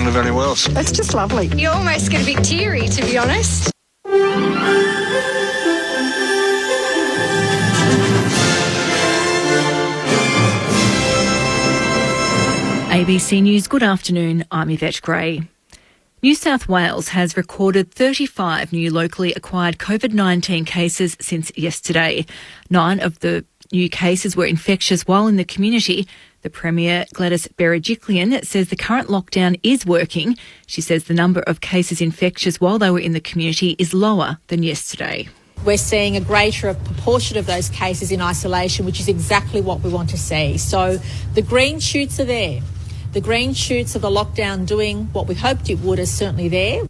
couldn't live anywhere else. It's just lovely. You almost get a bit teary, to be honest. ABC News, good afternoon, I'm Yvette Gray. New South Wales has recorded 35 new locally acquired COVID-19 cases since yesterday. 9 of the new cases were infectious while in the community. The Premier, Gladys Berejiklian, says the current lockdown is working. She says the number of cases infectious while they were in the community is lower than yesterday. We're seeing a greater proportion of those cases in isolation, which is exactly what we want to see. So the green shoots are there. The green shoots of the lockdown doing what we hoped it would is certainly there.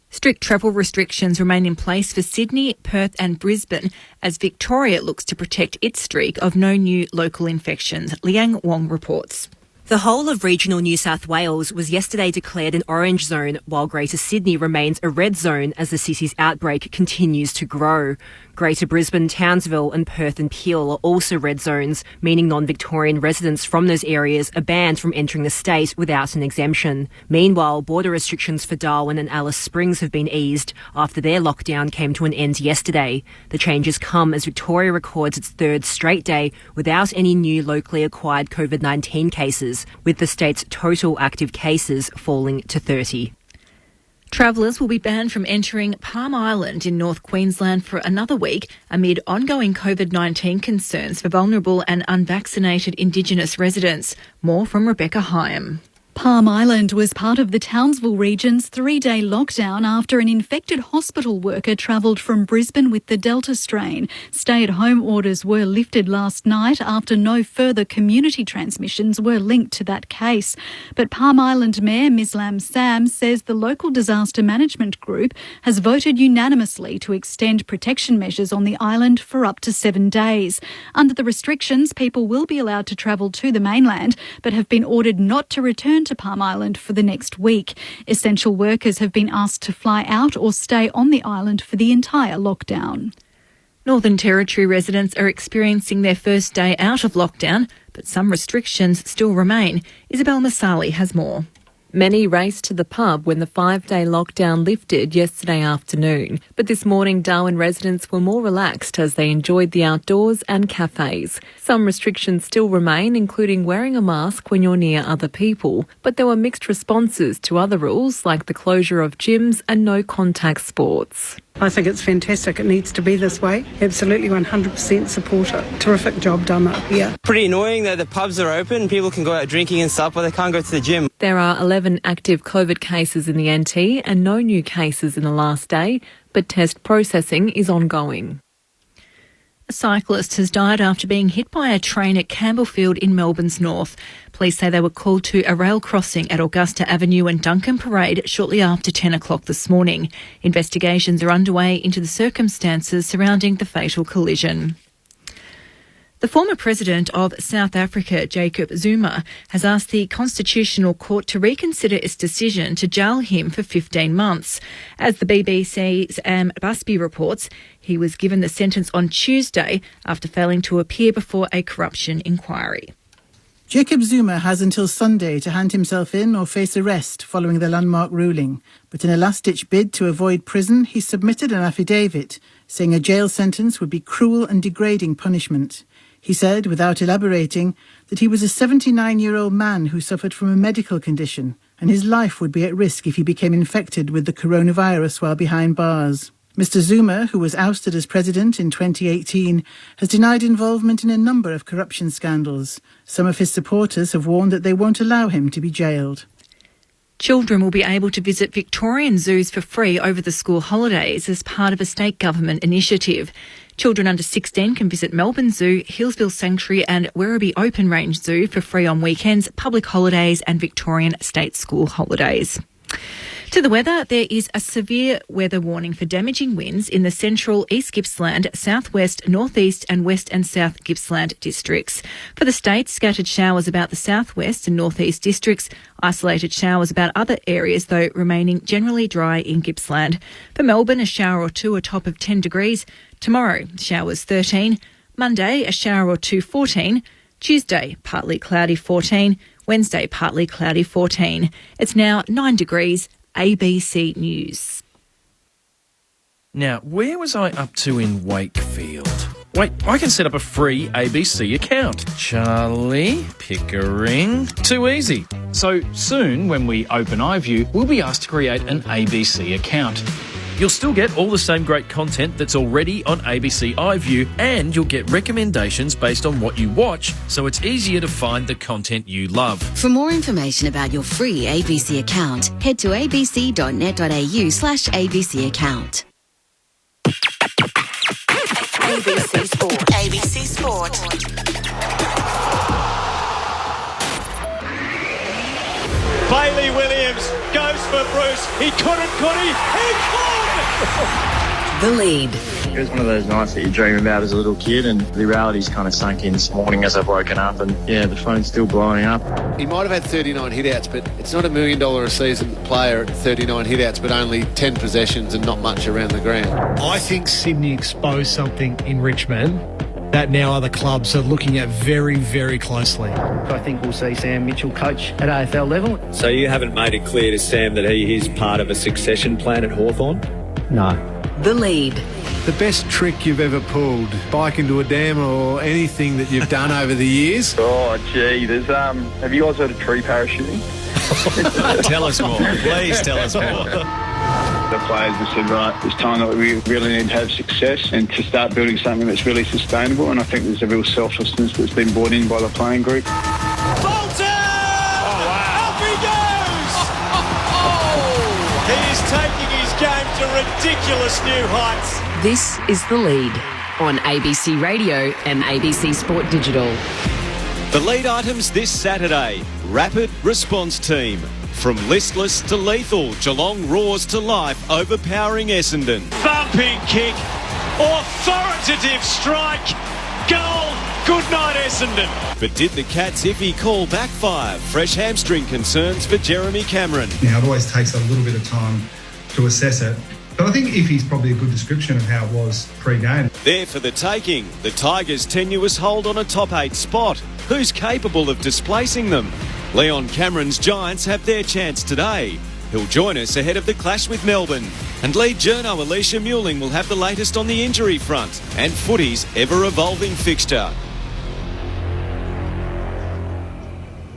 Strict travel restrictions remain in place for Sydney, Perth and Brisbane as Victoria looks to protect its streak of no new local infections. Liang Wong reports. The whole of regional New South Wales was yesterday declared an orange zone, while Greater Sydney remains a red zone as the city's outbreak continues to grow. Greater Brisbane, Townsville and Perth and Peel are also red zones, meaning non-Victorian residents from those areas are banned from entering the state without an exemption. Meanwhile, border restrictions for Darwin and Alice Springs have been eased after their lockdown came to an end yesterday. The changes come as Victoria records its third straight day without any new locally acquired COVID-19 cases, with the state's total active cases falling to 30. Travellers will be banned from entering Palm Island in North Queensland for another week amid ongoing COVID-19 concerns for vulnerable and unvaccinated Indigenous residents. More from Rebecca Hyam. Palm Island was part of the Townsville region's 3-day lockdown after an infected hospital worker travelled from Brisbane with the Delta strain. Stay-at-home orders were lifted last night after no further community transmissions were linked to that case. But Palm Island Mayor Mislam Sam says the local disaster management group has voted unanimously to extend protection measures on the island for up to 7 days. Under the restrictions, people will be allowed to travel to the mainland but have been ordered not to return to Palm Island for the next week. Essential workers have been asked to fly out or stay on the island for the entire lockdown. Northern Territory residents are experiencing their first day out of lockdown, but some restrictions still remain. Isabel Masali has more. Many raced to the pub when the 5-day lockdown lifted yesterday afternoon. But this morning, Darwin residents were more relaxed as they enjoyed the outdoors and cafes. Some restrictions still remain, including wearing a mask when you're near other people. But there were mixed responses to other rules, like the closure of gyms and no-contact sports. I think it's fantastic. It needs to be this way. Absolutely 100% support it. Terrific job done up here. Pretty annoying that the pubs are open. People can go out drinking and stuff, but they can't go to the gym. There are 11 active COVID cases in the NT and no new cases in the last day, but test processing is ongoing. A cyclist has died after being hit by a train at Campbellfield in Melbourne's north. Police say they were called to a rail crossing at Augusta Avenue and Duncan Parade shortly after 10 o'clock this morning. Investigations are underway into the circumstances surrounding the fatal collision. The former president of South Africa, Jacob Zuma, has asked the Constitutional Court to reconsider its decision to jail him for 15 months. As the BBC's Busby reports, he was given the sentence on Tuesday after failing to appear before a corruption inquiry. Jacob Zuma has until Sunday to hand himself in or face arrest following the landmark ruling. But in a last-ditch bid to avoid prison, he submitted an affidavit saying a jail sentence would be cruel and degrading punishment. He said, without elaborating, that he was a 79-year-old man who suffered from a medical condition and his life would be at risk if he became infected with the coronavirus while behind bars. Mr. Zuma, who was ousted as president in 2018, has denied involvement in a number of corruption scandals. Some of his supporters have warned that they won't allow him to be jailed. Children will be able to visit Victorian zoos for free over the school holidays as part of a state government initiative. Children under 16 can visit Melbourne Zoo, Hillsville Sanctuary and Werribee Open Range Zoo for free on weekends, public holidays and Victorian state school holidays. To the weather, there is a severe weather warning for damaging winds in the central East Gippsland, southwest, northeast and west and south Gippsland districts. For the state, scattered showers about the southwest and northeast districts, isolated showers about other areas, though remaining generally dry in Gippsland. For Melbourne, a shower or two, a top of 10 degrees. Tomorrow, showers 13. Monday, a shower or two, 14. Tuesday, partly cloudy, 14. Wednesday, partly cloudy, 14. It's now 9 degrees. ABC News. Now, where was I up to in Wakefield? Wait, I can set up a free ABC account. Charlie, Pickering, too easy. So soon, when we open iView, we'll be asked to create an ABC account. You'll still get all the same great content that's already on ABC iView, and you'll get recommendations based on what you watch, so it's easier to find the content you love. For more information about your free ABC account, head to abc.net.au/ABC account. ABC Sport. ABC Sport. Bailey Williams goes for Bruce. He couldn't, could he? He could! The lead. It was one of those nights that you dream about as a little kid, and the reality's kind of sunk in this morning as I've woken up, and yeah, the phone's still blowing up. He might have had 39 hitouts, but it's not $1 million a season player at 39 hitouts, but only 10 possessions and not much around the ground. I think Sydney exposed something in Richmond that now other clubs are looking at very, very closely. I think we'll see Sam Mitchell coach at AFL level. So you haven't made it clear to Sam that he is part of a succession plan at Hawthorn? No. The lead. The best trick you've ever pulled, bike into a dam or anything that you've done over the years? Oh, gee, there's have you guys heard of tree parachuting? Tell us more. Please tell us more. The players have said, right, it's time that we really need to have success and to start building something that's really sustainable, and I think there's a real selflessness that's been brought in by the playing group. Bolton! Oh, wow. Up he goes! He is taking his game to ridiculous new heights. This is The Lead on ABC Radio and ABC Sport Digital. The lead items this Saturday. Rapid response team. From listless to lethal, Geelong roars to life, overpowering Essendon. Thumping kick. Authoritative strike. Goal. Good night, Essendon. But did the Cats' iffy call backfire? Fresh hamstring concerns for Jeremy Cameron. Now, it always takes a little bit of time to assess it. But I think iffy's probably a good description of how it was pre-game. There for the taking. The Tigers' tenuous hold on a top 8 spot. Who's capable of displacing them? Leon Cameron's Giants have their chance today. He'll join us ahead of the clash with Melbourne. And lead journo Alicia Muling will have the latest on the injury front and footy's ever-evolving fixture.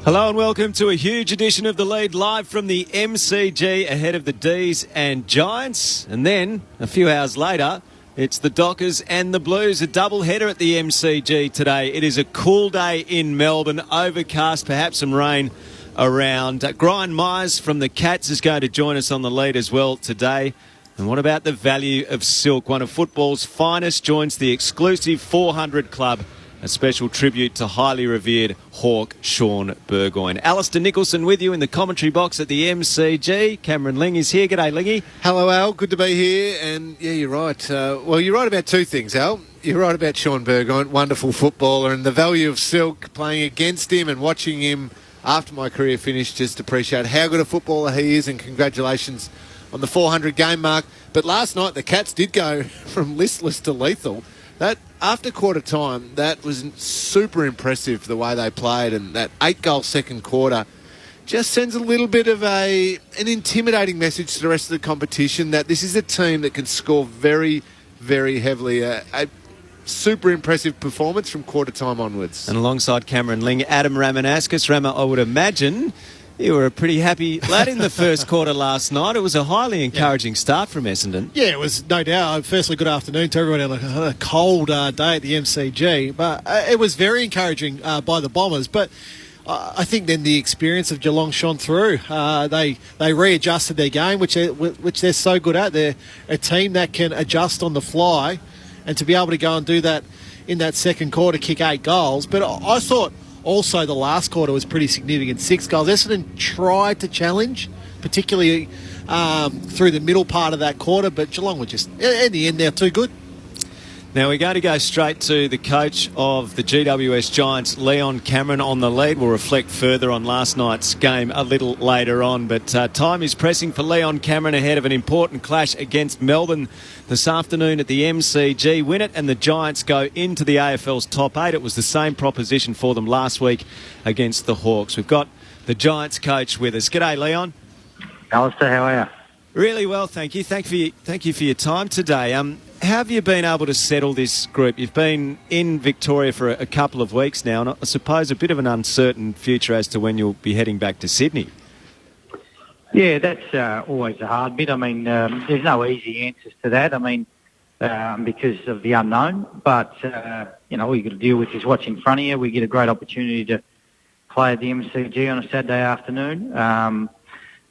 Hello and welcome to a huge edition of The Lead live from the MCG ahead of the D's and Giants. And then, a few hours later, it's the Dockers and the Blues, a double header at the MCG today. It is a cool day in Melbourne, overcast, perhaps some rain around. Brian Myers from the Cats is going to join us on The Lead as well today. And what about the value of silk? One of football's finest joins the exclusive 400 Club. A special tribute to highly revered Hawk Sean Burgoyne. Alistair Nicholson with you in the commentary box at the MCG. Cameron Ling is here. G'day, Lingy. Hello, Al. Good to be here. And yeah, you're right. Well, you're right about two things, Al. You're right about Sean Burgoyne, wonderful footballer, and the value of silk, playing against him and watching him after my career finished. Just appreciate how good a footballer he is, and congratulations on the 400 game mark. But last night, the Cats did go from listless to lethal. That, after quarter time, that was super impressive, the way they played, and that 8-goal second quarter just sends a little bit of an intimidating message to the rest of the competition that this is a team that can score very, very heavily. A super impressive performance from quarter time onwards. And alongside Cameron Ling, Adam Ramanauskas. Rama, I would imagine you were a pretty happy lad in the first quarter last night. It was a highly encouraging start from Essendon. Yeah, it was, no doubt. Firstly, good afternoon to everyone on a cold day at the MCG. But it was very encouraging by the Bombers. But I think then the experience of Geelong shone through. They readjusted their game, which they're so good at. They're a team that can adjust on the fly, and to be able to go and do that in that second quarter, kick 8 goals. But I thought also the last quarter was pretty significant. 6 goals. Essendon tried to challenge, particularly through the middle part of that quarter, but Geelong were just, in the end, they're too good. Now we're going to go straight to the coach of the GWS Giants, Leon Cameron, on The Lead. We'll reflect further on last night's game a little later on, but time is pressing for Leon Cameron ahead of an important clash against Melbourne this afternoon at the MCG. Win it and the Giants go into the AFL's top 8. It was the same proposition for them last week against the Hawks. We've got the Giants coach, with us. G'day, Leon. Alistair, how are you? Really well, thank you. Thank you for your time today. How have you been able to settle this group? You've been in Victoria for a couple of weeks now, and I suppose a bit of an uncertain future as to when you'll be heading back to Sydney. Yeah, that's always a hard bit. I mean, there's no easy answers to that. I mean, because of the unknown. But, all you've got to deal with is what's in front of you. We get a great opportunity to play at the MCG on a Saturday afternoon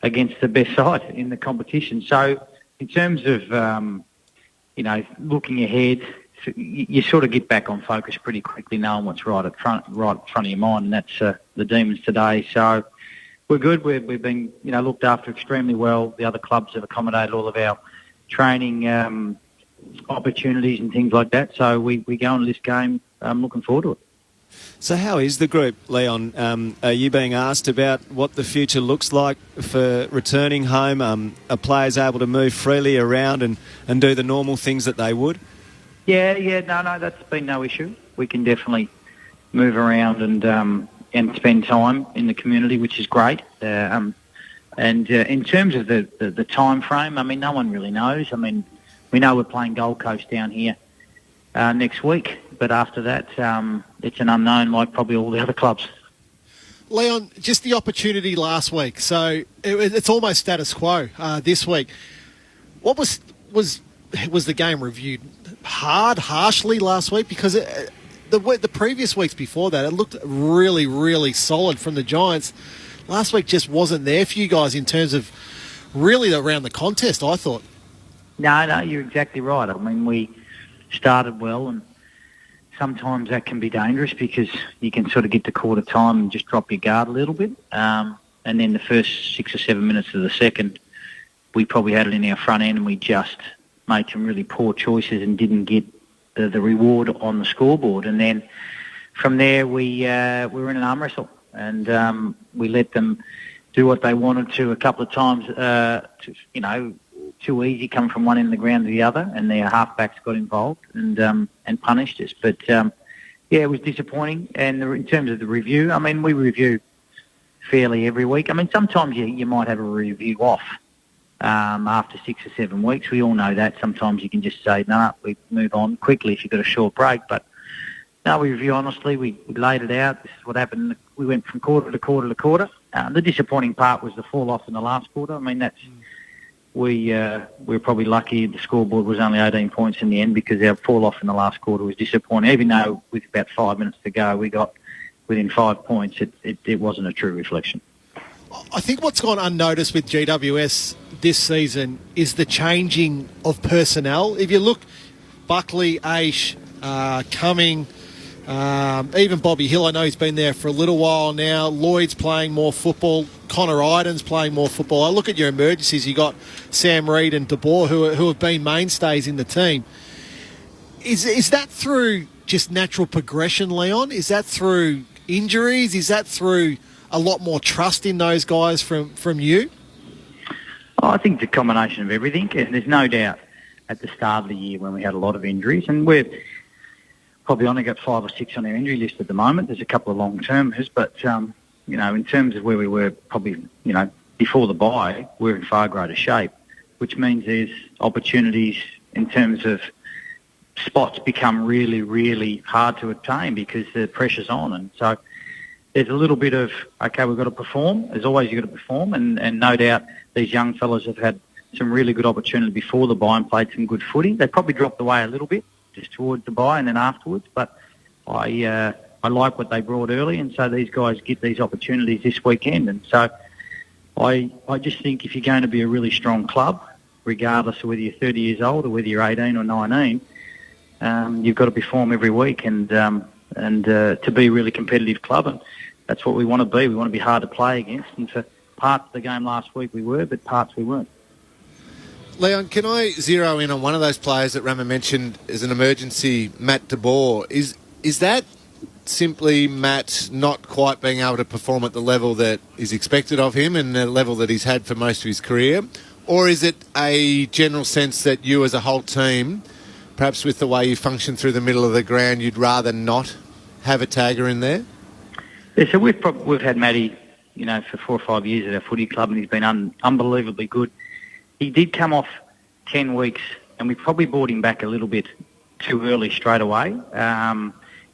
against the best side in the competition. So in terms of, looking ahead, you sort of get back on focus pretty quickly, knowing what's right in front of your mind, and that's the Demons today. So we're good. We've been, looked after extremely well. The other clubs have accommodated all of our training opportunities and things like that. So we go into this game looking forward to it. So how is the group, Leon? Are you being asked about what the future looks like for returning home? Are players able to move freely around and do the normal things that they would? Yeah, no, that's been no issue. We can definitely move around and spend time in the community, which is great. And in terms of the time frame, I mean, no one really knows. I mean, we know we're playing Gold Coast down here next week, but after that, it's an unknown, like probably all the other clubs. Leon, just the opportunity last week. So it's almost status quo this week. What was the game reviewed harshly last week? Because the previous weeks before that, it looked really, really solid from the Giants. Last week just wasn't there for you guys in terms of really around the contest, I thought. No, you're exactly right. I mean, we started well, and sometimes that can be dangerous because you can sort of get to quarter time and just drop your guard a little bit. And then the first 6 or 7 minutes of the second, we probably had it in our front end, and we just made some really poor choices and didn't get the reward on the scoreboard. And then from there, we were in an arm wrestle, and we let them do what they wanted to a couple of times, too easy, come from one end of the ground to the other, and their halfbacks got involved and punished us. But, it was disappointing. And in terms of the review, I mean, we review fairly every week. I mean, sometimes you might have a review off after 6 or 7 weeks. We all know that. Sometimes you can just say, no, we move on quickly if you've got a short break. But, no, we review honestly. We laid it out. This is what happened. We went from quarter to quarter to quarter. The disappointing part was the fall-off in the last quarter. I mean, that's... We're probably lucky the scoreboard was only 18 points in the end because our fall-off in the last quarter was disappointing. Even though with about 5 minutes to go, we got within 5 points, it wasn't a true reflection. I think what's gone unnoticed with GWS this season is the changing of personnel. If you look, Buckley, Aish, Cumming, even Bobby Hill, I know he's been there for a little while now. Lloyd's playing more football. Connor Iden's playing more football. I look at your emergencies. You got Sam Reid and De Boer who have been mainstays in the team. Is that through just natural progression, Leon? Is that through injuries? Is that through a lot more trust in those guys from you? I think it's a combination of everything. And there's no doubt at the start of the year when we had a lot of injuries, and we've probably only got 5 or 6 on our injury list at the moment. There's a couple of long-termers, but, in terms of where we were probably, before the bye, we're in far greater shape, which means there's opportunities in terms of spots become really, really hard to obtain because the pressure's on. And so there's a little bit of, okay, we've got to perform. As always, you've got to perform. And no doubt these young fellas have had some really good opportunity before the bye and played some good footy. They probably dropped away a little bit just towards the bye and then afterwards. But I like what they brought early, and so these guys get these opportunities this weekend. And so I just think if you're going to be a really strong club, regardless of whether you're 30 years old or whether you're 18 or 19, you've got to perform every week and to be a really competitive club. And that's what we want to be. We want to be hard to play against. And for parts of the game last week we were, but parts we weren't. Leon, can I zero in on one of those players that Rama mentioned as an emergency, Matt De Boer? Is that simply Matt not quite being able to perform at the level that is expected of him and the level that he's had for most of his career? Or is it a general sense that you as a whole team, perhaps with the way you function through the middle of the ground, you'd rather not have a tagger in there? Yeah, so we've had Matty, for 4 or 5 years at our footy club, and he's been unbelievably good. He did come off 10 weeks, and we probably brought him back a little bit too early straight away.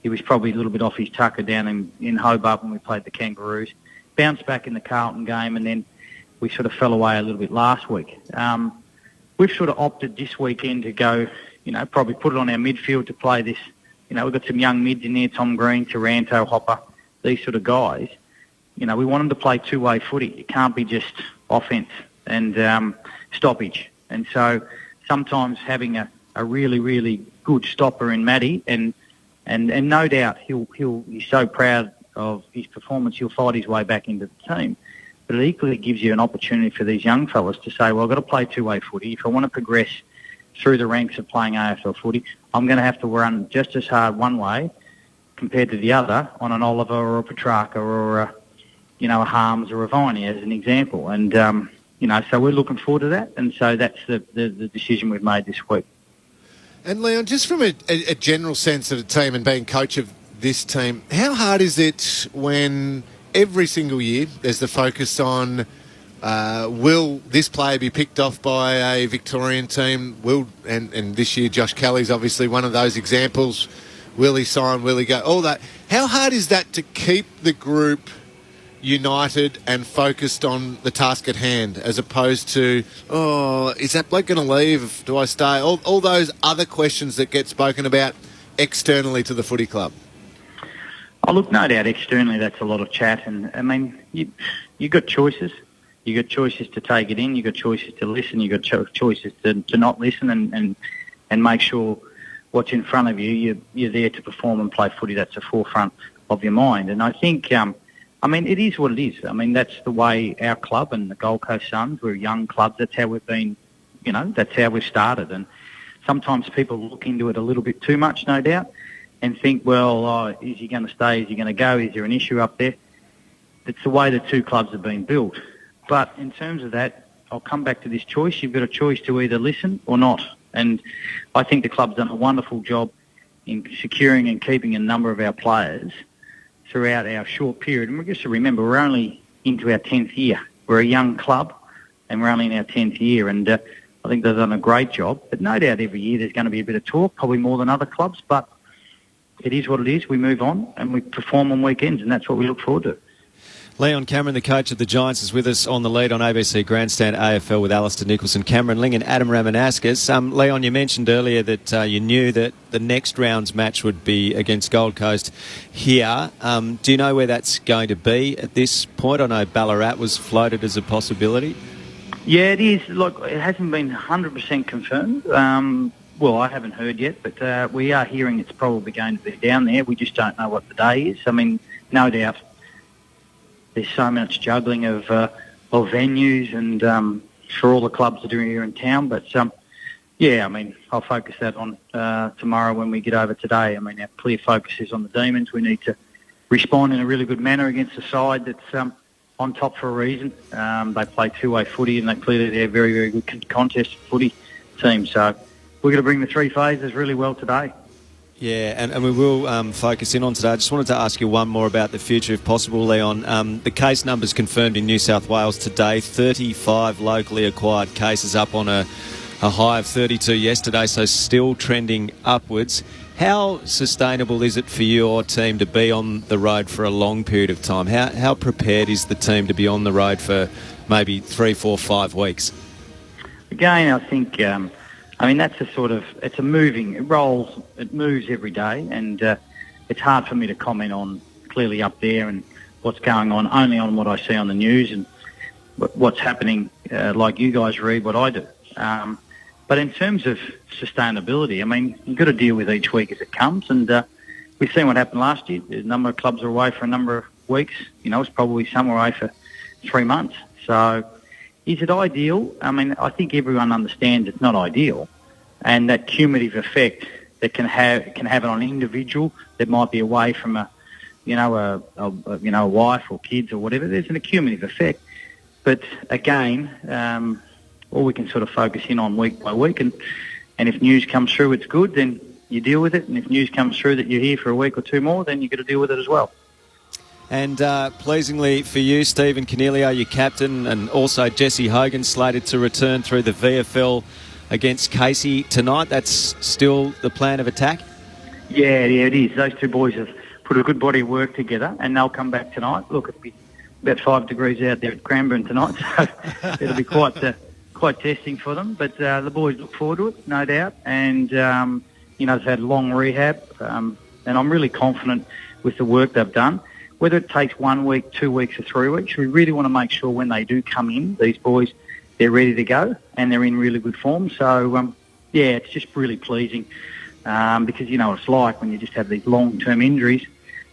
He was probably a little bit off his tucker down in Hobart when we played the Kangaroos. Bounced back in the Carlton game, and then we sort of fell away a little bit last week. We've sort of opted this weekend to go, probably put it on our midfield to play this. We've got some young mids in there, Tom Green, Taranto, Hopper, these sort of guys. We want them to play two-way footy. It can't be just offence and stoppage. And so sometimes having a really, really good stopper in Matty, and no doubt he's so proud of his performance, he'll fight his way back into the team. But it equally gives you an opportunity for these young fellas to say, well, I've got to play two-way footy. If I want to progress through the ranks of playing AFL footy, I'm going to have to run just as hard one way compared to the other on an Oliver or a Petrarca or a Harms or a Viney as an example. And, so we're looking forward to that. And so that's the decision we've made this week. And Leon, just from a general sense of the team and being coach of this team, how hard is it when every single year there's the focus on will this player be picked off by a Victorian team? And this year Josh Kelly's obviously one of those examples. Will he sign? Will he go? All that. How hard is that to keep the group united and focused on the task at hand, as opposed to, is that bloke going to leave? Do I stay? All those other questions that get spoken about externally to the footy club. Oh, look, no doubt externally that's a lot of chat. And, I mean, you got choices. You got choices to take it in. You got choices to listen. You got choices to not listen and make sure what's in front of you, you're there to perform and play footy. That's the forefront of your mind. And I think, it is what it is. I mean, that's the way our club and the Gold Coast Suns, we're young clubs. That's how we've been, that's how we've started. And sometimes people look into it a little bit too much, no doubt, and think, well, is he going to stay? Is he going to go? Is there an issue up there? It's the way the two clubs have been built. But in terms of that, I'll come back to this choice. You've got a choice to either listen or not. And I think the club's done a wonderful job in securing and keeping a number of our players throughout our short period. And just to remember, we're only into our 10th year. We're a young club, and we're only in our 10th year. And I think they've done a great job. But no doubt every year there's going to be a bit of talk, probably more than other clubs. But it is what it is. We move on and we perform on weekends, and that's what we look forward to. Leon Cameron, the coach of the Giants, is with us on the lead on ABC Grandstand AFL with Alistair Nicholson, Cameron Ling and Adam Ramanauskas. Leon, you mentioned earlier that you knew that the next round's match would be against Gold Coast here. Do you know where that's going to be at this point? I know Ballarat was floated as a possibility. Yeah, it is. Look, it hasn't been 100% confirmed. Well, I haven't heard yet, but we are hearing it's probably going to be down there. We just don't know what the day is. I mean, no doubt there's so much juggling of venues and for all the clubs that are here in town. But, I'll focus that on tomorrow when we get over today. I mean, our clear focus is on the Demons. We need to respond in a really good manner against a side that's on top for a reason. They play two-way footy, and they're a very, very good contest footy team. So we're going to bring the three phases really well today. Yeah, and we will focus in on today. I just wanted to ask you one more about the future, if possible, Leon. The case numbers confirmed in New South Wales today, 35 locally acquired cases, up on a high of 32 yesterday, so still trending upwards. How sustainable is it for your team to be on the road for a long period of time? How prepared is the team to be on the road for maybe 3, 4, 5 weeks? Again, I think... that's it's a moving, it moves every day, and it's hard for me to comment on clearly up there and what's going on, only on what I see on the news and what's happening, like you guys read what I do. But in terms of sustainability, you've got to deal with each week as it comes, and we've seen what happened last year. A number of clubs are away for a number of weeks. It's probably some were away for 3 months. So is it ideal? I think everyone understands it's not ideal, and that cumulative effect that can have it on an individual that might be away from a wife or kids or whatever. There's an cumulative effect, but again, all we can sort of focus in on week by week, and if news comes through, it's good. Then you deal with it, and if news comes through that you're here for a week or two more, then you've got to deal with it as well. And pleasingly for you, Stephen Coniglio, your captain, and also Jesse Hogan slated to return through the VFL against Casey tonight. That's still the plan of attack? Yeah, it is. Those two boys have put a good body of work together, and they'll come back tonight. Look, it'll be about 5 degrees out there at Cranbourne tonight, so it'll be quite testing for them. But the boys look forward to it, no doubt. And, they've had long rehab, and I'm really confident with the work they've done. Whether it takes 1 week, 2 weeks or 3 weeks, we really want to make sure when they do come in, these boys, they're ready to go and they're in really good form. So, it's just really pleasing because you know what it's like when you just have these long-term injuries.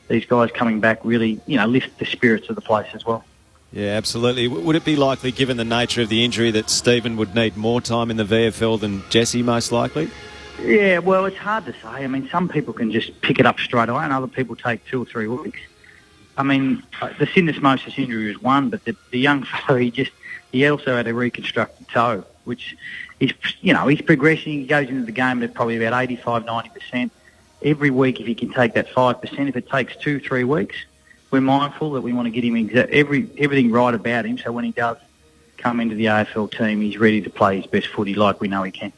These guys coming back really, lift the spirits of the place as well. Yeah, absolutely. Would it be likely, given the nature of the injury, that Stephen would need more time in the VFL than Jesse, most likely? Yeah, well, it's hard to say. I mean, some people can just pick it up straight away and other people take 2 or 3 weeks. I mean, the syndesmosis injury was one, but the young fellow, he also had a reconstructed toe, which is, he's progressing. He goes into the game at probably about 85, 90%. Every week, if he can take that 5%, if it takes 2-3 weeks, we're mindful that we want to get him everything right about him, so when he does come into the AFL team, he's ready to play his best footy like we know he can.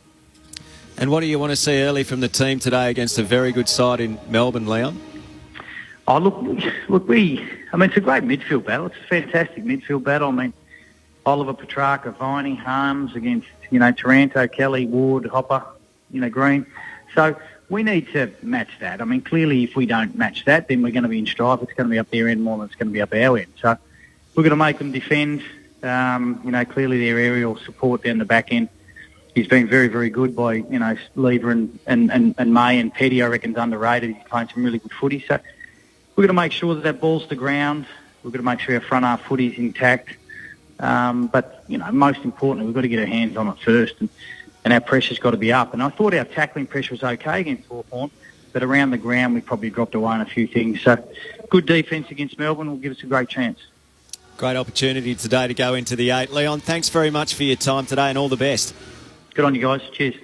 And what do you want to see early from the team today against a very good side in Melbourne, Leon? Oh, look, it's a great midfield battle. It's a fantastic midfield battle. I mean, Oliver, Petrarca, Viney, Harms against, Taranto, Kelly, Ward, Hopper, Green. So we need to match that. I mean, clearly if we don't match that, then we're going to be in strife. It's going to be up their end more than it's going to be up our end. So we're going to make them defend. Clearly their aerial support down the back end has been very, very good by, Lever and May and Petty, I reckon, is underrated. He's playing some really good footy. So we're going to make sure that ball's to ground. We've got to make sure our front half footy is intact. But, most importantly, we've got to get our hands on it first. And our pressure's got to be up. And I thought our tackling pressure was okay against Hawthorn, but around the ground we probably dropped away on a few things. So good defence against Melbourne will give us a great chance. Great opportunity today to go into the 8. Leon, thanks very much for your time today and all the best. Good on you guys. Cheers.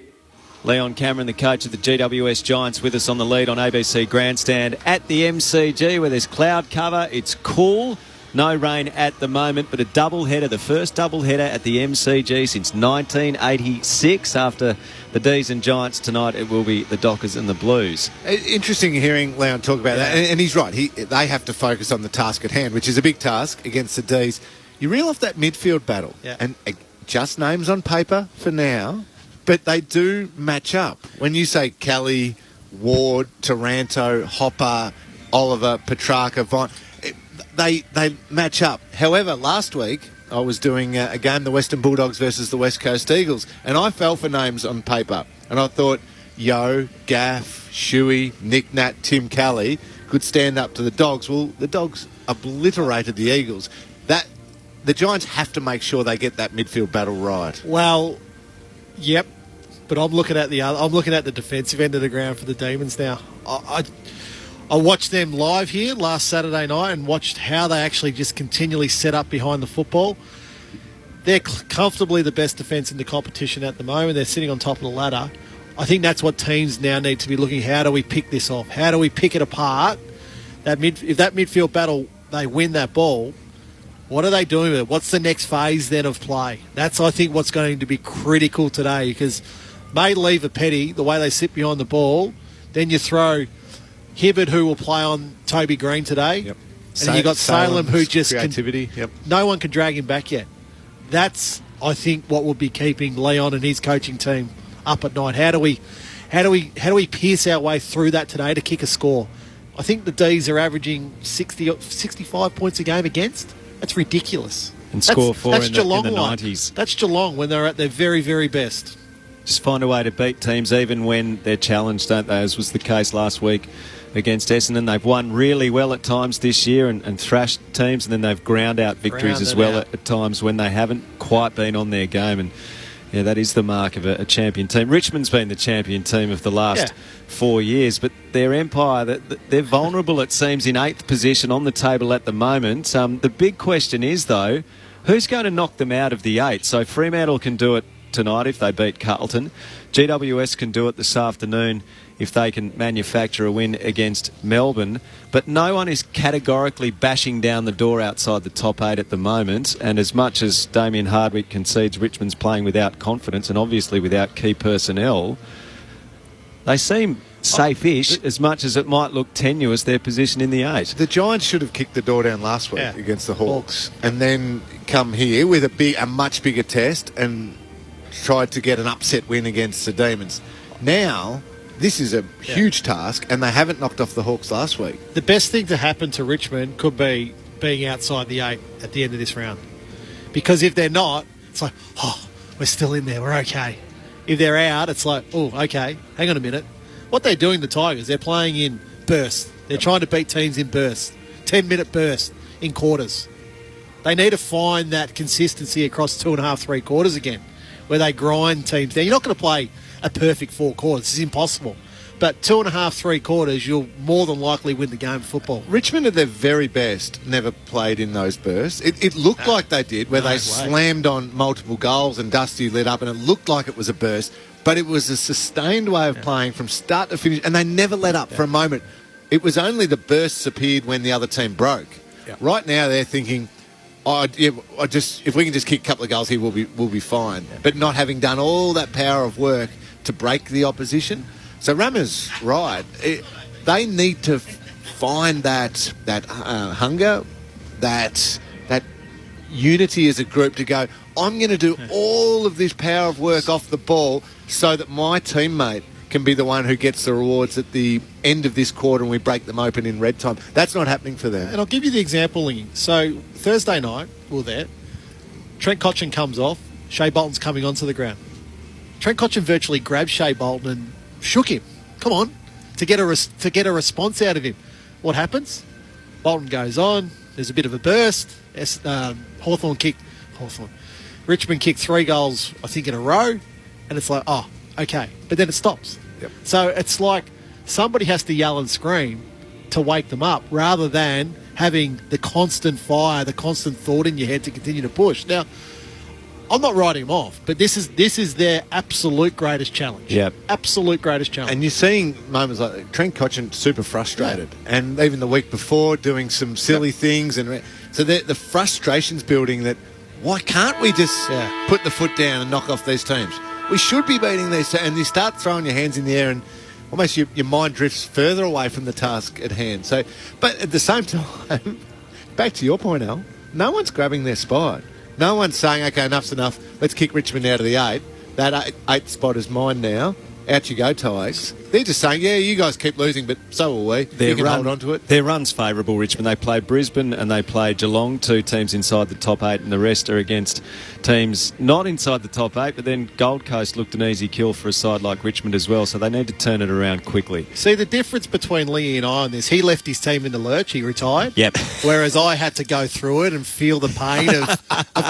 Leon Cameron, the coach of the GWS Giants, with us on the lead on ABC Grandstand at the MCG, where there's cloud cover. It's cool. No rain at the moment, but a double-header, the first double-header at the MCG since 1986. After the D's and Giants tonight, it will be the Dockers and the Blues. Interesting hearing Leon talk about that, and he's right. They have to focus on the task at hand, which is a big task against the D's. You reel off that midfield battle, and just names on paper for now, but they do match up. When you say Kelly, Ward, Taranto, Hopper, Oliver, Petrarca, Vine, they match up. However, last week I was doing a game, the Western Bulldogs versus the West Coast Eagles, and I fell for names on paper. And I thought Yo, Gaff, Shuey, Nick Nat, Tim Kelly could stand up to the Dogs. Well, the Dogs obliterated the Eagles. The Giants have to make sure they get that midfield battle right. Well, yep. But I'm looking at the defensive end of the ground for the Demons now. I watched them live here last Saturday night and watched how they actually just continually set up behind the football. They're comfortably the best defence in the competition at the moment. They're sitting on top of the ladder. I think that's what teams now need to be looking. How do we pick this off? How do we pick it apart? If that midfield battle, they win that ball, what are they doing with it? What's the next phase then of play? That's, I think, what's going to be critical today, because May, Lever, Petty, the way they sit behind the ball, then you throw Hibbard, who will play on Toby Green today. Yep. And you got Salem, who just creativity. No one can drag him back yet. That's, I think, what will be keeping Leon and his coaching team up at night. How do we pierce our way through that today to kick a score? I think the D's are averaging 65 points a game against. That's ridiculous. And score 4 in the 90s. That's Geelong when they're at their very, very best. Just find a way to beat teams even when they're challenged, don't they? As was the case last week against Essendon. They've won really well at times this year and thrashed teams, and then they've ground out victories as well at times when they haven't quite been on their game. And yeah, that is the mark of a champion team. Richmond's been the champion team of the last 4 years, but their empire, they're vulnerable, it seems, in 8th position on the table at the moment. The big question is, though, who's going to knock them out of the 8? So Fremantle can do it tonight if they beat Carlton. GWS can do it this afternoon if they can manufacture a win against Melbourne. But no one is categorically bashing down the door outside the top 8 at the moment. And as much as Damien Hardwick concedes Richmond's playing without confidence and obviously without key personnel, they seem safe-ish as much as it might look tenuous, their position in the 8. The Giants should have kicked the door down last week against the Hawks and then come here with a much bigger test and tried to get an upset win against the Demons. Now, this is a huge task, and they haven't knocked off the Hawks last week. The best thing to happen to Richmond could be being outside the 8 at the end of this round. Because if they're not, it's like, oh, we're still in there, we're okay. If they're out, it's like, oh, okay, hang on a minute. What they're doing, the Tigers, they're playing in bursts. They're trying to beat teams in bursts. 10-minute bursts in quarters. They need to find that consistency across 2.5, 3 quarters again, where they grind teams down. You're not going to play a perfect 4 quarters. It's impossible. But 2.5, 3 quarters, you'll more than likely win the game of football. Richmond, at their very best, never played in those bursts. It looked like they did, where they slammed on multiple goals and Dusty lit up, and it looked like it was a burst. But it was a sustained way of playing from start to finish, and they never let up for a moment. It was only the bursts appeared when the other team broke. Right now, they're thinking, if we can just kick a couple of goals here, we'll be fine. But not having done all that power of work to break the opposition. So Rama's right. They need to find that hunger, that unity as a group to go, I'm going to do all of this power of work off the ball so that my teammate can be the one who gets the rewards at the end of this quarter and we break them open in red time. That's not happening for them. And I'll give you the example, Lingy. So Thursday night, we were there. Trent Cotchin comes off. Shea Bolton's coming onto the ground. Trent Cotchin virtually grabbed Shea Bolton and shook him. Come on, to get a response out of him. What happens? Bolton goes on. There's a bit of a burst. Richmond kicked 3 goals, I think, in a row, and it's like, oh, okay. But then it stops. So it's like somebody has to yell and scream to wake them up rather than having the constant fire, the constant thought in your head to continue to push. Now, I'm not writing them off, but this is their absolute greatest challenge. Yep. Absolute greatest challenge. And you're seeing moments like Trent Cotchin super frustrated, and even the week before doing some silly things, and so the frustration's building. That why can't we just put the foot down and knock off these teams? We should be beating these, and you start throwing your hands in the air, and almost your mind drifts further away from the task at hand. So, but at the same time, back to your point, Al, no one's grabbing their spot. No one's saying, okay, enough's enough, let's kick Richmond out of the 8. That 8 spot is mine now. Out you go, Tigers. They're just saying, yeah, you guys keep losing, but so will we. You can hold on to it. Their run's favourable, Richmond. They play Brisbane and they play Geelong, 2 teams inside the top 8, and the rest are against teams not inside the top 8, but then Gold Coast looked an easy kill for a side like Richmond as well, so they need to turn it around quickly. See, the difference between Lee and I on this, he left his team in the lurch, he retired. Yep. Whereas I had to go through it and feel the pain of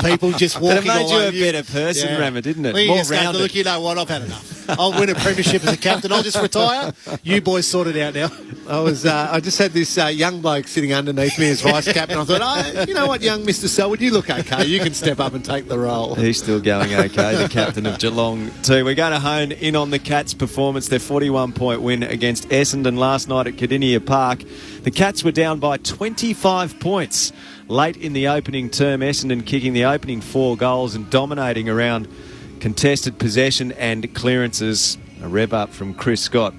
people just walking But it made all you over a better person, Rama, didn't it? Lee More just goes, rounded. look, you know what, I've had enough. I'll win a premiership as a captain. I'll just retire. You boys sort it out now. I just had this young bloke sitting underneath me as vice captain. I thought, you know what, young Mr. Selwood, you look okay. You can step up and take the role. He's still going okay, the captain of Geelong too. We're going to hone in on the Cats' performance, their 41-point win against Essendon last night at Cardinia Park. The Cats were down by 25 points late in the opening term. Essendon kicking the opening 4 goals and dominating around contested possession and clearances. A rev up from Chris Scott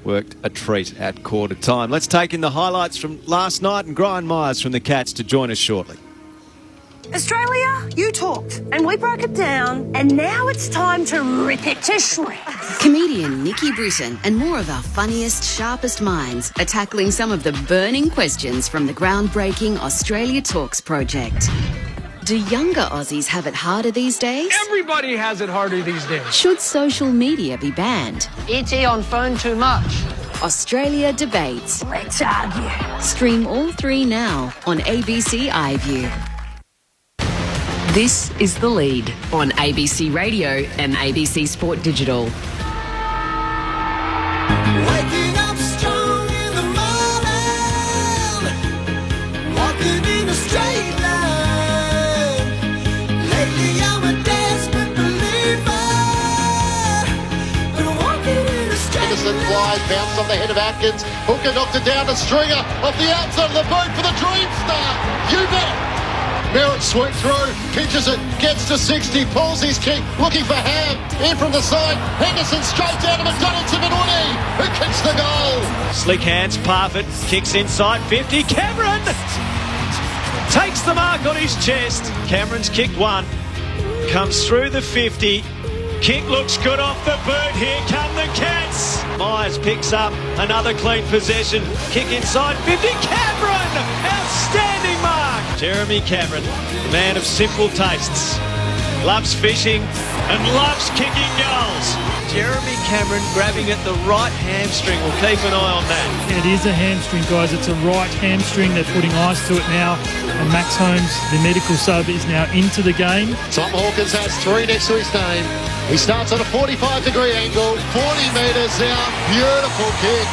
worked a treat at quarter time. Let's take in the highlights from last night, and Brian Myers from the Cats to join us shortly. Australia, you talked and we broke it down, and now it's time to rip it to shreds. Comedian Nikki Britton and more of our funniest, sharpest minds are tackling some of the burning questions from the groundbreaking Australia Talks project. Do younger Aussies have it harder these days? Everybody has it harder these days. Should social media be banned? ET on phone too much. Australia debates. Let's argue. Stream all 3 now on ABC iView. This is The Lead on ABC Radio and ABC Sport Digital. Waking up strong in the morning, walking in a straight line. Lately I'm a desperate believer. tries, bounce off the head of Atkins. Hooker knocked it down to Stringer off the outside of the boot for the Dream Star. You bet. Merritt swooped through, pitches it, gets to 60, pulls his kick, looking for Ham. In from the side, Henderson straight down to McDonald to Manuni, who kicks the goal. Slick hands, Parfitt kicks inside 50. Cameron takes the mark on his chest. Cameron's kicked one, comes through the 50. Kick looks good off the boot. Here come the Cats. Myers picks up another clean possession. Kick inside 50. Cameron! Outstanding mark. Jeremy Cameron, the man of simple tastes. Loves fishing and loves kicking goals. Jeremy Cameron grabbing at the right hamstring. We'll keep an eye on that. It is a hamstring, guys. It's a right hamstring. They're putting ice to it now. And Max Holmes, the medical sub, is now into the game. Tom Hawkins has 3 next to his name. He starts at a 45-degree angle, 40 metres now. Beautiful kick.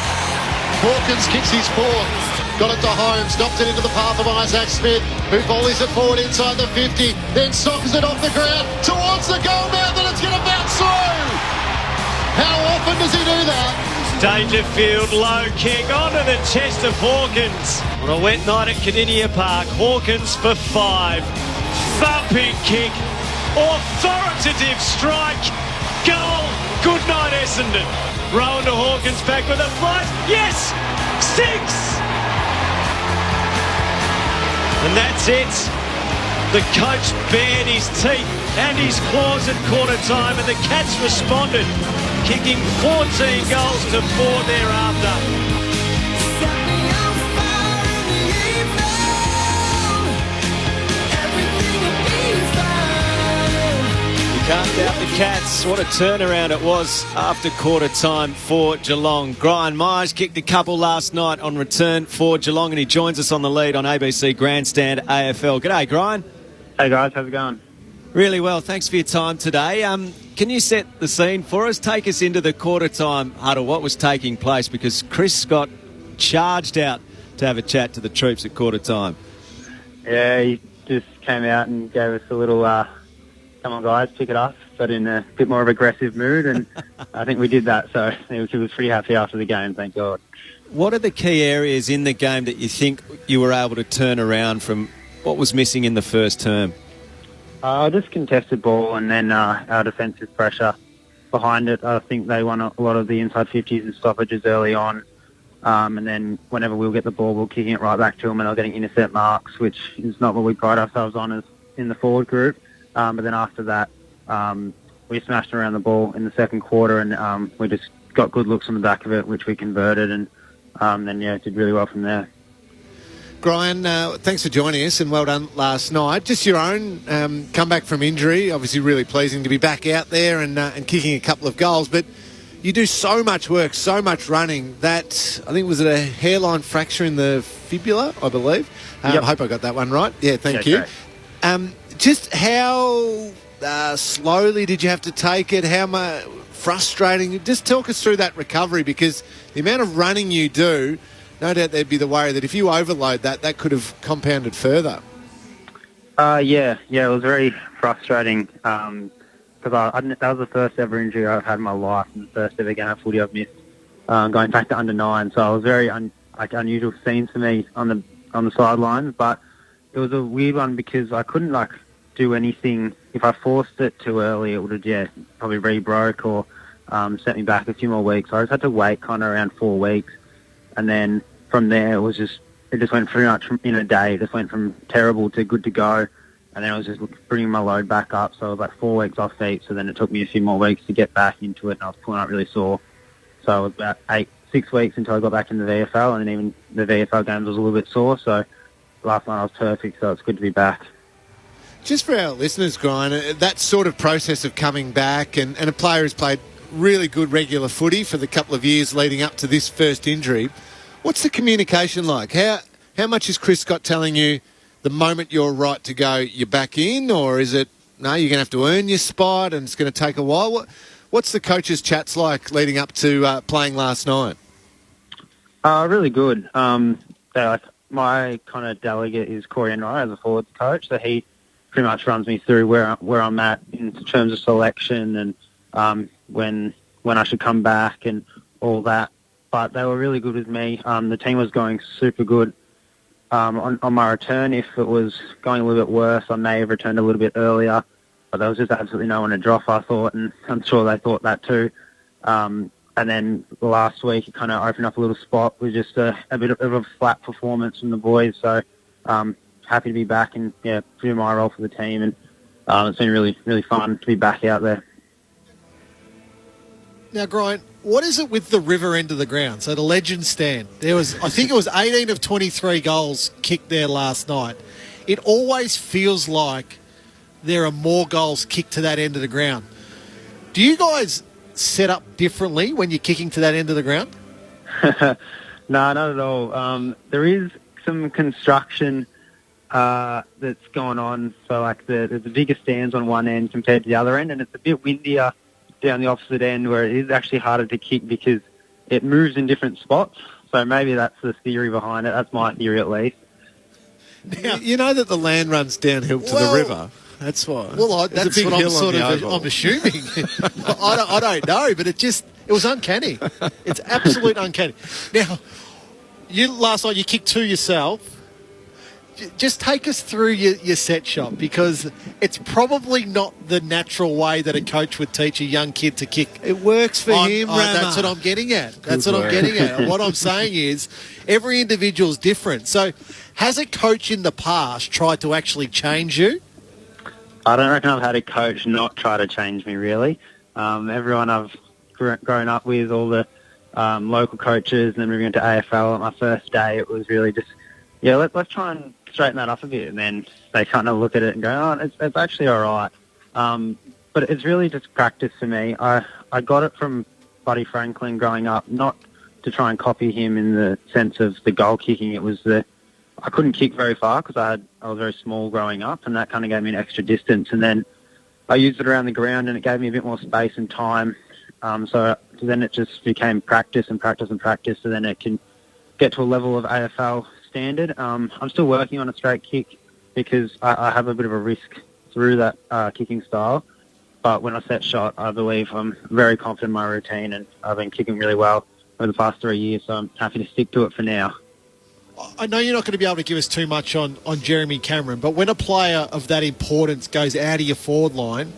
Hawkins kicks his fourth. Got it to Holmes, knocked it into the path of Isaac Smith, who volleys it forward inside the 50, then sockers it off the ground towards the goal now that it's going to bounce through. How often does he do that? Dangerfield low kick onto the chest of Hawkins. On a wet night at Canidia Park, Hawkins for 5. Thumping kick. Authoritative strike. Goal. Good night, Essendon. Rowan to Hawkins back with a flight. Yes! 6! And that's it. The coach bared his teeth and his claws at quarter time, and the Cats responded, kicking 14 goals to 4 thereafter. Can't doubt the Cats. What a turnaround it was after quarter time for Geelong. Brian Myers kicked a couple last night on return for Geelong, and he joins us on the lead on ABC Grandstand AFL. G'day, Brian. Hey guys, how's it going? Really well. Thanks for your time today. Can you set the scene for us? Take us into the quarter time huddle. What was taking place? Because Chris Scott charged out to have a chat to the troops at quarter time. Yeah, he just came out and gave us a little come on guys, pick it up, but in a bit more of an aggressive mood, and I think we did that, so he was pretty happy after the game, thank God. What are the key areas in the game that you think you were able to turn around from what was missing in the first term? Just contested ball, and then our defensive pressure behind it. I think they won a lot of the inside 50s and stoppages early on, and then whenever we'll get the ball, we're kicking it right back to them, and they're getting intercept marks, which is not what we pride ourselves on as in the forward group. But then after that, we smashed around the ball in the second quarter, and we just got good looks on the back of it, which we converted, and then, did really well from there. Brian, thanks for joining us, and well done last night. Just your own comeback from injury, obviously really pleasing to be back out there and kicking a couple of goals, but you do so much work, so much running, that I think was it a hairline fracture in the fibula, I believe. Yep. I hope I got that one right. Yeah, thank you. Just how slowly did you have to take it? How frustrating? Just talk us through that recovery, because the amount of running you do, no doubt there'd be the worry that if you overload that could have compounded further. Yeah, it was very frustrating because that was the first ever injury I've had in my life, and the first ever game of footy I've missed, going back to under 9. So it was very unusual scene for me on the sidelines, but it was a weird one because I couldn't do anything. If I forced it too early, it would have probably re-broke or sent me back a few more weeks. So I just had to wait kind of around 4 weeks, and then from there it just went pretty much in a day. It just went from terrible to good to go, and then I was just bringing my load back up. So I was 4 weeks off feet. So then it took me a few more weeks to get back into it, and I was pulling out really sore. So it was about 6 weeks until I got back in the VFL, and then even the VFL games was a little bit sore. So last night I was perfect, so it's good to be back. Just for our listeners, Brian, that sort of process of coming back, and a player who's played really good regular footy for the couple of years leading up to this first injury, what's the communication like? How much is Chris Scott telling you the moment you're right to go, you're back in, or is it, no, you're going to have to earn your spot and it's going to take a while? What's the coaches' chats like leading up to playing last night? Really good. My kind of delegate is Corey Enright as a forwards coach, so he pretty much runs me through where I'm at in terms of selection and when I should come back and all that. but they were really good with me. The team was going super good on my return. If it was going a little bit worse, I may have returned a little bit earlier, but there was just absolutely no one to drop, I thought, and I'm sure they thought that too. And then last week, it kind of opened up a little spot with just a bit of a flat performance from the boys. So happy to be back and do my role for the team. And it's been really, really fun to be back out there. Now, Brian, what is it with the river end of the ground? So the Legends stand, I think it was 18 of 23 goals kicked there last night. It always feels like there are more goals kicked to that end of the ground. Do you guys set up differently when you're kicking to that end of the ground? No, not at all. There is some construction that's going on. So, like, there's the bigger stands on one end compared to the other end, and it's a bit windier down the opposite end where it is actually harder to kick because it moves in different spots. So maybe that's the theory behind it. That's my theory, at least. Now, you know that the land runs downhill to the river. That's why. Well, that's what I'm assuming. I don't know, but it was uncanny. It's absolute uncanny. Now, last night you kicked 2 yourself. Just take us through your set shot, because it's probably not the natural way that a coach would teach a young kid to kick. It works for him, Rama. That's what I'm getting at. And what I'm saying is every individual is different. So has a coach in the past tried to actually change you? I don't reckon I've had a coach not try to change me, really. Everyone I've grown up with, all the local coaches, and then moving into AFL at my first day, it was really just, let's try and straighten that up a bit. And then they kind of look at it and go, oh, it's actually all right. But it's really just practice for me. I got it from Buddy Franklin growing up, not to try and copy him in the sense of the goal kicking. It was I couldn't kick very far because I was very small growing up, and that kind of gave me an extra distance. And then I used it around the ground, and it gave me a bit more space and time. So then it just became practice and practice and practice, so then it can get to a level of AFL standard. I'm still working on a straight kick because I have a bit of a risk through that kicking style. But when I set shot, I believe I'm very confident in my routine, and I've been kicking really well over the past 3 years, so I'm happy to stick to it for now. I know you're not going to be able to give us too much on Jeremy Cameron, but when a player of that importance goes out of your forward line,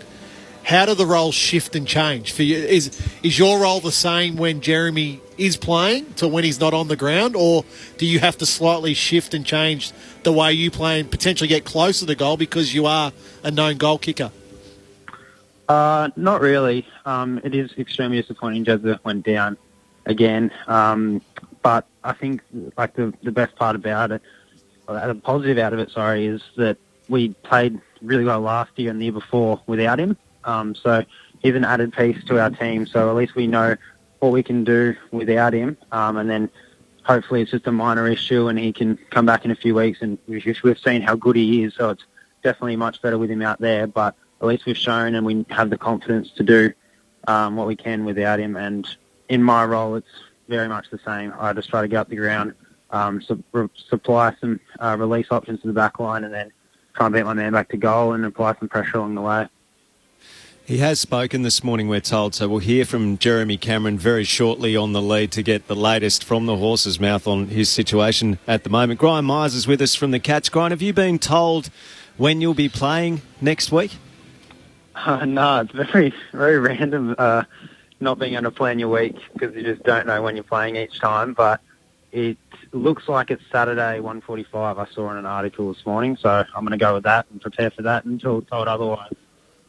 how do the roles shift and change for you? Is your role the same when Jeremy is playing to when he's not on the ground, or do you have to slightly shift and change the way you play and potentially get closer to goal because you are a known goal kicker? Not really. It is extremely disappointing Jezza went down again. But I think like the best part about it, or the positive out of it, is that we played really well last year and the year before without him. So he's an added piece to our team. So at least we know what we can do without him. And then hopefully it's just a minor issue and he can come back in a few weeks. And we've seen how good he is. So it's definitely much better with him out there. But at least we've shown and we have the confidence to do what we can without him. And in my role, it's very much the same. I just try to get up the ground, supply some release options to the back line, and then try and beat my man back to goal and apply some pressure along the way. He has spoken this morning, we're told, so we'll hear from Jeremy Cameron very shortly on the lead to get the latest from the horse's mouth on his situation at the moment. Brian Myers is with us from the Cats. Brian, have you been told when you'll be playing next week? No, it's very, very random. Not being able to plan your week because you just don't know when you're playing each time. But it looks like it's Saturday, 1:45. I saw in an article this morning, so I'm going to go with that and prepare for that until told otherwise.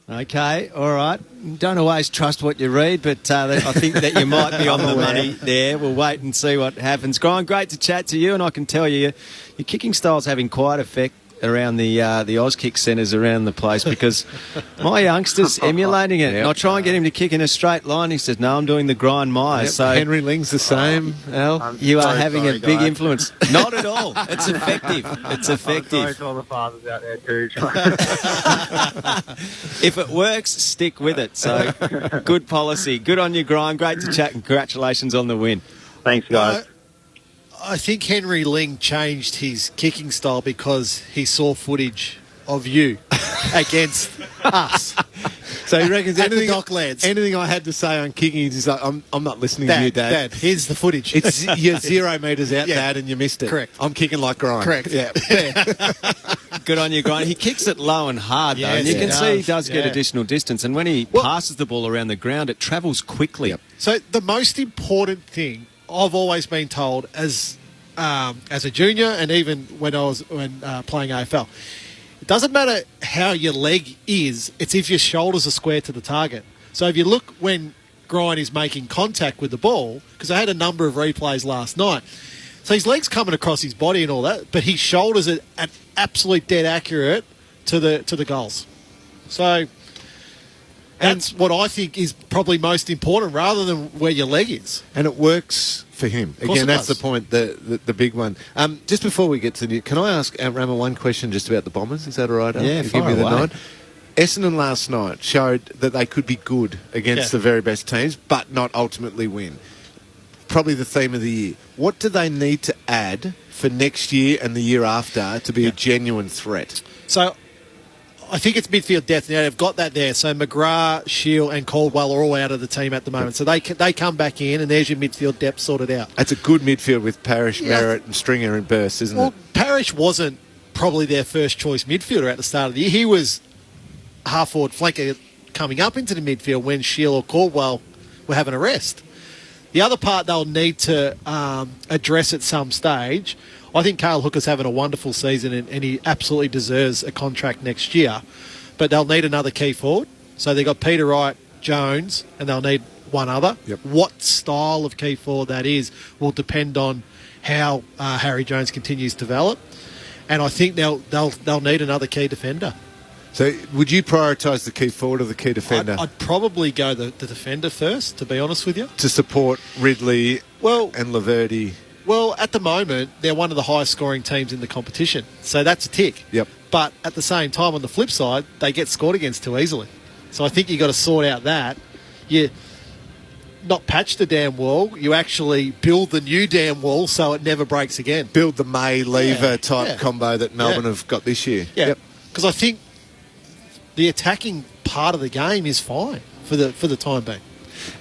Okay, all right. Don't always trust what you read, but I think that you might be on the money there. We'll wait and see what happens. Brian, great to chat to you, and I can tell you your kicking style's having quite effect around the Auskick centres around the place because my youngster's emulating it. And I try and get him to kick in a straight line. He says, no, I'm doing the grind Myers. Yep, so Henry Ling's the same, Al. You are having a big influence. Not at all. It's effective. It's effective. I'm sorry to all the fathers out there too. If it works, stick with it. So good policy. Good on you, Grime. Great to chat and congratulations on the win. Thanks, guys. I think Henry Ling changed his kicking style because he saw footage of you against us. So he reckons At the anything, anything I had to say on kicking, he's like, I'm not listening to you, Dad. Here's the footage. It's you're 0 metres out, Yeah. Dad, and you missed it. Correct. I'm kicking like Grind. Correct. Yeah. Good on you, Grind. He kicks it low and hard, though, Yes, and you he can see he does, does get yeah. additional distance. And when he passes the ball around the ground, it travels quickly. So the most important thing I've always been told as a junior, and even when I was playing AFL, it doesn't matter how your leg is; it's if your shoulders are square to the target. So if you look when Grind is making contact with the ball, because I had a number of replays last night, so his legs coming across his body and all that, but his shoulders are at absolute dead accurate to the goals. So that's what I think is probably most important, rather than where your leg is. And it works for him. Of course Again, it that's does. the point, the big one. Just before we get to the... Can I ask Rama one question just about the Bombers? Is that all right? Al? Yeah, You fire give me the away. nod. Essendon last night showed that they could be good against Yeah. the very best teams, but not ultimately win. Probably the theme of the year. What do they need to add for next year and the year after to be a genuine threat? So I think it's midfield depth. Now they've got that there. So McGrath, Shield and Caldwell are all out of the team at the moment. So they come back in, and there's your midfield depth sorted out. That's a good midfield with Parrish, Yeah. Merritt and Stringer and Burst, isn't Well, it? Parrish wasn't probably their first choice midfielder at the start of the year. He was half-forward flanker coming up into the midfield when Shield or Caldwell were having a rest. The other part they'll need to address at some stage, I think Cale Hooker's having a wonderful season and he absolutely deserves a contract next year. But they'll need another key forward. So they've got Peter Wright, Jones, and they'll need one other. Yep. What style of key forward that is will depend on how Harry Jones continues to develop. And I think they'll need another key defender. So would you prioritise the key forward or the key defender? I'd probably go the defender first, to be honest with you. To support Ridley and Laverty. Well, at the moment, they're one of the highest scoring teams in the competition. So that's a tick. Yep. But at the same time, on the flip side, they get scored against too easily. So I think you've got to sort out that. You not patch the damn wall, you actually build the new damn wall so it never breaks again. Build the May-Lever type yeah. combo that Melbourne have got this year. Yeah. Because I think the attacking part of the game is fine for the time being.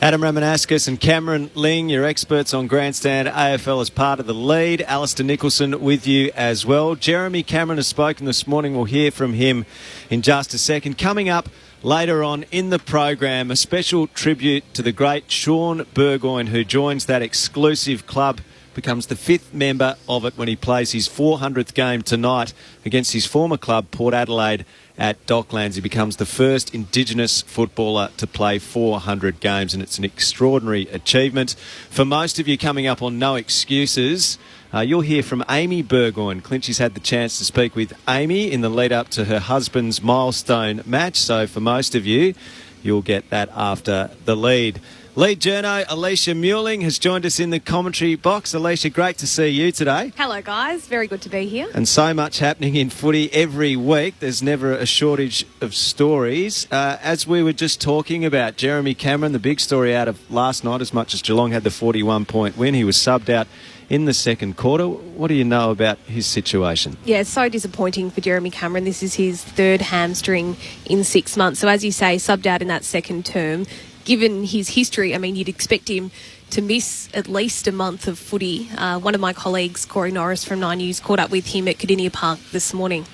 Adam Ramanauskas and Cameron Ling, your experts on Grandstand AFL as part of the lead. Alistair Nicholson with you as well. Jeremy Cameron has spoken this morning. We'll hear from him in just a second. Coming up later on in the program, a special tribute to the great Sean Burgoyne, who joins that exclusive club, becomes the 5th member of it when he plays his 400th game tonight against his former club, Port Adelaide, at Docklands. He becomes the first Indigenous footballer to play 400 games, and it's an extraordinary achievement. For most of you coming up on No Excuses, you'll hear from Amy Burgoyne. Clinchy's had the chance to speak with Amy in the lead-up to her husband's milestone match, so for most of you, you'll get that after the lead. Lead journo Alicia Mueling has joined us in the commentary box. Alicia, great to see you today. Hello, guys. Very good to be here. And so much happening in footy every week. There's never a shortage of stories. As we were just talking about, Jeremy Cameron, the big story out of last night, as much as Geelong had the 41-point win, he was subbed out in the second quarter. What do you know about his situation? Yeah, so disappointing for Jeremy Cameron. This is his 3rd hamstring in 6 months. So as you say, subbed out in that second term. Given his history, I mean, you'd expect him to miss at least a month of footy. One of my colleagues, Corey Norris from 9 News, caught up with him at Cardinia Park this morning.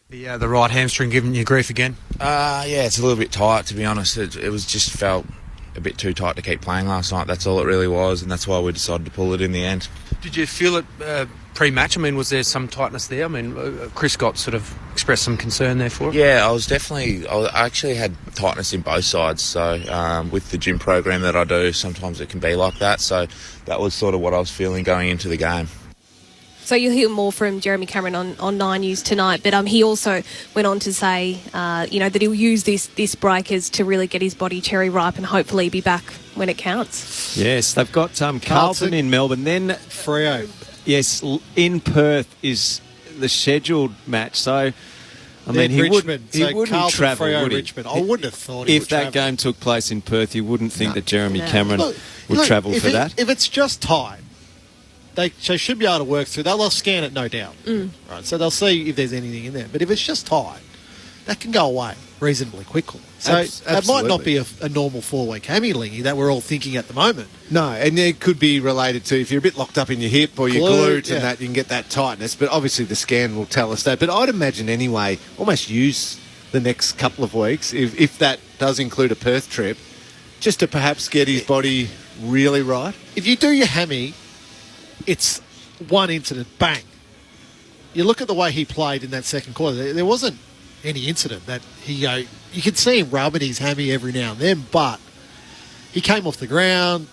The right hamstring giving you grief again? Yeah, it's a little bit tight, to be honest. It was just felt a bit too tight to keep playing last night. That's all it really was, and that's why we decided to pull it in the end. Did you feel it pre-match? I mean, was there some tightness there? I mean, Chris Scott sort of expressed some concern there for it. Yeah, I actually had tightness in both sides. So with the gym program that I do, sometimes it can be like that. So that was sort of what I was feeling going into the game. So you'll hear more from Jeremy Cameron on 9 News tonight, but he also went on to say, that he'll use this break as to really get his body cherry ripe and hopefully be back when it counts. Yes, they've got Carlton in Melbourne, then Freo. Yes, in Perth is the scheduled match. So, I mean, he wouldn't Carlton, travel, Freo, would he? Richmond. I wouldn't have thought he if would that travel. game took place in Perth, you wouldn't think that Jeremy Cameron Look, would travel for that. If it's just tight, they should be able to work through. They'll scan it, no doubt. Right, so they'll see if there's anything in there. But if it's just tight, that can go away. reasonably quickly. So it might not be a normal 4-week hammy, Lingy, that we're all thinking at the moment. No, and it could be related to if you're a bit locked up in your hip or your glute and that, you can get that tightness. But obviously the scan will tell us that. But I'd imagine anyway, almost use the next couple of weeks, if that does include a Perth trip, just to perhaps get his body really right. If you do your hammy, it's one incident, bang. You look at the way he played in that second quarter, there wasn't any incident that you could see him rubbing his hammy every now and then, but he came off the ground.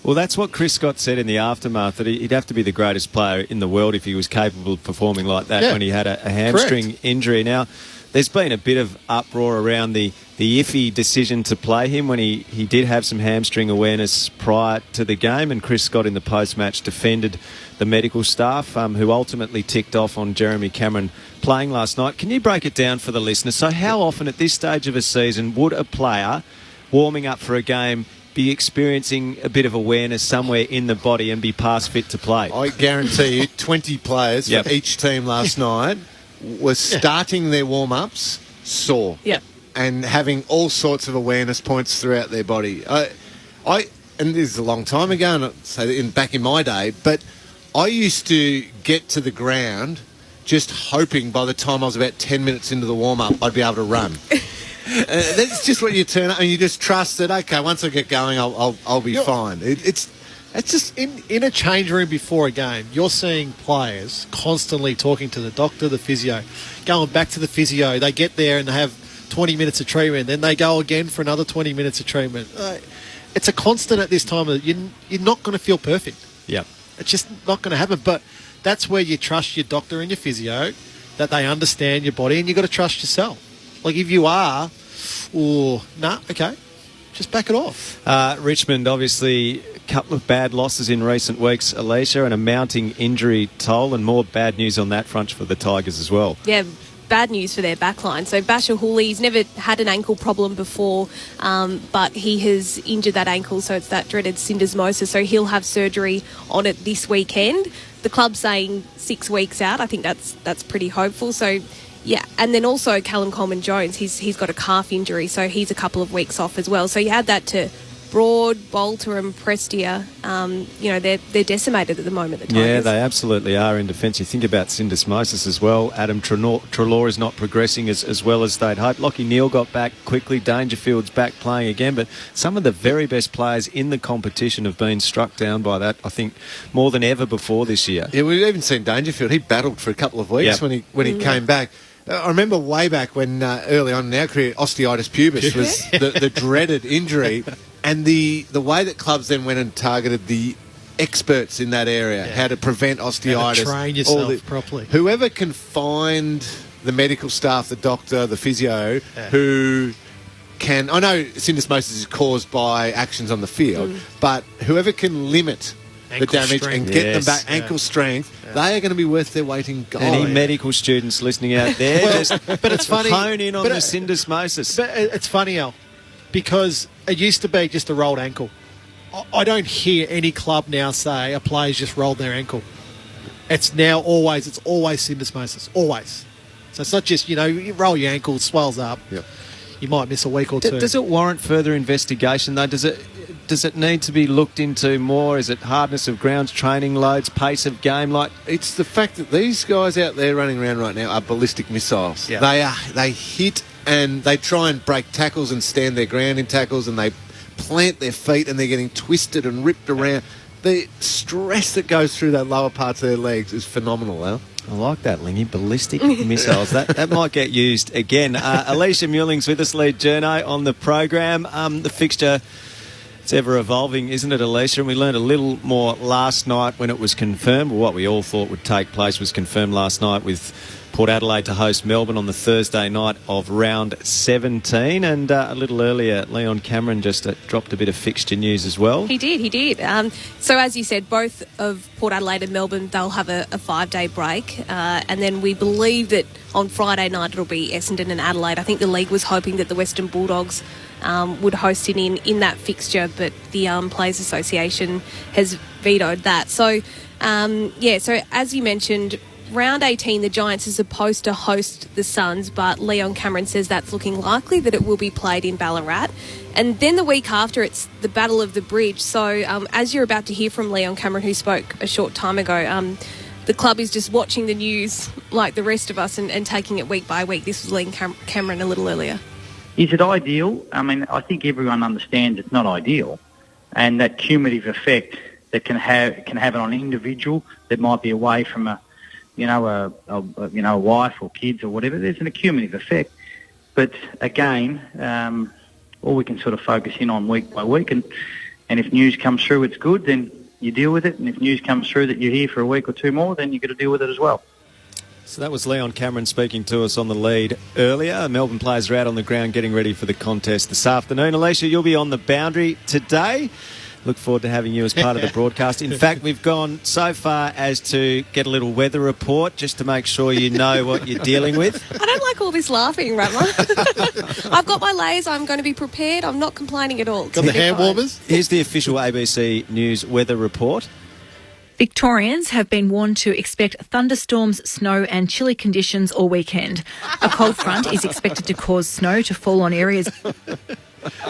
Well, that's what Chris Scott said in the aftermath, that he'd have to be the greatest player in the world if he was capable of performing like that when he had a hamstring injury. Now, there's been a bit of uproar around the iffy decision to play him when he did have some hamstring awareness prior to the game, and Chris Scott in the post-match defended the medical staff who ultimately ticked off on Jeremy Cameron playing last night. Can you break it down for the listeners? So how often at this stage of a season would a player warming up for a game be experiencing a bit of awareness somewhere in the body and be past fit to play? I guarantee you 20 players for each team last night were starting their warm-ups sore and having all sorts of awareness points throughout their body. And this is a long time ago, and so back in my day, but I used to get to the ground just hoping by the time I was about 10 minutes into the warm-up I'd be able to run. That's just what you turn up, and you just trust that, okay, once I get going, I'll be fine. It's just in a change room before a game, you're seeing players constantly talking to the doctor, the physio, going back to the physio. They get there and they have 20 minutes of treatment, then they go again for another 20 minutes of treatment. It's a constant at this time. You're not going to feel perfect. Yeah, it's just not going to happen. But that's where you trust your doctor and your physio, that they understand your body, and you've got to trust yourself. Like if you are, okay, just back it off. Richmond, obviously, a couple of bad losses in recent weeks, Alicia, and a mounting injury toll, and more bad news on that front for the Tigers as well. Yeah, bad news for their backline. So Basher Hooley, he's never had an ankle problem before, but he has injured that ankle, so it's that dreaded syndesmosis. So he'll have surgery on it this weekend. The club's saying 6 weeks out. I think that's pretty hopeful. So yeah, and then also Callum Coleman-Jones, he's got a calf injury, so he's a couple of weeks off as well. So you add that to Broad, Bolter and Prestia, they're decimated at the moment, the Tigers. Yeah, they absolutely are in defence. You think about syndesmosis as well. Adam Treloar is not progressing as well as they'd hoped. Lockie Neal got back quickly. Dangerfield's back playing again. But some of the very best players in the competition have been struck down by that, I think, more than ever before this year. Yeah, we've even seen Dangerfield. He battled for a couple of weeks when he came back. I remember way back when, early on in our career, osteitis pubis was the dreaded injury. And the way that clubs then went and targeted the experts in that area, how to prevent osteitis. How to train yourself properly. Whoever can find the medical staff, the doctor, the physio, who can... I know syndesmosis is caused by actions on the field, but whoever can limit the damage and get them back, ankle strength, they are going to be worth their weight in gold. Any medical students listening out there, but it's funny. Hone in on the syndesmosis. But it's funny, Al, because it used to be just a rolled ankle. I don't hear any club now say a player's just rolled their ankle. It's always syndesmosis, always. So it's not just, you roll your ankle, it swells up. Yep. You might miss a week or two. Does it warrant further investigation, though? Does it need to be looked into more? Is it hardness of grounds, training loads, pace of game? It's the fact that these guys out there running around right now are ballistic missiles. Yeah. They hit and they try and break tackles and stand their ground in tackles, and they plant their feet and they're getting twisted and ripped around. The stress that goes through the lower parts of their legs is phenomenal, Al. I like that, Lingy. Ballistic missiles. That might get used again. Alicia Mulling's with us, lead journo on the program. The fixture, it's ever evolving, isn't it, Alicia? And we learned a little more last night when it was confirmed. Well, what we all thought would take place was confirmed last night with Port Adelaide to host Melbourne on the Thursday night of round 17. And a little earlier, Leon Cameron just dropped a bit of fixture news as well. He did. So as you said, both of Port Adelaide and Melbourne, they'll have a 5-day break. And then we believe that on Friday night it'll be Essendon and Adelaide. I think the league was hoping that the Western Bulldogs would host it in that fixture, but the Players Association has vetoed that. So, so as you mentioned, round 18, the Giants are supposed to host the Suns, but Leon Cameron says that's looking likely, that it will be played in Ballarat. And then the week after, it's the Battle of the Bridge. So as you're about to hear from Leon Cameron, who spoke a short time ago, the club is just watching the news like the rest of us and taking it week by week. This was Leon Cameron a little earlier. Is it ideal? I mean, I think everyone understands it's not ideal, and that cumulative effect that can have it on an individual that might be away from a wife or kids or whatever. There's an accumulative effect, but again, all we can sort of focus in on week by week, and if news comes through, it's good. Then you deal with it, and if news comes through that you're here for a week or two more, then you've got to deal with it as well. So that was Leon Cameron speaking to us on the lead earlier. Melbourne players are out on the ground getting ready for the contest this afternoon. Alicia, you'll be on the boundary today. Look forward to having you as part of the broadcast. In fact, we've gone so far as to get a little weather report just to make sure you know what you're dealing with. I don't like all this laughing, Ratma. I've got my layers. I'm going to be prepared. I'm not complaining at all. Got the hand warmers? Here's the official ABC News weather report. Victorians have been warned to expect thunderstorms, snow and chilly conditions all weekend. A cold front is expected to cause snow to fall on areas.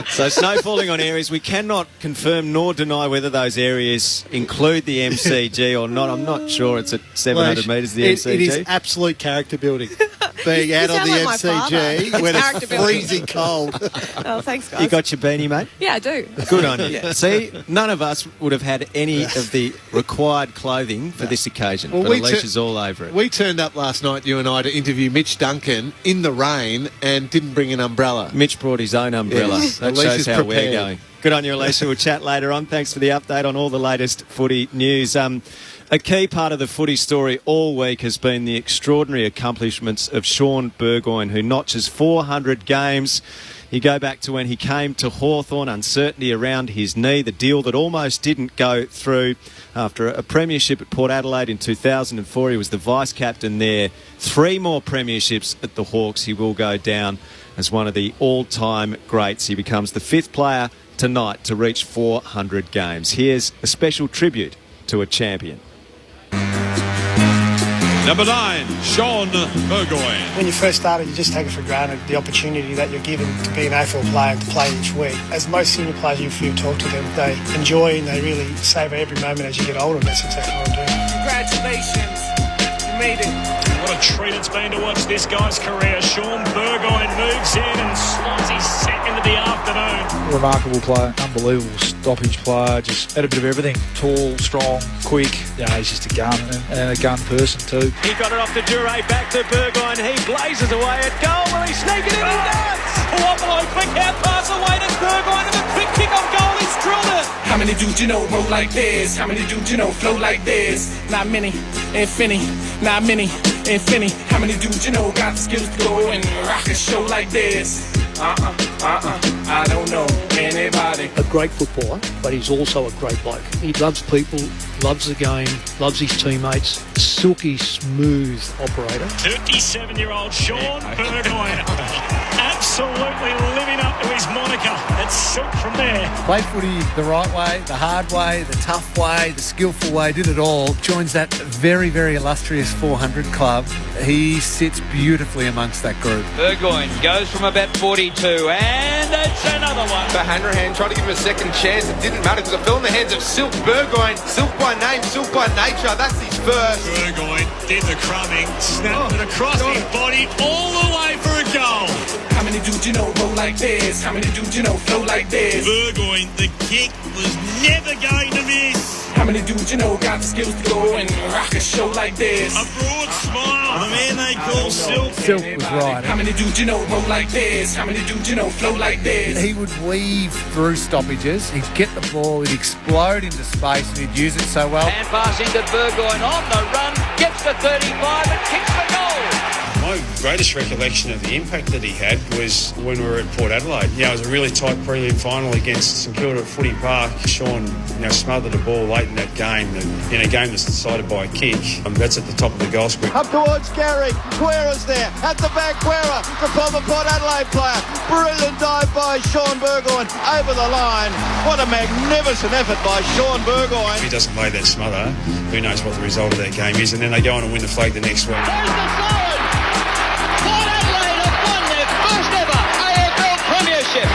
So snow falling on areas. We cannot confirm nor deny whether those areas include the MCG or not. I'm not sure it's at 700 metres, the MCG. It is absolute character building. Being out on the MCG when it's freezing cold. Oh, thanks, guys. You got your beanie, mate? Yeah, I do. Good on you. Yeah. See, none of us would have had any of the required clothing for this occasion, but Alicia's all over it. We turned up last night, you and I, to interview Mitch Duncan in the rain and didn't bring an umbrella. Mitch brought his own umbrella. Yes. That Alicia's shows how prepared. we're going. Good on you, Alicia. We'll chat later on. Thanks for the update on all the latest footy news. A key part of the footy story all week has been the extraordinary accomplishments of Sean Burgoyne, who notches 400 games. You go back to when he came to Hawthorn, uncertainty around his knee, the deal that almost didn't go through. After a premiership at Port Adelaide in 2004, he was the vice-captain there. 3 more premierships at the Hawks. He will go down as one of the all-time greats. He becomes the 5th player tonight to reach 400 games. Here's a special tribute to a champion. Number 9, Sean Burgoyne. When you first started, you just take it for granted, the opportunity that you're given to be an AFL player and to play each week. As most senior players, if you talk to them, they enjoy and they really savour every moment as you get older, and that's exactly what I'm doing. Congratulations, you made it. What a treat it's been to watch this guy's career. Sean Burgoyne moves in and slots his second of the afternoon. Remarkable player, unbelievable stoppage player, just had a bit of everything. Tall, strong, quick. He's just a gun and a gun person too. He got it off to Dure, back to Burgoyne. He blazes away at goal. Will he sneak it in? He does! Puopolo, quick out pass away to Burgoyne and a quick kick on goal. He's drilled it. How many dudes you know roll like this? How many dudes you know flow like this? Not many, infinity. Not many, infinity. How many dudes you know got the skills to go and rock a show like this? I don't know anybody. A great footballer, but he's also a great bloke. He loves people, loves the game, loves his teammates. Silky, smooth operator. 37-year-old Sean Burgoyne. Absolutely living up to his moniker. It's silk from there. Played footy the right way, the hard way, the tough way, the skillful way, did it all. Joins that very, very illustrious 400 club. He sits beautifully amongst that group. Burgoyne goes from about 42 and it's another one. For Hanrahan, tried to give him a second chance. It didn't matter because it fell in the hands of Silk Burgoyne. Silk by name, Silk by nature. That's his first. Burgoyne did the crumbing, snapped it across his body all the way for a goal. How many dudes you know roll like this? How many dudes you know flow like this? Burgoyne, the kick was never going to miss. How many dudes you know got the skills to go and rock a show like this? A broad smile, the man they call Silk. Silk was right. How many dudes you know roll like this? How many dudes you know flow like this? He would weave through stoppages. He'd get the ball, he'd explode into space, and he'd use it so well. Hand pass into Burgoyne on the run, gets to 35 and kicks the goal. My greatest recollection of the impact that he had was when we were at Port Adelaide. It was a really tight prelim final against St Kilda at Footy Park. Sean, smothered a ball late in that game, in a game that's decided by a kick. That's at the top of the goal script. Up towards Gary. Guerra's there. At the back, Guerra. The former Port Adelaide player. Brilliant dive by Sean Burgoyne over the line. What a magnificent effort by Sean Burgoyne. If he doesn't lay that smother, who knows what the result of that game is, and then they go on and win the flag the next week. There's the forward. Port Adelaide have won their first ever AFL Premiership.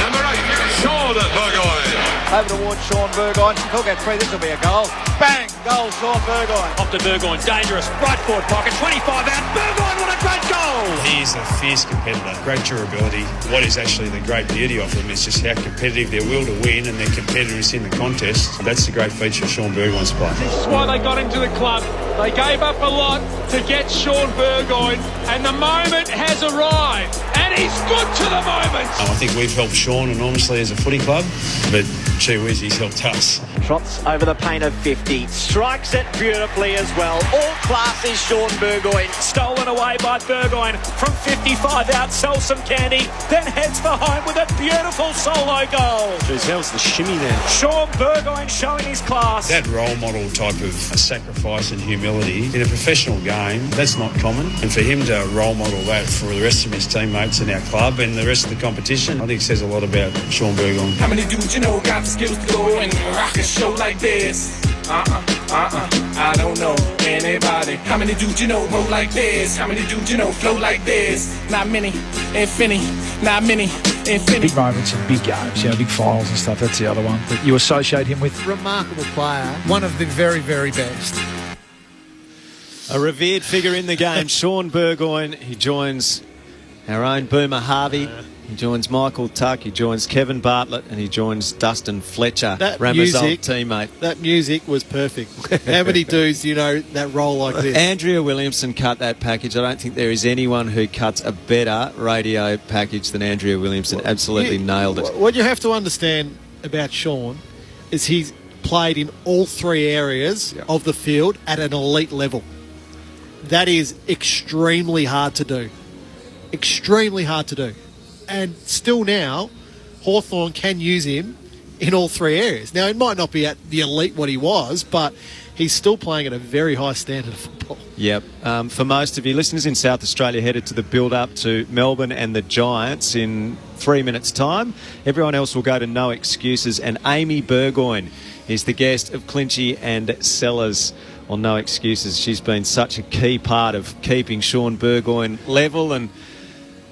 Number 8, Sean Burgoyne. Over towards Sean Burgoyne. He'll get free. This will be a goal. Bang! Goal, Sean Burgoyne. Off to Burgoyne, dangerous, right forward pocket, 25 out. Burgoyne, what a great goal! He is a fierce competitor, great durability. What is actually the great beauty of them is just how competitive their will to win and their competitiveness in the contest. That's the great feature of Sean Burgoyne's play. This is why they got into the club. They gave up a lot to get Sean Burgoyne, and the moment has arrived, and he's good to the moment. I think we've helped Sean enormously as a footy club, but gee whiz, he's helped us. Trots over the paint of 50, strikes it beautifully as well. All class is Sean Burgoyne, stolen away by Burgoyne from 55 out, sells some candy, then heads for home with a beautiful solo goal. Jeez, how's the shimmy then? Sean Burgoyne showing his class. That role model type of sacrifice and humility in a professional game, that's not common. And for him to role model that for the rest of his teammates in our club and the rest of the competition, I think says a lot about Sean Burgoyne. How many dudes you know got the skills to go and rock a show like this? I don't know anybody. How many dudes you know roll like this? How many dudes you know flow like this? Not many, infinity, not many, infinity. Big moments in big games, big finals and stuff. That's the other one that you associate him with. Remarkable player. One of the very, very best. A revered figure in the game, Sean Burgoyne. He joins our own Boomer Harvey. He joins Michael Tuck, he joins Kevin Bartlett, and he joins Dustin Fletcher, Rambo's old teammate. That music was perfect. How many dudes do you know that roll like this? Andrea Williamson cut that package. I don't think there is anyone who cuts a better radio package than Andrea Williamson. Absolutely nailed it. What you have to understand about Sean is he's played in all three areas of the field at an elite level. That is extremely hard to do. Extremely hard to do. And still now, Hawthorn can use him in all three areas. Now, it might not be at the elite what he was, but he's still playing at a very high standard of football. Yep. For most of you listeners in South Australia headed to the build-up to Melbourne and the Giants in 3 minutes' time. Everyone else will go to No Excuses, and Amy Burgoyne is the guest of Clinchy and Sellers on No Excuses. She's been such a key part of keeping Sean Burgoyne level, and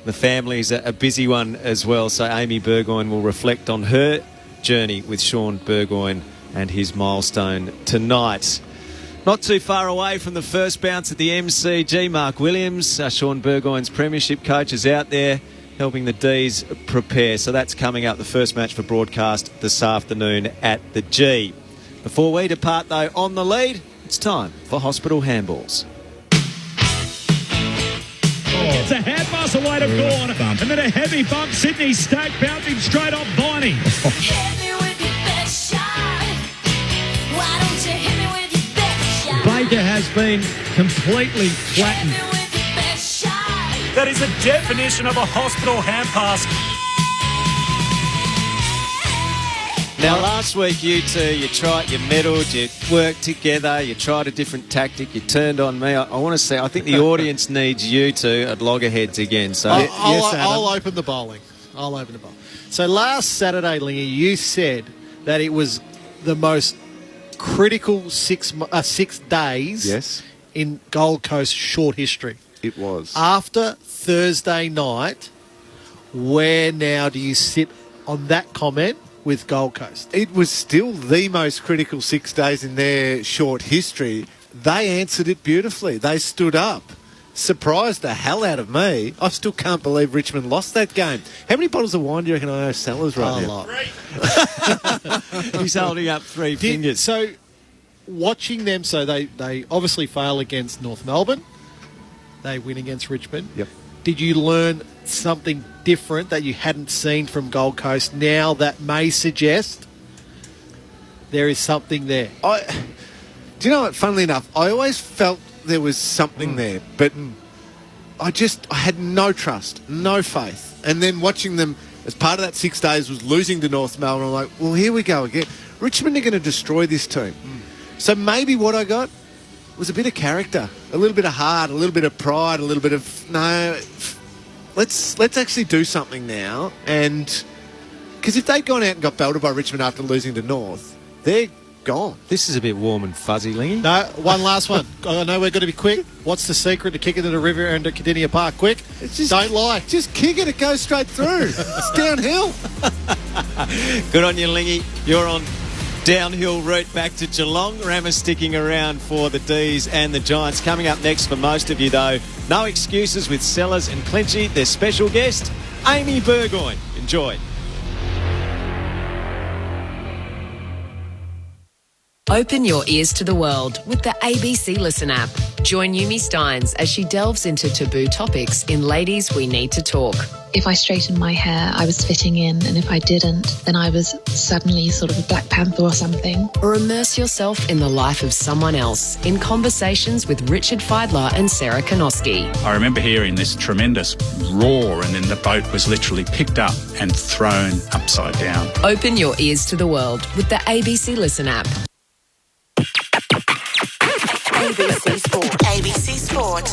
the family's a busy one as well. So Amy Burgoyne will reflect on her journey with Sean Burgoyne and his milestone tonight. Not too far away from the first bounce at the MCG, Mark Williams, Sean Burgoyne's premiership coach, is out there helping the D's prepare. So that's coming up, the first match for broadcast this afternoon at the G. Before we depart, though, on the lead, it's time for hospital handballs. It's a hand pass away to Gawn, and then a heavy bump. Sydney Stack bouncing straight off Viney. Baker has been completely flattened. That is the definition of a hospital hand pass. Now, last week, you two, you meddled, you worked together, you tried a different tactic, you turned on me. I want to say, I think the audience needs you two at loggerheads again. So I'll open the bowling. So last Saturday, Lingy, you said that it was the most critical 6 days in Gold Coast short history. It was. After Thursday night, where now do you sit on that comment with Gold Coast? It was still the most critical 6 days in their short history. They answered it beautifully. They stood up. Surprised the hell out of me. I still can't believe Richmond lost that game. How many bottles of wine do you reckon I owe Sellers right now? A lot. He's holding up three fingers. So, watching them, so they obviously fail against North Melbourne. They win against Richmond. Yep. Did you learn something different that you hadn't seen from Gold Coast now that may suggest there is something there? Do you know what, funnily enough, I always felt there was something there, but I had no trust, no faith. And then watching them as part of that 6 days was losing to North Melbourne, I'm like, well, here we go again. Richmond are going to destroy this team. So maybe what I got, was a bit of character, a little bit of heart, a little bit of pride, a little bit of, no, let's actually do something now. And because if they'd gone out and got belted by Richmond after losing to North, they're gone. This is a bit warm and fuzzy, Lingy. No, one last one. I know we're going to be quick. What's the secret to kicking to the river and at Cardinia Park? Quick. Don't lie. Just kick it. It goes straight through. It's downhill. Good on you, Lingy. You're on downhill route back to Geelong. Rammer sticking around for the D's and the Giants. Coming up next for most of you, though, No Excuses with Sellers and Clinchy. Their special guest, Amy Burgoyne. Enjoy. Open your ears to the world with the ABC Listen app. Join Yumi Steins as she delves into taboo topics in Ladies We Need to Talk. If I straightened my hair, I was fitting in, and if I didn't, then I was suddenly sort of a Black Panther or something. Or immerse yourself in the life of someone else in conversations with Richard Feidler and Sarah Konoski. I remember hearing this tremendous roar, and then the boat was literally picked up and thrown upside down. Open your ears to the world with the ABC Listen app. ABC Sport. ABC Sport.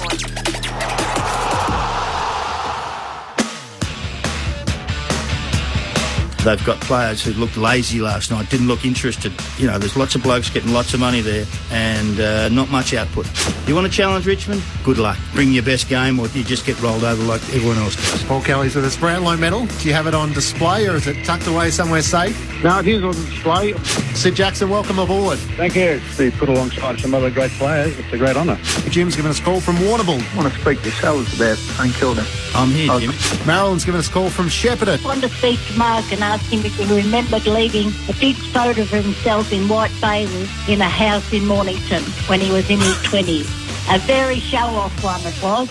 They've got players who looked lazy last night, didn't look interested. You know, there's lots of blokes getting lots of money there and not much output. You want to challenge Richmond? Good luck. Bring your best game or you just get rolled over like everyone else does. Paul Kelly's with his Brownlow medal. Do you have it on display or is it tucked away somewhere safe? No, it is on display. Sid Jackson, welcome aboard. Thank you. To be put alongside some other great players, it's a great honour. Jim's given us a call from Warrnambool. I want to speak to Sellers about St Kilda. I'm here, Jim. Marilyn's given us a call from Shepparton. I want to speak to Mark and ask him if he remembered leaving a big photo of himself in white bathers in a house in Mornington when he was in his 20s. A very show-off one it was.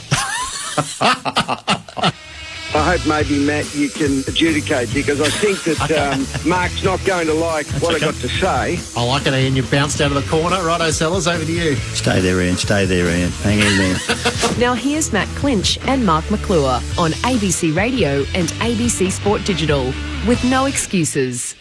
I hope maybe, Matt, you can adjudicate because I think that Mark's not going to like what I got to say. I like it, Ian. You bounced out of the corner. Righto, Sellers, over to you. Stay there, Ian. Stay there, Ian. Hang in there. Now here's Matt Clinch and Mark McClure on ABC Radio and ABC Sport Digital with No Excuses.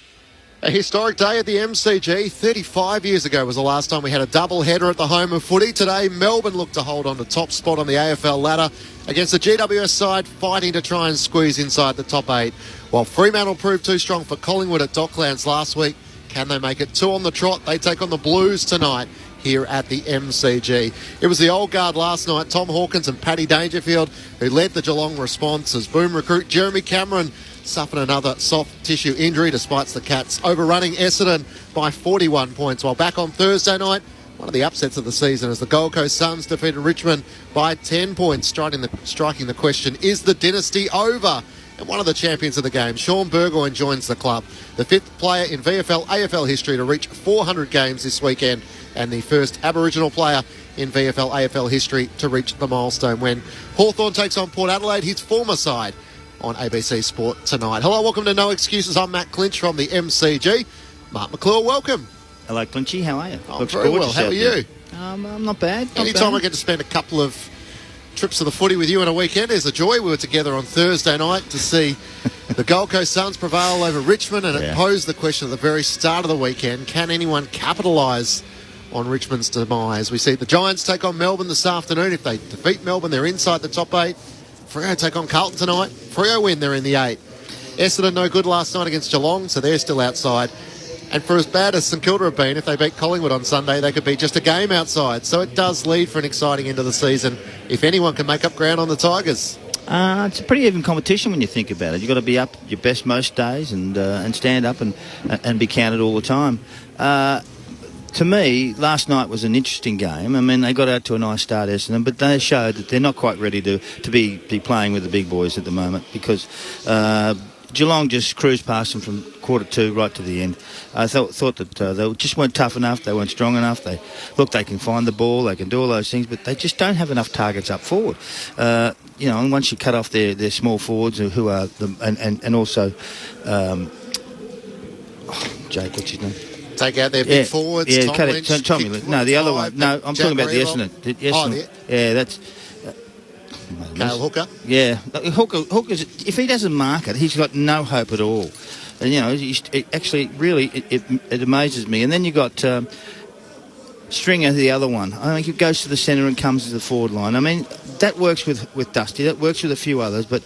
A historic day at the MCG. 35 years ago was the last time we had a double header at the home of footy. Today, Melbourne looked to hold on to top spot on the AFL ladder against the GWS side fighting to try and squeeze inside the top 8. While Fremantle proved too strong for Collingwood at Docklands last week, can they make it 2 on the trot? They take on the Blues tonight here at the MCG. It was the old guard last night, Tom Hawkins and Paddy Dangerfield, who led the Geelong response as boom recruit Jeremy Cameron suffered another soft tissue injury despite the Cats overrunning Essendon by 41 points. While back on Thursday night, one of the upsets of the season as the Gold Coast Suns defeated Richmond by 10 points, striking the question, is the dynasty over? And one of the champions of the game, Sean Burgoyne, joins the club. The 5th player in VFL AFL history to reach 400 games this weekend and the first Aboriginal player in VFL AFL history to reach the milestone when Hawthorn takes on Port Adelaide, his former side, on ABC Sport tonight. Hello, welcome to No Excuses. I'm Matt Clinch from the MCG. Mark McClure, welcome. Hello, Clinchy. How are you? I'm very well. How are you? I'm not bad. Anytime I get to spend a couple of trips to the footy with you on a weekend is a joy. We were together on Thursday night to see the Gold Coast Suns prevail over Richmond, and it posed the question at the very start of the weekend, can anyone capitalise on Richmond's demise? We see the Giants take on Melbourne this afternoon. If they defeat Melbourne, they're inside the top 8. Freo take on Carlton tonight. Freo win, they're in the 8. Essendon no good last night against Geelong, so they're still outside. And for as bad as St Kilda have been, if they beat Collingwood on Sunday, they could be just a game outside. So it does lead for an exciting end of the season if anyone can make up ground on the Tigers. It's a pretty even competition when you think about it. You've got to be up your best most days and stand up and be counted all the time. To me, last night was an interesting game. I mean, they got out to a nice start, Essendon, but they showed that they're not quite ready to be playing with the big boys at the moment because Geelong just cruised past them from quarter 2 right to the end. I thought that they just weren't tough enough, they weren't strong enough. They can find the ball, they can do all those things, but they just don't have enough targets up forward. And once you cut off their small forwards, who are and also Jake, what's his name? Take out their big forwards. Yeah, Tom cut Lynch, it. Tommy Lynch. No, the other one. No, I'm talking about the Essendon. Yeah, that's. Cale Hooker. Yeah, Hooker's. If he doesn't mark it, he's got no hope at all. And it actually really it amazes me. And then you got Stringer, the other one. I think he goes to the centre and comes to the forward line. I mean, that works with Dusty. That works with a few others. But,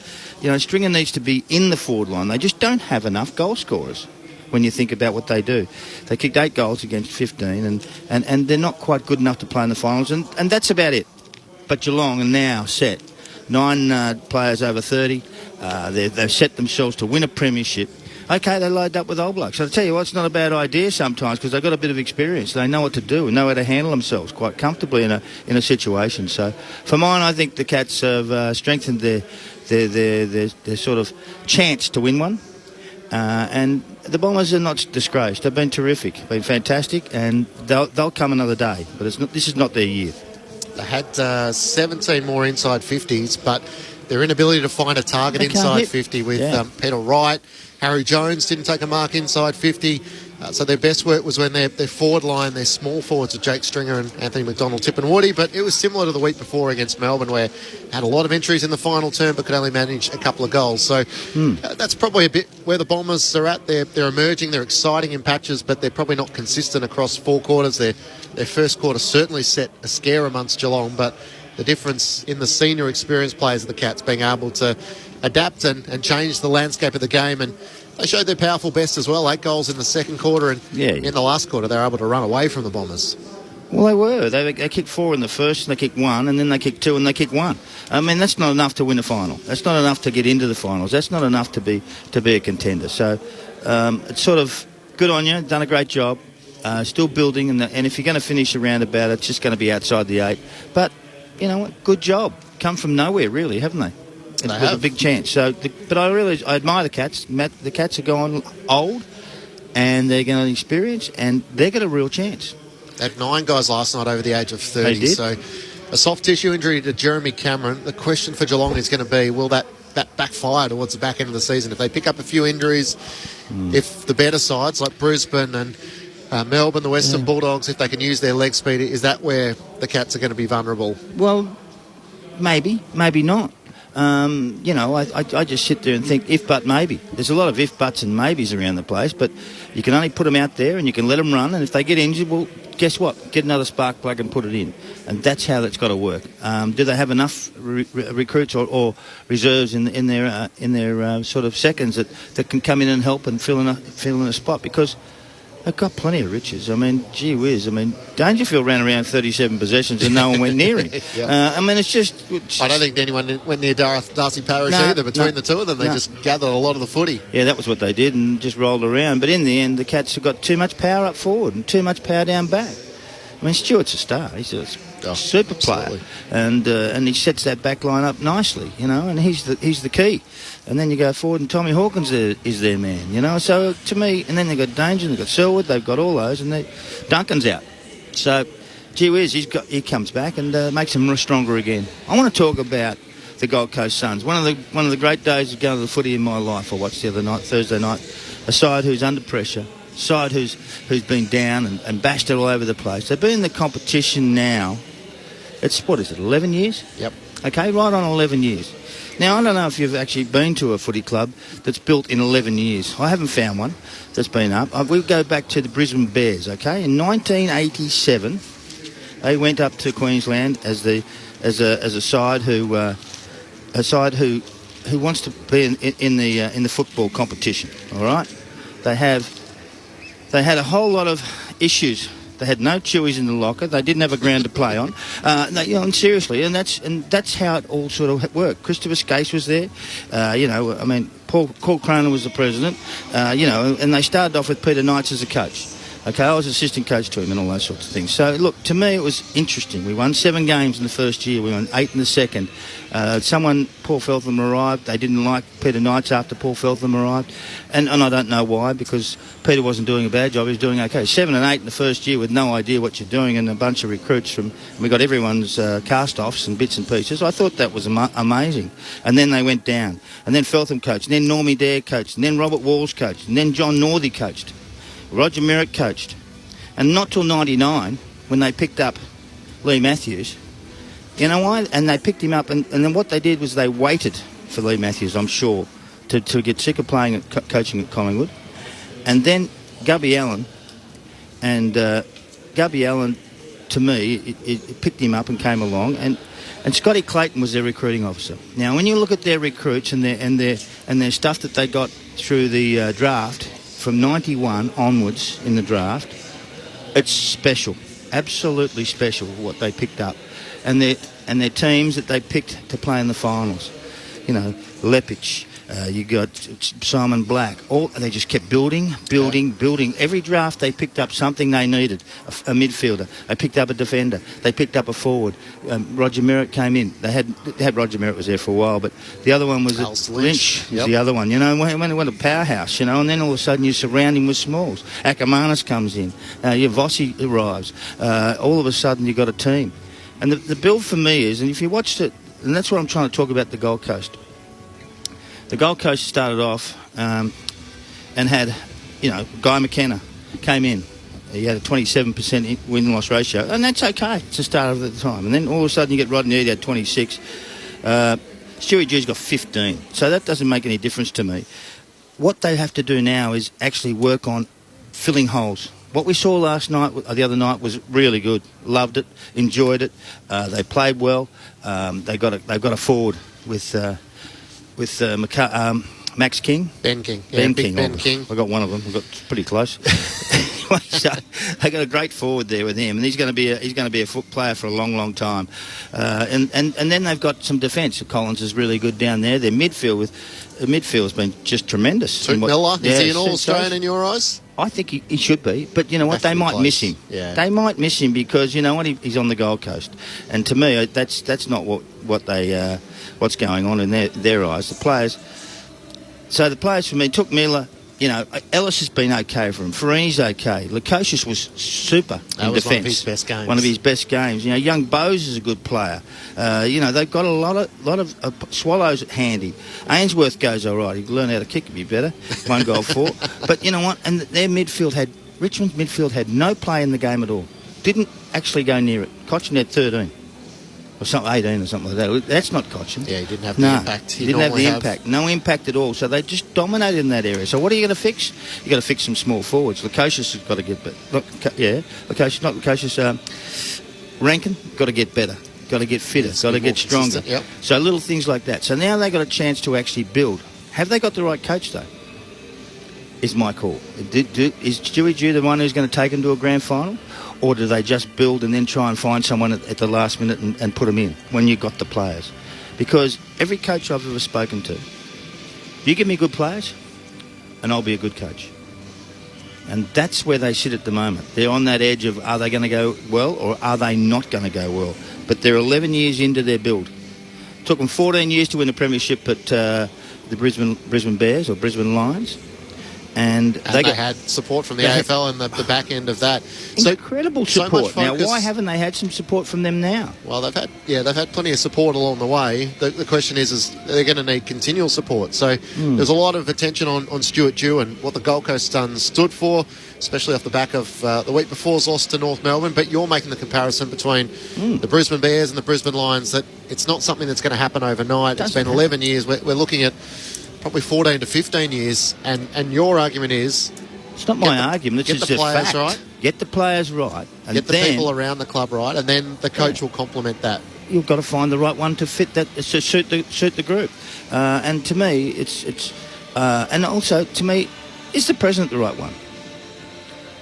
Stringer needs to be in the forward line. They just don't have enough goal scorers when you think about what they do. They kicked 8 goals against 15, and they're not quite good enough to play in the finals, and that's about it. But Geelong are now set. 9 players over 30. They've set themselves to win a premiership. Okay, they load up with old blokes. So I tell you what, it's not a bad idea sometimes because they've got a bit of experience. They know what to do and know how to handle themselves quite comfortably in a situation. So for mine, I think the Cats have strengthened their sort of chance to win one. And the Bombers are not disgraced. They've been terrific, been fantastic, and they'll come another day. But this is not their year. They had 17 more inside 50s, but their inability to find a target inside 50 with Peter Wright. Harry Jones didn't take a mark inside 50. So their best work was when their forward line, their small forwards of Jake Stringer and Anthony McDonald, Tip and Woody. But it was similar to the week before against Melbourne, where had a lot of entries in the final term but could only manage a couple of goals. So that's probably a bit where the Bombers are at. They're emerging, they're exciting in patches, but they're probably not consistent across 4 quarters. Their first quarter certainly set a scare amongst Geelong, but the difference in the senior experienced players of the Cats being able to adapt and change the landscape of the game, and they showed their powerful best as well. 8 goals in the second quarter, and in the last quarter they were able to run away from the Bombers. Well, they were. They kicked 4 in the first, and they kicked 1, and then they kicked 2, and they kicked 1. I mean, that's not enough to win a final. That's not enough to get into the finals. That's not enough to be a contender. So it's sort of good on you. Done a great job. Still building, and if you're going to finish around about, it's just going to be outside the 8. But you know what? Good job. Come from nowhere, really, haven't they? With a big chance. So, but I admire the Cats. The Cats are going old, and they're going to experience, and they've got a real chance. They had 9 guys last night over the age of 30. They did. So, a soft tissue injury to Jeremy Cameron. The question for Geelong is going to be, will that backfire towards the back end of the season? If they pick up a few injuries, if the better sides like Brisbane and Melbourne, the Western Bulldogs, if they can use their leg speed, is that where the Cats are going to be vulnerable? Well, maybe not. I just sit there and think if, but, maybe. There's a lot of if, buts and maybes around the place, but you can only put them out there and you can let them run, and if they get injured, well, guess what? Get another spark plug and put it in. And that's how that's got to work. Do they have enough recruits or reserves in their sort of seconds that can come in and help and fill in a spot? Because they've got plenty of riches. I mean, gee whiz. I mean, Dangerfield ran around 37 possessions and no one went near him. I mean, it's just... I don't think anyone went near Darcy Parish either. Between the two of them, they just gathered a lot of the footy. Yeah, that was what they did and just rolled around. But in the end, the Cats have got too much power up forward and too much power down back. I mean, Stewart's a star. He's a super player. And he sets that back line up nicely, and he's the key. And then you go forward and Tommy Hawkins is their man, So to me, and then they've got Danger, they've got Selwood, they've got all those, and Duncan's out. So, gee whiz, he comes back and makes them stronger again. I want to talk about the Gold Coast Suns. One of the great days of going to the footy in my life. I watched the other night, Thursday night, a side who's under pressure, a side who's been down and bashed it all over the place. They've been in the competition now. It's, 11 years? Yep. Okay, right on 11 years. Now, I don't know if you've actually been to a footy club that's built in 11 years. I haven't found one that's been up. We'll go back to the Brisbane Bears, okay? In 1987, they went up to Queensland as a side who wants to be in the football competition, all right? They had a whole lot of issues. They had no chewies in the locker. They didn't have a ground to play on. And seriously, and that's how it all sort of worked. Christopher Skase was there. Paul Cronin was the president. And they started off with Peter Knights as a coach. Okay, I was assistant coach to him and all those sorts of things. So, look, to me it was interesting. We won 7 games in the first year. We won 8 in the second. Paul Feltham arrived. They didn't like Peter Knights after Paul Feltham arrived. And I don't know why, because Peter wasn't doing a bad job. He was doing okay. 7 and 8 in the first year with no idea what you're doing, and a bunch of recruits and we got everyone's cast-offs and bits and pieces. I thought that was amazing. And then they went down. And then Feltham coached. And then Normie Dare coached. And then Robert Walls coached. And then John Northey coached. Roger Merritt coached. And not till 99, when they picked up Lee Matthews, you know why? And they picked him up, and then what they did was they waited for Lee Matthews, I'm sure, to get sick of playing coaching at Collingwood. And then Gubby Allen to me, it picked him up and came along, and Scotty Clayton was their recruiting officer. Now, when you look at their recruits and their stuff that they got through the draft from 91 onwards in the draft, it's special, absolutely special what they picked up, and their teams that they picked to play in the finals. You know, Lepic. You got Simon Black. They just kept building. Every draft they picked up something they needed. A midfielder. They picked up a defender. They picked up a forward. Roger Merritt came in. They had Roger Merritt was there for a while, but the other one was Lynch. Was the other one. You know, when a powerhouse. You know, and then all of a sudden you surround him with smalls. Akamanis comes in. Vossi arrives. All of a sudden you got a team. And the build for me is, and if you watched it, and that's what I'm trying to talk about the Gold Coast. The Gold Coast started off and had, Guy McKenna came in. He had a 27% win-loss ratio, and that's okay. It's the start of the time. And then all of a sudden you get Rodney Eade had 26. Stewie G's got 15. So that doesn't make any difference to me. What they have to do now is actually work on filling holes. What we saw the other night was really good. Loved it, enjoyed it. They played well. They got a forward with Max King. Ben King. Ben King. King. I got one of them. I got pretty close. So they got a great forward there with him, and he's going to be a foot player for a long, long time. And then they've got some defence. Collins is really good down there. Their midfield's been just tremendous. Toot Miller, is he an All-Australian in your eyes? I think he should be, but you know what? They might miss him. Yeah. They might miss him because you know what? He's on the Gold Coast, and to me, that's not what's going on in their eyes. The players. So the players for me took Miller. You know, Ellis has been okay for him. Farini's okay. Lukosius was super in defence. One of his best games. One of his best games. You know, young Bose is a good player. They've got a lot of Swallows handy. Ainsworth goes all right. He learned how to kick a bit better. 1 goal 4. But you know what? And Richmond's midfield had no play in the game at all. Didn't actually go near it. Cochin had 13. Or something, 18 or something like that. That's not Cochin. Yeah, he didn't have the impact. He didn't have the impact. No impact at all. So they just dominated in that area. So what are you going to fix? You've got to fix some small forwards. Lukosius has got to get better. Rankin, got to get better. Got to get fitter. Got to get stronger. Yep. So little things like that. So now they've got a chance to actually build. Have they got the right coach, though? Is my call. Is Stewie Dew the one who's going to take them to a grand final? Or do they just build and then try and find someone at the last minute and put them in when you've got the players? Because every coach I've ever spoken to, you give me good players and I'll be a good coach. And that's where they sit at the moment. They're on that edge of are they going to go well or are they not going to go well? But they're 11 years into their build. It took them 14 years to win a premiership at the Brisbane Bears or Brisbane Lions. And they had support from the AFL and the back end of that. Incredible support. Now, why haven't they had some support from them now? Well, they've had plenty of support along the way. The question is they're going to need continual support. So there's a lot of attention on Stuart Dew and what the Gold Coast Suns stood for, especially off the back of the week before's loss to North Melbourne. But you're making the comparison between the Brisbane Bears and the Brisbane Lions that it's not something that's going to happen overnight. It's been 11 years. We're looking at probably 14 to 15 years, and your argument is... It's not my argument, it's just a fact. Get the players right. Get the players right. And get the people around the club right, and then the coach will complement that. You've got to find the right one to fit that, to suit the group. And to me, and also, to me, is the president the right one?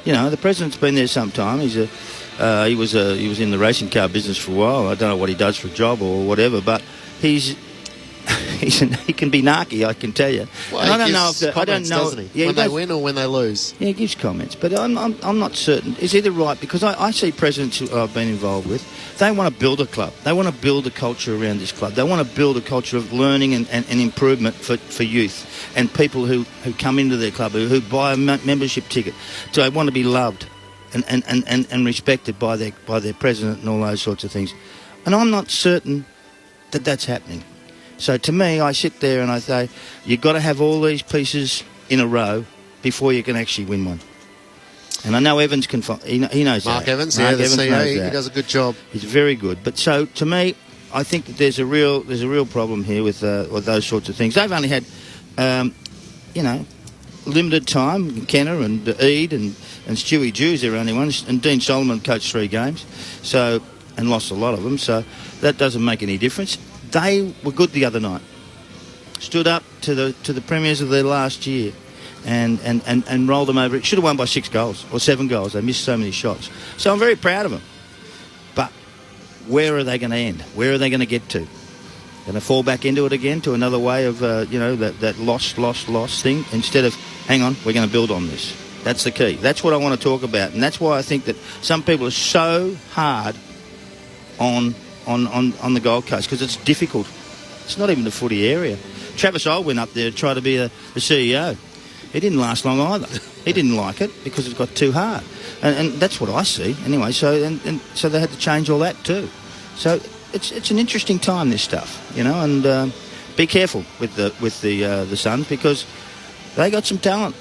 You know, the president's been there some time. He was in the racing car business for a while. I don't know what he does for a job or whatever, but he can be narky, I can tell you. Well, and I don't know, doesn't he? Yeah, when they win or when they lose. Yeah, he gives comments, but I'm not certain. Is he the right? Because I see presidents who I've been involved with. They want to build a club. They want to build a culture around this club. They want to build a culture of learning and improvement for youth and people who come into their club who buy a membership ticket. So they want to be loved and respected by their president and all those sorts of things. And I'm not certain that that's happening. So to me, I sit there and I say, you've got to have all these pieces in a row before you can actually win one. And I know Evans can. He knows Mark that. Evans, Mark the Evans CEO, knows he that. does a good job. He's very good. But so to me, I think that there's a real problem here with those sorts of things. They've only had, limited time. McKenna and Eade and and Stewie Jew's their only one, and Dean Solomon coached 3 games, so and lost a lot of them, so that doesn't make any difference. They were good the other night. Stood up to the premiers of their last year and rolled them over. It should have won by 6 goals or 7 goals. They missed so many shots. So I'm very proud of them. But where are they going to end? Where are they going to get to? Going to fall back into it again, to another way of, that lost thing, instead of, hang on, we're going to build on this. That's the key. That's what I want to talk about. And that's why I think that some people are so hard on the Gold Coast, because it's difficult. It's not even the footy area. Travis Old went up there to try to be the CEO. He didn't last long either. He didn't like it because it got too hard. And that's what I see anyway. So and so they had to change all that too. So it's an interesting time, this stuff, and be careful with the Suns, because they got some talent.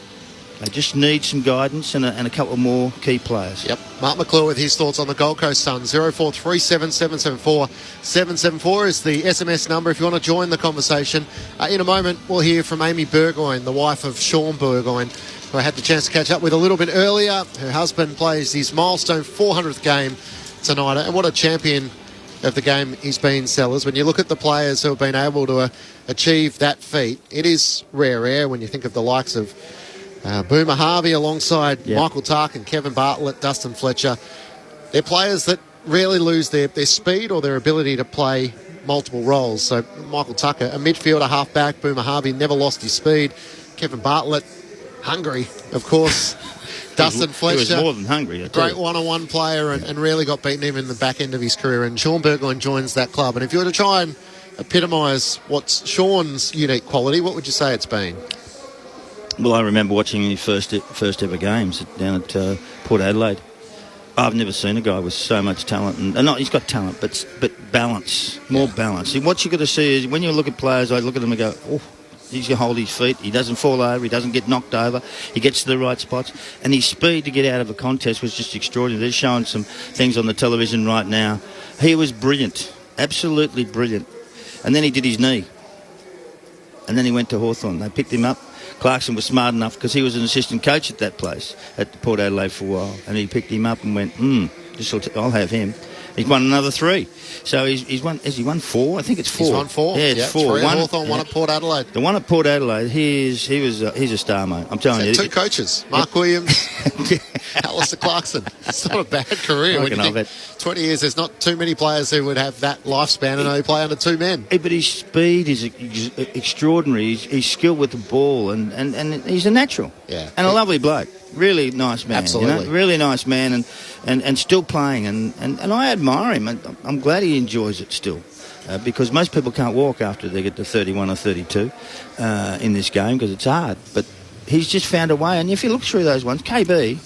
They just need some guidance and a couple more key players. Yep. Mark McClure with his thoughts on the Gold Coast Suns. 0437 774 774 is the SMS number if you want to join the conversation. In a moment, we'll hear from Amy Burgoyne, the wife of Sean Burgoyne, who I had the chance to catch up with a little bit earlier. Her husband plays his milestone 400th game tonight, and what a champion of the game he's been, Sellers. When you look at the players who have been able to achieve that feat, it is rare air when you think of the likes of Boomer Harvey alongside Michael Tuck and Kevin Bartlett, Dustin Fletcher. They're players that rarely lose their speed or their ability to play multiple roles. So Michael Tucker, a midfielder, half-back. Boomer Harvey never lost his speed. Kevin Bartlett, hungry, of course. Dustin Fletcher, he was more than hungry. a great one-on-one player and rarely got beaten even in the back end of his career. And Sean Burgoyne joins that club. And if you were to try and epitomise what's Sean's unique quality, what would you say it's been? Well, I remember watching his first ever games down at Port Adelaide. I've never seen a guy with so much talent, and not he's got talent, but balance, more balance. See, what you got to see is when you look at players, I look at them and go, oh, he's going to hold his feet. He doesn't fall over. He doesn't get knocked over. He gets to the right spots, and his speed to get out of a contest was just extraordinary. They're showing some things on the television right now. He was brilliant, absolutely brilliant. And then he did his knee, and then he went to Hawthorn. They picked him up. Clarkson was smart enough, because he was an assistant coach at that place, at Port Adelaide for a while, and he picked him up and went, I'll have him. He's won another 3. So he's won. Has he won 4? I think it's 4. He's won 4. Yeah, it's 4. 3 at Hawthorn, 1 at Port Adelaide. The one at Port Adelaide, he's a star, mate. I'm telling you. 2 coaches, Mark Williams, Alistair Clarkson. It's not a bad career. When you think 20 years, there's not too many players who would have that lifespan and only play under 2 men. But his speed is extraordinary. He's skilled with the ball, and he's a natural. Yeah. And a lovely bloke. Really nice man. Absolutely. Really nice man, and still playing. And I admire him. And I'm glad he enjoys it still. Because most people can't walk after they get to 31 or 32 in this game, because it's hard. But he's just found a way. And if you look through those ones, KB,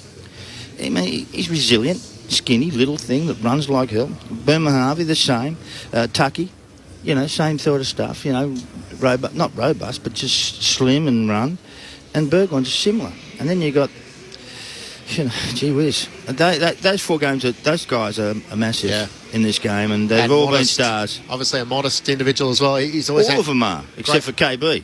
I mean, he's resilient, skinny, little thing that runs like hell. Boomer Harvey, the same. Tucky, same sort of stuff. Not robust, but just slim and run. And Burgoyne's similar. And then you got, gee whiz. Those 4 games, those guys are massive in this game, and they've all been stars. Obviously a modest individual as well. He's always all of them are, except for KB.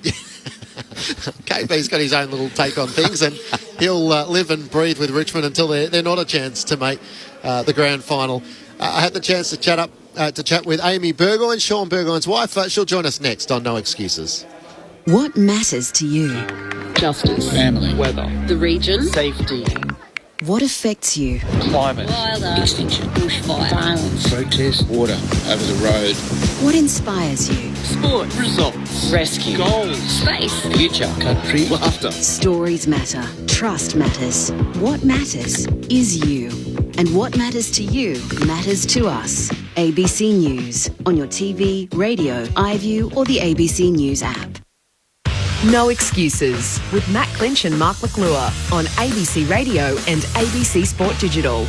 KB's got his own little take on things, and he'll live and breathe with Richmond until they're not a chance to make the grand final. I had the chance to chat with Amy Burgoyne, Sean Burgoyne's wife. She'll join us next on No Excuses. What matters to you? Justice. Family. Weather. The region. Safety. What affects you? Climate. Weather. Extinction. Bushfire. Violence. Protest. Water. Over the road. What inspires you? Sport. Results. Rescue. Goals. Space. Future. Country. Laughter. Stories matter. Trust matters. What matters is you. And what matters to you matters to us. ABC News. On your TV, radio, iView, or the ABC News app. No Excuses with Matt Clinch and Mark McClure on ABC Radio and ABC Sport Digital.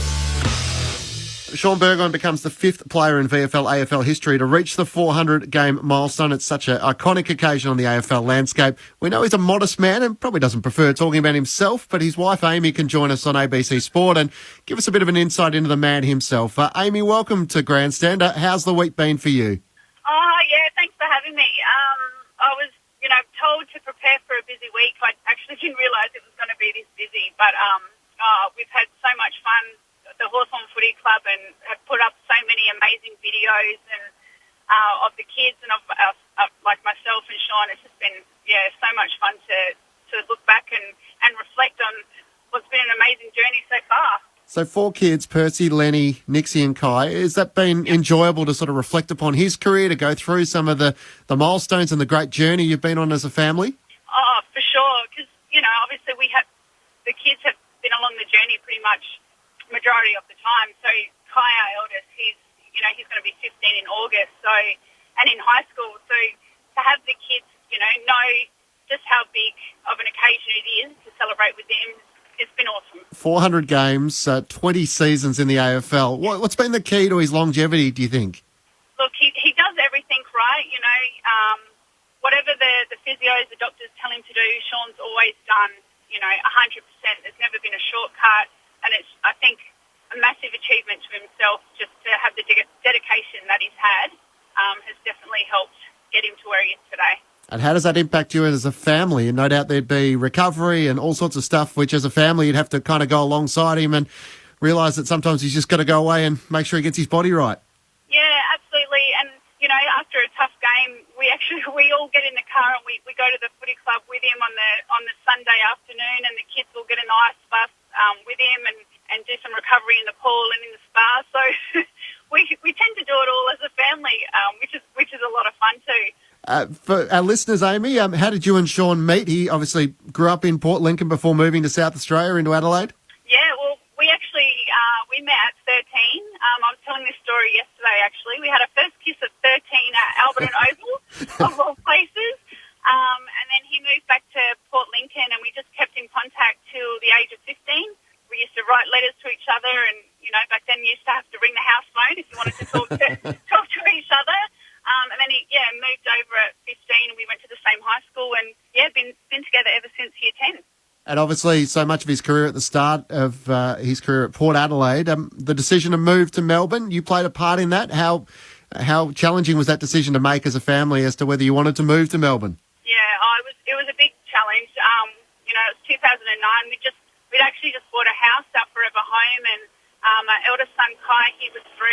Sean Burgoyne becomes the 5th player in VFL-AFL history to reach the 400-game milestone. It's such an iconic occasion on the AFL landscape. We know he's a modest man and probably doesn't prefer talking about himself, but his wife Amy can join us on ABC Sport and give us a bit of an insight into the man himself. Amy, welcome to Grandstand. How's the week been for you? Oh, yeah, thanks for having me. I was told to prepare for a busy week. I actually didn't realise it was going to be this busy, but we've had so much fun at the Hawthorn Footy Club and have put up so many amazing videos and of the kids and of like myself and Sean. It's just been, so much fun to look back and reflect on what's been an amazing journey so far. So 4 kids, Percy, Lenny, Nixie and Kai, has that been enjoyable to sort of reflect upon his career, to go through some of the milestones and the great journey you've been on as a family? Oh, for sure, because, obviously the kids have been along the journey pretty much majority of the time. So Kai, our eldest, he's going to be 15 in August, and in high school. So to have the kids, know just how big of an occasion it is to celebrate with them, it's been awesome. 400 games, 20 seasons in the AFL. What's been the key to his longevity, do you think? Look, he does everything right, whatever the physios, the doctors tell him to do, Sean's always done, 100%. There's never been a shortcut, and it's, I think, a massive achievement to himself just to have the dedication that he's had has definitely helped get him to where he is today. And how does that impact you as a family? And no doubt there'd be recovery and all sorts of stuff, which as a family you'd have to kind of go alongside him and realise that sometimes he's just got to go away and make sure he gets his body right. Yeah, absolutely. And, after a tough game, we all get in the car and we go to the footy club with him on the Sunday afternoon, and the kids will get an ice bath with him and do some recovery in the pool and in the spa. So we tend to do it all as a family, which is a lot of fun too. For our listeners, Amy, how did you and Sean meet? He obviously grew up in Port Lincoln before moving to South Australia, into Adelaide. Yeah, well, we actually we met at 13. I was telling this story yesterday, actually. We had our first kiss at 13 at Melbourne Oval, of all places. And then he moved back to Port Lincoln, and we just kept in contact till the age of 15. We used to write letters to each other, and, back then you used to have to ring the house phone if you wanted to talk to each other. And then he moved over at 15, and we went to the same high school, and been together ever since year 10. And obviously, so much of his career at the start of his career at Port Adelaide, the decision to move to Melbourne, you played a part in that. How challenging was that decision to make as a family as to whether you wanted to move to Melbourne? Yeah, it was a big challenge. It was 2009. We'd actually just bought a house, our forever home, and my eldest son Kai, he was 3,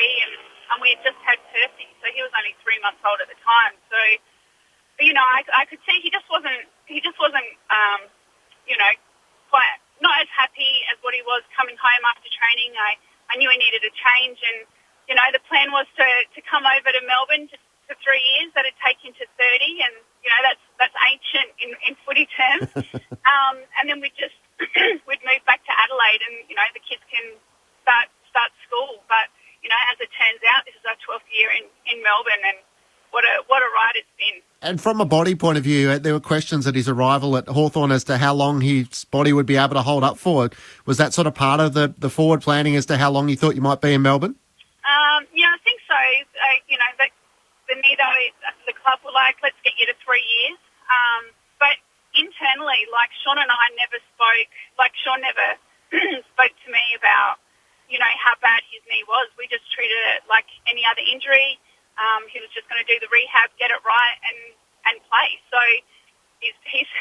and we had just had Percy, so he was only 3 months old at the time. So, I could see he just wasn't quite not as happy as what he was coming home after training. I knew he needed a change, and the plan was to come over to Melbourne just for 3 years. That'd take him to 30, and that's ancient in footy terms. And then we'd move back to Adelaide, and the kids can start school. But as it turns out, this is our 12th year in Melbourne, and what a ride it's been. And from a body point of view, there were questions at his arrival at Hawthorn as to how long his body would be able to hold up for. Was that sort of part of the forward planning as to how long you thought you might be in Melbourne? Yeah, I think so. The Nido, the club were like, let's get you to 3 years. But internally, Sean and I never spoke, Sean never spoke to me about, how bad his knee was. We just treated it like any other injury. He was just going to do the rehab, get it right, and play. So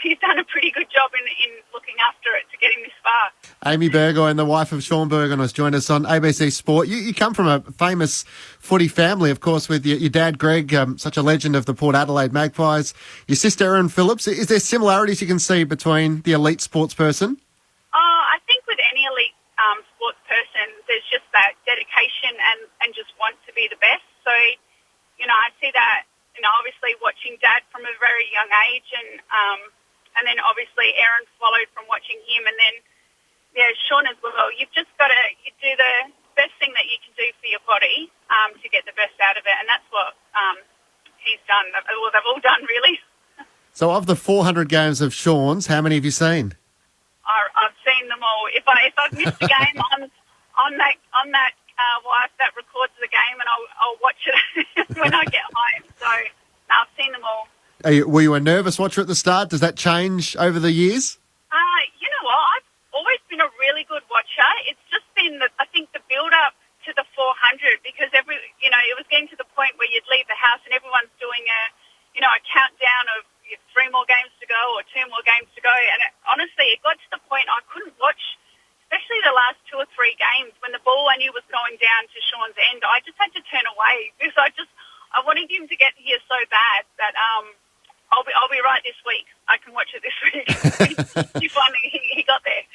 he's done a pretty good job in looking after it to get him this far. Amy Burgoyne, the wife of Sean Burgoyne, has joined us on ABC Sport. You come from a famous footy family, of course, with your dad, Greg, such a legend of the Port Adelaide Magpies, your sister, Erin Phillips. Is there similarities you can see between the elite sports person? I think with any elite sports person, there's just that dedication and just want to be the best. So, I see that, obviously watching Dad from a very young age, and then obviously Erin followed from watching him, and then, Sean as well. You've just got to do the best thing that you can do for your body to get the best out of it, and that's what he's done. Well, they've all done, really. So of the 400 games of Sean's, how many have you seen? I've seen them all. If I've missed a game, on that wife that records the game, and I'll watch it when I get home. So I've seen them all. Were you a nervous watcher at the start? Does that change over the years? You know what? I've always been a really good watcher. It's just been, I think, the build-up to the 400, because it was getting to the point where you'd leave the house and everyone's doing a countdown of 3 more games to go or 2 more games to go. And honestly, it got to the point I couldn't watch, especially I knew was going down to Sean's end, I just had to turn away because I wanted him to get here so bad that I'll be right this week. I can watch it this week. He finally got there.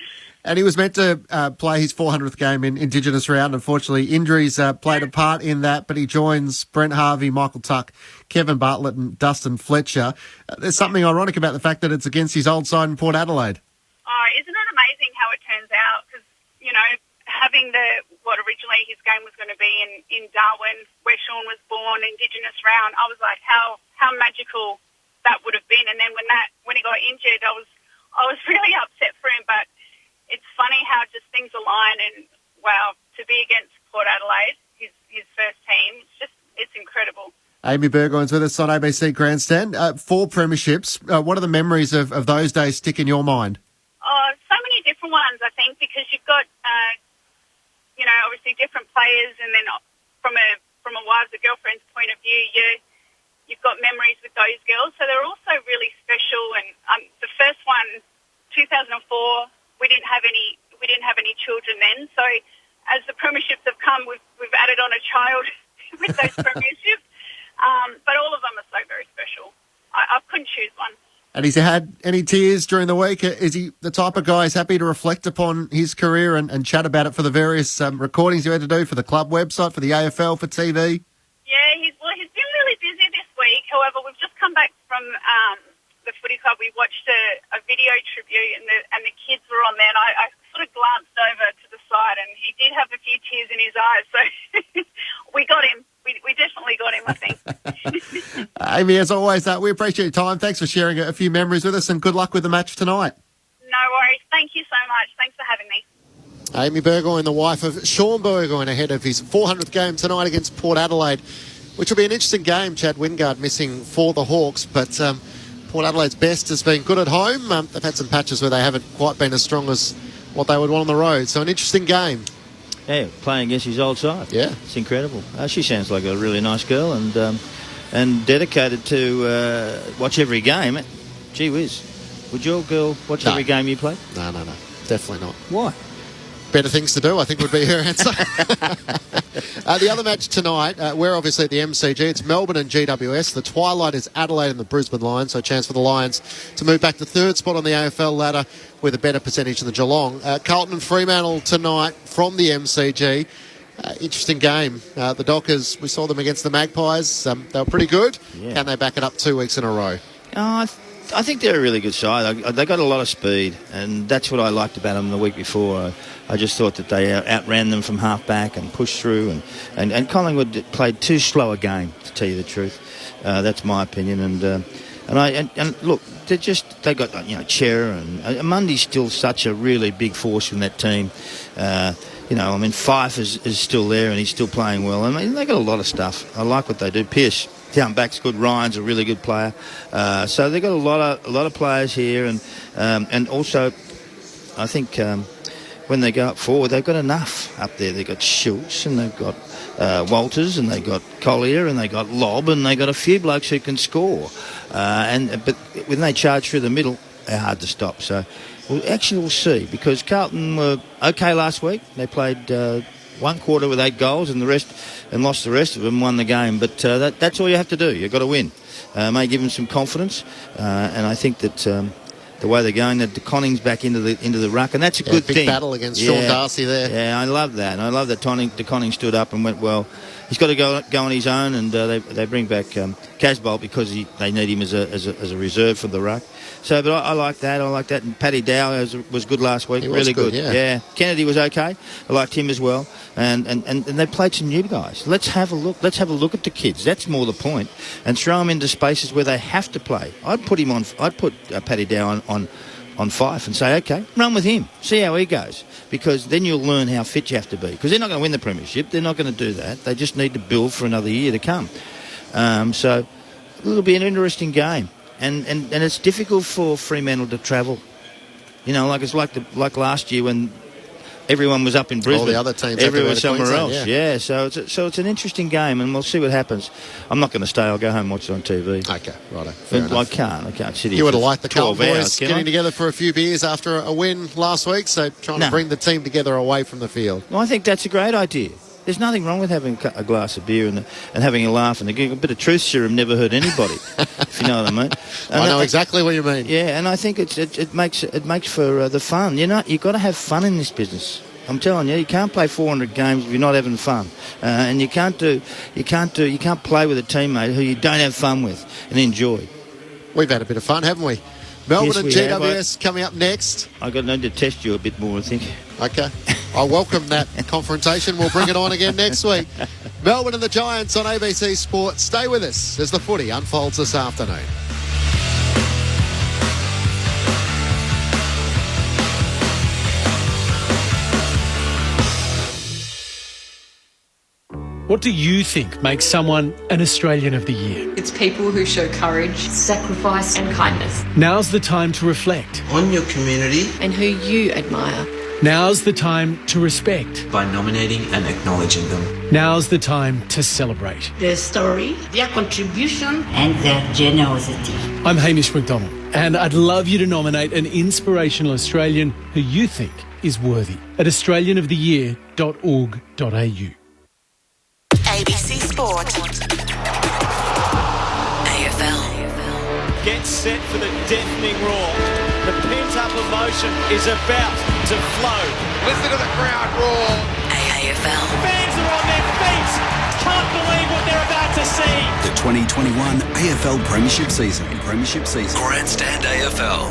And he was meant to play his 400th game in Indigenous round. Unfortunately, injuries played a part in that, but he joins Brent Harvey, Michael Tuck, Kevin Bartlett and Dustin Fletcher. There's something ironic about the fact that it's against his old side in Port Adelaide. Oh, isn't it amazing how it turns out? Because, having what originally his game was going to be in Darwin, where Sean was born, Indigenous round, I was like, how magical that would have been. And then when he got injured, I was really upset for him, but it's funny how just things align, and wow, to be against Port Adelaide, his first team, it's incredible. Amy Burgoyne's with us on ABC Grandstand. 4 premierships. What are the memories of those days stick in your mind? Oh, so many different ones, I think, because you've got, obviously different players, and then from a wives or girlfriend's point of view, you've got memories with those girls. So they're also really special. And the first one, 2004. We didn't have any children then, so as the premierships have come, we've added on a child with those premierships. But all of them are so very special. I couldn't choose one. And has he had any tears during the week? Is he the type of guy who's happy to reflect upon his career and chat about it for the various recordings you had to do for the club website, for the AFL, for TV? Yeah, he's been really busy this week. However, we've just come back from the footy club. We watched a video tribute, and the kids were on there, and I sort of glanced over to the side, and he did have a few tears in his eyes. So we got him. We definitely got him, I think. Amy, as always, we appreciate your time. Thanks for sharing a few memories with us, and good luck with the match tonight. No worries. Thank you so much. Thanks for having me. Amy Burgoyne, the wife of Sean Burgoyne, ahead of his 400th game tonight against Port Adelaide, which will be an interesting game. Chad Wingard missing for the Hawks, but Port Adelaide's best has been good at home. They've had some patches where they haven't quite been as strong as what they would want on the road. So an interesting game. Yeah, playing against his old side. Yeah. It's incredible. She sounds like a really nice girl and dedicated to watch every game. Gee whiz. Would your girl watch every game you play? No. Definitely not. Why? Better things to do, I think, would be her answer. The other match tonight, we're obviously at the MCG. It's Melbourne and GWS. The twilight is Adelaide and the Brisbane Lions, so a chance for the Lions to move back to third spot on the AFL ladder with a better percentage than the Geelong. Carlton and Fremantle tonight from the MCG. Interesting game. The Dockers, we saw them against the Magpies. They were pretty good. Yeah. Can they back it up 2 weeks in a row? I think they're a really good side. They got a lot of speed, and that's what I liked about them the week before. I just thought that they outran them from half back and pushed through, and Collingwood played too slow a game, to tell you the truth. That's my opinion. And look, they got Cher and Mundy's still such a really big force in that team. Fife is still there and he's still playing well. I mean, they got a lot of stuff. I like what they do. Pearce down back's good. Ryan's a really good player. So they got a lot of players here, and also I think when they go up forward, they've got enough up there. They've got Schultz and they've got Walters and they've got Collier and they've got Lobb and they've got a few blokes who can score. But when they charge through the middle, they're hard to stop. So we'll see, because Carlton were okay last week. They played one quarter with 8 goals and lost the rest of them, won the game. But that's all you have to do. You've got to win. May give them some confidence, and I think that the way they're going, that De Conning's back into the ruck, and that's a good big thing. Battle against Sean Darcy there. Yeah, I love that. And I love that De Conning stood up and went well. He's got to go on his own, and they bring back Casbolt because they need him as a reserve for the ruck. So, but I like that. And Paddy Dow was good last week. He really was good. Yeah. Kennedy was okay. I liked him as well. And they played some new guys. Let's have a look. Let's have a look at the kids. That's more the point. And throw them into spaces where they have to play. I'd put Paddy Dow on Fife and say, okay, run with him. See how he goes. Because then you'll learn how fit you have to be. Because they're not going to win the premiership. They're not going to do that. They just need to build for another year to come. So it'll be an interesting game. And it's difficult for Fremantle to travel. It's like last year when everyone was up in Brisbane. All the other teams everywhere had to go to somewhere Queensland, else. Yeah, so it's an interesting game, and we'll see what happens. I'm not going to stay. I'll go home and watch it on TV. Okay, righto. I can't sit here. You would have for liked the 12 Carlton hours, boys can getting I? together for a few beers after a win last week, so trying to No. bring the team together away from the field. Well, I think that's a great idea. There's nothing wrong with having a glass of beer and having a laugh, and a bit of truth serum never hurt anybody. If you know what I mean. And I know exactly what you mean. Yeah, and I think it makes for the fun. You've got to have fun in this business. I'm telling you, you can't play 400 games if you're not having fun, and you can't play with a teammate who you don't have fun with and enjoy. We've had a bit of fun, haven't we? Melbourne Yes, and we GWS coming up next. I need to test you a bit more, I think. Okay. I welcome that confrontation. We'll bring it on again next week. Melbourne and the Giants on ABC Sport. Stay with us as the footy unfolds this afternoon. What do you think makes someone an Australian of the Year? It's people who show courage, sacrifice and kindness. Now's the time to reflect. On your community. And who you admire. Now's the time to respect. By nominating and acknowledging them. Now's the time to celebrate. Their story, their contribution and their generosity. I'm Hamish McDonald, and I'd love you to nominate an inspirational Australian who you think is worthy at australianoftheyear.org.au. ABC Sport. AFL. Get set for the deafening roar. The pent-up emotion is about to flow. Listen to the crowd roar. AFL. Fans are on their feet. Can't believe what they're about to see. The 2021 AFL Premiership Season. Grandstand AFL.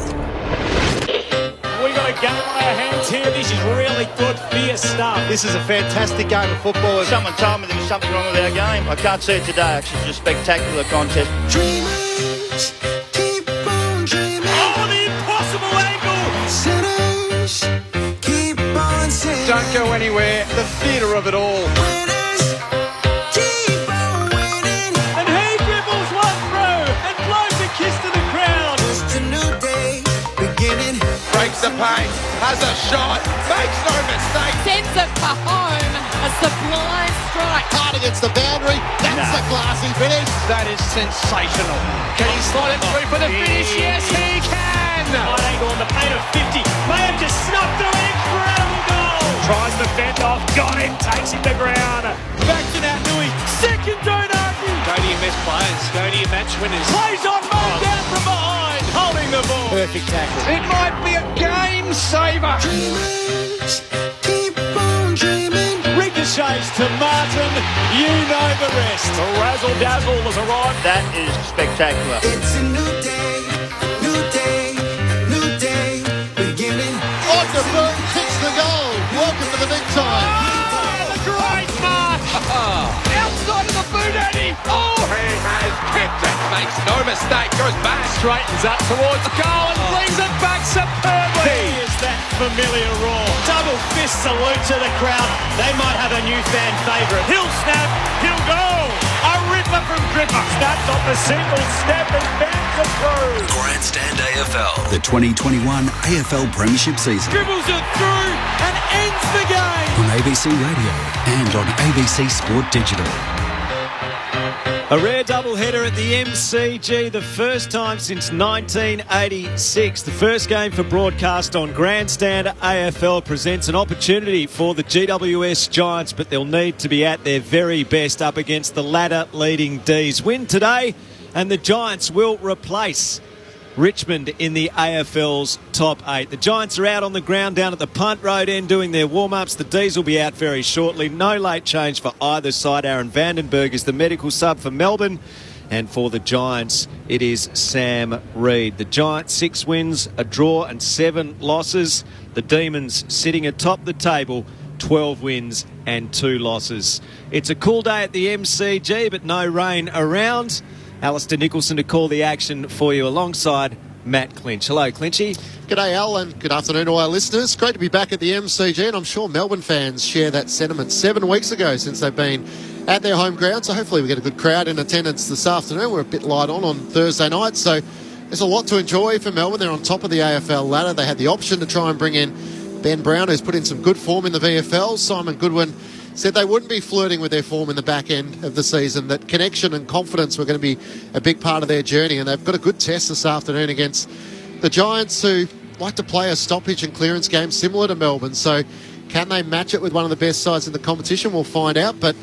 We got a game on our hands here. This is really good, fierce stuff. This is a fantastic game of football. Someone told me there was something wrong with our game. I can't see it today. Actually, it's a spectacular contest. Dreamers, keep on dreaming. Oh, the impossible angle. Sinners, keep on sinning. Don't go anywhere. The theatre of it all. Winners, keep on winning. And he dribbles one through and blows a kiss to the crowd. It's a new day beginning. Breaks the paint, has a shot, makes no mistake. Sends it for home, a sublime strike. Hard against the boundary, that's a classy finish. That is sensational. Can he slide it through for the finish? Yes, he can. Wide angle on the paint of 50. May have just snuffed through an incredible goal. Tries to fend off, got him, takes him to ground. Back to that Louis, second don't argue. Go to your best players, go to your match winners. Plays on, made down from behind, holding the ball. Perfect tackle. It might be a game saver. Dreamers, keep on dreaming. Ricochets to Martin, you know the rest. The razzle dazzle has arrived. That is spectacular. It's a new day, new day, new day beginning. On the boot, kicks the goal. Welcome to the big time. Oh, the great mark. Outside of the boot, Eddie. Oh, he has kept it. Makes no mistake. Goes back. Straightens up towards goal and brings it back superbly. Here's that familiar roar. Double fist salute to the crowd. They might have a new fan favourite. He'll snap. He'll go. A ripper from Gripper. Snaps off a single step and bends it through. Grandstand AFL. The 2021 AFL Premiership Season. Dribbles it through and ends the game. On ABC Radio and on ABC Sport Digital. A rare doubleheader at the MCG, the first time since 1986. The first game for broadcast on Grandstand AFL presents an opportunity for the GWS Giants, but they'll need to be at their very best up against the ladder-leading D's. Win today, and the Giants will replace Richmond in the AFL's top 8. The Giants are out on the ground down at the punt road end doing their warm-ups. The D's will be out very shortly. No late change for either side. Aaron Vandenberg is the medical sub for Melbourne. And for the Giants, it is Sam Reid. The Giants, 6 wins, a draw and 7 losses. The Demons sitting atop the table, 12 wins and 2 losses. It's a cool day at the MCG, but no rain around. Alistair Nicholson to call the action for you alongside Matt Clinch. Hello, Clinchy. G'day, Al, and good afternoon to our listeners. Great to be back at the MCG, and I'm sure Melbourne fans share that sentiment. 7 weeks ago since they've been at their home ground, so hopefully we get a good crowd in attendance this afternoon. We're a bit light on Thursday night, so there's a lot to enjoy for Melbourne. They're on top of the AFL ladder. They had the option to try and bring in Ben Brown, who's put in some good form in the VFL. Simon Goodwin said they wouldn't be flirting with their form in the back end of the season, that connection and confidence were going to be a big part of their journey, and they've got a good test this afternoon against the Giants, who like to play a stoppage and clearance game similar to Melbourne. So can they match it with one of the best sides in the competition? We'll find out. But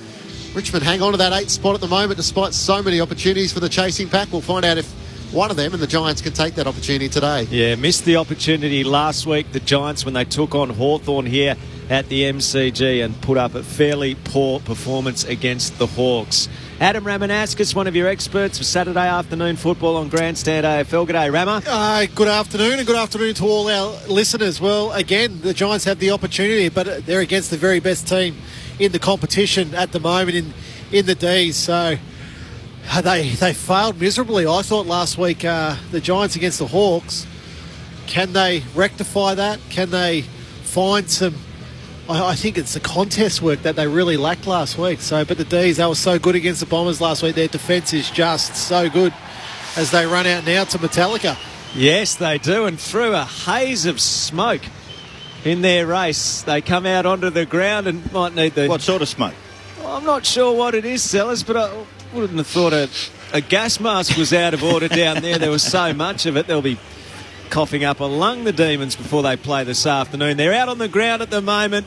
Richmond hang on to that 8th spot at the moment despite so many opportunities for the chasing pack. We'll find out if one of them and the Giants can take that opportunity today. Yeah, missed the opportunity last week, the Giants, when they took on Hawthorn here at the MCG and put up a fairly poor performance against the Hawks. Adam Ramanauskas, one of your experts for Saturday afternoon football on Grandstand AFL. G'day, Rama. Good afternoon, and good afternoon to all our listeners. Well, again, the Giants have the opportunity, but they're against the very best team in the competition at the moment in the D's. So they failed miserably, I thought, last week, the Giants against the Hawks. Can they rectify that? Can they find some... I think it's the contest work that they really lacked last week. But the D's, they were so good against the Bombers last week. Their defence is just so good as they run out now to Metallica. Yes, they do. And through a haze of smoke in their race, they come out onto the ground and might need the... What sort of smoke? Well, I'm not sure what it is, Sellers, but I wouldn't have thought a gas mask was out of order down there. There was so much of it. They'll be coughing up a lung, the Demons, before they play this afternoon. They're out on the ground at the moment,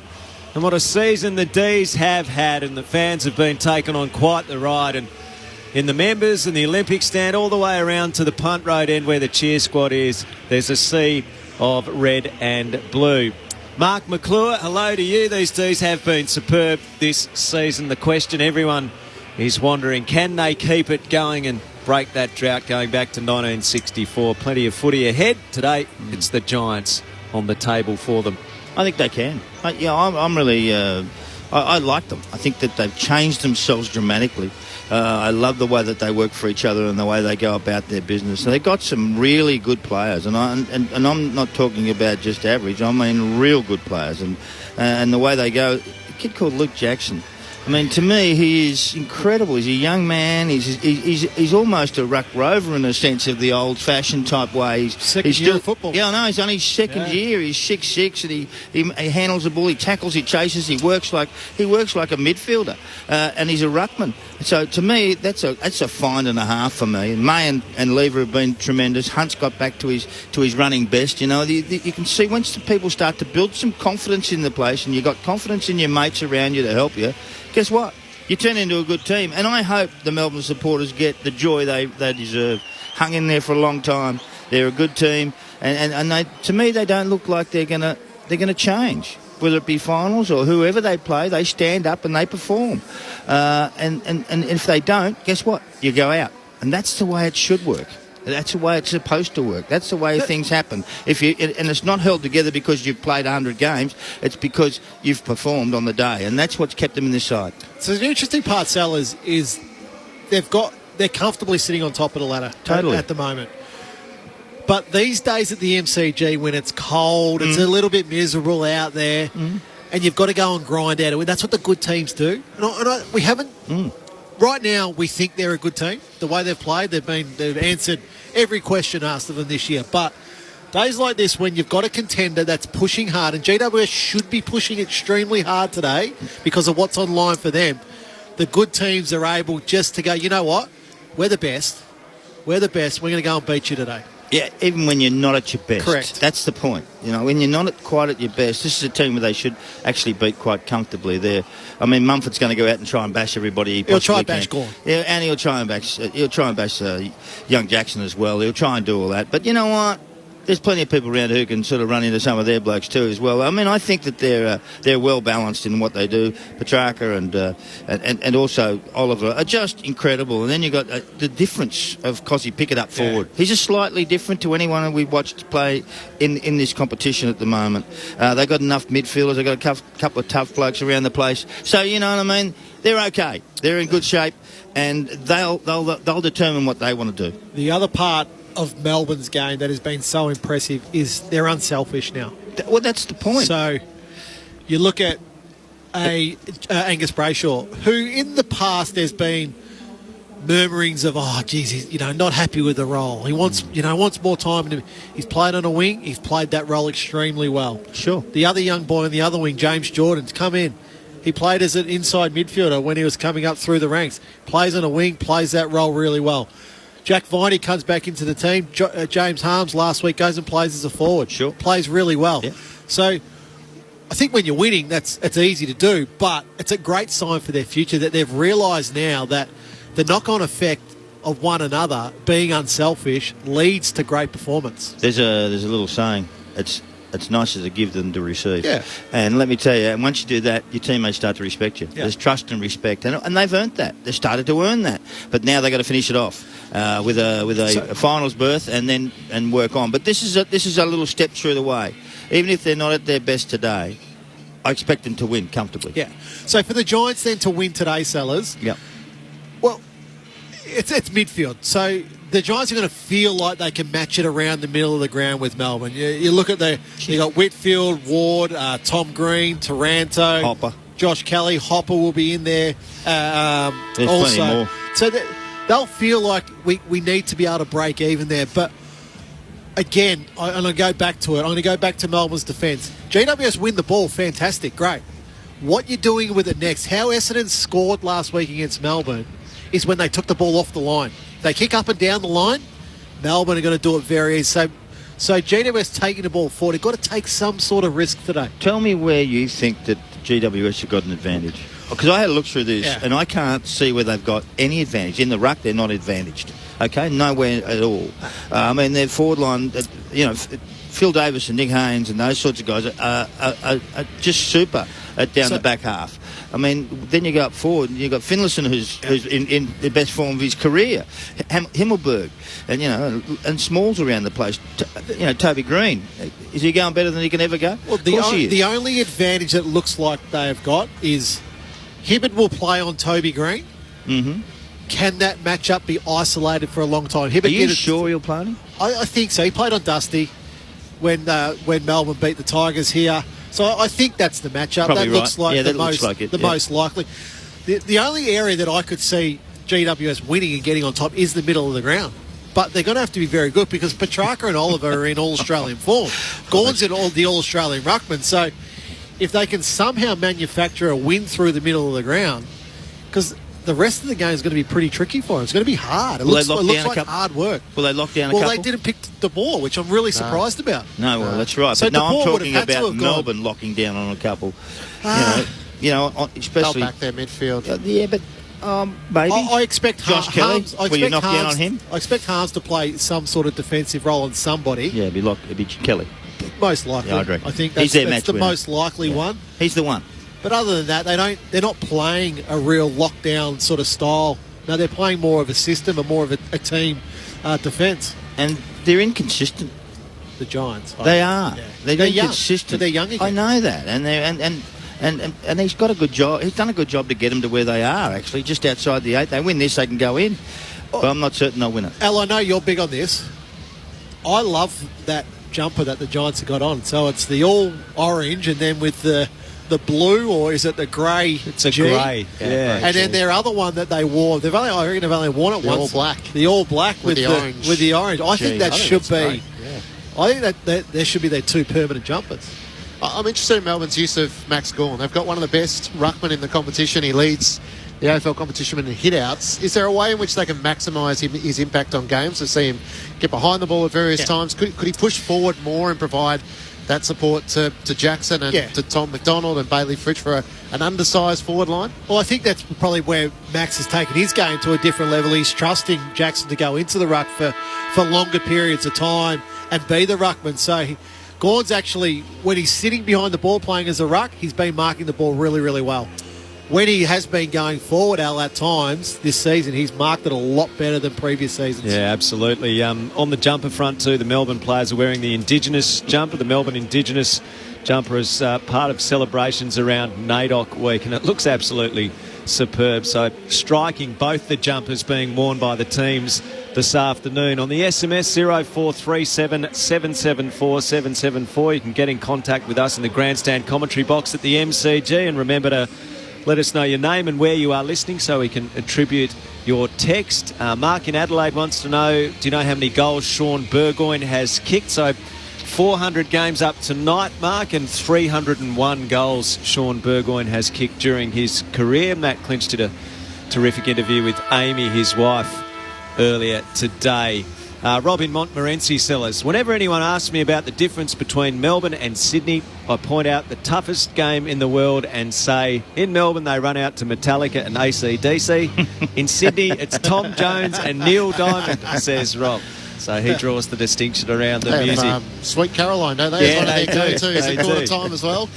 and what a season the D's have had, and the fans have been taken on quite the ride, and in the members and the Olympic stand all the way around to the punt road end where the cheer squad is, there's a sea of red and blue. Mark McClure, hello to you. These D's have been superb this season. The question everyone is wondering, can they keep it going and break that drought going back to 1964? Plenty of footy ahead. Today, it's the Giants on the table for them. I think they can. I'm really... I like them. I think that they've changed themselves dramatically. I love the way that they work for each other and the way they go about their business. And they've got some really good players. And I'm not talking about just average. I mean real good players. And the way they go... A kid called Luke Jackson. I mean, to me, he is incredible. He's a young man. He's almost a ruck rover in a sense of the old-fashioned type way. He's year of football. Yeah, I know. He's only his second year. He's 6'6", and he handles the ball. He tackles. He chases. He works like a midfielder, and he's a ruckman. So to me, that's a find and a half for me. And May and Lever have been tremendous. Hunt's got back to his running best. You know, you can see once the people start to build some confidence in the place, and you got confidence in your mates around you to help you. Guess what? You turn into a good team. And I hope the Melbourne supporters get the joy they deserve. Hung in there for a long time. They're a good team. And they, to me, they don't look like they're gonna change. Whether it be finals or whoever they play, they stand up and they perform. And if they don't, guess what? You go out. And that's the way it should work. That's the way it's supposed to work. That's the way things happen. And it's not held together because you've played 100 games. It's because you've performed on the day, and that's what's kept them in this side. So the interesting part, Sal, is they're comfortably sitting on top of the ladder at the moment. But these days at the MCG, when it's cold, it's a little bit miserable out there, and you've got to go and grind out of it. That's what the good teams do. We haven't. Right now, we think they're a good team. The way they've played, they've answered every question asked of them this year. But days like this, when you've got a contender that's pushing hard, and GWS should be pushing extremely hard today because of what's on line for them, the good teams are able just to go, you know what? We're the best. We're the best. We're going to go and beat you today. Yeah, even when you're not at your best. Correct. That's the point. You know, when you're not quite at your best, this is a team where they should actually beat quite comfortably there. I mean, Mumford's going to go out and try and bash everybody. He'll try and bash Gorn. Yeah, and he'll try and bash young Jackson as well. He'll try and do all that. But you know what? There's plenty of people around who can sort of run into some of their blokes too as well. I mean, I think that they're well balanced in what they do. Petrarca and also Oliver are just incredible. And then you've got the difference of Cosy Pickett up forward. He's just slightly different to anyone we've watched play in this competition at the moment. They've got enough midfielders. They've got a couple of tough blokes around the place. So, you know what I mean? They're okay. They're in good shape, and they'll determine what they want to do. The other part of Melbourne's game that has been so impressive is they're unselfish now. Well, that's the point. So you look at Angus Brayshaw, who in the past there's been murmurings of, oh, geez, he's, not happy with the role. He wants, wants more time. He's played on a wing. He's played that role extremely well. Sure. The other young boy on the other wing, James Jordan's come in. He played as an inside midfielder when he was coming up through the ranks. Plays on a wing, plays that role really well. Jack Viney comes back into the team. James Harms last week goes and plays as a forward. Sure. Plays really well. Yeah. So I think when you're winning, it's easy to do, but it's a great sign for their future that they've realised now that the knock-on effect of one another being unselfish leads to great performance. There's a little saying, it's nicer to give than to receive. Yeah. And let me tell you, once you do that, your teammates start to respect you. Yeah. There's trust and respect, and they've earned that. They've started to earn that, but now they've got to finish it off with a finals berth and work on. But this is a little step through the way. Even if they're not at their best today, I expect them to win comfortably. Yeah. So for the Giants then to win today, Sellers. Yep. Well, it's midfield. So the Giants are going to feel like they can match it around the middle of the ground with Melbourne. You look at you got Whitfield, Ward, Tom Green, Taranto, Hopper, Josh Kelly. Hopper will be in there. There's also. plenty more. So they'll feel like we need to be able to break even there. But again, I'm going to go back to it. I'm going to go back to Melbourne's defence. GWS win the ball, fantastic, great. What you're doing with it next, how Essendon scored last week against Melbourne, is when they took the ball off the line. They kick up and down the line. Melbourne are going to do it very easy. So GWS taking the ball forward, they've got to take some sort of risk today. Tell me where you think that GWS have got an advantage. Because I had a look through this, and I can't see where they've got any advantage. In the ruck, they're not advantaged. Okay, nowhere at all. I mean, their forward line, Phil Davis and Nick Haynes and those sorts of guys are just super down the back half. I mean, then you go up forward and you've got Finlayson who's in the best form of his career, Himmelberg, and Smalls around the place. Toby Green, is he going better than he can ever go? Well, the only advantage that looks like they have got is Hibberd will play on Toby Green. Mm-hmm. Can that matchup be isolated for a long time? Hibberd, are you sure you'll play him? I think so. He played on Dusty when Melbourne beat the Tigers here. So I think that's the matchup. Probably that looks like the most likely. The only area that I could see GWS winning and getting on top is the middle of the ground. But they're going to have to be very good because Petrarca and Oliver are in All-Australian form. Gawn's in the All-Australian ruckman. So if they can somehow manufacture a win through the middle of the ground, because the rest of the game is going to be pretty tricky for them. It's going to be hard. It looks like hard work. Will they lock down a couple? Well, they didn't pick De Boer, which I'm really surprised about. No, well, that's right. So but no, I'm talking about Melbourne locking down on a couple. Especially... They'll back their midfield. Maybe. I expect Josh Kelly. Will you knock down on him? I expect Harms to play some sort of defensive role on somebody. Yeah, it'd be Kelly. Most likely. Yeah, I agree. I think that's the most likely one. He's the one. But other than that, they're not playing a real lockdown sort of style. No, they're playing more of a system and more of a team defence. And they're inconsistent. The Giants. They are. Yeah. They're inconsistent. But they're young again. I know that. And he's got a good job. He's done a good job to get them to where they are, actually, just outside the 8. They win this, they can go in. But I'm not certain they'll win it. Al, I know you're big on this. I love that jumper that the Giants have got on. So it's the all orange and then with the blue, or is it the grey? It's a grey, yeah. And then their other one that they wore, I reckon they've only worn it once. All black. The all black with the orange. With the orange. I think that should be. Great. Yeah. I think that there should be their 2 permanent jumpers. I'm interested in Melbourne's use of Max Gawn. They've got one of the best ruckmen in the competition. He leads the AFL competition in hit-outs. Is there a way in which they can maximise his impact on games to see him get behind the ball at various times? Could he push forward more and provide that support to Jackson and to Tom McDonald and Bailey Fritsch for an undersized forward line? Well, I think that's probably where Max has taken his game to a different level. He's trusting Jackson to go into the ruck for longer periods of time and be the ruckman. So Gawn's actually, when he's sitting behind the ball playing as a ruck, he's been marking the ball really, really well. When he has been going forward, Al, at times this season, he's marked it a lot better than previous seasons. Yeah, absolutely. On the jumper front too, the Melbourne players are wearing the Indigenous jumper. The Melbourne Indigenous jumper is part of celebrations around NAIDOC week, and it looks absolutely superb. So striking, both the jumpers being worn by the teams this afternoon. On the SMS 0437 774 774, you can get in contact with us in the grandstand commentary box at the MCG, and remember to let us know your name and where you are listening so we can attribute your text. Mark in Adelaide wants to know, do you know how many goals Sean Burgoyne has kicked? So 400 games up tonight, Mark, and 301 goals Sean Burgoyne has kicked during his career. Matt Clinch did a terrific interview with Amy, his wife, earlier today. Robin Montmorency Sellers. Whenever anyone asks me about the difference between Melbourne and Sydney, I point out the toughest game in the world and say, in Melbourne they run out to Metallica and AC/DC. In Sydney it's Tom Jones and Neil Diamond, says Rob. So he draws the distinction around the music. Sweet Caroline, don't they? Yeah, It's one of their go-tos they at quarter do. time as well.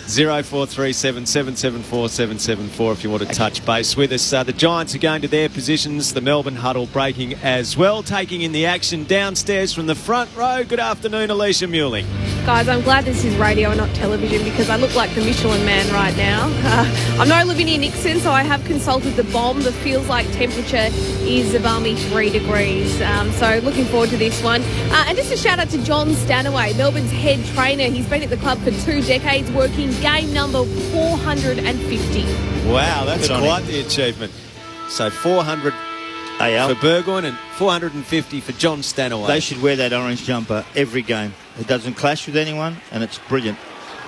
0437 774 774 if you want to touch base with us. The Giants are going to their positions. The Melbourne huddle breaking as well. Taking in the action downstairs from the front row. Good afternoon, Alicia Muling. Guys, I'm glad this is radio and not television because I look like the Michelin Man right now. I'm no Lavinia Nixon, so I have consulted the bomb. The feels like temperature is a balmy 3 degrees. So looking forward to this one. And just a shout out to John Stanaway, Melbourne's head trainer. He's been at the club for 2 decades, working game number 450. Wow, that's quite the achievement. So 400 for Burgoyne and 450 for John Stanaway. They should wear that orange jumper every game. It doesn't clash with anyone, and it's brilliant.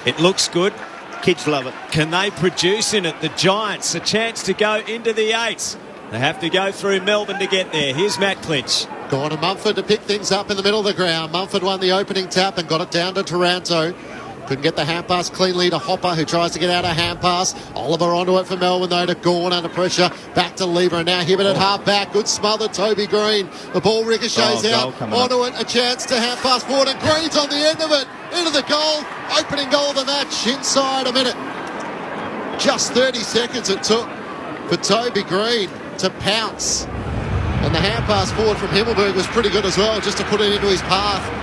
It looks good. Kids love it. Can they produce in it? The Giants, a chance to go into the eights. They have to go through Melbourne to get there. Here's Matt Clinch. Gone to Mumford to pick things up in the middle of the ground. Mumford won the opening tap and got it down to Taranto. Couldn't get the hand pass cleanly to Hopper, who tries to get out a hand pass. Oliver onto it for Melbourne, though, to Gawn under pressure. Back to Lever, and now Hibbert at half back. Good smother, Toby Green. The ball ricochets out. Onto it, a chance to hand pass forward, and Green's on the end of it. Into the goal. Opening goal of the match. Inside a minute. Just 30 seconds it took for Toby Green to pounce. And the hand pass forward from Himmelberg was pretty good as well, just to put it into his path.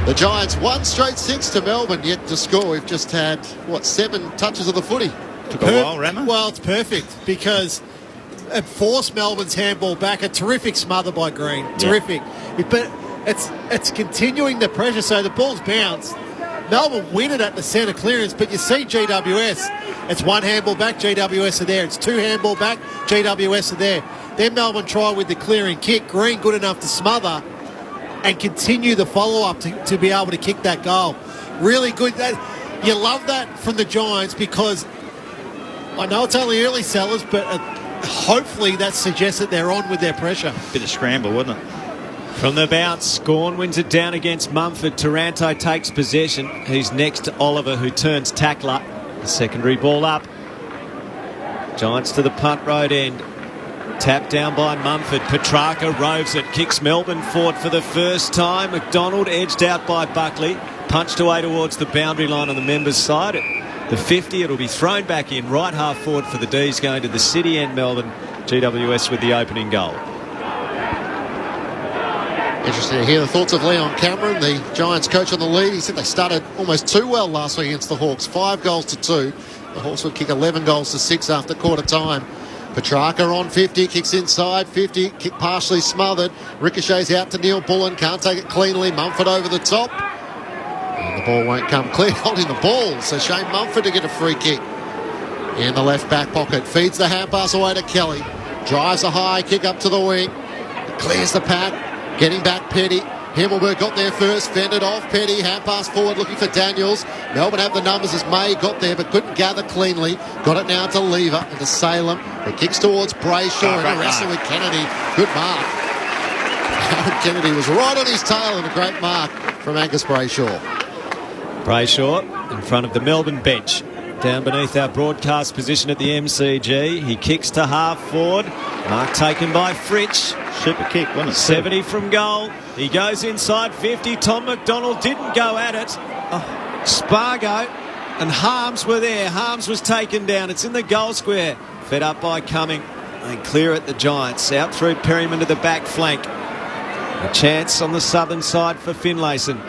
The Giants won straight 6 to Melbourne, yet to score. We've just had, 7 touches of the footy. Took a while, Rammer. Well, it's perfect because it forced Melbourne's handball back. A terrific smother by Green. Terrific. But it's continuing the pressure, so the ball's bounced. Melbourne win it at the centre clearance, but you see GWS. It's one handball back, GWS are there. It's 2 handball back, GWS are there. Then Melbourne try with the clearing kick. Green good enough to smother and continue the follow-up to be able to kick that goal. Really good. You love that from the Giants because I know it's only early sellers, but hopefully that suggests that they're on with their pressure. Bit of scramble, wasn't it? From the bounce, Gawn wins it down against Mumford. Taranto takes possession. He's next to Oliver, who turns tackler. The secondary ball up. Giants to the punt road end. Tapped down by Mumford. Petrarca roves it. Kicks Melbourne forward for the first time. McDonald edged out by Buckley. Punched away towards the boundary line on the members' side. At the 50, it'll be thrown back in. Right half forward for the D's going to the city end Melbourne. GWS with the opening goal. Interesting to hear the thoughts of Leon Cameron, the Giants coach on the lead. He said they started almost too well last week against the Hawks. 5 goals to 2. The Hawks would kick 11 goals to 6 after quarter time. Petrarca on 50, kicks inside, 50, kick partially smothered, ricochets out to Neil Bullen, can't take it cleanly, Mumford over the top, and the ball won't come clear, holding the ball, so Shane Mumford to get a free kick in the left back pocket, feeds the hand pass away to Kelly, drives a high kick up to the wing, clears the pack, getting back Petty. Himmelberg got there first, fended off Petty, hand pass forward looking for Daniels. Melbourne have the numbers as May got there but couldn't gather cleanly. Got it now to Lever and to Salem. It kicks towards Brayshaw and a wrestle with Kennedy. Good mark. Aaron Kennedy was right on his tail and a great mark from Angus Brayshaw. Brayshaw in front of the Melbourne bench. Down beneath our broadcast position at the MCG. He kicks to half forward. Mark taken by Fritsch. Super kick, wasn't it? 70 from goal. He goes inside 50. Tom McDonald didn't go at it. Spargo and Harms were there. Harms was taken down. It's in the goal square. Fed up by Cumming. They clear at the Giants. Out through Perryman to the back flank. A chance on the southern side for Finlayson.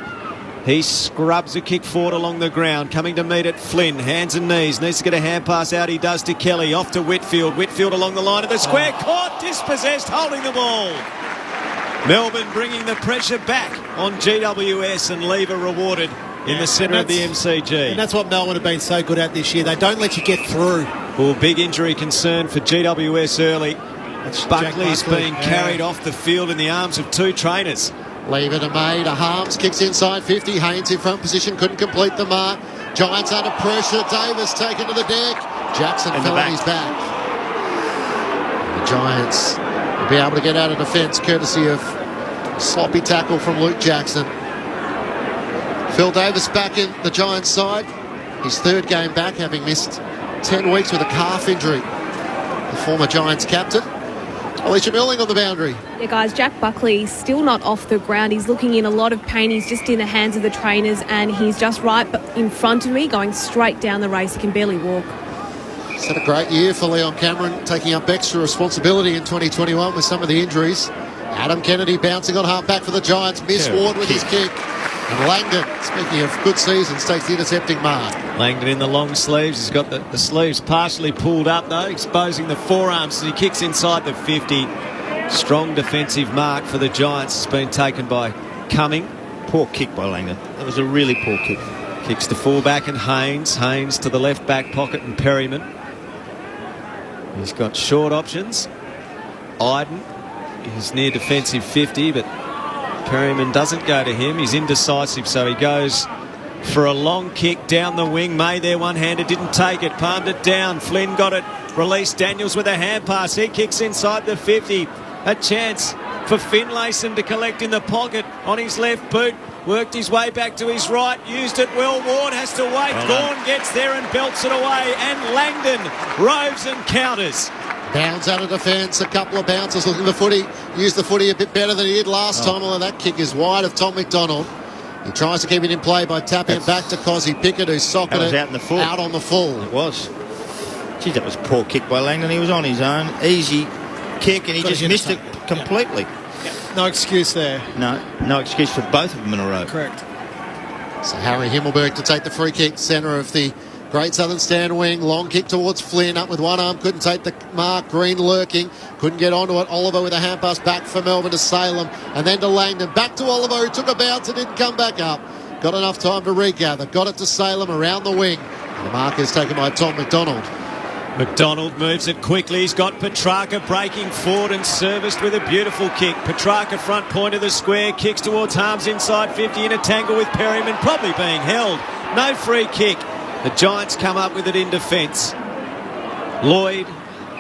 He scrubs a kick forward along the ground. Coming to meet it, Flynn. Hands and knees. Needs to get a hand pass out. He does to Kelly. Off to Whitfield. Whitfield along the line of the square. Caught, dispossessed, holding the ball. Melbourne bringing the pressure back on GWS and Lever rewarded in the centre of the MCG. And that's what Melbourne have been so good at this year. They don't let you get through. Oh, big injury concern for GWS early. Buckley's Buckley, been carried off the field in the arms of 2 trainers. Leave it a May to Harms, kicks inside 50. Haynes in front position, couldn't complete the mark. Giants under pressure. Davis taken to the deck. Jackson fell on his back. The Giants will be able to get out of defence courtesy of a sloppy tackle from Luke Jackson. Phil Davis back in the Giants side. His 3rd game back, having missed 10 weeks with a calf injury. The former Giants captain. Alicia Milling on the boundary. Yeah, guys, Jack Buckley still not off the ground. He's looking in a lot of pain. He's just in the hands of the trainers, and he's just right in front of me, going straight down the race. He can barely walk. He's had a great year for Leon Cameron, taking up extra responsibility in 2021 with some of the injuries. Adam Kennedy bouncing on half-back for the Giants. Miss Ward with his kick. And Langdon, speaking of good seasons, takes the intercepting mark. Langdon in the long sleeves. He's got the sleeves partially pulled up, though, exposing the forearms. And he kicks inside the 50. Strong defensive mark for the Giants. It's been taken by Cumming. Poor kick by Langdon. That was a really poor kick. Kicks to fullback and Haynes. Haynes to the left back pocket and Perryman. He's got short options. Iden is near defensive 50, but Perryman doesn't go to him. He's indecisive, so he goes for a long kick down the wing. May there one-handed, didn't take it, palmed it down. Flynn got it, released Daniels with a hand pass. He kicks inside the 50. A chance for Finlayson to collect in the pocket on his left boot. Worked his way back to his right, used it well. Ward has to wait. Gawn gets there and belts it away. And Langdon roves and counters. Bounds out of defence, a couple of bounces looking at the footy. Used the footy a bit better than he did last time, although that kick is wide of Tom McDonald. He tries to keep it in play by tapping it back to Cozzy Pickett, who socketed it out on the full. It was. Geez, that was a poor kick by Langdon. He was on his own. Easy kick, and he just missed it completely. No excuse there. No excuse for both of them in a row. Correct. So Harry Himmelberg to take the free kick, centre of the Great Southern Stand wing. Long kick towards Flynn, up with one arm, couldn't take the mark. Green lurking, couldn't get onto it. Oliver with a hand pass back for Melbourne to Salem, and then to Langdon. Back to Oliver, who took a bounce and didn't come back up. Got enough time to regather. Got it to Salem around the wing. And the mark is taken by Tom McDonald. McDonald moves it quickly. He's got Petrarca breaking forward and serviced with a beautiful kick. Petrarca front point of the square, kicks towards Harms inside 50 in a tangle with Perryman, probably being held. No free kick. The Giants come up with it in defence. Lloyd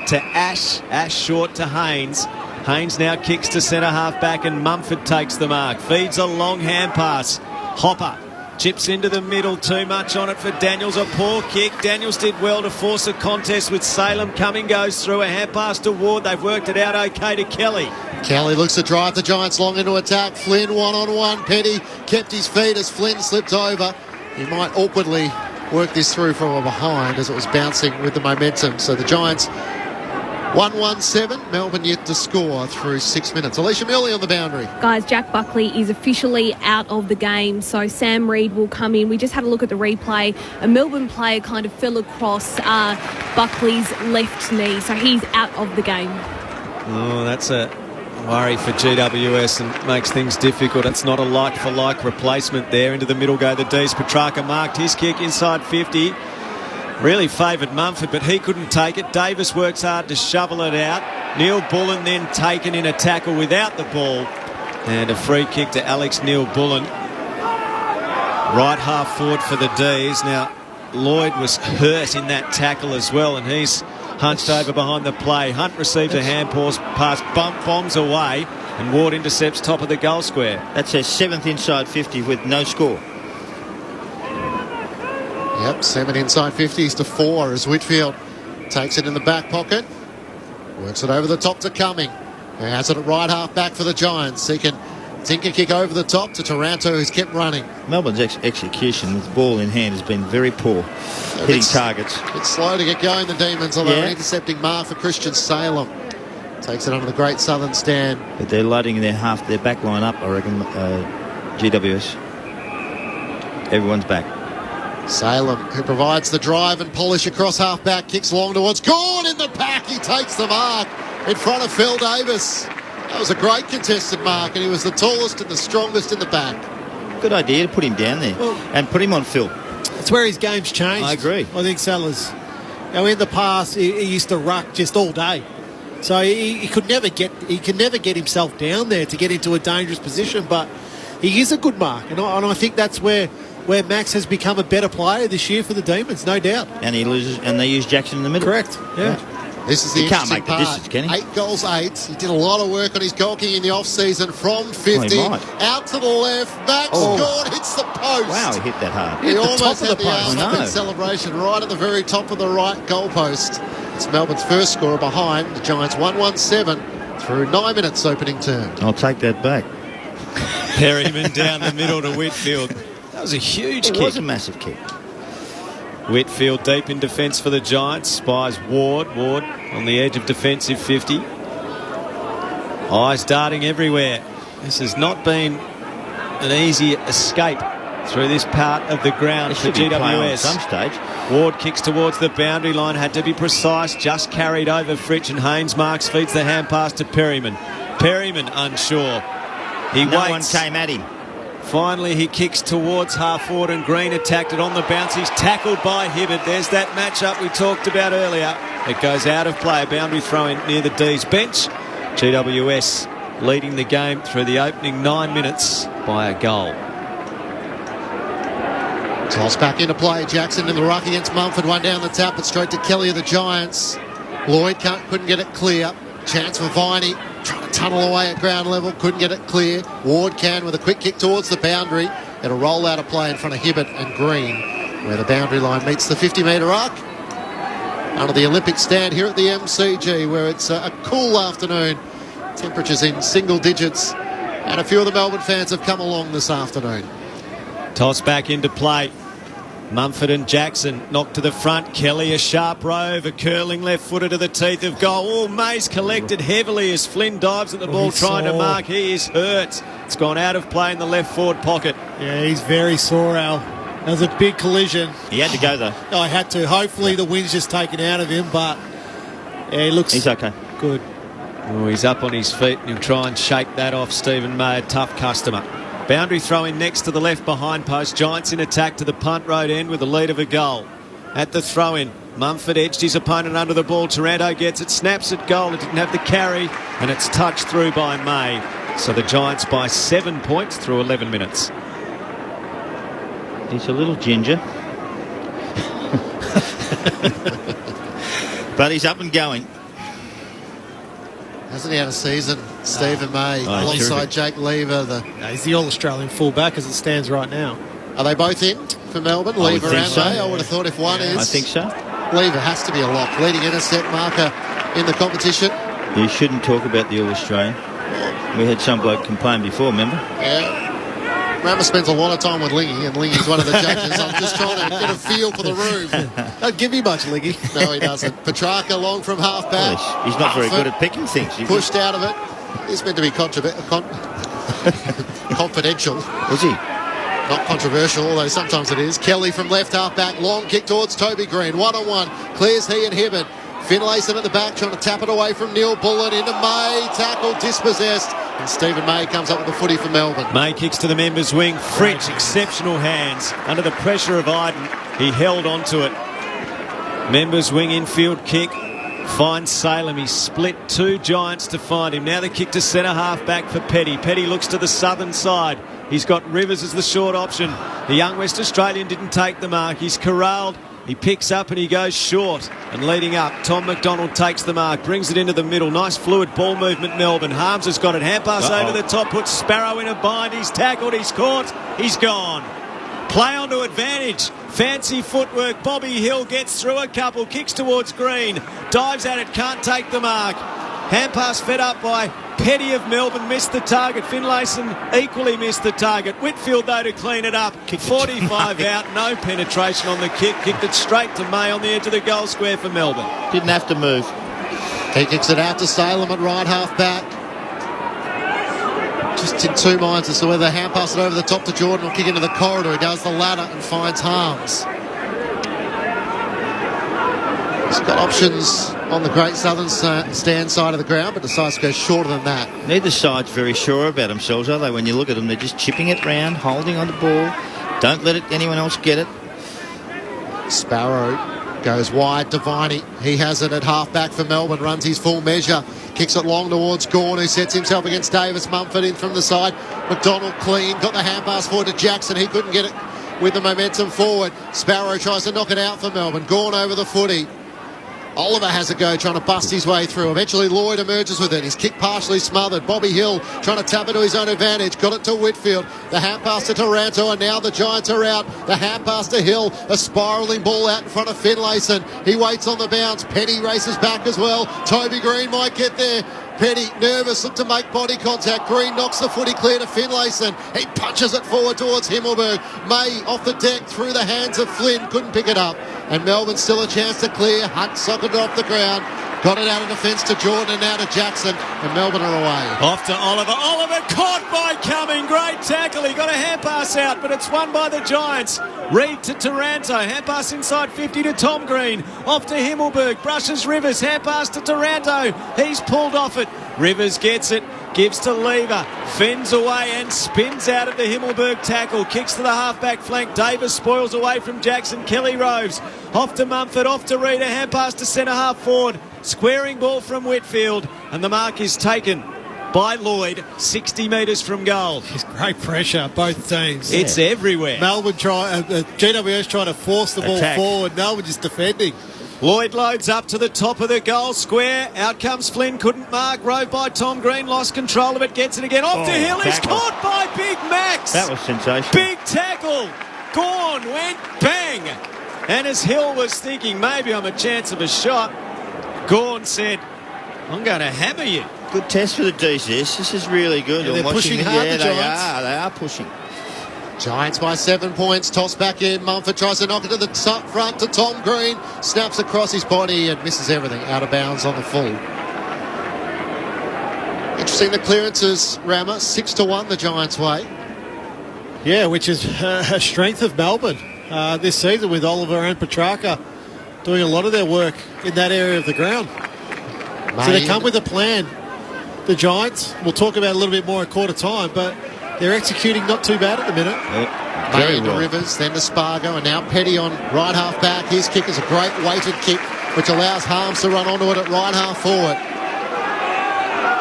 to Ash. Ash short to Haynes. Haynes now kicks to centre half back and Mumford takes the mark. Feeds a long hand pass. Hopper chips into the middle, too much on it for Daniels. A poor kick. Daniels did well to force a contest with Salem. Cumming goes through, a hand pass to Ward. They've worked it out okay to Kelly. Kelly looks to drive the Giants long into attack. Flynn one-on-one. Petty kept his feet as Flynn slipped over. He might awkwardly work this through from behind as it was bouncing with the momentum. So the Giants 1-1-7. Melbourne yet to score through 6 minutes. Alicia Millie on the boundary. Guys, Jack Buckley is officially out of the game, so Sam Reid will come in. We just had a look at the replay. A Melbourne player kind of fell across Buckley's left knee, so he's out of the game. Oh, that's a worry for GWS and makes things difficult. It's not a like-for-like replacement there. Into the middle go the D's. Petrarca marked his kick inside 50. Really favoured Mumford, but he couldn't take it. Davis works hard to shovel it out. Neil Bullen then taken in a tackle without the ball. And a free kick to Alex Neil Bullen. Right half forward for the D's. Now, Lloyd was hurt in that tackle as well, and he's hunched over behind the play. Hunt receives a hand pass, bombs away, and Ward intercepts top of the goal square. That's their 7th inside 50 with no score. Yep, 7 inside 50s to 4 as Whitfield takes it in the back pocket. Works it over the top to Cumming, who has it at right half back for the Giants. He can tinker kick over the top to Taranto, who's kept running. Melbourne's execution with the ball in hand has been very poor, hitting targets. A bit slow to get going, the Demons, although an intercepting mark for Christian Salem. Takes it under the Great Southern Stand. But they're loading their back line up, I reckon, GWS. Everyone's back. Salem, who provides the drive and polish across half-back, kicks long towards Gawn in the pack. He takes the mark in front of Phil Davis. That was a great contested mark, and he was the tallest and the strongest in the pack. Good idea to put him down there and put him on Phil. That's where his game's changed. I agree. I think Sellers Now, in the past, he used to ruck just all day. So he could never get himself down there to get into a dangerous position, but he is a good mark, and I think that's where Max has become a better player this year for the Demons, no doubt. And they use Jackson in the middle. Correct. Yeah. This is the can't interesting make the part. distance, can he? 8 goals, 8. He did a lot of work on his goal kicking in the off-season from 50. Out to the left. Max scored, hits the post. Wow, he hit that hard. He almost had the ultimate celebration right at the very top of the right goal post. It's Melbourne's first scorer behind the Giants 1-1-7 through 9 minutes opening term. I'll take that back. Perryman down the middle to Whitfield. That was a huge kick. It was a massive kick. Whitfield deep in defence for the Giants. Spies Ward. Ward on the edge of defensive 50. Eyes darting everywhere. This has not been an easy escape through this part of the ground for GWS. At some stage. Ward kicks towards the boundary line. Had to be precise. Just carried over Fritsch, and Haynes Marks feeds the hand pass to Perryman. Perryman unsure. No one came at him. Finally, he kicks towards half forward, and Green attacked it on the bounce. He's tackled by Hibbert. There's that matchup we talked about earlier. It goes out of play. A boundary throw in near the D's bench. GWS leading the game through the opening 9 minutes by a goal. Toss back into play. Jackson in the ruck against Mumford. One down the tap, but straight to Kelly of the Giants. Lloyd couldn't get it clear. Chance for Viney. Trying to tunnel away at ground level. Couldn't get it clear. Ward can with a quick kick towards the boundary. It'll roll out of play in front of Hibbert and Green, where the boundary line meets the 50-metre arc. Under the Olympic stand here at the MCG, where it's a cool afternoon. Temperatures in single digits. And a few of the Melbourne fans have come along this afternoon. Toss back into play. Mumford and Jackson knocked to the front. Kelly a sharp rove, a curling left footer to the teeth of goal. Oh, Mays collected heavily as Flynn dives at the ball trying to mark. He is hurt. It's gone out of play in the left forward pocket. Yeah, he's very sore, Al. That was a big collision. He had to go, though. I had to. Hopefully the wind's just taken out of him, but yeah, he looks... He's okay. Good. Oh, he's up on his feet, and he'll try and shake that off. Stephen May, a tough customer. Boundary throw in next to the left behind post. Giants in attack to the punt road end with the lead of a goal. At the throw in, Mumford edged his opponent under the ball. Taranto gets it, snaps at goal. It didn't have the carry, and it's touched through by May. So the Giants by 7 points through 11 minutes. He's a little ginger. But he's up and going. Hasn't he had a season, Stephen May, alongside Jake Lever? He's the All-Australian fullback as it stands right now. Are they both in for Melbourne, Lever and May? I would have thought if one is. I think so. Lever has to be a lock. Leading intercept marker in the competition. You shouldn't talk about the All-Australian. We had some bloke complain before, remember? Yeah. Rammer spends a lot of time with Lingy, and Lingy's one of the judges. I'm just trying to get a feel for the room. Don't give me much, Lingy. No, he doesn't. Petrarca long from half back. Well, he's not very good at picking things. Pushed out of it. He's meant to be confidential. Is he? Not controversial, although sometimes it is. Kelly from left half back. Long kick towards Toby Green. 1-on-1. Clears he and Hibbert. Finlayson at the back trying to tap it away from Neil Bullen into May. Tackle dispossessed. And Stephen May comes up with the footy for Melbourne. May kicks to the members' wing. Fritsch, exceptional hands. Under the pressure of Iden, he held onto it. Members' wing infield kick. Finds Salem. He split two Giants to find him. Now the kick to centre half back for Petty. Petty looks to the southern side. He's got Rivers as the short option. The young West Australian didn't take the mark. He's corralled. He picks up and he goes short. And leading up, Tom McDonald takes the mark, brings it into the middle. Nice fluid ball movement, Melbourne. Harms has got it. Hand pass over the top, puts Sparrow in a bind. He's tackled, he's caught, he's gone. Play on to advantage. Fancy footwork. Bobby Hill gets through a couple, kicks towards Green. Dives at it, can't take the mark. Hand pass fed up by Petty of Melbourne, missed the target. Finlayson equally missed the target. Whitfield, though, to clean it up. 45 out, no penetration on the kick. Kicked it straight to May on the edge of the goal square for Melbourne. Didn't have to move. He kicks it out to Salem at right half back. Just in two minds as to whether they hand pass it over the top to Jordan or kick into the corridor. He does the latter and finds Harms. He's got options on the Great Southern stand side of the ground, but decides to go shorter than that. Neither side's very sure about themselves, are they? When you look at them, they're just chipping it round, holding on the ball. Don't let anyone else get it. Sparrow Goes wide to Viney. He has it at half-back for Melbourne. Runs his full measure. Kicks it long towards Gawn, who sets himself against Davis. Mumford in from the side. McDonald clean. Got the hand pass forward to Jackson. He couldn't get it with the momentum forward. Sparrow tries to knock it out for Melbourne. Gawn over the footy. Oliver has a go trying to bust his way through. Eventually Lloyd emerges with it. His kick partially smothered. Bobby Hill trying to tap it to his own advantage. Got it to Whitfield. The hand pass to Taranto, and now the Giants are out. The hand pass to Hill. A spiralling ball out in front of Finlayson. He waits on the bounce. Penny races back as well. Toby Green might get there. Penny, nervous, look to make body contact. Green knocks the footy clear to Finlayson. He punches it forward towards Himmelberg. May off the deck through the hands of Flynn. Couldn't pick it up. And Melbourne still a chance to clear. Hunt socketed off the ground. Got it out of defence to Jordan and now to Jackson. And Melbourne are away. Off to Oliver. Oliver caught by Cumming. Great tackle. He got a hand pass out, but it's won by the Giants. Reid to Taranto. Hand pass inside 50 to Tom Green. Off to Himmelberg. Brushes Rivers. Hand pass to Taranto. He's pulled off it. Rivers gets it. Gives to Lever. Fends away and spins out of the Himmelberg tackle. Kicks to the half-back flank. Davis spoils away from Jackson. Kelly Roves. Off to Mumford. Off to Reid. A hand pass to centre-half forward. Squaring ball from Whitfield. And the mark is taken by Lloyd, 60 metres from goal. It's great pressure, both teams. It's everywhere. Melbourne GWS trying to force the ball forward. Melbourne just defending. Lloyd loads up to the top of the goal square. Out comes Flynn, couldn't mark. Rove by Tom Green, lost control of it, gets it again. Off to Hill, he's caught by Big Max. That was sensational. Big tackle. Gawn went bang. And as Hill was thinking, maybe I'm a chance of a shot, Gawn said, I'm going to hammer you. Good test for the D's. This is really good. Yeah, they're pushing hard, the Giants. They are pushing. Giants by 7 points. Toss back in. Mumford tries to knock it to the top front to Tom Green. Snaps across his body and misses everything. Out of bounds on the full. Interesting, the clearances, Rammer. 6-1 the Giants' way. Yeah, which is a strength of Melbourne this season, with Oliver and Petrarca doing a lot of their work in that area of the ground. So they come with a plan. The Giants, we'll talk about a little bit more at quarter time, but they're executing not too bad at the minute. May to Rivers, then to Spargo, and now Petty on right half back. His kick is a great weighted kick, which allows Harms to run onto it at right half forward.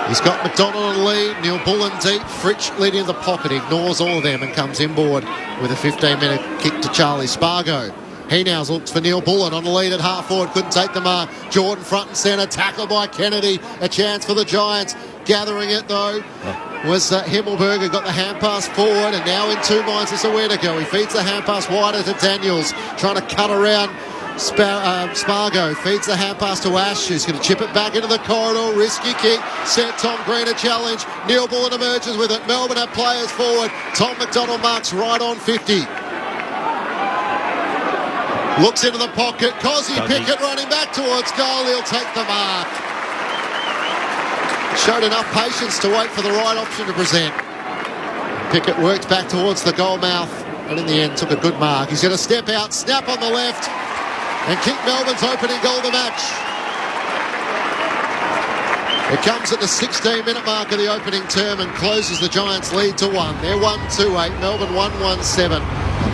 He's got McDonald on the lead, Neil Bullen deep, Fritsch leading the pocket, ignores all of them and comes inboard with a 15-minute kick to Charlie Spargo. He now looks for Neil Bullen on the lead at half forward, couldn't take the mark. Jordan front and centre, tackle by Kennedy, a chance for the Giants. Gathering it though was Himmelberg, who got the hand pass forward, and now in two minds as to where to go. He feeds the hand pass wider to Daniels, trying to cut around Spargo. Feeds the hand pass to Ash, who's going to chip it back into the corridor. Risky kick, set Tom Green a challenge. Neil Bullen emerges with it. Melbourne have players forward. Tom McDonald marks right on 50. Looks into the pocket. Cozzy Pickett running back towards goal. He'll take the mark. Showed enough patience to wait for the right option to present. Pickett worked back towards the goal mouth and in the end took a good mark. He's going to step out, snap on the left and kick Melbourne's opening goal of the match. It comes at the 16-minute mark of the opening term and closes the Giants' lead to 1. They're 1-2-8, Melbourne 1-1-7.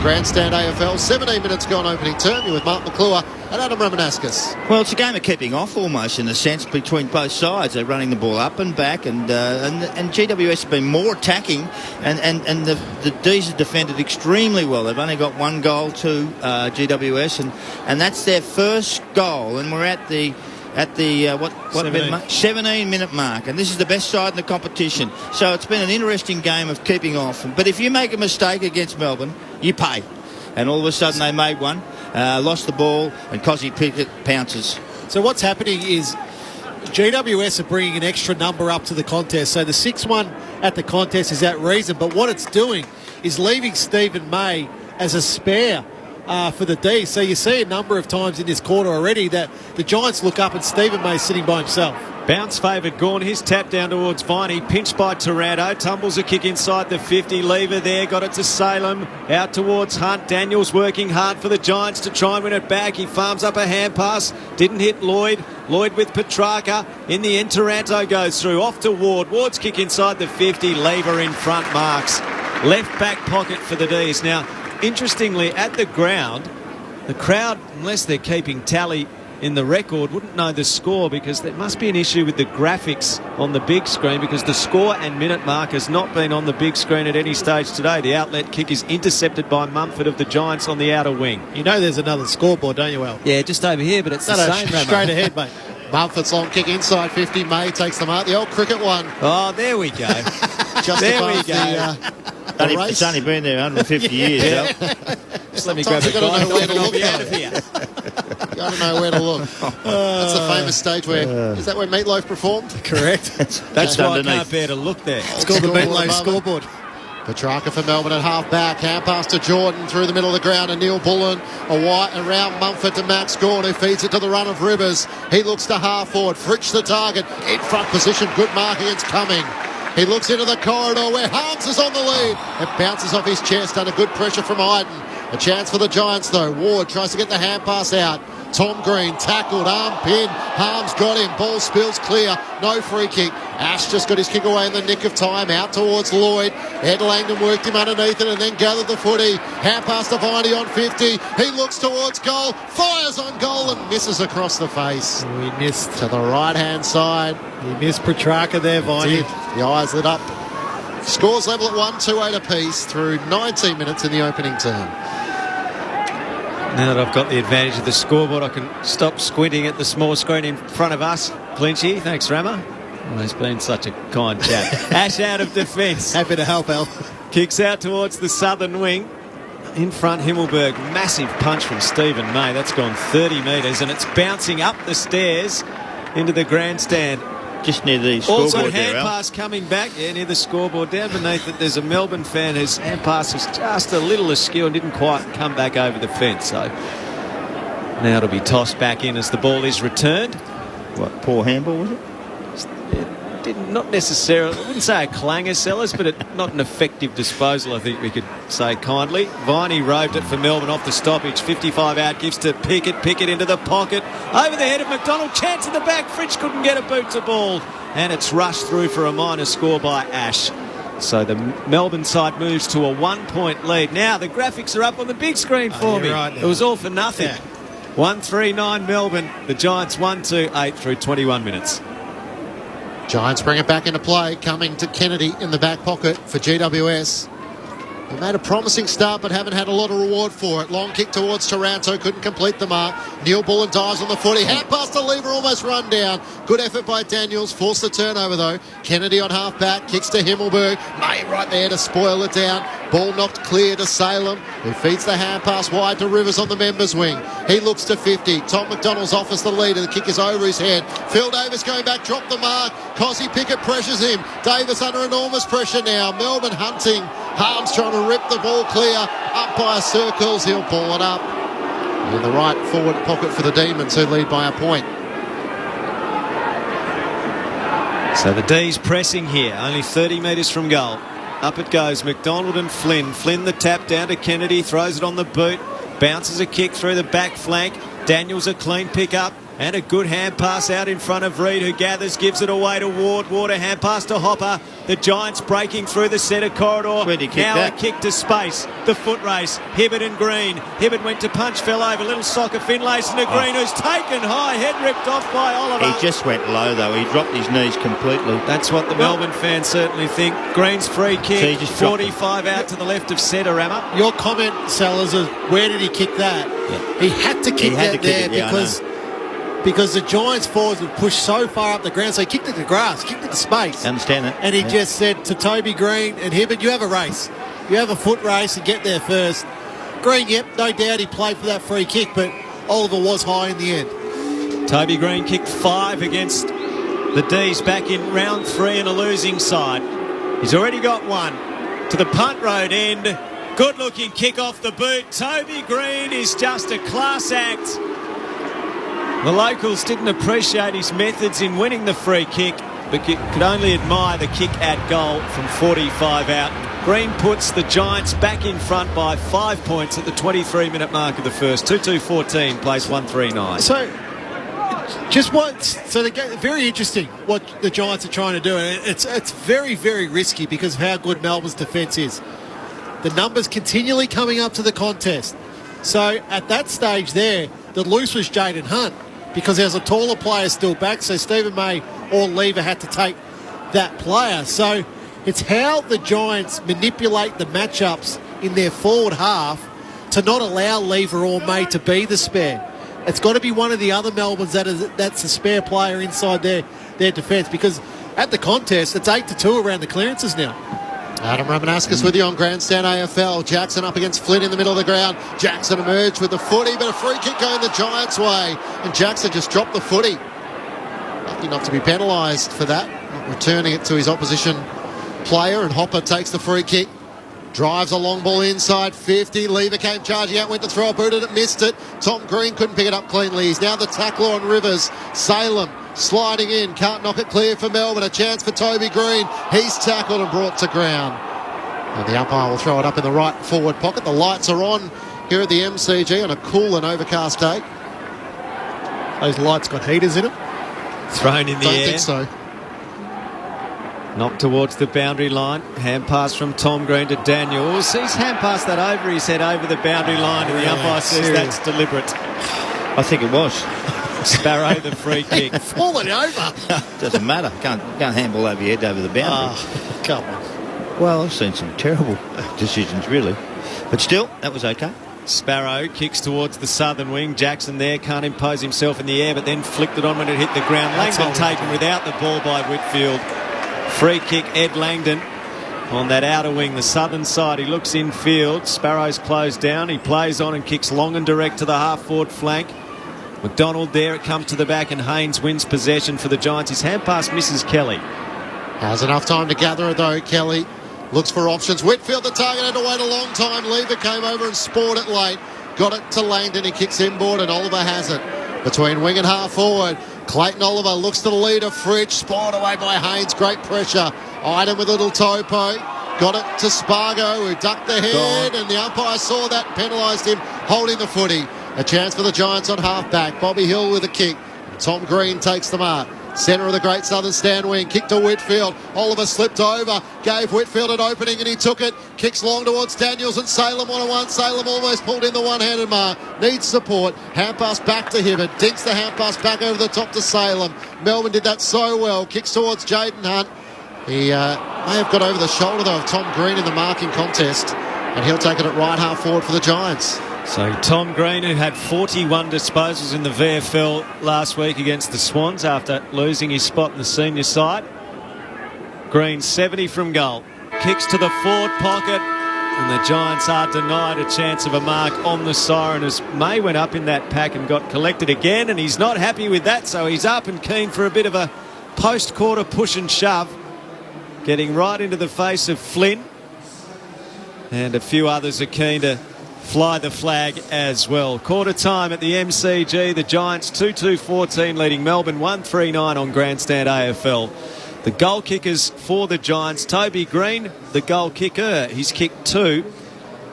Grandstand AFL, 17 minutes gone opening term. You're with Mark McClure and Adam Romanascus. Well, it's a game of keeping off almost, in a sense, between both sides. They're running the ball up and back, and GWS have been more attacking, and the D's have defended extremely well. They've only got one goal to GWS, and that's their first goal, and we're at the 17-minute mark, and this is the best side in the competition. So it's been an interesting game of keeping off. But if you make a mistake against Melbourne, you pay. And all of a sudden they made one, lost the ball, and Cozzy Pickett pounces. So what's happening is GWS are bringing an extra number up to the contest. So the 6-1 at the contest is that reason. But what it's doing is leaving Stephen May as a spare for the D. So you see a number of times in this quarter already that the Giants look up and Stephen May sitting by himself. Bounce favoured Gawn, his tap down towards Viney, pinched by Taranto, tumbles a kick inside the 50, Lever there, got it to Salem, out towards Hunt. Daniels working hard for the Giants to try and win it back. He farms up a hand pass, didn't hit Lloyd with Petrarca. In the end, Taranto goes through, off to Ward. Ward's kick inside the 50, Lever in front marks. Left back pocket for the D's. Now, interestingly, at the ground, the crowd, unless they're keeping tally in the record, wouldn't know the score, because there must be an issue with the graphics on the big screen, because the score and minute mark has not been on the big screen at any stage today. The outlet kick is intercepted by Mumford of the Giants on the outer wing. You know there's another scoreboard, don't you, Al? Yeah, just over here, but it's the same. Straight ahead, mate. Mumford's long kick inside 50. May takes the mark. The old cricket one. Oh, there we go. Just there above we go. The race. It's only been there 150 years. Just let me grab a You've got to know where to look out of here. Got to know where to look. That's the famous stage where... Is that where Meatloaf performed? Correct. That's why I can't bear to look there. It's called the Meatloaf scoreboard. Petrarca for Melbourne at half-back. Hand pass to Jordan through the middle of the ground, and Neil Bullen around Mumford to Max Gawn, who feeds it to the run of Rivers. He looks to half-forward. Fritsch the target. In front position. Good mark against Cumming. He looks into the corridor where Harms is on the lead. It bounces off his chest under good pressure from Iden. A chance for the Giants, though. Ward tries to get the hand pass out. Tom Green tackled, arm pin. Harms got him. Ball spills clear. No free kick. Ash just got his kick away in the nick of time. Out towards Lloyd. Ed Langdon worked him underneath it and then gathered the footy. Hand pass to Viney on 50. He looks towards goal. Fires on goal and misses across the face. We missed. To the right-hand side. He missed Petrarca there, Viney. The eyes lit up. Scores level at 1-2-8 apiece through 19 minutes in the opening term. Now that I've got the advantage of the scoreboard, I can stop squinting at the small screen in front of us. Clinchy, thanks, Rama. Oh, he's been such a kind chap. Ash out of defence. Happy to help, Al. Kicks out towards the southern wing. In front, Himmelberg. Massive punch from Stephen May. That's gone 30 metres, and it's bouncing up the stairs into the grandstand. Just near the scoreboard also, there, hand pass coming back. Yeah, near the scoreboard. Down beneath it, there's a Melbourne fan whose hand pass was just a little askew and didn't quite come back over the fence. So now it'll be tossed back in as the ball is returned. What, poor handball, was it? Not necessarily, I wouldn't say a clanger, Sellers, but not an effective disposal, I think we could say kindly. Viney roved it for Melbourne off the stoppage. 55 out, gives to Pickett. Pickett into the pocket. Over the head of McDonald. Chance in the back. Fritsch couldn't get a boot to ball. And it's rushed through for a minor score by Ash. So the Melbourne side moves to a 1-point lead. Now the graphics are up on the big screen for me. Right, it was all for nothing. 1-3-9 Melbourne. The Giants 1-2-8 through 21 minutes. Giants bring it back into play, coming to Kennedy in the back pocket for GWS. They made a promising start but haven't had a lot of reward for it. Long kick towards Taranto, couldn't complete the mark. Neil Bullen dives on the footy. Hand pass to Lever, almost run down. Good effort by Daniels, forced the turnover though. Kennedy on half back, kicks to Himmelberg. May right there to spoil it down. Ball knocked clear to Salem, who feeds the hand pass wide to Rivers on the members' wing. He looks to 50. Tom McDonald's offers the leader. The kick is over his head. Phil Davis going back, dropped the mark. Cossie Pickett pressures him. Davis under enormous pressure now. Melbourne hunting. Harms trying to rip the ball clear. Up by circles. He'll pull it up. In the right forward pocket for the Demons, who lead by a point. So the D's pressing here. Only 30 metres from goal. Up it goes, McDonald and Flynn. Flynn the tap down to Kennedy, throws it on the boot, bounces a kick through the back flank. Daniels a clean pick up and a good hand pass out in front of Reid, who gathers, gives it away to Ward. Ward a hand pass to Hopper. The Giants breaking through the centre corridor. Where'd he kick now that? A kick to space. The foot race. Hibbert and Green. Hibbert went to punch, fell over. Little soccer Finlayson to Green, who's taken high. Head ripped off by Oliver. He just went low, though. He dropped his knees completely. That's what the Melbourne fans certainly think. Green's free kick. 45 out to the left of centre, Rammer. Your comment, Sellers, is where did he kick that? Yeah. He had to kick that there because the Giants forwards would push so far up the ground, so he kicked it to grass, kicked it to space. I understand that. And he just said to Toby Green and Hibbert, you have a race. You have a foot race and get there first. Green, yep, no doubt he played for that free kick, but Oliver was high in the end. Toby Green kicked 5 against the D's back in round 3 in a losing side. He's already got 1 to the punt road end. Good looking kick off the boot. Toby Green is just a class act. The locals didn't appreciate his methods in winning the free kick, but could only admire the kick at goal from 45 out. Green puts the Giants back in front by 5 points at the 23-minute mark of the first. 2-2-14, place 1-3-9. So very interesting what the Giants are trying to do. And it's very, very risky because of how good Melbourne's defence is. The numbers continually coming up to the contest. So at that stage there, the loose was Jaden Hunt because there's a taller player still back, so Stephen May or Lever had to take that player. So it's how the Giants manipulate the matchups in their forward half to not allow Lever or May to be the spare. It's got to be one of the other Melbournes that's a spare player inside their defence, because at the contest, it's 8-2 around the clearances now. Adam Ramanauskas with you on Grandstand AFL. Jackson up against Flynn in the middle of the ground. Jackson emerged with the footy, but a free kick going the Giants' way. And Jackson just dropped the footy. Lucky not to be penalised for that. Not returning it to his opposition player, and Hopper takes the free kick. Drives a long ball inside 50. Lever came charging out, went to throw, booted it, missed it. Tom Green couldn't pick it up cleanly. He's now the tackler on Rivers. Salem sliding in, can't knock it clear for Melbourne. A chance for Toby Green. He's tackled and brought to ground. And the umpire will throw it up in the right forward pocket. The lights are on here at the MCG on a cool and overcast day. Those lights got heaters in them. Thrown in the air. Don't think so. Knocked towards the boundary line. Hand pass from Tom Green to Daniels. He's hand passed that over his head over the boundary line, and the umpire says that's deliberate. I think it was. Sparrow, the free kick. Falling over. Doesn't matter. Can't handball over your head over the boundary. Oh, come on. Well, I've seen some terrible decisions, really. But still, that was okay. Sparrow kicks towards the southern wing. Jackson there can't impose himself in the air, but then flicked it on when it hit the ground. Langdon taken without the ball by Whitfield. Free kick, Ed Langdon on that outer wing, the southern side. He looks infield. Sparrow's closed down. He plays on and kicks long and direct to the half-forward flank. McDonald there, it comes to the back, and Haynes wins possession for the Giants. His hand pass misses Kelly. Has enough time to gather it though. Kelly looks for options. Whitfield, the target, had to wait a long time. Lever came over and spored it late. Got it to Langdon. He kicks inboard, and Oliver has it. Between wing and half forward, Clayton Oliver looks to the leader. Fridge, spoiled away by Haynes. Great pressure. Iden with a little topo. Got it to Spargo, who ducked the head, and the umpire saw that, penalised him, holding the footy. A chance for the Giants on half-back. Bobby Hill with a kick. Tom Green takes the mark. Centre of the Great Southern stand wing. Kick to Whitfield. Oliver slipped over. Gave Whitfield an opening and he took it. Kicks long towards Daniels and Salem 1-on-1. Salem almost pulled in the one-handed mark. Needs support. Hand pass back to Hibbert. Dinks the hand pass back over the top to Salem. Melbourne did that so well. Kicks towards Jaden Hunt. He may have got over the shoulder though of Tom Green in the marking contest. And he'll take it at right half forward for the Giants. So Tom Green, who had 41 disposals in the VFL last week against the Swans after losing his spot in the senior side. Green 70 from goal. Kicks to the forward pocket, and the Giants are denied a chance of a mark on the siren as May went up in that pack and got collected again, and he's not happy with that, so he's up and keen for a bit of a post-quarter push and shove, getting right into the face of Flynn, and a few others are keen to fly the flag as well. Quarter time at the MCG. The Giants 2-2-14 leading Melbourne 1-3-9 on Grandstand AFL. The goal kickers for the Giants. Toby Green, the goal kicker. He's kicked 2.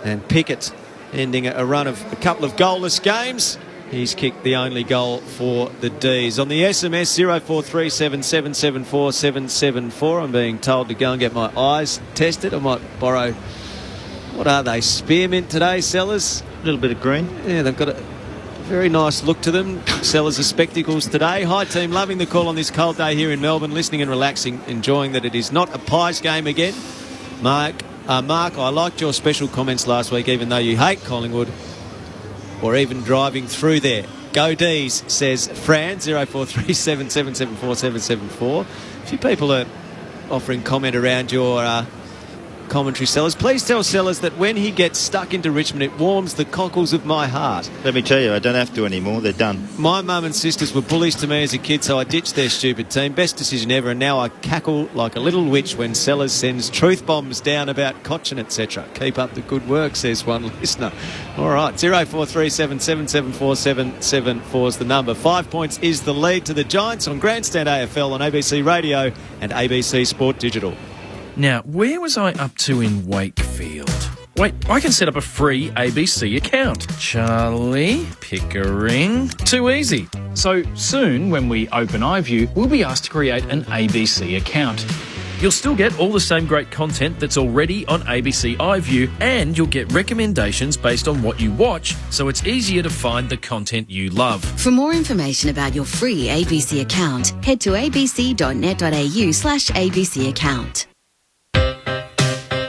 And Pickett ending a run of a couple of goalless games. He's kicked the only goal for the D's. On the SMS 0437774774. I'm being told to go and get my eyes tested. I might borrow... What are they? Spearmint today, Sellers? A little bit of green. Yeah, they've got a very nice look to them. Sellers of spectacles today. Hi, team. Loving the call on this cold day here in Melbourne. Listening and relaxing. Enjoying that it is not a Pies game again. Mark, I liked your special comments last week, even though you hate Collingwood or even driving through there. Go D's, says Fran, 0437774774. A few people are offering comment around your... commentary, Sellers. Please tell Sellers that when he gets stuck into Richmond, it warms the cockles of my heart. Let me tell you, I don't have to anymore. They're done. My mum and sisters were bullies to me as a kid, so I ditched their stupid team. Best decision ever, and now I cackle like a little witch when Sellers sends truth bombs down about Cochin, etc. Keep up the good work, says one listener. All right, 0437774774 is the number. 5 points is the lead to the Giants on Grandstand AFL on ABC Radio and ABC Sport Digital. Now, where was I up to in Wakefield? Wait, I can set up a free ABC account. Charlie, Pickering, too easy. So soon, when we open iView, we'll be asked to create an ABC account. You'll still get all the same great content that's already on ABC iView, and you'll get recommendations based on what you watch, so it's easier to find the content you love. For more information about your free ABC account, head to abc.net.au/ABC account.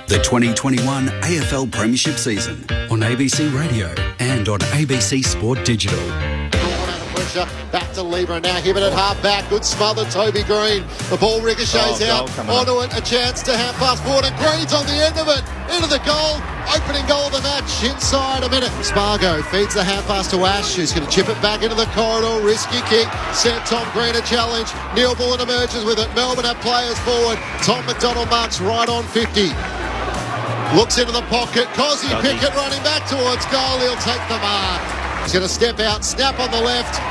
The 2021 AFL Premiership season on ABC Radio and on ABC Sport Digital. Back to Libra now. Hibbert at half back. Good smother. Toby Green. The ball ricochets out. Onto it. A chance to hand pass forward. And Green's on the end of it. Into the goal. Opening goal of the match. Inside a minute. Spargo feeds the hand pass to Ash, who's going to chip it back into the corridor. Risky kick. Sent Tom Green a challenge. Neil Bullen emerges with it. Melbourne have players forward. Tom McDonald marks right on 50. Looks into the pocket. Cozzy Pickett running back towards goal. He'll take the mark. He's going to step out. Snap on the left.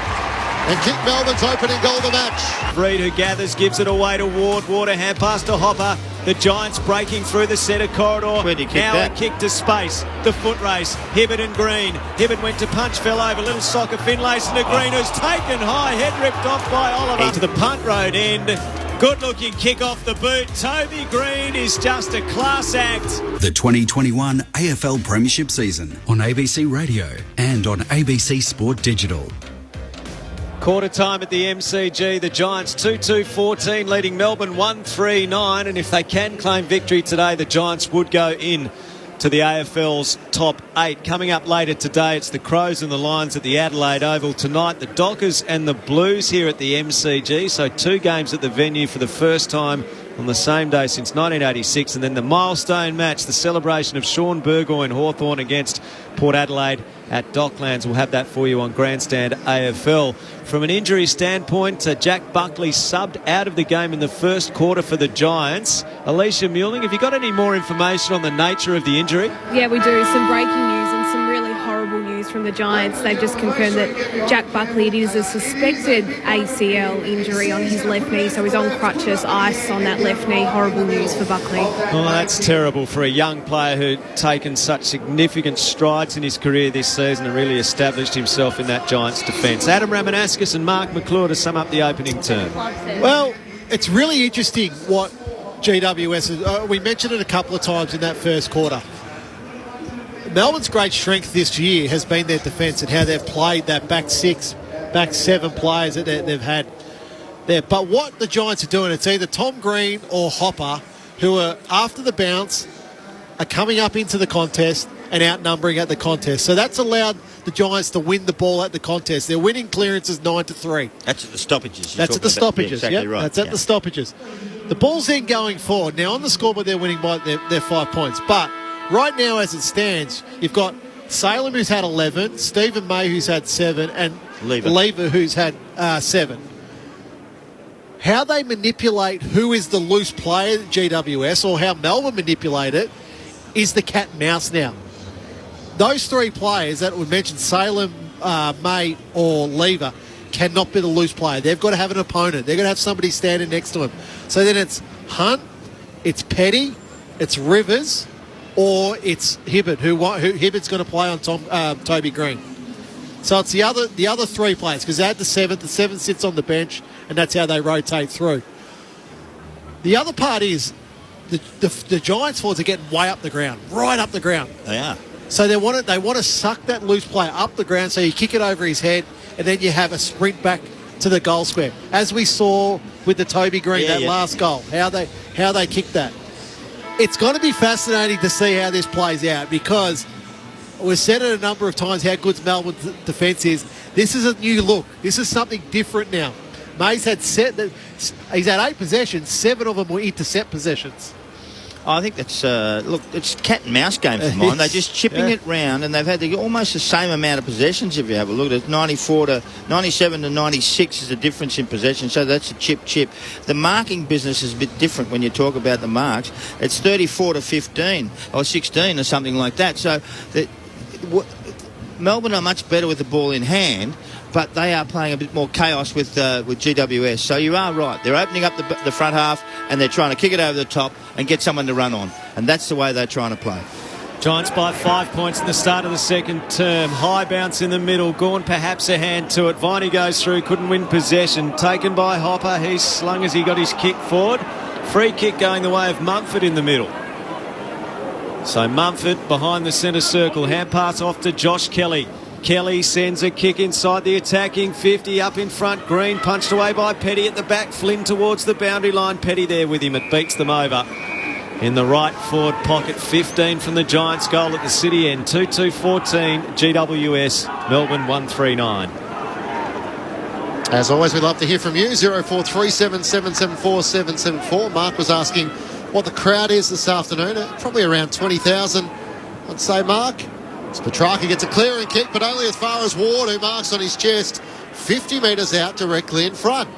And kick Melbourne's opening goal of the match. Reid, who gathers, gives it away to Ward. Water hand pass to Hopper. The Giants breaking through the centre corridor. Now a kick to space. The foot race. Hibbert and Green. Hibbert went to punch, fell over. Little soccer Finlayson to Green, who's taken high. Head ripped off by Oliver. Into the punt road end. Good looking kick off the boot. Toby Green is just a class act. The 2021 AFL Premiership season on ABC Radio and on ABC Sport Digital. Quarter time at the MCG. The Giants 2-2-14 leading Melbourne 1-3-9, and if they can claim victory today, the Giants would go in to the AFL's top 8. Coming up later today, it's the Crows and the Lions at the Adelaide Oval. Tonight, the Dockers and the Blues here at the MCG. So 2 games at the venue for the first time on the same day since 1986. And then the milestone match, the celebration of Sean Burgoyne Hawthorn against Port Adelaide at Docklands. We'll have that for you on Grandstand AFL. From an injury standpoint, Jack Buckley subbed out of the game in the first quarter for the Giants. Alicia Muling, have you got any more information on the nature of the injury? Yeah, we do. Some breaking news and some really horrible news from the Giants. They've just confirmed that Jack Buckley, it is a suspected ACL injury on his left knee, so he's on crutches, ice on that left knee. Horrible news for Buckley. Oh, that's terrible for a young player who'd taken such significant strides in his career this season and really established himself in that Giants defence. Adam Ramanauskas and Mark McClure to sum up the opening term. Well, it's really interesting what GWS is. We mentioned it a couple of times in that first quarter. Melbourne's great strength this year has been their defence and how they've played that back 6, back 7 players that they've had there. But what the Giants are doing, it's either Tom Green or Hopper, who are, after the bounce, are coming up into the contest and outnumbering at the contest. So that's allowed the Giants to win the ball at the contest. They're winning clearances 9-3. That's at the stoppages. That's at the stoppages, yeah, exactly right. That's at the stoppages. The ball's then going forward. Now, on the scoreboard, they're winning by their 5 points. But right now, as it stands, you've got Salem, who's had 11, Stephen May, who's had 7, and Lever, who's had 7. How they manipulate who is the loose player at GWS, or how Melbourne manipulate it, is the cat and mouse now. Those 3 players that we mentioned, Salem, May, or Lever, cannot be the loose player. They've got to have an opponent. They've got to have somebody standing next to him. So then it's Hunt, it's Petty, it's Rivers, or it's Hibbert, who Hibbert's going to play on Toby Green. So it's the other 3 players, because they had the 7th. The 7th sits on the bench, and that's how they rotate through. The other part is the Giants forwards are getting way up the ground, right up the ground. They are. So they want to suck that loose player up the ground, so you kick it over his head, and then you have a sprint back to the goal square, as we saw with the Toby Green last goal. How they kicked that. It's going to be fascinating to see how this plays out, because we've said it a number of times how good Melbourne's defence is. This is a new look. This is something different now. May's he's had 8 possessions. 7 of them were intercept possessions. I think that's it's cat and mouse game for mine. They're just chipping it round, and they've had almost the same amount of possessions. If you have a look at it, 97 to 96 is the difference in possession. So that's a chip. The marking business is a bit different when you talk about the marks. It's 34 to 15 or 16 or something like that. So Melbourne are much better with the ball in hand, but they are playing a bit more chaos with GWS. So you are right. They're opening up the front half, and they're trying to kick it over the top and get someone to run on. And that's the way they're trying to play. Giants by 5 points in the start of the second term. High bounce in the middle. Gawn perhaps a hand to it. Viney goes through, couldn't win possession. Taken by Hopper. He's slung as he got his kick forward. Free kick going the way of Mumford in the middle. So Mumford behind the centre circle. Hand pass off to Josh Kelly. Kelly sends a kick inside the attacking 50, up in front. Green punched away by Petty at the back. Flynn towards the boundary line. Petty there with him. It beats them over. In the right forward pocket, 15 from the Giants goal at the City end. 2-2-14 GWS, Melbourne 139. As always, we'd love to hear from you. 0437 774 774. Mark was asking what the crowd is this afternoon. Probably around 20,000, I'd say, Mark. As Petrarca gets a clearing kick, but only as far as Ward, who marks on his chest 50 metres out directly in front.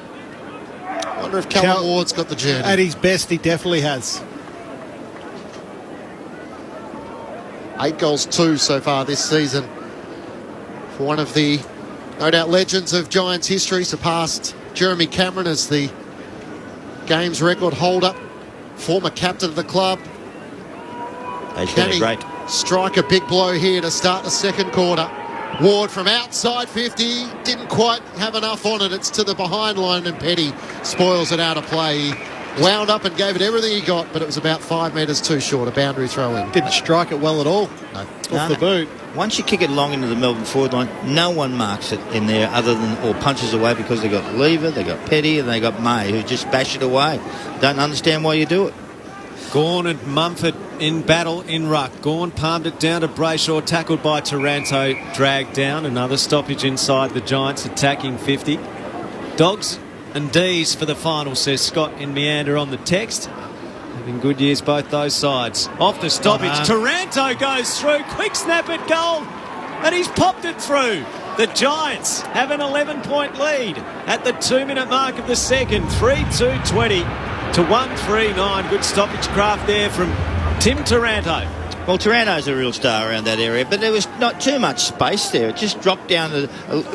I wonder if Callum Ward's got the journey. At his best, he definitely has. 8 goals, 2 so far this season. For one of the, no doubt, legends of Giants history, surpassed Jeremy Cameron as the game's record holder. Former captain of the club. Can he strike a big blow here to start the second quarter? Ward from outside 50, didn't quite have enough on it. It's to the behind line and Petty spoils it out of play. He wound up and gave it everything he got, but it was about 5 metres too short, a boundary throw in. Didn't strike it well at all. No. Off the boot. Once you kick it long into the Melbourne forward line, no one marks it in there other than, or punches away, because they got Lever, they got Petty, and they got May, who just bash it away. Don't understand why you do it. Gawn and Mumford in battle in ruck. Gawn palmed it down to Brayshaw, tackled by Taranto, dragged down. Another stoppage inside the Giants attacking 50. Dogs and D's for the final, says Scott in Meander on the text. Having good years both those sides. Off the stoppage, Taranto goes through, quick snap at goal, and he's popped it through. The Giants have an 11-point lead at the 2-minute mark of the second. 3-2-20 to 1-3-9. Good stoppage craft there from Tim Taranto. Well, Taranto's a real star around that area, but there was not too much space there. It just dropped down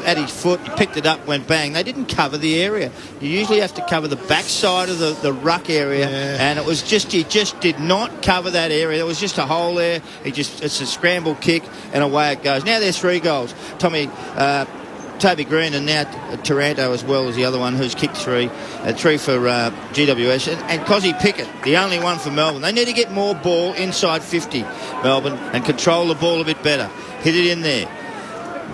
at his foot. He picked it up, went bang. They didn't cover the area. You usually have to cover the backside of the ruck area, and it was just, he just did not cover that area. There was just a hole there. It's a scramble kick, and away it goes. Now there's 3 goals. Toby Green and now Taranto as well as the other one who's kicked 3. 3 for GWS. And Cozzy Pickett, the only one for Melbourne. They need to get more ball inside 50, Melbourne, and control the ball a bit better. Hit it in there.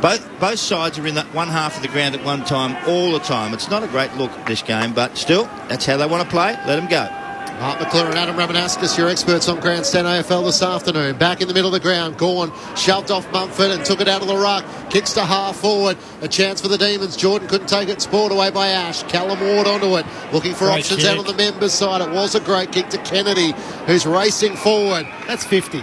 Both sides are in that one half of the ground at one time, all the time. It's not a great look, this game, but still, that's how they want to play. Let them go. Mark McClure and Adam Ramanaskas, your experts on Grandstand AFL this afternoon. Back in the middle of the ground, Gawn shoved off Mumford and took it out of the ruck. Kicks to half forward. A chance for the Demons. Jordan couldn't take it. Spoiled away by Ash. Callum Ward onto it. Looking for great options kick out on the members' side. It was a great kick to Kennedy, who's racing forward. That's 50.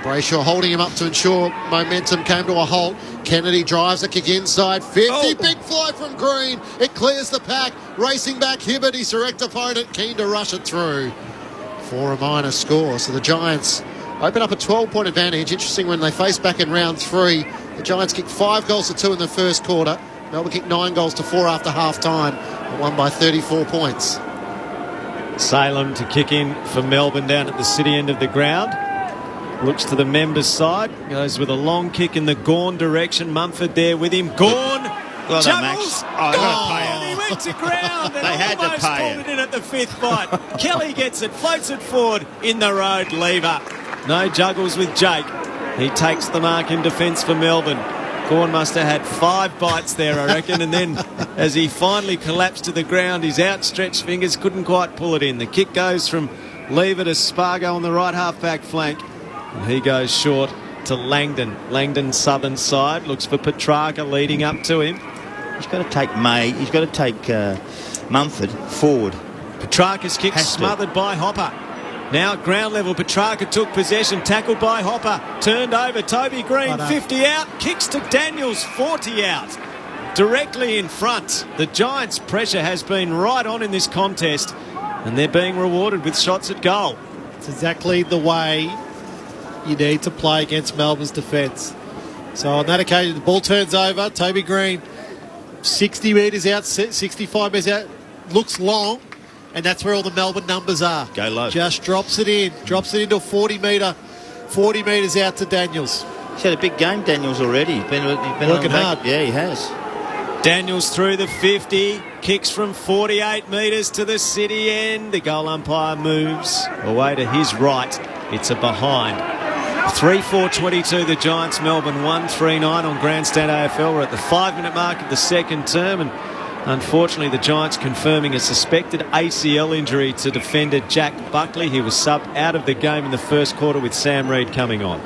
Brayshaw holding him up to ensure momentum came to a halt. Kennedy drives a kick inside 50. Big fly from Green. It clears the pack. Racing back Hibbert, his direct opponent, keen to rush it through for a minor score. So the Giants open up a 12-point advantage. Interesting, when they face back in round 3, the Giants kicked 5 goals to 2 in the first quarter. Melbourne kicked 9 goals to 4 after half-time and won by 34 points. Salem to kick in for Melbourne down at the City end of the ground. Looks to the members' side. Goes with a long kick in the Gawn direction. Mumford there with him. Gawn juggles. He went to ground and they had almost to pay pulled it in at the 5th bite. Kelly gets it, floats it forward in the road. Lever. No juggles with Jake. He takes the mark in defence for Melbourne. Gawn must have had 5 bites there, I reckon, and then as he finally collapsed to the ground, his outstretched fingers couldn't quite pull it in. The kick goes from Lever to Spargo on the right half-back flank. And he goes short to Langdon. Langdon southern side. Looks for Petrarca leading up to him. He's got to take May. He's got to take Mumford forward. Petrarca's kick smothered by Hopper. Now at ground level, Petrarca took possession. Tackled by Hopper. Turned over. Toby Green, 50 out. Kicks to Daniels, 40 out. Directly in front. The Giants' pressure has been right on in this contest. And they're being rewarded with shots at goal. It's exactly the way you need to play against Melbourne's defence. So on that occasion, the ball turns over. Toby Green, 60 metres out, 65 metres out, looks long, and that's where all the Melbourne numbers are. Go low. Just drops it into a 40 metres out to Daniels. He's had a big game, Daniels, already. He's been working hard. Yeah, he has. Daniels through the 50. kicks from 48 metres to the city end. The goal umpire moves away to his right. It's a behind. 3-4-22 the Giants, Melbourne 1-3-9 on Grandstand AFL. We're at the 5-minute mark of the second term, and unfortunately the Giants confirming a suspected ACL injury to defender Jack Buckley. He was subbed out of the game in the first quarter with Sam Reid coming on.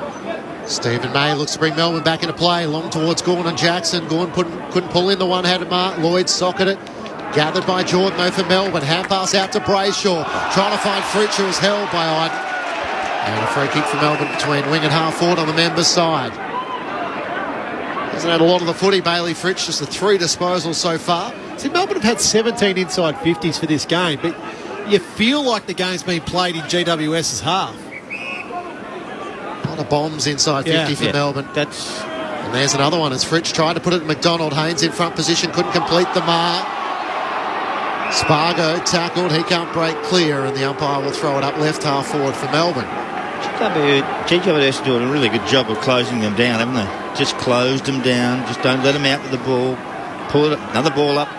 Stephen May looks to bring Melbourne back into play. Long towards Gawn and Jackson. Gawn couldn't pull in the one-handed mark. Lloyd socketed it. Gathered by Jordan though for Melbourne. Hand pass out to Brayshaw. Trying to find Fritsch, who was held by Iden. And a free kick for Melbourne between wing and half forward on the members' side. Hasn't had a lot of the footy, Bailey Fritsch. Just the 3 disposals so far. See, Melbourne have had 17 inside 50s for this game, but you feel like the game's been played in GWS's half. A lot of bombs inside 50 for Melbourne. And there's another one as Fritsch tried to put it at McDonald. Haynes in front position, couldn't complete the mark. Spargo tackled, he can't break clear, and the umpire will throw it up left half forward for Melbourne. GWS doing a really good job of closing them down, haven't they? Just closed them down, just don't let them out with the ball. Pull it, another ball up.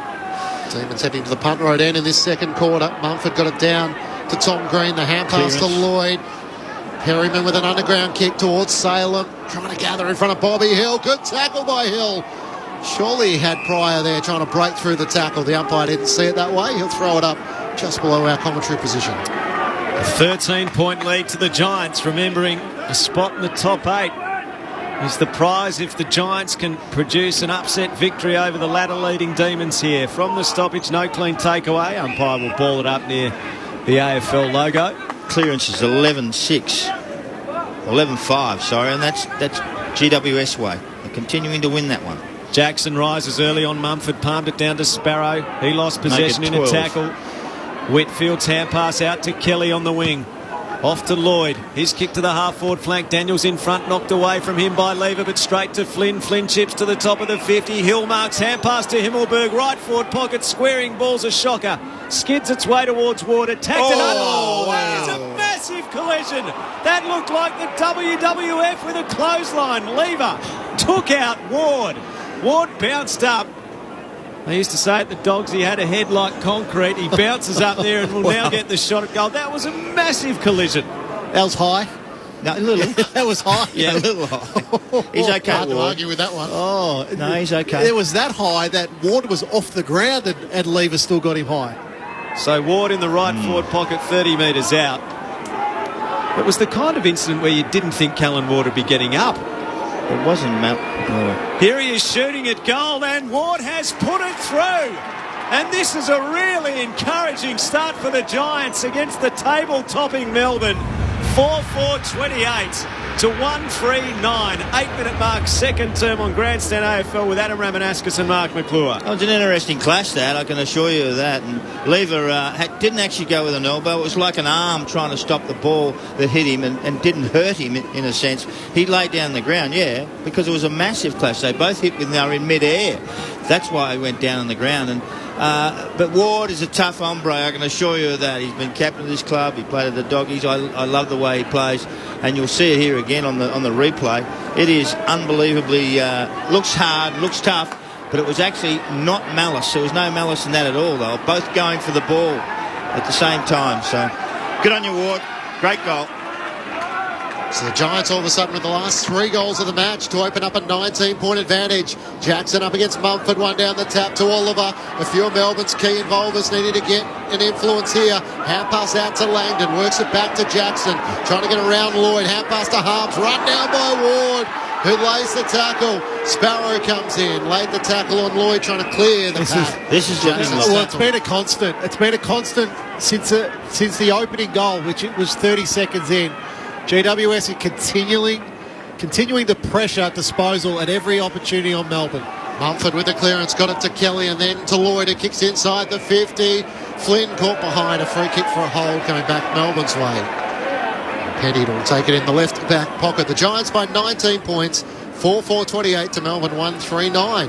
Demons heading to the punt road end in this second quarter. Mumford got it down to Tom Green, the hand pass to Lloyd. Perryman with an underground kick towards Salem, trying to gather in front of Bobby Hill. Good tackle by Hill. Surely he had Pryor there trying to break through the tackle. The umpire didn't see it that way. He'll throw it up just below our commentary position. A 13-point lead to the Giants, remembering a spot in the top 8 is the prize if the Giants can produce an upset victory over the ladder-leading Demons here. From the stoppage, no clean takeaway. Umpire will ball it up near the AFL logo. Clearance is 11-6. 11-5, sorry, and that's GWS way. They're continuing to win that one. Jackson rises early on Mumford, palmed it down to Sparrow. He lost possession in a tackle. Whitfield's hand pass out to Kelly on the wing. Off to Lloyd. His kick to the half-forward flank. Daniels in front, knocked away from him by Lever, but straight to Flynn. Flynn chips to the top of the 50. Hill marks, hand pass to Himmelberg. Right forward pocket, squaring. Ball's a shocker. Skids its way towards Ward. Attacked it under. Oh, wow. It's a massive collision. That looked like the WWF with a clothesline. Lever took out Ward. Ward bounced up. They used to say at the Dogs he had a head like concrete. He bounces up there and will now get the shot at goal. That was a massive collision. That was high. No, a little. That was high. Yeah, a little high. He's okay. Hard to argue with that one. Oh, no, he's okay. It was that high that Ward was off the ground and Lever still got him high. So Ward in the right forward pocket, 30 metres out. It was the kind of incident where you didn't think Callan Ward would be getting up. It wasn't Mount. Here he is shooting at goal, and Ward has put it through. And this is a really encouraging start for the Giants against the table-topping Melbourne. 4-4-28 to 1-3-9. 8-minute mark, second term on Grandstand AFL with Adam Ramanaskas and Mark McClure. Oh, it's an interesting clash, that. I can assure you of that. And Lever didn't actually go with an elbow. It was like an arm trying to stop the ball that hit him and didn't hurt him in a sense. He laid down the ground, because it was a massive clash. They both hit when they were in mid-air. That's why he went down on the ground. And but Ward is a tough hombre, I can assure you of that. He's been captain of this club. He played at the Doggies. I love the way he plays, and you'll see it here again on the replay. It is unbelievably looks hard, looks tough, but it was actually not malice. There was no malice in that at all. They were both going for the ball at the same time. So good on you, Ward. Great goal. So the Giants all of a sudden with the last 3 goals of the match to open up a 19-point advantage. Jackson up against Mumford, one down the tap to Oliver. A few of Melbourne's key involvers needed to get an influence here. Hand pass out to Langdon, works it back to Jackson, trying to get around Lloyd. Hand pass to Harms, run down by Ward, who lays the tackle. Sparrow comes in, laid the tackle on Lloyd, trying to clear the path. This is well, it's been a constant. It's been a constant since the opening goal, which it was 30 seconds in. GWS are continuing the pressure disposal at every opportunity on Melbourne. Mumford with the clearance, got it to Kelly and then to Lloyd, who kicks inside the 50. Flynn caught behind, a free kick for a hold coming back Melbourne's way. Petty will take it in the left back pocket. The Giants by 19 points, 4-4-28 to Melbourne 1-3-9.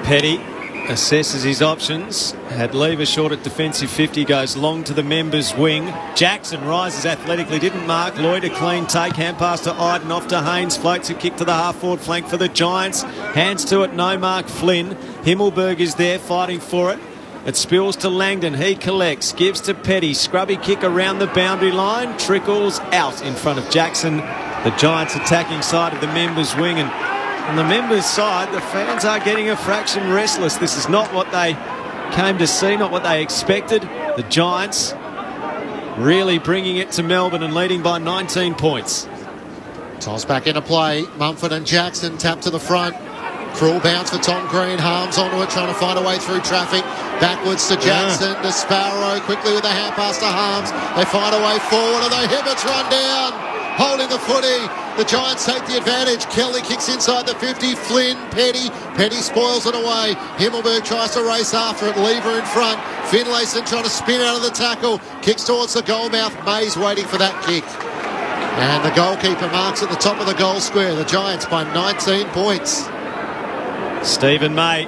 Petty assesses his options. Had lever short at defensive 50, goes long to the members' wing. Jackson rises athletically, didn't mark. Lloyd a clean take, hand pass to Iden, off to Haynes, floats a kick to the half-forward flank for the Giants. Hands to it, no mark Flynn. Himmelberg is there fighting for it. It spills to Langdon, he collects, gives to Petty, scrubby kick around the boundary line, trickles out in front of Jackson. The Giants attacking side of the members' wing, and on the members' side, the fans are getting a fraction restless. This is not what they came to see, not what they expected. The Giants really bringing it to Melbourne and leading by 19 points. Toss back into play. Mumford and Jackson tap to the front. Cruel bounce for Tom Green. Harms onto it, trying to find a way through traffic. Backwards to Jackson, to Sparrow. Quickly with a hand pass to Harms. They find a way forward, and the Hibberts run down. Holding the footy. The Giants take the advantage. Kelly kicks inside the 50. Flynn, Petty. Petty spoils it away. Himmelberg tries to race after it. Lever in front. Finlayson trying to spin out of the tackle. Kicks towards the goal mouth. Mays waiting for that kick. And the goalkeeper marks at the top of the goal square. The Giants by 19 points. Stephen May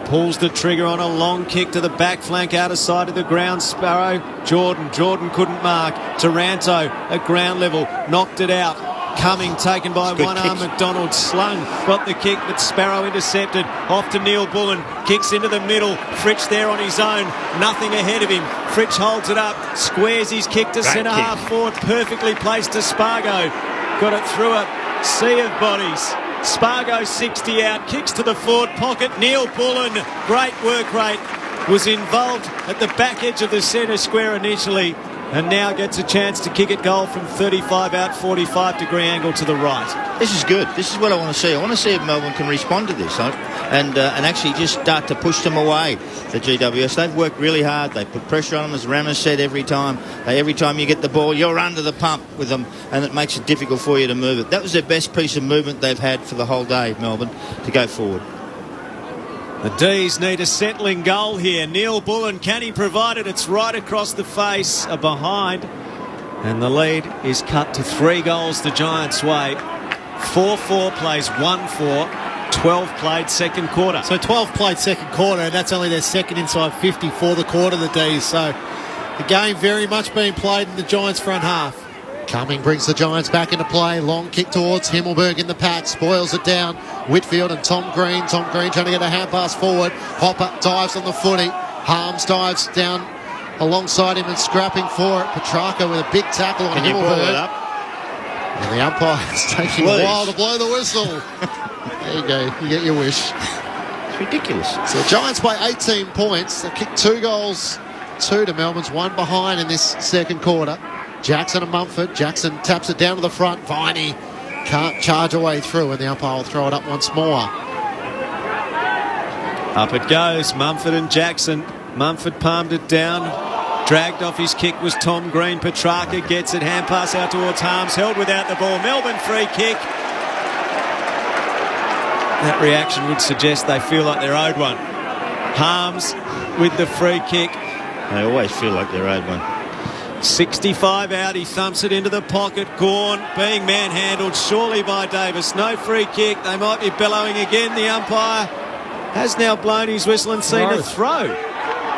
pulls the trigger on a long kick to the back flank outer side of the ground. Sparrow, Jordan couldn't mark. Taranto at ground level, knocked it out. Cumming taken by one arm. McDonald slung, got the kick, but Sparrow intercepted. Off to Neil Bullen, kicks into the middle. Fritsch there on his own, nothing ahead of him. Fritsch holds it up, squares his kick to centre half forward, perfectly placed to Spargo. Got it through a sea of bodies. Spargo 60 out, kicks to the forward pocket. Neil Bullen, great work rate, was involved at the back edge of the centre square initially, and now gets a chance to kick it goal from 35 out, 45-degree angle to the right. This is good. This is what I want to see. I want to see if Melbourne can respond to this and actually just start to push them away, the GWS. They've worked really hard. They put pressure on them, as Ramos said, every time. Every time you get the ball, you're under the pump with them, and it makes it difficult for you to move it. That was their best piece of movement they've had for the whole day, Melbourne, to go forward. The D's need a settling goal here. Neil Bullen, can he provide it? It's right across the face, behind. And the lead is cut to 3 goals the Giants' way. 4-4 plays 1-4. 12 played second quarter. So 12 played second quarter, and that's only their second inside 50 for the quarter, the D's. So the game very much being played in the Giants' front half. Cumming brings the Giants back into play. Long kick towards Himmelberg in the pack. Spoils it down. Whitfield and Tom Green. Tom Green trying to get a hand pass forward. Hopper dives on the footy. Harms dives down alongside him and scrapping for it. Petrarca with a big tackle on Himmelberg. And the umpire's taking a while to blow the whistle. There you go. You get your wish. It's ridiculous. So the Giants by 18 points. They kicked 2 goals, 2 to Melbourne's, 1 behind in this second quarter. Jackson and Mumford. Jackson taps it down to the front. Viney can't charge away through, and the umpire will throw it up once more. Up it goes. Mumford and Jackson. Mumford palmed it down. Dragged off his kick was Tom Green. Petrarca gets it. Hand pass out towards Harms. Held without the ball. Melbourne free kick. That reaction would suggest they feel like they're owed one. Harms with the free kick. They always feel like they're owed one. 65 out, he thumps it into the pocket. Gawn being manhandled surely by Davis. No free kick. They might be bellowing again. The umpire has now blown his whistle and seen a throw.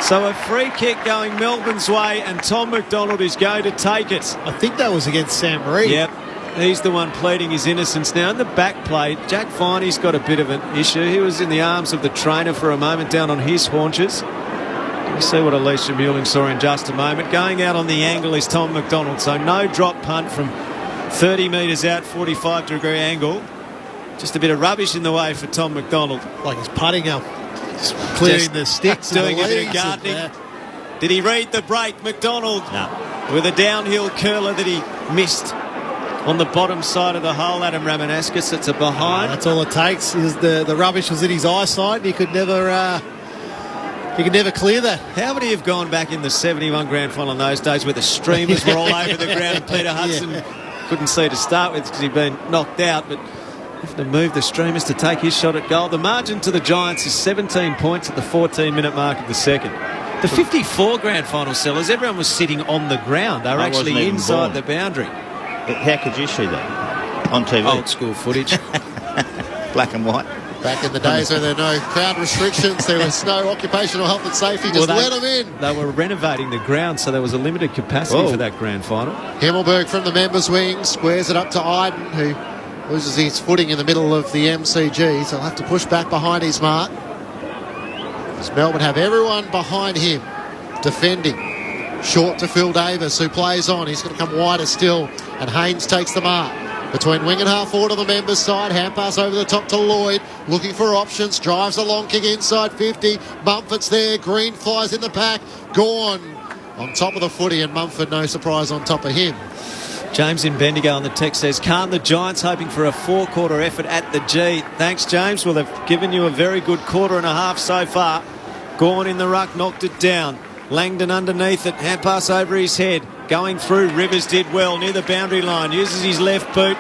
So a free kick going Melbourne's way, and Tom McDonald is going to take it. I think that was against Sam Reid. Yep. He's the one pleading his innocence now. In the back play, Jack Viney's got a bit of an issue. He was in the arms of the trainer for a moment down on his haunches. We'll see what Alicia Mueling saw in just a moment. Going out on the angle is Tom McDonald. So no drop punt from 30 metres out, 45-degree angle. Just a bit of rubbish in the way for Tom McDonald. Like he's putting up, clearing the sticks. Doing a bit of gardening. Did he read the break? McDonald with a downhill curler that he missed on the bottom side of the hole. Adam Ramanauskas, it's a behind. That's all it takes. Is the rubbish was in his eyesight. He could never... He can never clear that. How would he have gone back in the 71 grand final in those days where the streamers were all over the ground and Peter Hudson couldn't see to start with because he'd been knocked out, but have to move the streamers to take his shot at goal. The margin to the Giants is 17 points at the 14-minute mark of the second. The 54 grand final sellers, everyone was sitting on the ground. They were actually inside the boundary. How could you see that on TV? Old school footage. Black and white. Back in the days when there were no crowd restrictions, there was no occupational health and safety, just let them in. They were renovating the ground, so there was a limited capacity for that grand final. Himmelberg from the members' wing squares it up to Iden, who loses his footing in the middle of the MCG, so he'll have to push back behind his mark. As Melbourne have everyone behind him defending. Short to Phil Davis, who plays on. He's going to come wider still, and Haynes takes the mark. Between wing and half forward on the members' side, hand pass over the top to Lloyd, looking for options, drives a long kick inside 50. Mumford's there, Green flies in the pack, Gorn on top of the footy, and Mumford, no surprise, on top of him. James in Bendigo on the text says, can't the Giants hoping for a 4-quarter effort at the G? Thanks, James. Well, they've given you a very good quarter and a half so far. Gorn in the ruck, knocked it down. Langdon underneath it, hand pass over his head. Going through, Rivers did well near the boundary line, uses his left boot,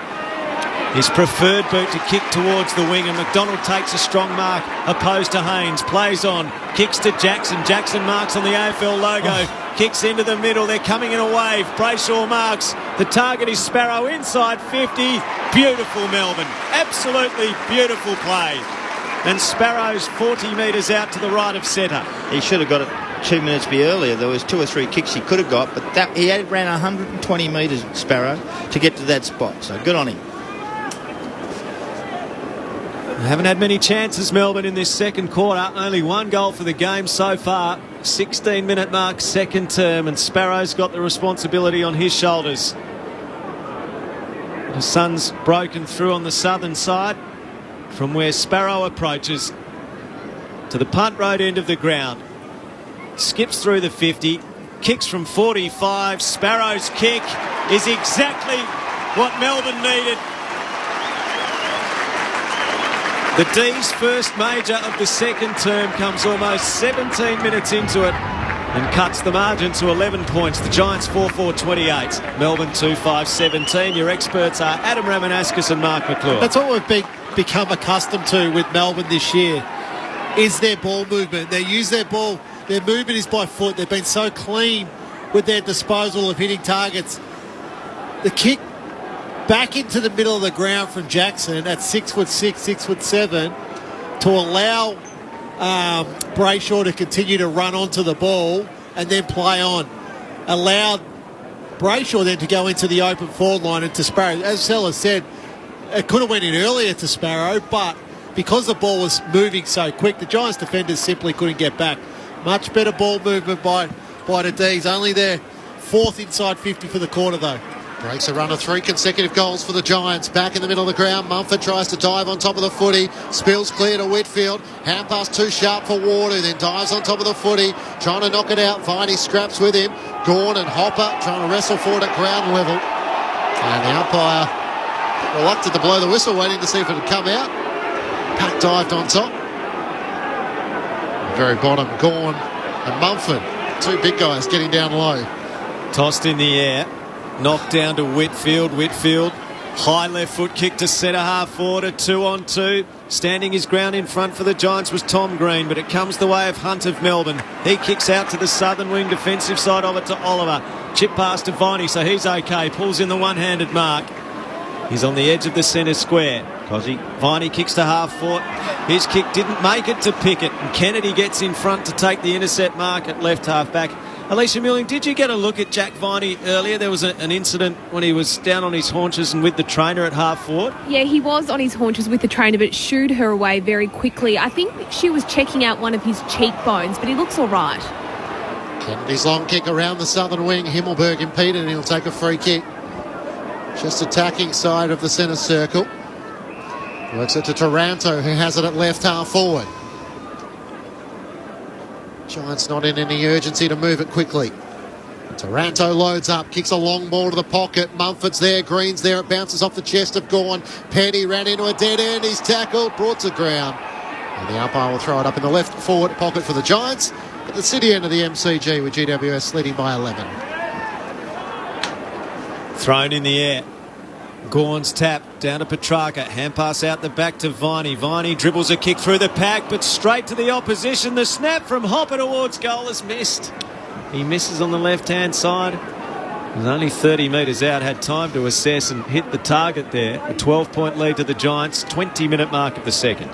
his preferred boot, to kick towards the wing, and McDonald takes a strong mark opposed to Haynes, plays on, kicks to Jackson. Jackson marks on the AFL logo, kicks into the middle, they're coming in a wave. Brayshaw marks, the target is Sparrow inside 50. Beautiful Melbourne, absolutely beautiful play. And Sparrow's 40 metres out to the right of centre. He should have got it 2 minutes earlier. There was 2 or 3 kicks he could have got, but he ran 120 metres, Sparrow, to get to that spot. So good on him. Haven't had many chances, Melbourne, in this second quarter. Only 1 goal for the game so far. 16-minute mark, second term, and Sparrow's got the responsibility on his shoulders. The sun's broken through on the southern side from where Sparrow approaches to the punt road end of the ground. Skips through the 50, kicks from 45. Sparrow's kick is exactly what Melbourne needed. The D's first major of the second term comes almost 17 minutes into it and cuts the margin to 11 points. The Giants 4-4-28, Melbourne 2-5-17. Your experts are Adam Ramanaskas and Mark McClure. That's what we've become accustomed to with Melbourne this year, is their ball movement. They use their ball. Their movement is by foot. They've been so clean with their disposal of hitting targets. The kick back into the middle of the ground from Jackson at 6'6", 6'7", to allow Brayshaw to continue to run onto the ball and then play on. Allowed Brayshaw then to go into the open forward line and to Sparrow. As Sellers said, it could have went in earlier to Sparrow, but because the ball was moving so quick, the Giants defenders simply couldn't get back. Much better ball movement by the D's. Only their 4th inside 50 for the quarter, though. Breaks a run of 3 consecutive goals for the Giants. Back in the middle of the ground, Mumford tries to dive on top of the footy. Spills clear to Whitfield. Hand pass too sharp for Ward, who then dives on top of the footy, trying to knock it out. Viney scraps with him. Gorn and Hopper trying to wrestle forward at ground level. And the umpire reluctant to blow the whistle, waiting to see if it would come out. Pack dived on top. Very bottom, Gorn and Mumford. 2 big guys getting down low. Tossed in the air. Knocked down to Whitfield. Whitfield, high left foot kick to centre half forward, a 2-on-2. Standing his ground in front for the Giants was Tom Green, but it comes the way of Hunt of Melbourne. He kicks out to the southern wing, defensive side of it to Oliver. Chip pass to Viney, so he's okay. Pulls in the one-handed mark. He's on the edge of the centre square. Viney kicks to half forward. His kick didn't make it to Pickett, and Kennedy gets in front to take the intercept mark at left half back. Alicia Milling, did you get a look at Jack Viney earlier? There was an incident when he was down on his haunches and with the trainer at half forward. Yeah, he was on his haunches with the trainer, but shooed her away very quickly. I think she was checking out one of his cheekbones, but he looks all right. Kennedy's long kick around the southern wing. Himmelberg impeded, and he'll take a free kick. Just attacking side of the centre circle. Works it to Taranto, who has it at left half forward. Giants not in any urgency to move it quickly. Taranto loads up, kicks a long ball to the pocket. Mumford's there, Green's there. It bounces off the chest of Gorn. Petty ran into a dead end. He's tackled, brought to ground. And the umpire will throw it up in the left forward pocket for the Giants at the city end of the MCG, with GWS leading by 11. Thrown in the air. Gorn's tap down to Petrarca. Hand pass out the back to Viney. Viney dribbles a kick through the pack, but straight to the opposition. The snap from Hopper towards goal is missed. He misses on the left-hand side. He was only 30 metres out, had time to assess and hit the target there. A 12-point lead to the Giants, 20-minute mark of the second.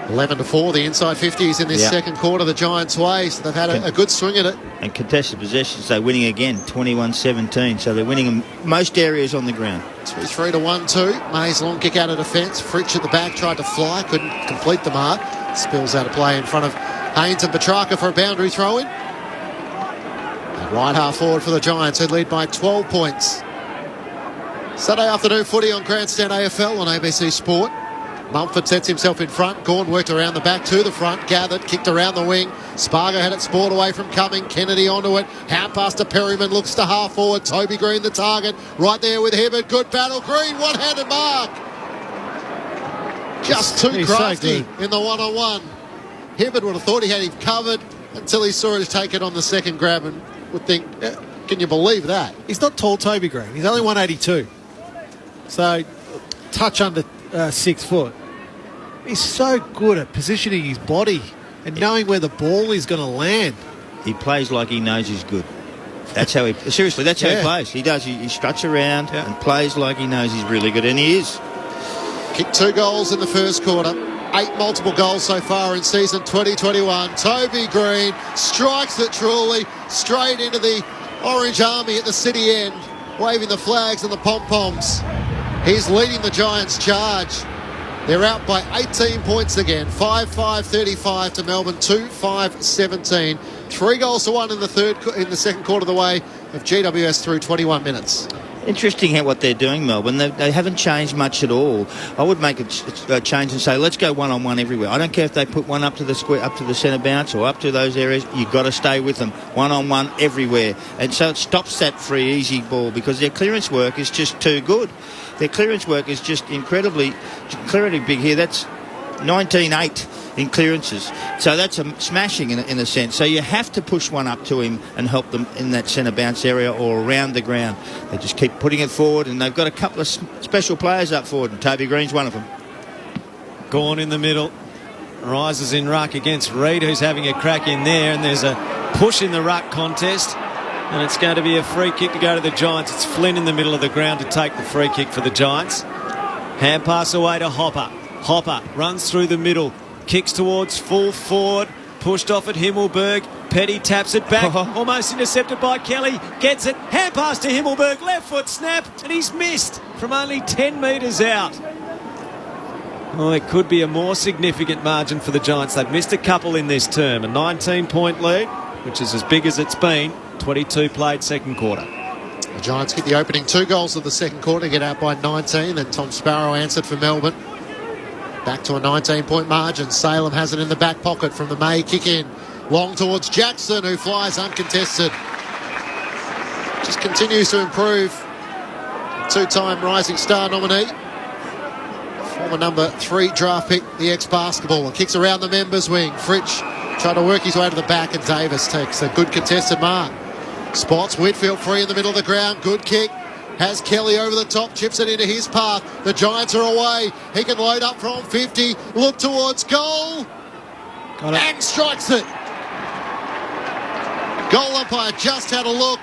11-4, the inside 50s in this second quarter, the Giants' way. So they've had a good swing at it. And contested possessions, they're winning again, 21-17. So they're winning in most areas on the ground. 3-3 to 1-2. May's long kick out of defence. Fritsch at the back tried to fly, couldn't complete the mark. Spills out of play in front of Haynes and Petrarca for a boundary throw-in. Right half forward for the Giants, who lead by 12 points. Saturday afternoon footy on Grandstand AFL on ABC Sport. Mumford sets himself in front. Gawn worked around the back to the front. Gathered, kicked around the wing. Spargo had it spoiled away from Cumming. Kennedy onto it. Hand pass to Perryman. Looks to half forward. Toby Green the target. Right there with Hibbert. Good battle. Green, one-handed mark. Just too crafty in the one-on-one. Hibbert would have thought he had him covered until he saw it take it on the second grab and would think, can you believe that? He's not tall, Toby Green. He's only 182. So, touch under 6 foot. He's so good at positioning his body and knowing where the ball is going to land. He plays like he knows he's good. That's how he... Seriously, that's how he plays. He does. He struts around and plays like he knows he's really good, and he is. Kicked 2 goals in the first quarter. 8 multiple goals so far in season 2021. Toby Green strikes it truly straight into the Orange Army at the city end, waving the flags and the pom-poms. He's leading the Giants charge. They're out by 18 points again. 5-5-35 to Melbourne, 2-5-17. 3 goals to 1 in the second quarter of the way of GWS through 21 minutes. Interesting what they're doing, Melbourne. They haven't changed much at all. I would make a change and say, let's go one-on-one everywhere. I don't care if they put one up to the square, up to the centre bounce or up to those areas. You've got to stay with them. One-on-one everywhere. And so it stops that free, easy ball because their clearance work is just too good. Their clearance work is just incredibly big here. That's 19-8 in clearances. So that's a smashing in a sense. So you have to push one up to him and help them in that centre bounce area or around the ground. They just keep putting it forward, and they've got a couple of special players up forward, and Toby Green's one of them. Gawn in the middle. Rises in ruck against Reid, who's having a crack in there, and there's a push in the ruck contest. And it's going to be a free kick to go to the Giants. It's Flynn in the middle of the ground to take the free kick for the Giants. Hand pass away to Hopper. Hopper runs through the middle. Kicks towards full forward. Pushed off at Himmelberg. Petty taps it back. Almost intercepted by Kelly. Gets it. Hand pass to Himmelberg. Left foot snap. And he's missed from only 10 metres out. Oh, it could be a more significant margin for the Giants. They've missed a couple in this term. A 19-point lead, which is as big as it's been. 22 played second quarter. The Giants get the opening 2 goals of the second quarter, get out by 19. Then Tom Sparrow answered for Melbourne. Back to a 19-point margin. Salem has it in the back pocket from the May kick in. Long towards Jackson, who flies uncontested. Just continues to improve. 2-time Rising Star nominee. Former number 3 draft pick, the ex-basketballer. Kicks around the members' wing. Fritsch trying to work his way to the back, and Davis takes a good contested mark. Spots Whitfield free in the middle of the ground. Good kick. Has Kelly over the top, chips it into his path. The Giants are away. He can load up from 50, look towards goal, and strikes it. Goal umpire just had a look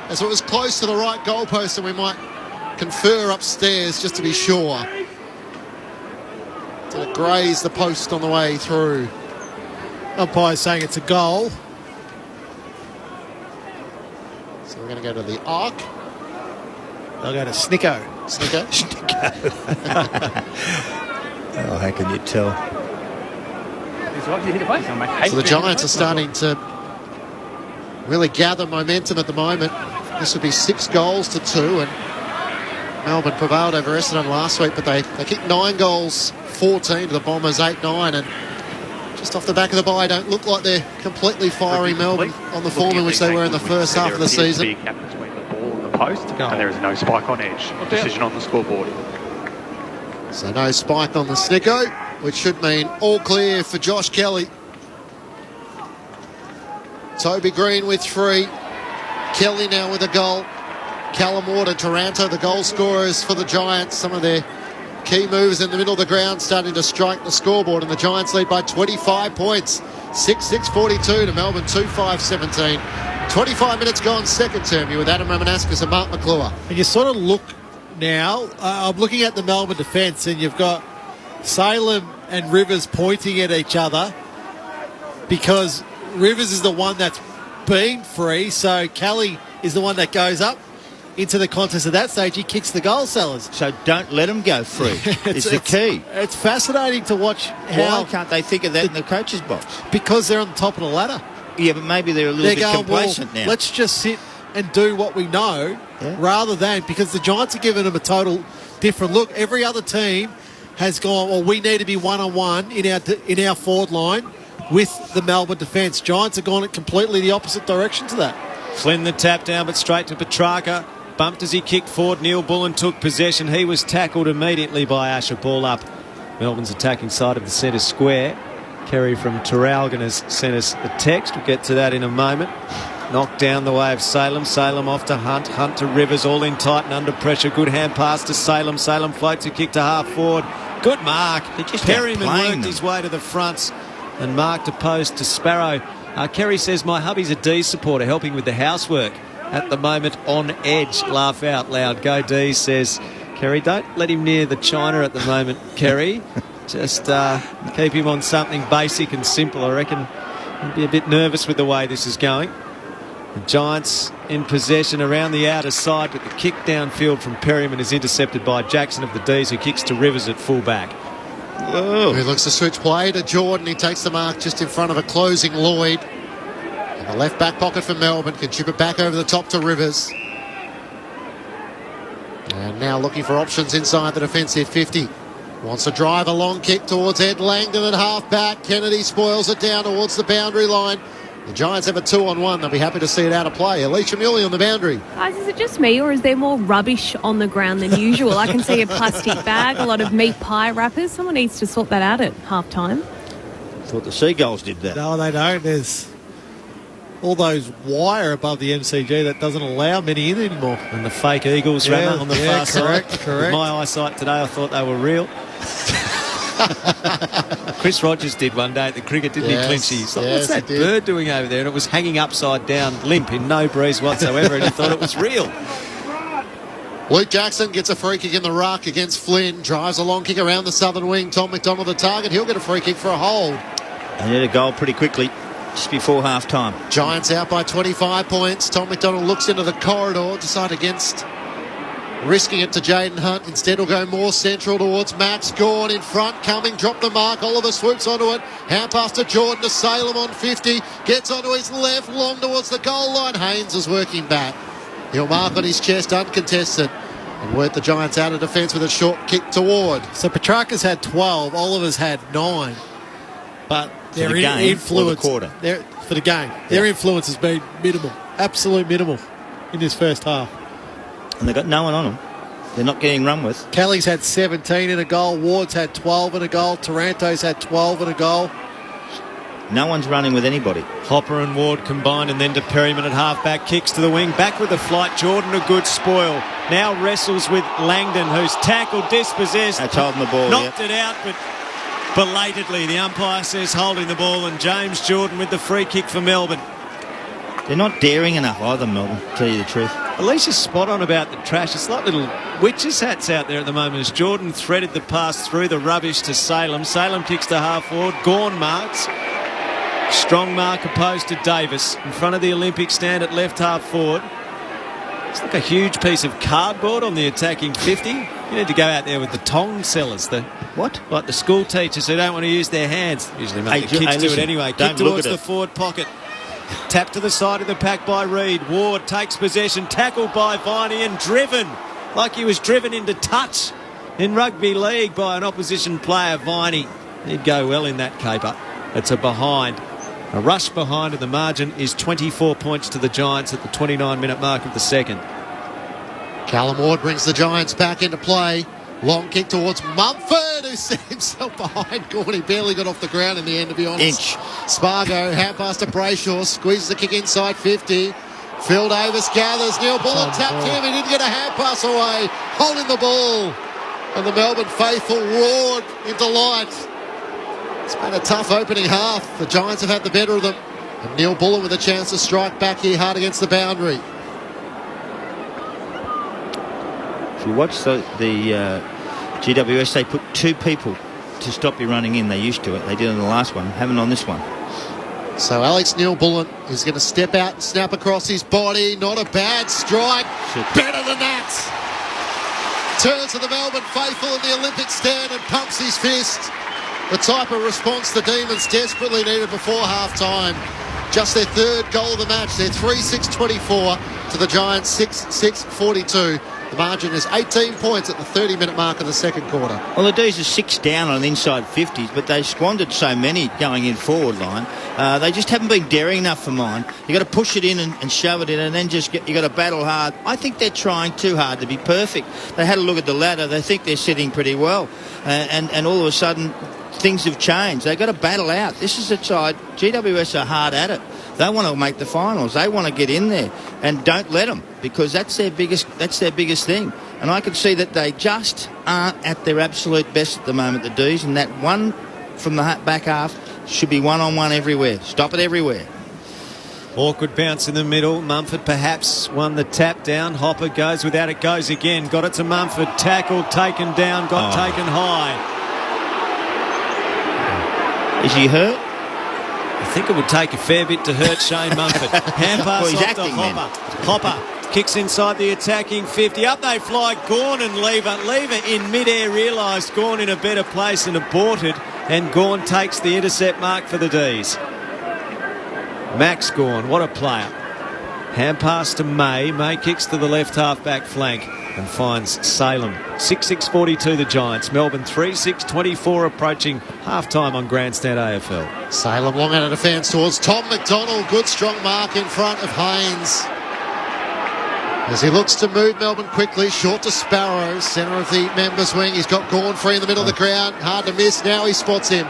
as it was close to the right goalpost, and we might confer upstairs just to be sure. Did it graze the post on the way through? Umpire saying it's a goal. So we're going to go to the arc. They'll go to Snicko. Snicko? Snicko. Oh, how can you tell? So the Giants are starting to really gather momentum at the moment. This would be 6 goals to 2, and Melbourne prevailed over Essendon last week, but they kicked 9 goals, 14 to the Bombers, 8-9, and just off the back of the bye, don't look like they're completely firing Melbourne on the form in which they were in the first half of the season. Post, and there is no spike on edge. Decision on the scoreboard. So no spike on the Snicko, which should mean all clear for Josh Kelly. Toby Green with 3. Kelly now with a goal. Callum Ward and Taranto, the goal scorers for the Giants. Some of their key moves in the middle of the ground starting to strike the scoreboard, and the Giants lead by 25 points. 6-6-42 to Melbourne, 2-5-17. 25 minutes gone, second term. You're with Adam Romanascus and Mark McClure. And you sort of look now, I'm looking at the Melbourne defence, and you've got Salem and Rivers pointing at each other because Rivers is the one that's been free, so Kelly is the one that goes up into the contest at that stage. He kicks the goal sellers. So don't let them go free. It's the key. It's fascinating to watch how... Why can't they think of that in the coach's box? Because they're on the top of the ladder. Yeah, but maybe they're a little bit complacent now. Let's just sit and do what we know rather than... Because the Giants are giving them a total different look. Every other team has gone, well, we need to be one-on-one in our forward line with the Melbourne defence. Giants have gone completely the opposite direction to that. Flynn the tap down, but straight to Petrarca. Bumped as he kicked forward. Neil Bullen took possession. He was tackled immediately by Asher. Ball up. Melbourne's attacking side of the centre square. Kerry from Terralgan has sent us a text. We'll get to that in a moment. Knocked down the way of Salem. Salem off to Hunt. Hunt to Rivers. All in tight and under pressure. Good hand pass to Salem. Salem floats a kick to half forward. Good mark. Perryman worked his way to the fronts and marked a post to Sparrow. Kerry says, my hubby's a D's supporter, helping with the housework. At the moment, on edge. Laugh out loud. Go D, says Kerry. Don't let him near the China at the moment, Kerry. Just keep him on something basic and simple. I reckon he'll be a bit nervous with the way this is going. The Giants in possession around the outer side, but the kick downfield from Perryman is intercepted by Jackson of the D's, who kicks to Rivers at fullback. Whoa. He looks to switch play to Jordan. He takes the mark just in front of a closing Lloyd. The left back pocket for Melbourne, can chip it back over the top to Rivers. And now looking for options inside the defensive 50. Wants to drive a long kick towards Ed Langdon at half back. Kennedy spoils it down towards the boundary line. The Giants have a 2-on-1. They'll be happy to see it out of play. Alicia Muley on the boundary. Guys, is it just me or is there more rubbish on the ground than usual? I can see a plastic bag, a lot of meat pie wrappers. Someone needs to sort that out at half-time. Thought the Seagulls did that. No, they don't. There's all those wire above the MCG that doesn't allow many in anymore. And the fake Eagles rammer on the far side. Correct. With my eyesight today, I thought they were real. Chris Rogers did one day at the cricket, didn't he, Clinchy? He's like, what's that bird doing over there? And it was hanging upside down, limp, in no breeze whatsoever, and he thought it was real. Luke Jackson gets a free kick in the ruck against Flynn. Drives a long kick around the southern wing. Tom McDonald the target. He'll get a free kick for a hold. They need a goal pretty quickly, just before half-time. Giants out by 25 points. Tom McDonald looks into the corridor, decide against risking it to Jaden Hunt. Instead, he'll go more central towards Max Gawn in front, coming, drop the mark. Oliver swoops onto it. Hand pass to Jordan to Salem on 50. Gets onto his left, long towards the goal line. Haynes is working back. He'll mark on his chest, uncontested, and work the Giants out of defence with a short kick toward. So Petrarca's had 12, Oliver's had 9. But their influence for the game. Their influence has been minimal, absolute minimal in this first half. And they've got no one on them. They're not getting run with. Kelly's had 17 in a goal. Ward's had 12 in a goal. Taranto's had 12 in a goal. No one's running with anybody. Hopper and Ward combined, and then to Perryman at half-back. Kicks to the wing. Back with the flight. Jordan a good spoil. Now wrestles with Langdon, who's tackled, dispossessed. That's holding the ball. Knocked it out, but belatedly. The umpire says holding the ball, and James Jordan with the free kick for Melbourne. They're not daring enough either, Melbourne, to tell you the truth. Alicia's spot on about the trash. It's like little witches' hats out there at the moment as Jordan threaded the pass through the rubbish to Salem. Salem kicks to half forward. Gawn marks. Strong mark opposed to Davis in front of the Olympic stand at left half forward. It's like a huge piece of cardboard on the attacking 50. You need to go out there with the tong sellers. What? Like the school teachers who don't want to use their hands. Usually make the kids do it anyway. Kick towards the forward pocket. Tap to the side of the pack by Reid. Ward takes possession, tackled by Viney and driven like he was driven into touch in rugby league by an opposition player, Viney. He'd go well in that caper. It's a behind. A rush behind, and the margin is 24 points to the Giants at the 29-minute mark of the second. Callum Ward brings the Giants back into play. Long kick towards Mumford, who set himself behind Gawn. He barely got off the ground in the end, to be honest. Spargo, hand pass to Brayshaw, squeezes the kick inside 50. Phil Davis gathers. Neil Bullen tapped him. He didn't get a hand pass away. Holding the ball. And the Melbourne faithful roared in delight. It's been a tough opening half. The Giants have had the better of them. And Neil Bullen with a chance to strike back here hard against the boundary. If you watch the GWS, they put 2 people to stop you running in. They used to it. They did on the last one. Haven't on this one. So Alex Neil-Bullen is going to step out and snap across his body. Not a bad strike. Better than that. Turns to the Melbourne faithful in the Olympic stand and pumps his fist. The type of response the Demons desperately needed before half-time. Just their third goal of the match. They're 3-6-24 to the Giants 6-6-42. The margin is 18 points at the 30-minute mark of the second quarter. Well, the D's are 6 down on the inside 50s, but they squandered so many going in forward line. They just haven't been daring enough for mine. You've got to push it in and shove it in, and then you've got to battle hard. I think they're trying too hard to be perfect. They had a look at the ladder. They think they're sitting pretty well. And all of a sudden, things have changed. They've got to battle out. This is a side. GWS are hard at it. They want to make the finals. They want to get in there, and don't let them, because that's their biggest thing. And I can see that they just aren't at their absolute best at the moment, the D's, and that one from the back half should be one-on-one everywhere. Stop it everywhere. Awkward bounce in the middle. Mumford perhaps won the tap down. Hopper goes without it, goes again. Got it to Mumford. Tackled, taken down, got taken high. Is he hurt? I think it would take a fair bit to hurt Shane Mumford. Hand pass off to Hopper. Hopper kicks inside the attacking 50. Up they fly. Gawn and Lever. Lever in mid-air realised Gawn in a better place and aborted. And Gawn takes the intercept mark for the D's. Max Gawn, what a player. Hand pass to May. May kicks to the left half-back flank and finds Salem. 6-6-42 the Giants. Melbourne 3-6-24 approaching half-time on Grandstand AFL. Salem long out of defence towards Tom McDonald. Good strong mark in front of Haynes. As he looks to move Melbourne quickly, short to Sparrow, centre of the members' wing. He's got Gawn free in the middle of the ground. Hard to miss. Now he spots him.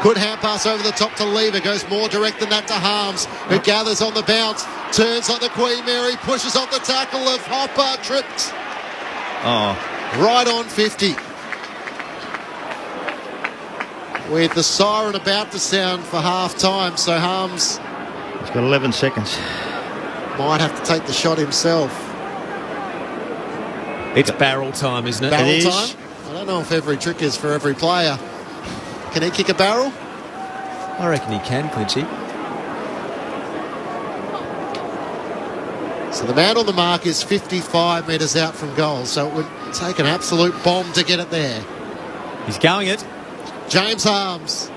Good hand pass over the top to Lever. Goes more direct than that to Harms, who gathers on the bounce. Turns like the Queen Mary. Pushes off the tackle of Hopper. Tripped. Right on 50. With the siren about to sound for half-time, so Harms... He's got 11 seconds. Might have to take the shot himself. It's barrel time, isn't it? Barrel time? I don't know if every trick is for every player. Can he kick a barrel? I reckon he can, Clinchy. So the man on the mark is 55 metres out from goal, so it would take an absolute bomb to get it there. He's going it. James Harms.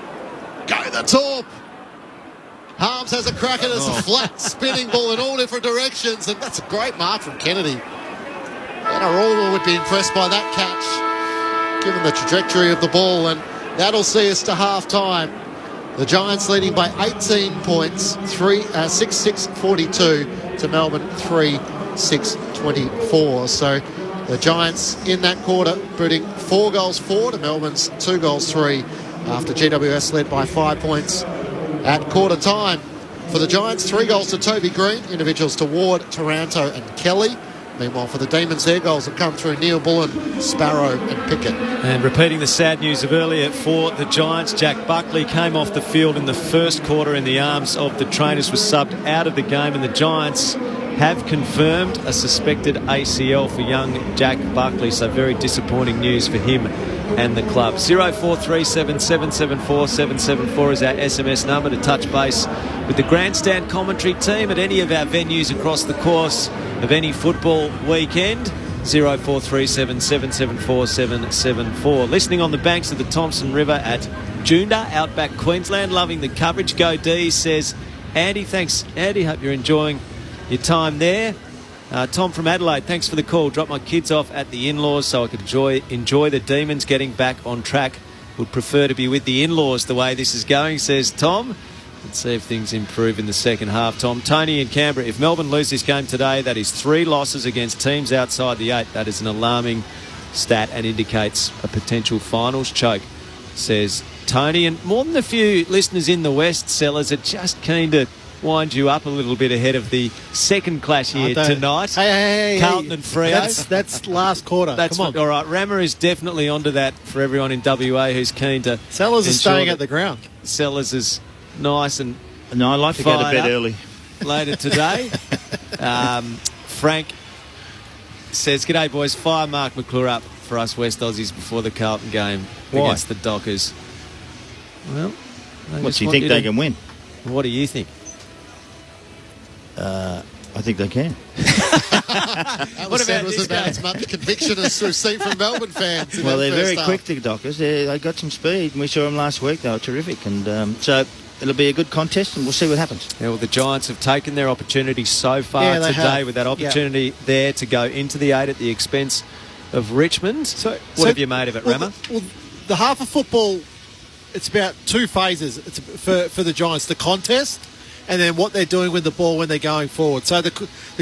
Go the top. Harms has a crack at it as a flat spinning ball in all different directions, and that's a great mark from Kennedy. Anarola would be impressed by that catch, given the trajectory of the ball, and that'll see us to half-time. The Giants leading by 18 points, 6-6-42 to Melbourne 3-6-24. So the Giants in that quarter putting 4 goals 4 to Melbourne's 2 goals 3 after GWS led by 5 points at quarter time. For the Giants, 3 goals to Toby Green, individuals to Ward, Taranto and Kelly. Meanwhile, for the Demons, their goals have come through Neil-Bullen, Sparrow and Pickett. And repeating the sad news of earlier for the Giants, Jack Buckley came off the field in the first quarter in the arms of the trainers, was subbed out of the game, and the Giants have confirmed a suspected ACL for young Jack Buckley, so very disappointing news for him and the club. 0437 774 774 is our SMS number to touch base with the Grandstand commentary team at any of our venues across the course of any football weekend. 0437 774 774. Listening on the banks of the Thompson River at Joonda, outback Queensland. Loving the coverage. Go D, says Andy. Thanks, Andy. Hope you're enjoying your time there. Tom from Adelaide, thanks for the call. Dropped my kids off at the in-laws so I could enjoy the Demons getting back on track. Would prefer to be with the in-laws the way this is going, says Tom. Let's see if things improve in the second half. Tom, Tony in Canberra, if Melbourne lose this game today, that is 3 losses against teams outside the 8. That is an alarming stat and indicates a potential finals choke, says Tony. And more than a few listeners in the West, Sellers, are just keen to wind you up a little bit ahead of the second clash here tonight. Hey, Carlton and Freo. That's last quarter. That's Come on. All right, Rammer is definitely onto that for everyone in WA who's keen to... Sellers is staying at the ground. Sellers is nice and... No, I like to go to bed early. Later today. Frank says, "G'day boys, fire Mark McClure up. for us West Aussies before the Carlton game against the Dockers. Well, what do you think they can win? What do you think? I think they can. What about was about as much conviction as we've seen from Melbourne fans. Well, they're very quick, the Dockers. They got some speed, and we saw them last week. They were terrific, and so it'll be a good contest, and we'll see what happens. Yeah, well, the Giants have taken their opportunity so far today with that opportunity there to go into the 8 at the expense of Richmond. What have you made of it, Rama? Well, the half of football, it's about two phases. It's for the Giants, the contest and then what they're doing with the ball when they're going forward. So the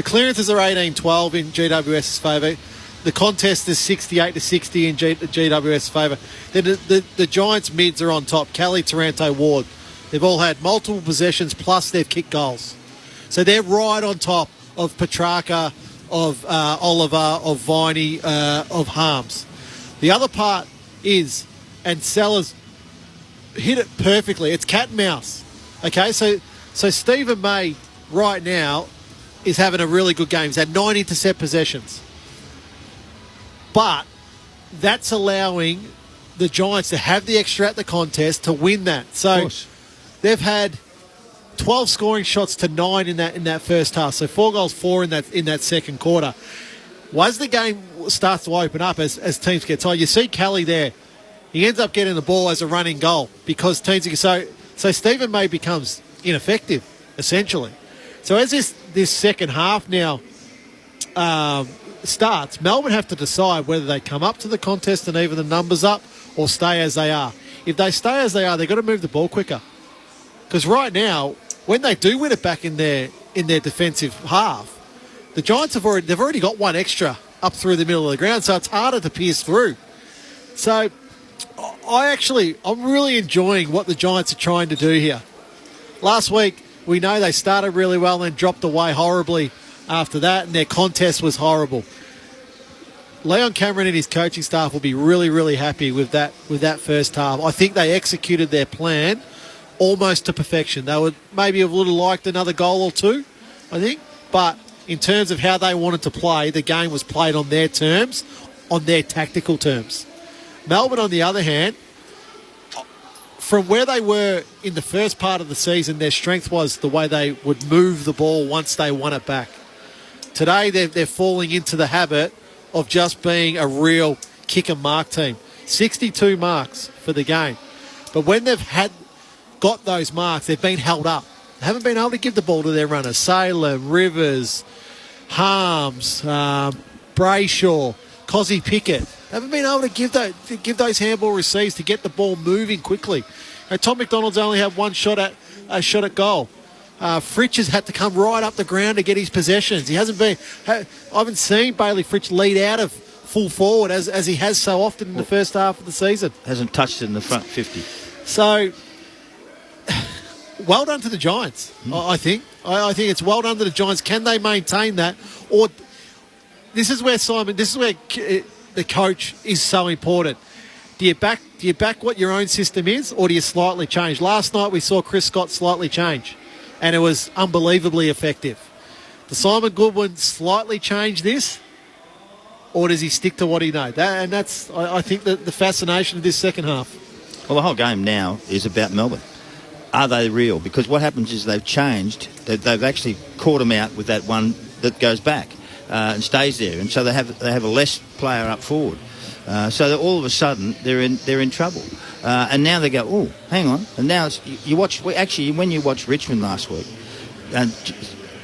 clearances are 18-12 in GWS's favour. The contest is 68-60 in GWS's favour. The Giants' mids are on top. Kelly, Taranto, Ward. They've all had multiple possessions, plus they've kicked goals. So they're right on top of Petrarca, of Oliver, of Viney, of Harms. The other part is, and Sellers hit it perfectly, it's cat and mouse. Okay, so Stephen May right now is having a really good game. He's had 9 intercept possessions. But that's allowing the Giants to have the extra at the contest to win that. So they've had 12 scoring shots to 9 in that first half. So 4 goals, 4 in that second quarter. As the game starts to open up, as teams get tired, you see Kelly there. He ends up getting the ball as a running goal because teams are so Stephen May becomes ineffective, essentially. So as this second half now starts, Melbourne have to decide whether they come up to the contest and even the numbers up or stay as they are. If they stay as they are, they've got to move the ball quicker. Because right now, when they do win it back in their defensive half, the Giants have already got one extra up through the middle of the ground, so it's harder to pierce through. So I'm really enjoying what the Giants are trying to do here. Last week, we know they started really well and then dropped away horribly after that, and their contest was horrible. Leon Cameron and his coaching staff will be really, really happy with that first half. I think they executed their plan almost to perfection. They would maybe have a little liked another goal or two, I think, but in terms of how they wanted to play, the game was played on their terms, on their tactical terms. Melbourne, on the other hand, from where they were in the first part of the season, their strength was the way they would move the ball once they won it back. Today, they're falling into the habit of just being a real kick and mark team. 62 marks for the game. But when they've got those marks, they've been held up. They haven't been able to give the ball to their runners. Salem, Rivers, Harms, Brayshaw, Cozzy Pickett. Haven't been able to give those handball receives to get the ball moving quickly. And Tom McDonald's only had one shot at goal. Fritsch has had to come right up the ground to get his possessions. I haven't seen Bailey Fritsch lead out of full forward as he has so often in the first half of the season. Hasn't touched it in the front 50. So, well done to the Giants, I think. I think it's well done to the Giants. Can they maintain that? Or this is where the coach is so important. Do you back what your own system is, or do you slightly change? Last night we saw Chris Scott slightly change, and it was unbelievably effective. Does Simon Goodwin slightly change this, or does he stick to what he knows? That's I think the fascination of this second half. Well, the whole game now is about Melbourne. Are they real? Because what happens is they've changed. They've actually caught them out with that one that goes back and stays there, and so they have a less player up forward. So that all of a sudden they're in trouble, and now they go, oh, hang on. And now when you watch Richmond last week, and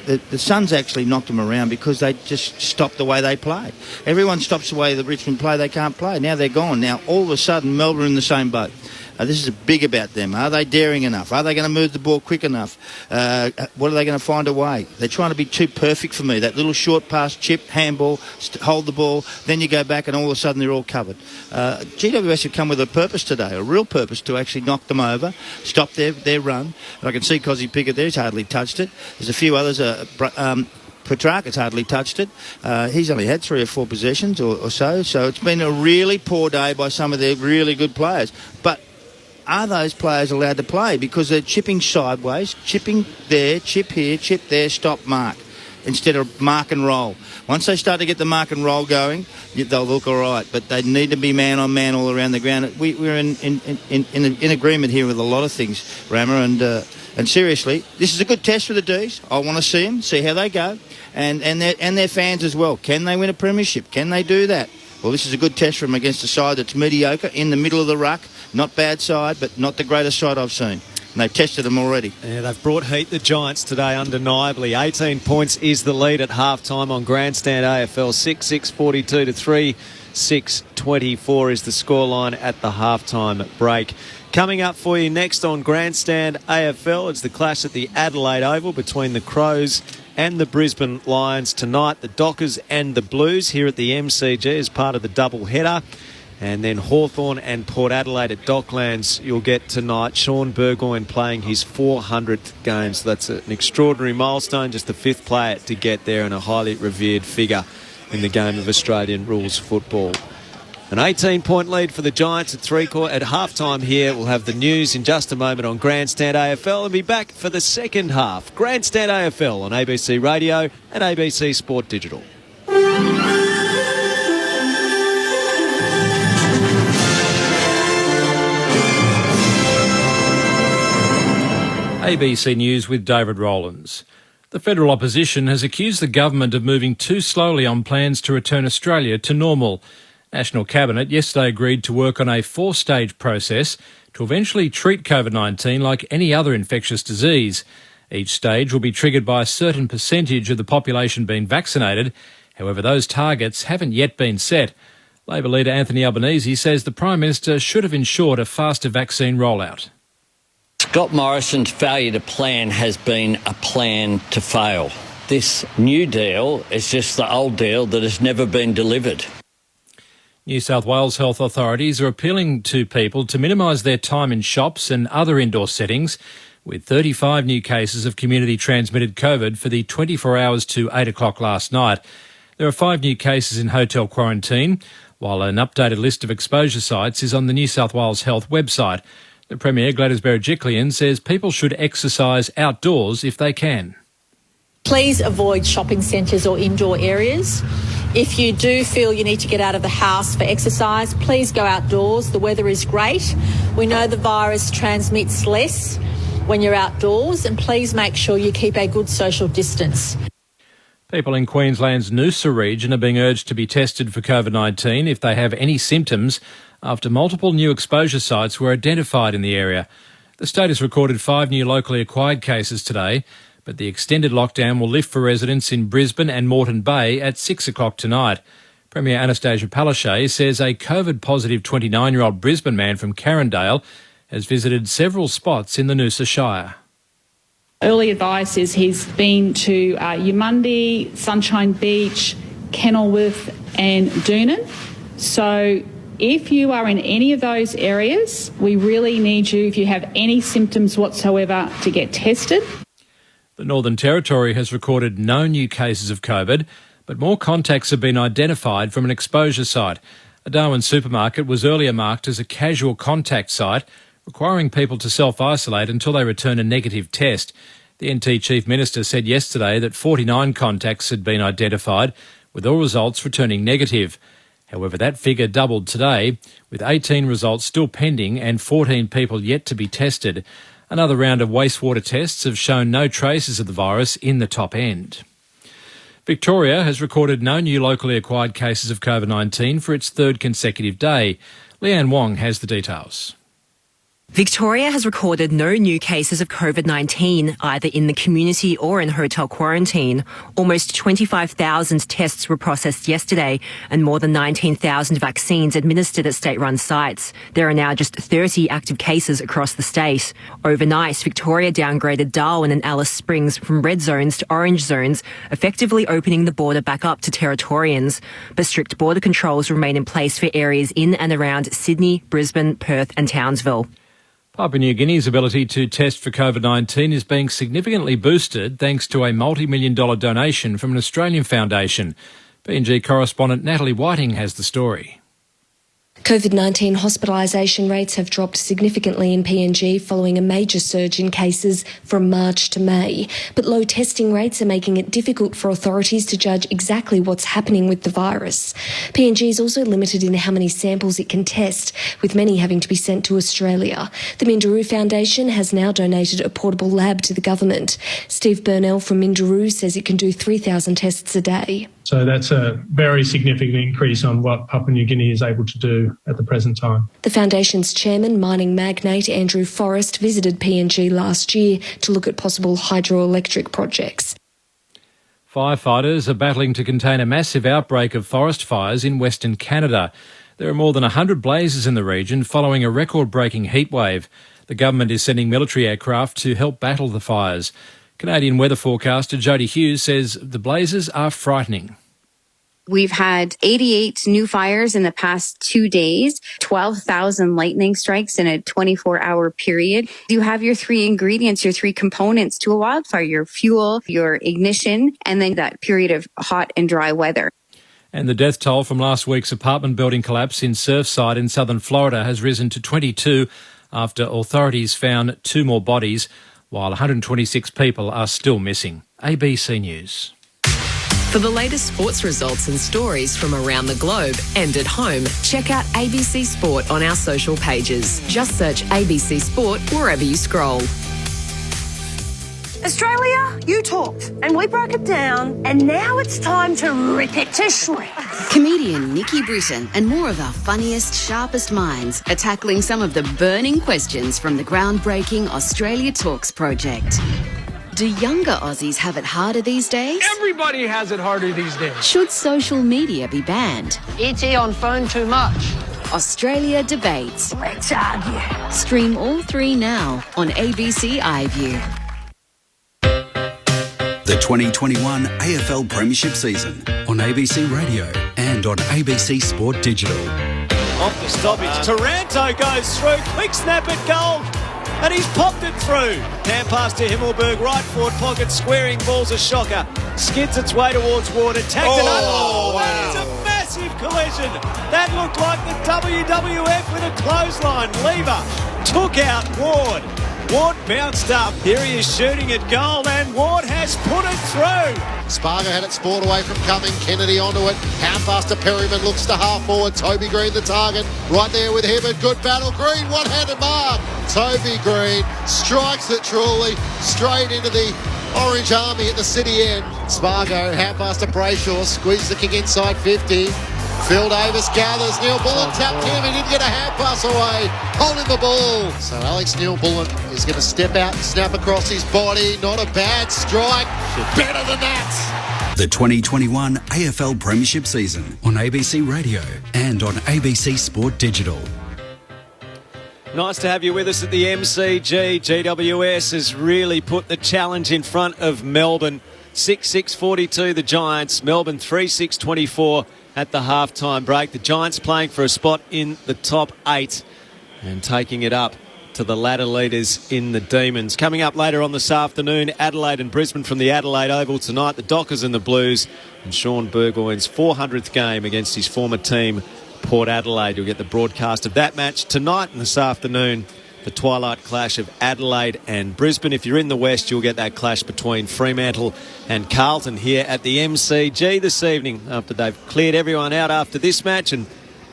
the Suns actually knocked them around because they just stopped the way they play. Everyone stops the way the Richmond play; they can't play. Now they're gone. Now all of a sudden Melbourne are in the same boat. This is big about them. Are they daring enough? Are they going to move the ball quick enough? What are they going to find a way? They're trying to be too perfect for me. That little short pass, chip, handball, hold the ball, then you go back and all of a sudden they're all covered. GWS have come with a purpose today, a real purpose to actually knock them over, stop their run. And I can see Cozzy Pickett there. He's hardly touched it. There's a few others. Petrarca's hardly touched it. He's only had 3 or 4 possessions or so. So it's been a really poor day by some of their really good players. But are those players allowed to play? Because they're chipping sideways, chipping there, chip here, chip there, stop, mark. instead of mark and roll. Once they start to get the mark and roll going, they'll look all right. But they need to be man on man all around the ground. We're in agreement here with a lot of things, Rammer, and seriously, this is a good test for the D's. I want to see them, see how they go, and their fans as well. Can they win a premiership? Can they do that? Well, this is a good test for them against a side that's mediocre, in the middle of the ruck. Not bad side, but not the greatest side I've seen. And they've tested them already. Yeah, they've brought heat, the Giants, today, undeniably. 18 points is the lead at half-time on Grandstand AFL. 6-6-42 to 3-6-24 is the scoreline at the half-time break. Coming up for you next on Grandstand AFL, it's the clash at the Adelaide Oval between the Crows and the Brisbane Lions tonight. The Dockers and the Blues here at the MCG as part of the double header. And then Hawthorn and Port Adelaide at Docklands you'll get tonight. Sean Burgoyne playing his 400th game. So that's an extraordinary milestone, just the fifth player to get there and a highly revered figure in the game of Australian rules football. An 18-point lead for the Giants at half-time here. We'll have the news in just a moment on Grandstand AFL and be back for the second half. Grandstand AFL on ABC Radio and ABC Sport Digital. ABC News with David Rowlands. The federal opposition has accused the government of moving too slowly on plans to return Australia to normal. National Cabinet yesterday agreed to work on a 4-stage process to eventually treat COVID-19 like any other infectious disease. Each stage will be triggered by a certain percentage of the population being vaccinated. However, those targets haven't yet been set. Labor leader Anthony Albanese says the Prime Minister should have ensured a faster vaccine rollout. Scott Morrison's failure to plan has been a plan to fail. This new deal is just the old deal that has never been delivered. New South Wales health authorities are appealing to people to minimise their time in shops and other indoor settings, with 35 new cases of community transmitted COVID for the 24 hours to 8 o'clock last night. There are 5 new cases in hotel quarantine, while an updated list of exposure sites is on the New South Wales Health website. The Premier, Gladys Berejiklian, says people should exercise outdoors if they can. Please avoid shopping centres or indoor areas. If you do feel you need to get out of the house for exercise, please go outdoors. The weather is great. We know the virus transmits less when you're outdoors, and please make sure you keep a good social distance. People in Queensland's Noosa region are being urged to be tested for COVID-19 if they have any symptoms after multiple new exposure sites were identified in the area. The state has recorded 5 new locally acquired cases today, but the extended lockdown will lift for residents in Brisbane and Moreton Bay at 6 o'clock tonight. Premier Anastasia Palaszczuk says a COVID-positive 29-year-old Brisbane man from Carindale has visited several spots in the Noosa Shire. Early advice is he's been to Yamundi, Sunshine Beach, Kenilworth and Doonan. So if you are in any of those areas, we really need you, if you have any symptoms whatsoever, to get tested. The Northern Territory has recorded no new cases of COVID, but more contacts have been identified from an exposure site. A Darwin supermarket was earlier marked as a casual contact site, requiring people to self-isolate until they return a negative test. The NT Chief Minister said yesterday that 49 contacts had been identified, with all results returning negative. However, that figure doubled today, with 18 results still pending and 14 people yet to be tested. Another round of wastewater tests have shown no traces of the virus in the top end. Victoria has recorded no new locally acquired cases of COVID-19 for its 3rd consecutive day. Leanne Wong has the details. Victoria has recorded no new cases of COVID-19, either in the community or in hotel quarantine. Almost 25,000 tests were processed yesterday and more than 19,000 vaccines administered at state-run sites. There are now just 30 active cases across the state. Overnight, Victoria downgraded Darwin and Alice Springs from red zones to orange zones, effectively opening the border back up to Territorians. But strict border controls remain in place for areas in and around Sydney, Brisbane, Perth and Townsville. Papua New Guinea's ability to test for COVID-19 is being significantly boosted thanks to a multi-million-dollar donation from an Australian foundation. PNG correspondent Natalie Whiting has the story. COVID-19 hospitalisation rates have dropped significantly in PNG following a major surge in cases from March to May. But low testing rates are making it difficult for authorities to judge exactly what's happening with the virus. PNG is also limited in how many samples it can test, with many having to be sent to Australia. The Minderoo Foundation has now donated a portable lab to the government. Steve Burnell from Minderoo says it can do 3,000 tests a day. So that's a very significant increase on what Papua New Guinea is able to do at the present time. The foundation's chairman, mining magnate Andrew Forrest, visited PNG last year to look at possible hydroelectric projects. Firefighters are battling to contain a massive outbreak of forest fires in Western Canada. There are more than 100 blazes in the region following a record-breaking heatwave. The government is sending military aircraft to help battle the fires. Canadian weather forecaster Jody Hughes says the blazes are frightening. We've had 88 new fires in the past 2 days, 12,000 lightning strikes in a 24-hour period. You have your three ingredients, your three components to a wildfire, your fuel, your ignition, and then that period of hot and dry weather. And the death toll from last week's apartment building collapse in Surfside in southern Florida has risen to 22 after authorities found 2 more bodies, while 126 people are still missing. ABC News. For the latest sports results and stories from around the globe and at home, check out ABC Sport on our social pages. Just search ABC Sport wherever you scroll. Australia, you talked, and we broke it down, and now it's time to rip it to shreds. Comedian Nikki Britton and more of our funniest, sharpest minds are tackling some of the burning questions from the groundbreaking Australia Talks project. Do younger Aussies have it harder these days? Everybody has it harder these days. Should social media be banned? ET on phone too much. Australia debates. Let's argue. Stream all 3 now on ABC iView. The 2021 AFL Premiership season on ABC Radio and on ABC Sport Digital. Off the stoppage, Taranto goes through, quick snap at goal, and he's popped it through. Hand pass to Himmelberg, right forward pocket, squaring, ball's a shocker. Skids its way towards Ward, attacked it up. Oh, wow. It's a massive collision. That looked like the WWF with a clothesline. Lever took out Ward. Ward bounced up. Here he is shooting at goal, and Ward has put it through. Spargo had it sport away from coming. Kennedy onto it. Half past to Perryman, looks to half forward. Toby Green the target. Right there with him. Good battle. Green, one-handed mark. Toby Green strikes it truly straight into the Orange Army at the city end. Spargo, half past to Brayshaw. Squeezes the kick inside 50. Phil Davis gathers. Neil Bullen tapped him. He didn't get a hand pass away. Holding the ball. So Alex Neil Bullen is going to step out and snap across his body. Not a bad strike. Better than that. The 2021 AFL Premiership season on ABC Radio and on ABC Sport Digital. Nice to have you with us at the MCG. GWS has really put the challenge in front of Melbourne. 6-6-42 the Giants. Melbourne 3-6-24 at the halftime break. The Giants playing for a spot in the top 8 and taking it up to the ladder leaders in the Demons. Coming up later on this afternoon, Adelaide and Brisbane from the Adelaide Oval tonight. The Dockers and the Blues, and Sean Burgoyne's 400th game against his former team, Port Adelaide. You'll get the broadcast of that match tonight and this afternoon. The twilight clash of Adelaide and Brisbane. If you're in the West, you'll get that clash between Fremantle and Carlton here at the MCG this evening, after they've cleared everyone out after this match and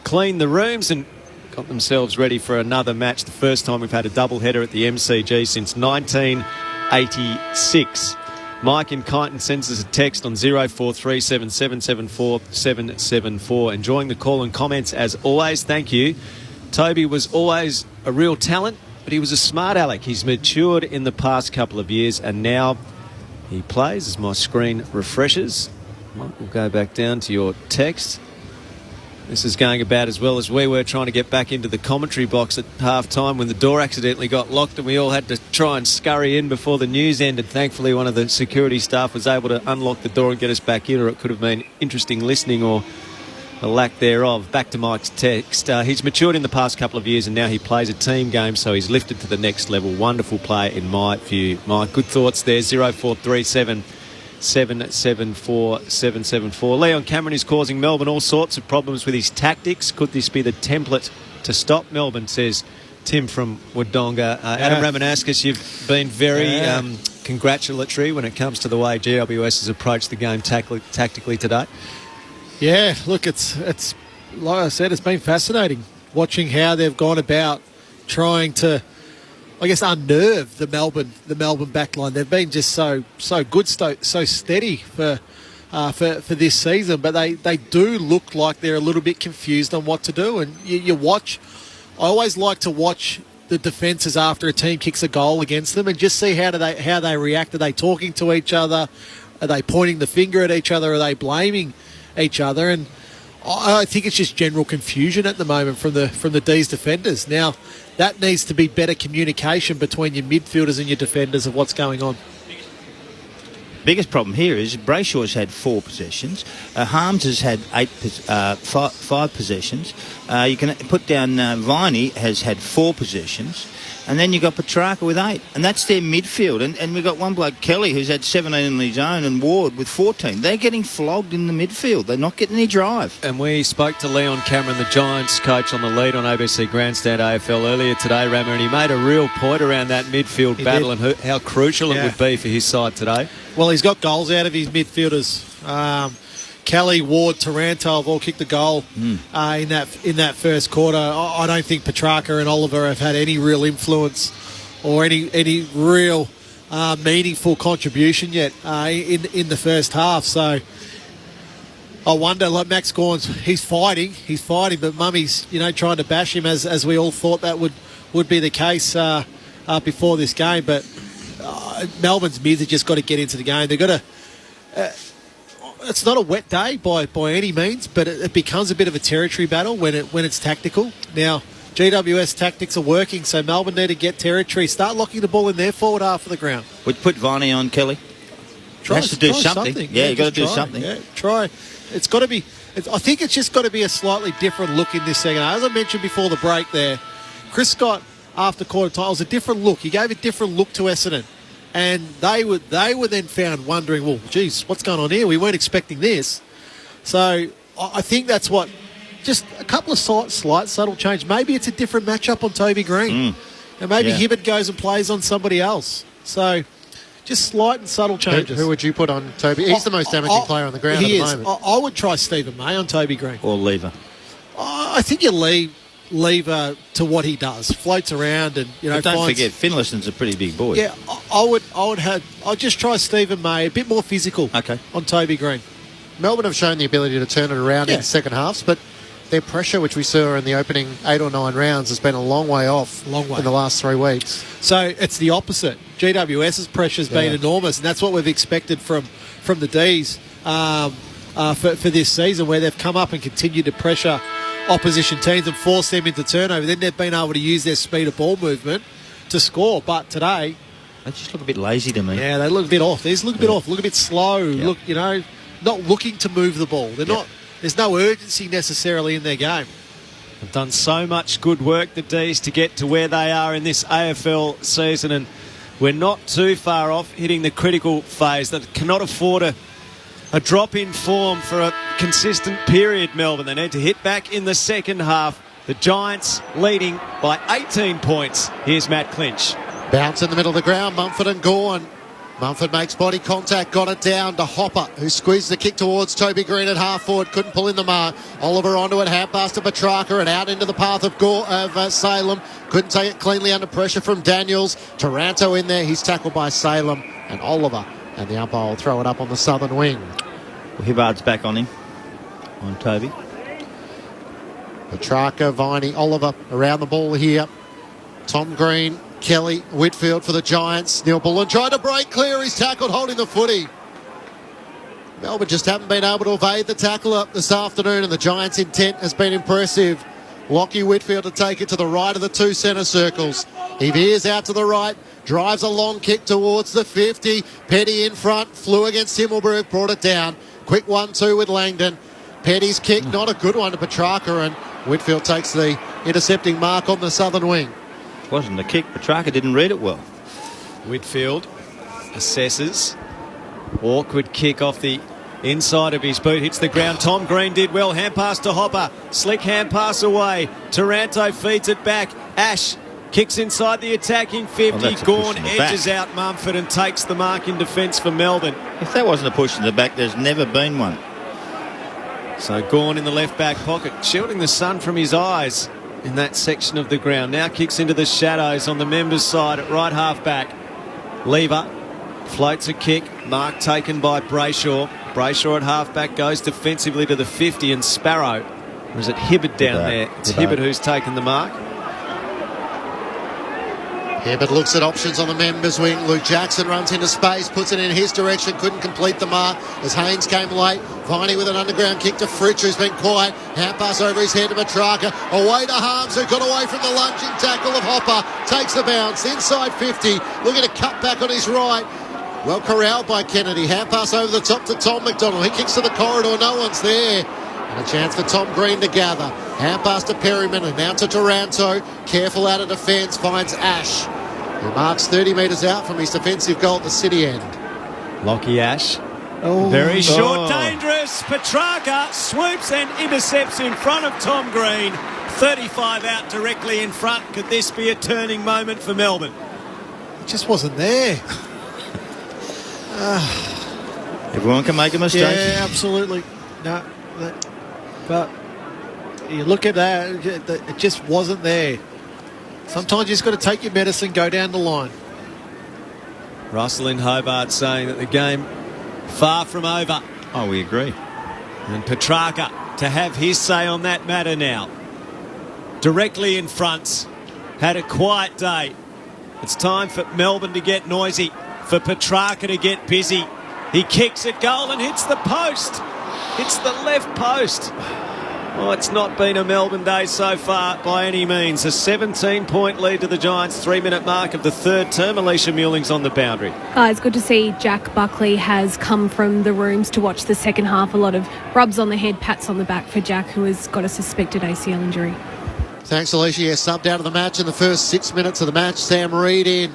cleaned the rooms and got themselves ready for another match. The first time we've had a doubleheader at the MCG since 1986. Mike in Kyneton sends us a text on 0437 774 774. Enjoying the call and comments as always. Thank you. Toby was always a real talent, but he was a smart aleck. He's matured in the past couple of years, and now he plays as my screen refreshes. We'll go back down to your text. This is going about as well as we were trying to get back into the commentary box at half-time when the door accidentally got locked and we all had to try and scurry in before the news ended. Thankfully, one of the security staff was able to unlock the door and get us back in, or it could have been interesting listening or a lack thereof. Back to Mike's text. He's matured in the past couple of years and now he plays a team game, so he's lifted to the next level. Wonderful player in my view. Mike, good thoughts there. 0437 774 774. Leon Cameron is causing Melbourne all sorts of problems with his tactics. Could this be the template to stop Melbourne, says Tim from Wodonga. Adam Ramanauskas, you've been very congratulatory when it comes to the way GWS has approached the game tactically today. Yeah, look, it's like I said, it's been fascinating watching how they've gone about trying to, I guess, unnerve the Melbourne backline. They've been just so good, so steady for this season, but they do look like they're a little bit confused on what to do. And you watch. I always like to watch the defences after a team kicks a goal against them and just see how they react. Are they talking to each other? Are they pointing the finger at each other? Are they blaming each other? And I think it's just general confusion at the moment from the D's defenders. Now, that needs to be better communication between your midfielders and your defenders of what's going on. Biggest problem here is Brayshaw's had 4 possessions. Harms has had 5 possessions. You can put down Viney has had 4 possessions. And then you've got Petrarca with 8. And that's their midfield. And we've got one bloke, Kelly, who's had 17 in his own, and Ward with 14. They're getting flogged in the midfield. They're not getting any drive. And we spoke to Leon Cameron, the Giants coach, on the lead on ABC Grandstand AFL earlier today, Rammer, and he made a real point around that midfield battle and how crucial it would be for his side today. Well, he's got goals out of his midfielders. Kelly, Ward, Taranto have all kicked a goal in that first quarter. I don't think Petrarca and Oliver have had any real influence or any real meaningful contribution yet in the first half. So I wonder, like Max Gorns, he's fighting, but Mummy's trying to bash him as we all thought that would be the case before this game. But Melbourne's mids have just got to get into the game. They've got to. It's not a wet day by any means, but it becomes a bit of a territory battle when it's tactical. Now, GWS tactics are working, so Melbourne need to get territory. Start locking the ball in their forward half of the ground. Would put Viney on, Kelly. Has to do something. Yeah, you've got to do something. Yeah, try. It's got to be. I think it's just got to be a slightly different look in this second half. As I mentioned before the break there, Chris Scott, after quarter time, was a different look. He gave a different look to Essendon. And they were then found wondering, well, geez, what's going on here? We weren't expecting this. So I think that's what, just a couple of slight subtle change. Maybe it's a different matchup on Toby Green. And maybe Hibbert goes and plays on somebody else. So just slight and subtle changes. Who would you put on Toby? He's the most damaging player on the ground at the moment. I would try Stephen May on Toby Green. Or Lever. I think you leave to what he does, floats around and but don't forget Finlayson's a pretty big boy. Yeah, I'd just try Stephen May, a bit more physical. Okay. On Toby Green. Melbourne have shown the ability to turn it around in second halves, but their pressure, which we saw in the opening 8 or 9 rounds, has been a long way off in the last 3 weeks. So it's the opposite. GWS's pressure has been enormous, and that's what we've expected from the D's for this season, where they've come up and continued to pressure opposition teams and force them into turnover. Then they've been able to use their speed of ball movement to score. But today, they just look a bit lazy to me. Yeah, they look a bit off. They just look a bit off. Look a bit slow. Look, not looking to move the ball. They're not. There's no urgency necessarily in their game. They've done so much good work, the D's, to get to where they are in this AFL season, and we're not too far off hitting the critical phase. That cannot afford a drop in form for a consistent period, Melbourne. They need to hit back in the second half. The Giants leading by 18 points. Here's Matt Clinch. Bounce in the middle of the ground, Mumford and Gawn. Mumford makes body contact, got it down to Hopper, who squeezed the kick towards Toby Green at half forward, couldn't pull in the mark. Oliver onto it, hand pass to Petrarca and out into the path of Salem. Couldn't take it cleanly under pressure from Daniels. Taranto in there, he's tackled by Salem and Oliver. And the umpire will throw it up on the southern wing. Well, Hibbard's back on him, on Toby. Petrarca, Viney, Oliver around the ball here. Tom Green, Kelly, Whitfield for the Giants. Neil Bullen tried to break clear. He's tackled holding the footy. Melbourne just haven't been able to evade the tackle up this afternoon, and the Giants' intent has been impressive. Lockie Whitfield to take it to the right of the 2 centre circles. He veers out to the right, drives a long kick towards the 50. Petty in front, flew against Himmelberg, brought it down. Quick 1-2 with Langdon. Petty's kick, not a good one to Petrarca, and Whitfield takes the intercepting mark on the southern wing. Wasn't a kick. Petrarca didn't read it well. Whitfield assesses. Awkward kick off the inside of his boot, hits the ground. Tom Green did well. Hand pass to Hopper. Slick hand pass away. Taranto feeds it back. Ash kicks inside the attacking 50. Gawn edges out Mumford and takes the mark in defence for Melbourne. If that wasn't a push in the back, there's never been one. So Gawn in the left back pocket, shielding the sun from his eyes in that section of the ground. Now kicks into the shadows on the members' side at right half back. Lever floats a kick. Mark taken by Brayshaw. Brayshaw at half back goes defensively to the 50, and Sparrow, or is it Hibbard down there? It's Hibbard who's taken the mark. Hibbard looks at options on the members' wing. Luke Jackson runs into space, puts it in his direction, couldn't complete the mark as Haynes came late. Viney with an underground kick to Fritsch, who's been quiet. Hand pass over his head to Petrarca. Away to Harms, who got away from the lunging tackle of Hopper. Takes the bounce inside 50. Looking to cut back on his right. Well corralled by Kennedy. Hand pass over the top to Tom McDonald. He kicks to the corridor. No one's there. And a chance for Tom Green to gather. Hand pass to Perryman and now to Taranto. Careful out of defence. Finds Ash, who marks 30 metres out from his defensive goal at the city end. Lockie Ash. Very short, dangerous. Petrarca swoops and intercepts in front of Tom Green. 35 out directly in front. Could this be a turning moment for Melbourne? It just wasn't there. Everyone can make a mistake. Yeah, absolutely. No, but you look at that, it just wasn't there. Sometimes you just got to take your medicine, go down the line. Russell in Hobart saying that the game far from over. Oh, we agree. And Petrarca to have his say on that matter now. Directly in front. Had a quiet day. It's time for Melbourne to get noisy, for Petrarca to get busy. He kicks at goal and hits the post. Hits the left post. Oh, it's not been a Melbourne day so far by any means. A 17-point lead to the Giants, 3-minute mark of the third term. Alicia Muelling's on the boundary. It's good to see Jack Buckley has come from the rooms to watch the second half. A lot of rubs on the head, pats on the back for Jack, who has got a suspected ACL injury. Thanks, Alicia. Yeah, subbed out of the match in the first 6 minutes of the match. Sam Reid in.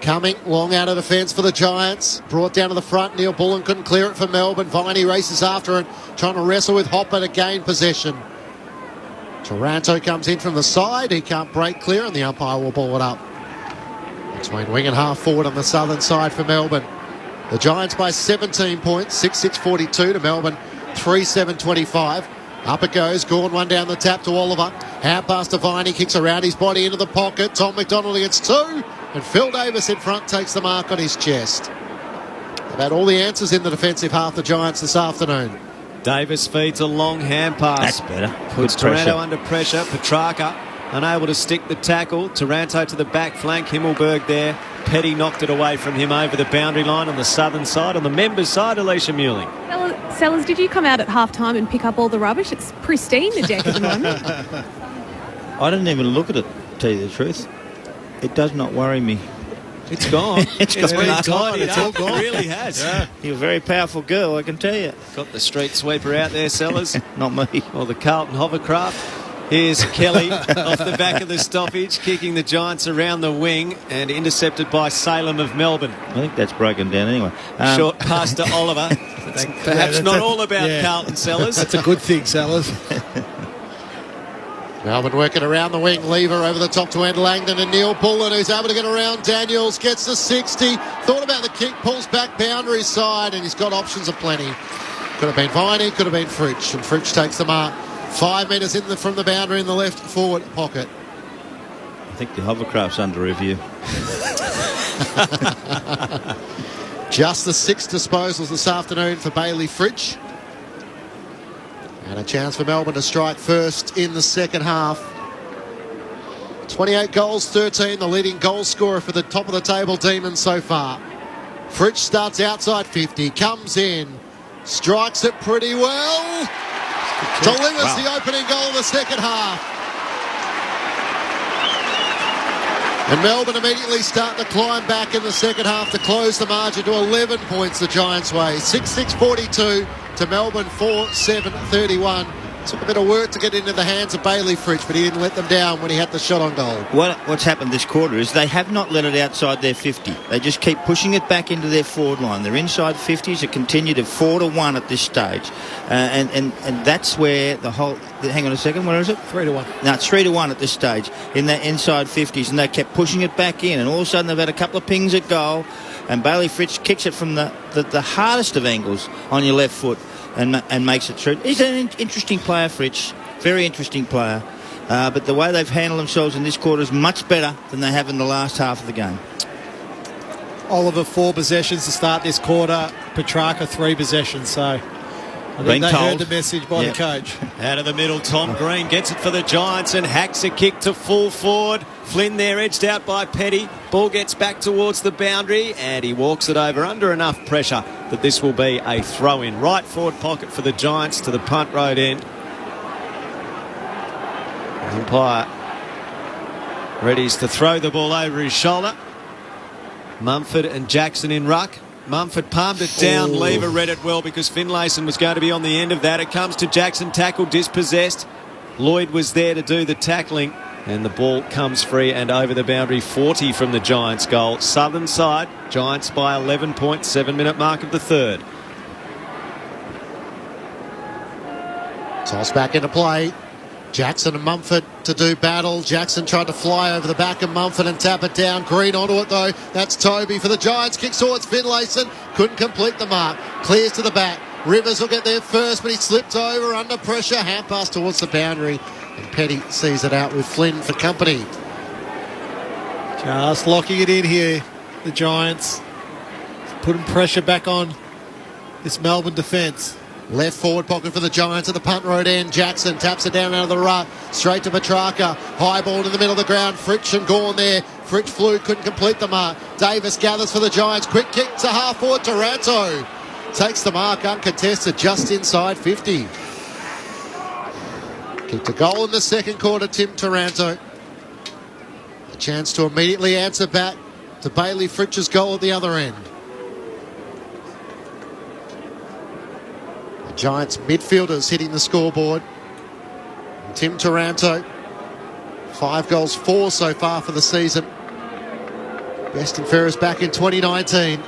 Coming long out of defence for the Giants. Brought down to the front. Neil Bullen couldn't clear it for Melbourne. Viney races after it, trying to wrestle with Hopper to gain possession. Taranto comes in from the side. He can't break clear, and the umpire will ball it up. Between wing and half forward on the southern side for Melbourne. The Giants by 17 points, 6-6-42 to Melbourne, 3-7-25. Up it goes. Gawn one down the tap to Oliver. Hand pass to Viney. Kicks around his body into the pocket. Tom McDonald gets two. And Phil Davis in front takes the mark on his chest. About all the answers in the defensive half, the Giants this afternoon. Davis feeds a long hand pass. That's better. Puts Taranto under pressure. Petrarca unable to stick the tackle. Taranto to the back flank. Himmelberg there. Petty knocked it away from him over the boundary line on the southern side. On the members' side, Alicia Muelling. Sellers, did you come out at half-time and pick up all the rubbish? It's pristine, the deck at the moment. I didn't even look at it, to tell you the truth. It does not worry me. It's gone. It's gone. It's all gone. It really has. Yeah. You're a very powerful girl, I can tell you. Got the street sweeper out there, Sellers. Not me. Or the Carlton hovercraft. Here's Kelly off the back of the stoppage, kicking the Giants around the wing and intercepted by Salem of Melbourne. I think that's broken down anyway. Short pass to Oliver. That's perhaps not all about Carlton, Sellers. That's a good thing, Sellers. Melbourne working around the wing. Lever over the top to Ed Langdon and Neil Bullen, who's able to get around Daniels. Gets to 60. Thought about the kick. Pulls back boundary side, and he's got options aplenty. Could have been Viney, could have been Fritsch. And Fritsch takes the mark. 5 metres from the boundary in the left forward pocket. I think the hovercraft's under review. Just the 6 disposals this afternoon for Bailey Fritsch. And a chance for Melbourne to strike first in the second half. 28 goals, 13, the leading goal scorer for the top of the table Demons so far. Fritsch starts outside 50, comes in, strikes it pretty well. Delivers the opening goal of the second half. And Melbourne immediately start to climb back in the second half to close the margin to 11 points the Giants' way. 6-6-42 to Melbourne 4-7-31 Took a bit of work to get into the hands of Bailey Fritsch, but he didn't let them down when he had the shot on goal. What's happened this quarter is they have not let it outside their 50. They just keep pushing it back into their forward line. They're inside 50s. It continued at 4-1 at this stage. And that's where the whole... Hang on a second, where is it? 3-1. No, it's 3-1 at this stage in that inside 50s, and they kept pushing it back in, and all of a sudden they've had a couple of pings at goal, and Bailey Fritsch kicks it from the hardest of angles on your left foot and makes it through. He's an interesting player, Fritsch. Very interesting player. But the way they've handled themselves in this quarter is much better than they have in the last half of the game. Oliver, 4 possessions to start this quarter. Petrarca, 3 possessions. So I think they heard the message by the coach. Out of the middle, Tom Green gets it for the Giants and hacks a kick to full forward. Flynn there edged out by Petty. Ball gets back towards the boundary and he walks it over under enough pressure that this will be a throw-in. Right forward pocket for the Giants to the punt road end. Umpire readies to throw the ball over his shoulder. Mumford and Jackson in ruck. Mumford palmed it down. Lever read it well because Finlayson was going to be on the end of that. It comes to Jackson, tackle dispossessed. Lloyd was there to do the tackling and the ball comes free and over the boundary. 40 from the Giants goal. Southern side, Giants by 11 points, 7-minute mark of the third. Toss back into play. Jackson and Mumford to do battle. Jackson tried to fly over the back of Mumford and tap it down. Green onto it though. That's Toby for the Giants. Kicks towards Finlayson. Couldn't complete the mark. Clears to the back. Rivers will get there first, but he slipped over under pressure. Hand pass towards the boundary. And Petty sees it out with Flynn for company. Just locking it in here, the Giants. Putting pressure back on this Melbourne defence. Left forward pocket for the Giants at the punt road end. Jackson taps it down out of the ruck. Straight to Petrarca. High ball in the middle of the ground. Fritsch and Gawn there. Fritsch flew, couldn't complete the mark. Davis gathers for the Giants. Quick kick to half forward. Taranto takes the mark uncontested just inside 50. Kicked a goal in the second quarter, Tim Taranto. A chance to immediately answer back to Bailey Fritsch's goal at the other end. Giants midfielders hitting the scoreboard. Tim Taranto, 5 goals, 4 so far for the season. Best and fairest back in 2019.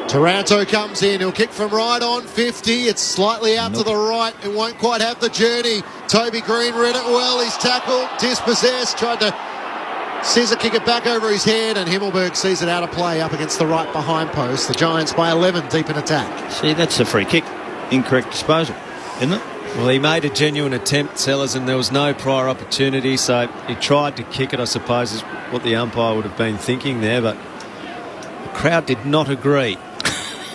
Taranto comes in. He'll kick from right on 50. It's slightly out to the right. It won't quite have the journey. Toby Green read it well. He's tackled, dispossessed, tried to scissor kick it back over his head, and Himmelberg sees it out of play up against the right behind post. The Giants by 11 deep in attack. See, that's a free kick. Incorrect disposal, isn't it? Well, he made a genuine attempt, Sellers, and there was no prior opportunity, so he tried to kick it, I suppose, is what the umpire would have been thinking there, but the crowd did not agree.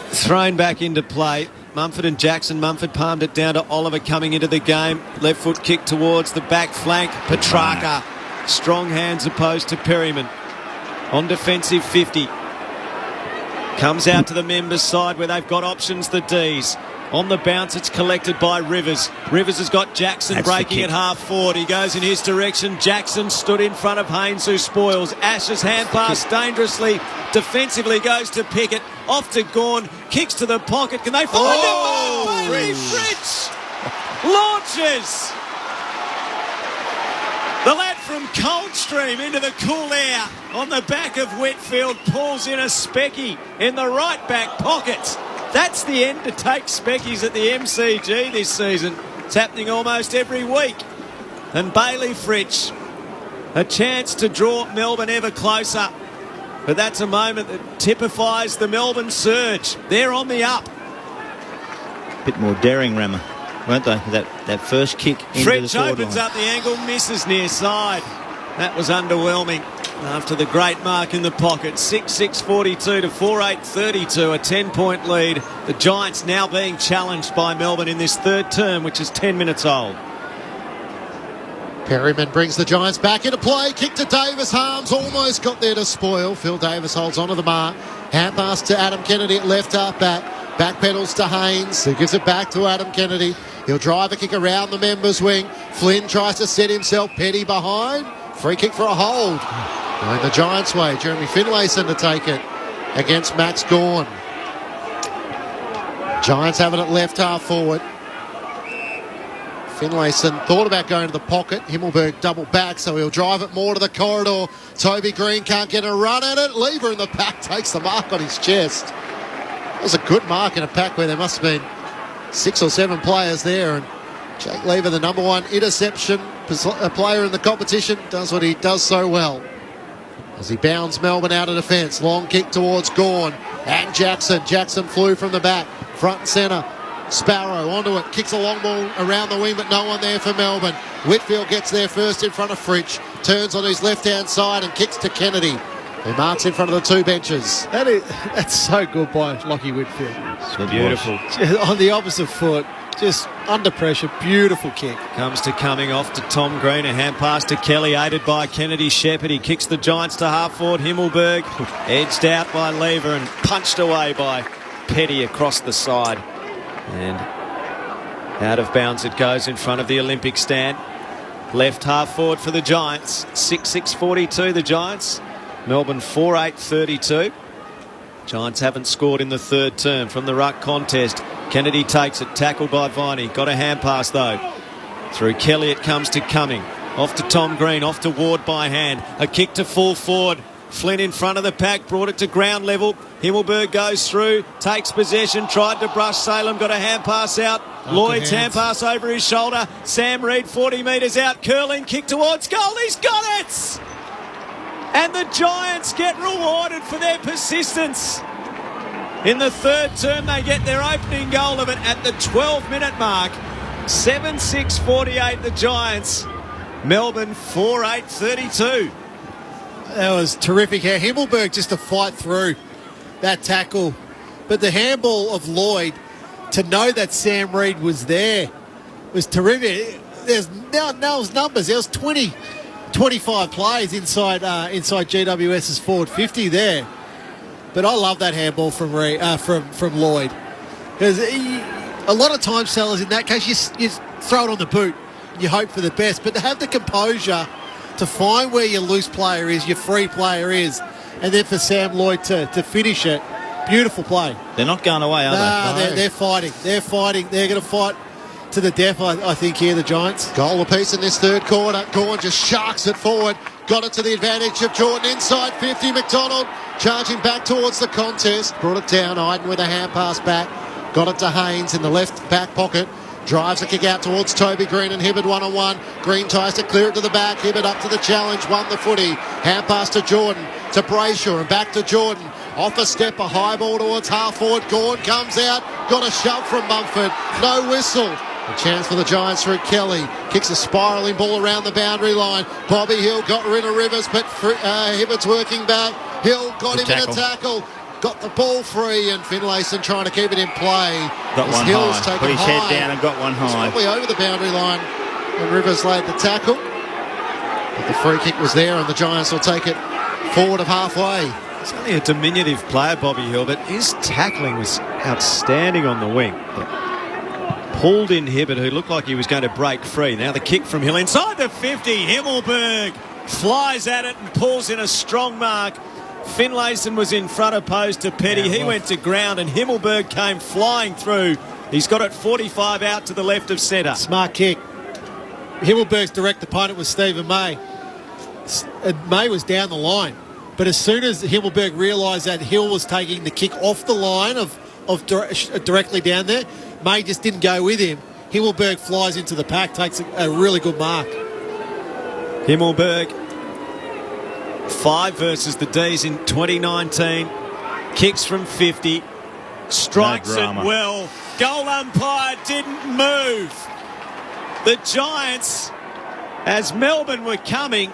Thrown back into play. Mumford and Jackson. Mumford palmed it down to Oliver coming into the game. Left foot kick towards the back flank. Petrarca. Strong hands opposed to Perryman. On defensive 50. Comes out to the members' side where they've got options, the D's. On the bounce, it's collected by Rivers. Rivers has got Jackson breaking at half forward. He goes in his direction. Jackson stood in front of Haynes, who spoils. Ash's hand pass dangerously. Defensively goes to Pickett. Off to Gawn. Kicks to the pocket. Can they find him? Bailey Fritsch launches. The lad from Coldstream into the cool air on the back of Whitfield pulls in a specky in the right back pocket. That's the end to take speckies at the MCG this season. It's happening almost every week. And Bailey Fritsch, a chance to draw Melbourne ever closer. But that's a moment that typifies the Melbourne surge. They're on the up. Bit more daring, Rammer, weren't they? That first kick into the Fritsch opens up the angle, misses near side. That was underwhelming after the great mark in the pocket. 6-6-42 to 4-8-32, a 10-point lead. The Giants now being challenged by Melbourne in this third term, which is 10 minutes old. Perryman brings the Giants back into play. Kick to Davis. Harms almost got there to spoil. Phil Davis holds onto the mark. Hand pass to Adam Kennedy at left half back. Back pedals to Haynes, who gives it back to Adam Kennedy. He'll drive a kick around the members' wing. Flynn tries to set himself. Petty behind. Free kick for a hold. Going the Giants' way. Jeremy Finlayson to take it against Max Gawn. Giants have it at left half forward. Finlayson thought about going to the pocket. Himmelberg double back, so he'll drive it more to the corridor. Toby Green can't get a run at it. Lever in the pack takes the mark on his chest. That was a good mark in a pack where there must have been 6 or 7 players there. And Jake Lever, the number 1 interception player in the competition, does what he does so well. As he bounds Melbourne out of defence. Long kick towards Gawn and Jackson. Jackson flew from the back, front and centre. Sparrow onto it, kicks a long ball around the wing, but no one there for Melbourne. Whitfield gets there first in front of Fritsch, turns on his left-hand side and kicks to Kennedy, who marks in front of the 2 benches. That's so good by Lockie Whitfield. So beautiful. On the opposite foot, just under pressure, beautiful kick. Comes to Cumming, off to Tom Green, a hand pass to Kelly, aided by Kennedy Shepherd. He kicks the Giants to half forward. Himmelberg edged out by Lever and punched away by Petty across the side. And out of bounds it goes in front of the Olympic stand. Left half forward for the Giants. 6-6-42 the Giants. Melbourne 4-8-32. Giants haven't scored in the third term from the ruck contest. Kennedy takes it, tackled by Viney. Got a hand pass though. Through Kelly it comes to Cumming. Off to Tom Green, off to Ward by hand. A kick to full forward. Flynn in front of the pack, brought it to ground level. Himmelberg goes through, takes possession, tried to brush Salem, got a hand pass out. Lloyd's hand pass over his shoulder. Sam Reid 40 metres out, curling, kick towards goal. He's got it! And the Giants get rewarded for their persistence. In the third term, they get their opening goal of it at the 12-minute mark. 7-6-48 the Giants. Melbourne 4-8-32. That was terrific. Himmelberg just to fight through that tackle. But the handball of Lloyd, to know that Sam Reid was there, was terrific. There's Nell's numbers. There was 25 players inside GWS's forward 50 there. But I love that handball from Lloyd. Because a lot of times, fellas, in that case, you throw it on the boot. You hope for the best. But to have the composure to find where your loose player is, your free player is, and then for Sam Lloyd to finish it, beautiful play. They're not going away, are they? They're fighting. They're fighting. They're going to fight to the death, I think, here, the Giants. Goal apiece in this third quarter. Gawn just sharks it forward. Got it to the advantage of Jordan inside 50. McDonald charging back towards the contest. Brought it down. Iden with a hand pass back. Got it to Haynes in the left back pocket. Drives a kick out towards Toby Green and Hibberd one-on-one. Green tries to clear it to the back. Hibberd up to the challenge, won the footy. Hand pass to Jordan, to Brayshaw and back to Jordan. Off a step, a high ball towards half forward. Gawn comes out, got a shove from Mumford. No whistle. A chance for the Giants through Kelly. Kicks a spiralling ball around the boundary line. Bobby Hill got rid of Rivers, but Hibberd's working back. Hill got him in a tackle. Got the ball free, and Finlayson trying to keep it in play. Got one high. Put his head down and got one high. Probably over the boundary line when Rivers laid the tackle. But the free kick was there, and the Giants will take it forward of halfway. He's only a diminutive player, Bobby Hill, but his tackling was outstanding on the wing. Pulled in Hibberd, who looked like he was going to break free. Now the kick from Hill inside the 50. Himmelberg flies at it and pulls in a strong mark. Finlayson was in front of post to Petty. He went to ground and Himmelberg came flying through. He's got it 45 out to the left of centre. Smart kick. Himmelberg's direct opponent was Stephen May. May was down the line. But as soon as Himmelberg realised that Hill was taking the kick off the line of directly down there, May just didn't go with him. Himmelberg flies into the pack, takes a really good mark. Himmelberg 5 versus the D's in 2019. Kicks from 50. Strikes it well. Goal umpire didn't move. The Giants, as Melbourne were coming,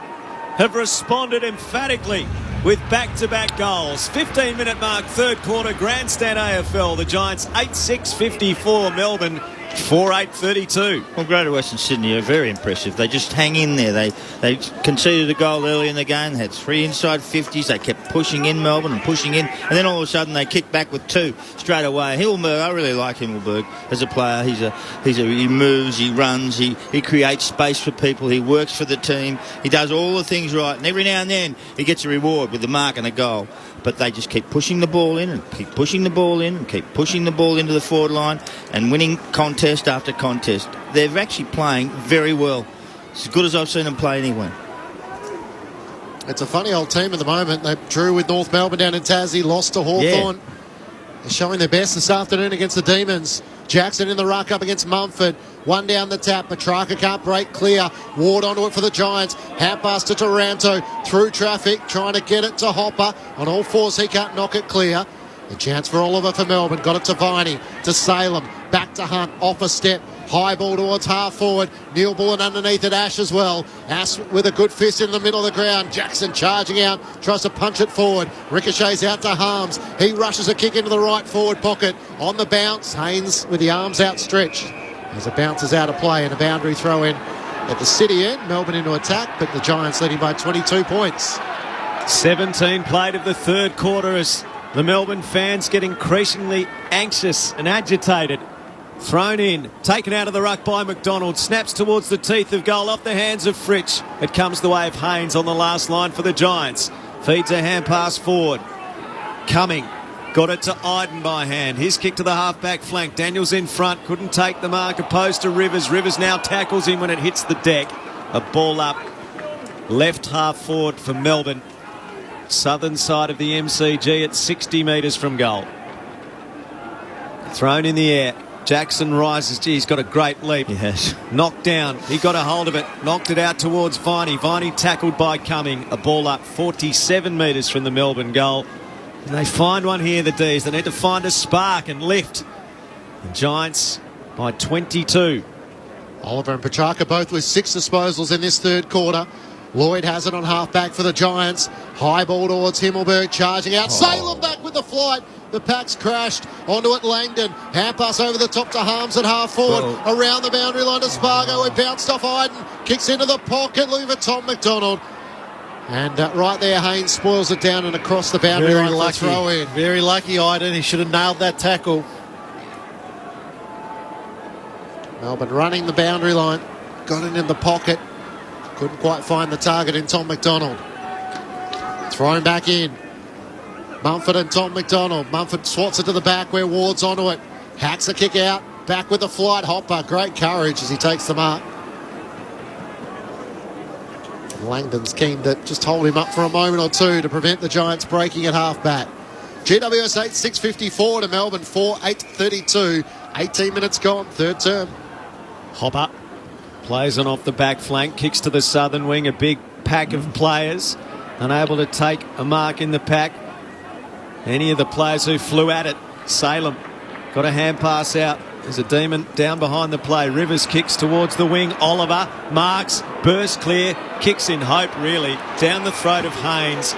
have responded emphatically with back-to-back goals. 15-minute mark, third quarter, grandstand AFL. The Giants 8-6-54. Melbourne 4-8-32. Well, Greater Western Sydney are very impressive. They just hang in there. They conceded a goal early in the game. They had 3 inside 50s. They kept pushing in Melbourne and pushing in. And then all of a sudden they kicked back with 2 straight away. Himmelberg, I really like Himmelberg as a player. He moves, he runs, he creates space for people. He works for the team. He does all the things right. And every now and then he gets a reward with the mark and a goal. But they just keep pushing the ball in and keep pushing the ball in and keep pushing the ball into the forward line and winning contact contest after contest. They're actually playing very well. It's as good as I've seen them play anywhere. It's a funny old team at the moment. They drew with North Melbourne down in Tassie, lost to Hawthorn. Yeah. They're showing their best this afternoon against the Demons. Jackson in the ruck up against Mumford. One down the tap. Petrarca can't break clear. Ward onto it for the Giants. Hand pass to Taranto. Through traffic. Trying to get it to Hopper. On all fours, he can't knock it clear. The chance for Oliver for Melbourne. Got it to Viney. To Salem. Back to Hunt. Off a step. High ball towards half forward. Neil Bullen underneath at Ash as well. Ash with a good fist in the middle of the ground. Jackson charging out. Tries to punch it forward. Ricochets out to Harms. He rushes a kick into the right forward pocket. On the bounce. Haynes with the arms outstretched. As it bounces out of play and a boundary throw in at the City end. Melbourne into attack, but the Giants leading by 22 points. 17 played of the third quarter as the Melbourne fans get increasingly anxious and agitated. Thrown in, taken out of the ruck by McDonald, snaps towards the teeth of goal off the hands of Fritsch. It comes the way of Haynes on the last line for the Giants. Feeds a hand pass forward. Cumming got it to Iden by hand. His kick to the half-back flank. Daniels in front, couldn't take the mark, opposed to Rivers. Rivers now tackles him when it hits the deck. A ball up, left half forward for Melbourne. Southern side of the MCG at 60 metres from goal. Thrown in the air. Jackson rises. Gee, he's got a great leap. Yes. Knocked down. He got a hold of it. Knocked it out towards Viney. Viney tackled by Cumming. A ball up 47 metres from the Melbourne goal. And they find one here, the D's. They need to find a spark and lift. The Giants by 22. Oliver and Petrarca both with 6 disposals in this third quarter. Lloyd has it on half-back for the Giants. High ball towards Himmelberg, charging out. Salem back with the flight. The pack's crashed onto it. Langdon. Hand pass over the top to Harms at half forward. Around the boundary line to Spargo. It bounced off Iden. Kicks into the pocket. Looking for Tom McDonald. And right there, Haynes spoils it down and across the boundary line for a throw in. Very lucky, Iden. He should have nailed that tackle. Melbourne running the boundary line. Got it in the pocket. Couldn't quite find the target in Tom McDonald. Thrown back in. Mumford and Tom McDonald. Mumford swats it to the back where Ward's onto it. Hacks a kick out. Back with the flight. Hopper. Great courage as he takes the mark. Langdon's keen to just hold him up for a moment or two to prevent the Giants breaking at half-back. GWS 8, 6:54 to Melbourne 4, 8:32. 18 minutes gone, third term. Hopper plays on off the back flank, kicks to the southern wing, a big pack of players, unable to take a mark in the pack. Any of the players who flew at it. Salem got a hand pass out. There's a Demon down behind the play. Rivers kicks towards the wing. Oliver marks, bursts clear, kicks in hope really, down the throat of Haynes.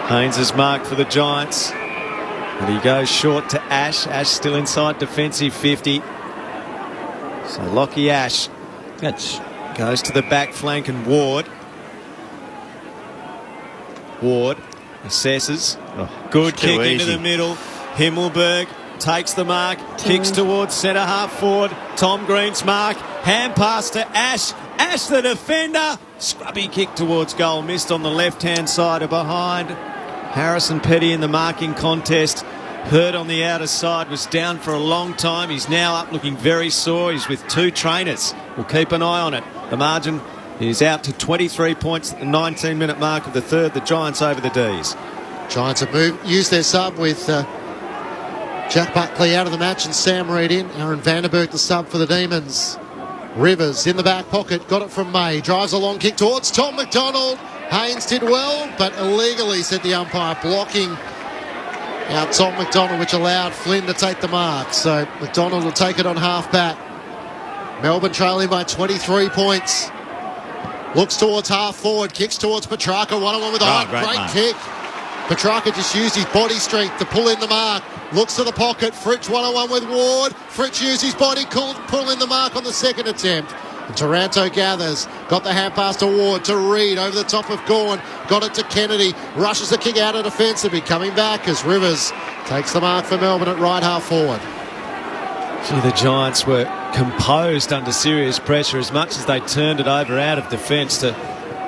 Haynes is marked for the Giants. And he goes short to Ash. Ash still inside defensive 50. So Lockie Ash goes to the back flank and Ward. Ward assesses. Good kick into the middle. Himmelberg takes the mark. Kicks towards centre half forward. Tom Green's mark. Hand pass to Ash. Ash the defender. Scrubby kick towards goal. Missed on the left-hand side or behind. Harrison Petty in the marking contest. Hurt on the outer side, was down for a long time. He's now up looking very sore. He's with 2 trainers. We'll keep an eye on it. The margin is out to 23 points at the 19-minute mark of the third. The Giants over the D's. Giants have used their sub with Jack Buckley out of the match and Sam Reid in. Aaron Vandenberg the sub for the Demons. Rivers in the back pocket, got it from May. Drives a long kick towards Tom McDonald. Haynes did well, but illegally, said the umpire, blocking out Tom McDonald, which allowed Flynn to take the mark. So McDonald will take it on half-back. Melbourne trailing by 23 points. Looks towards half-forward, kicks towards Petrarca, one-on-one with Iden. Great kick. Petrarca just used his body strength to pull in the mark. Looks to the pocket. Fritsch one-on-one with Ward. Fritsch used his body, pull in the mark on the second attempt. And Taranto gathers. Got the hand pass to Ward, to Reid, over the top of Gawn. Got it to Kennedy. Rushes the kick out of defence and be coming back as Rivers takes the mark for Melbourne at right half forward. Gee, the Giants were composed under serious pressure as much as they turned it over out of defence to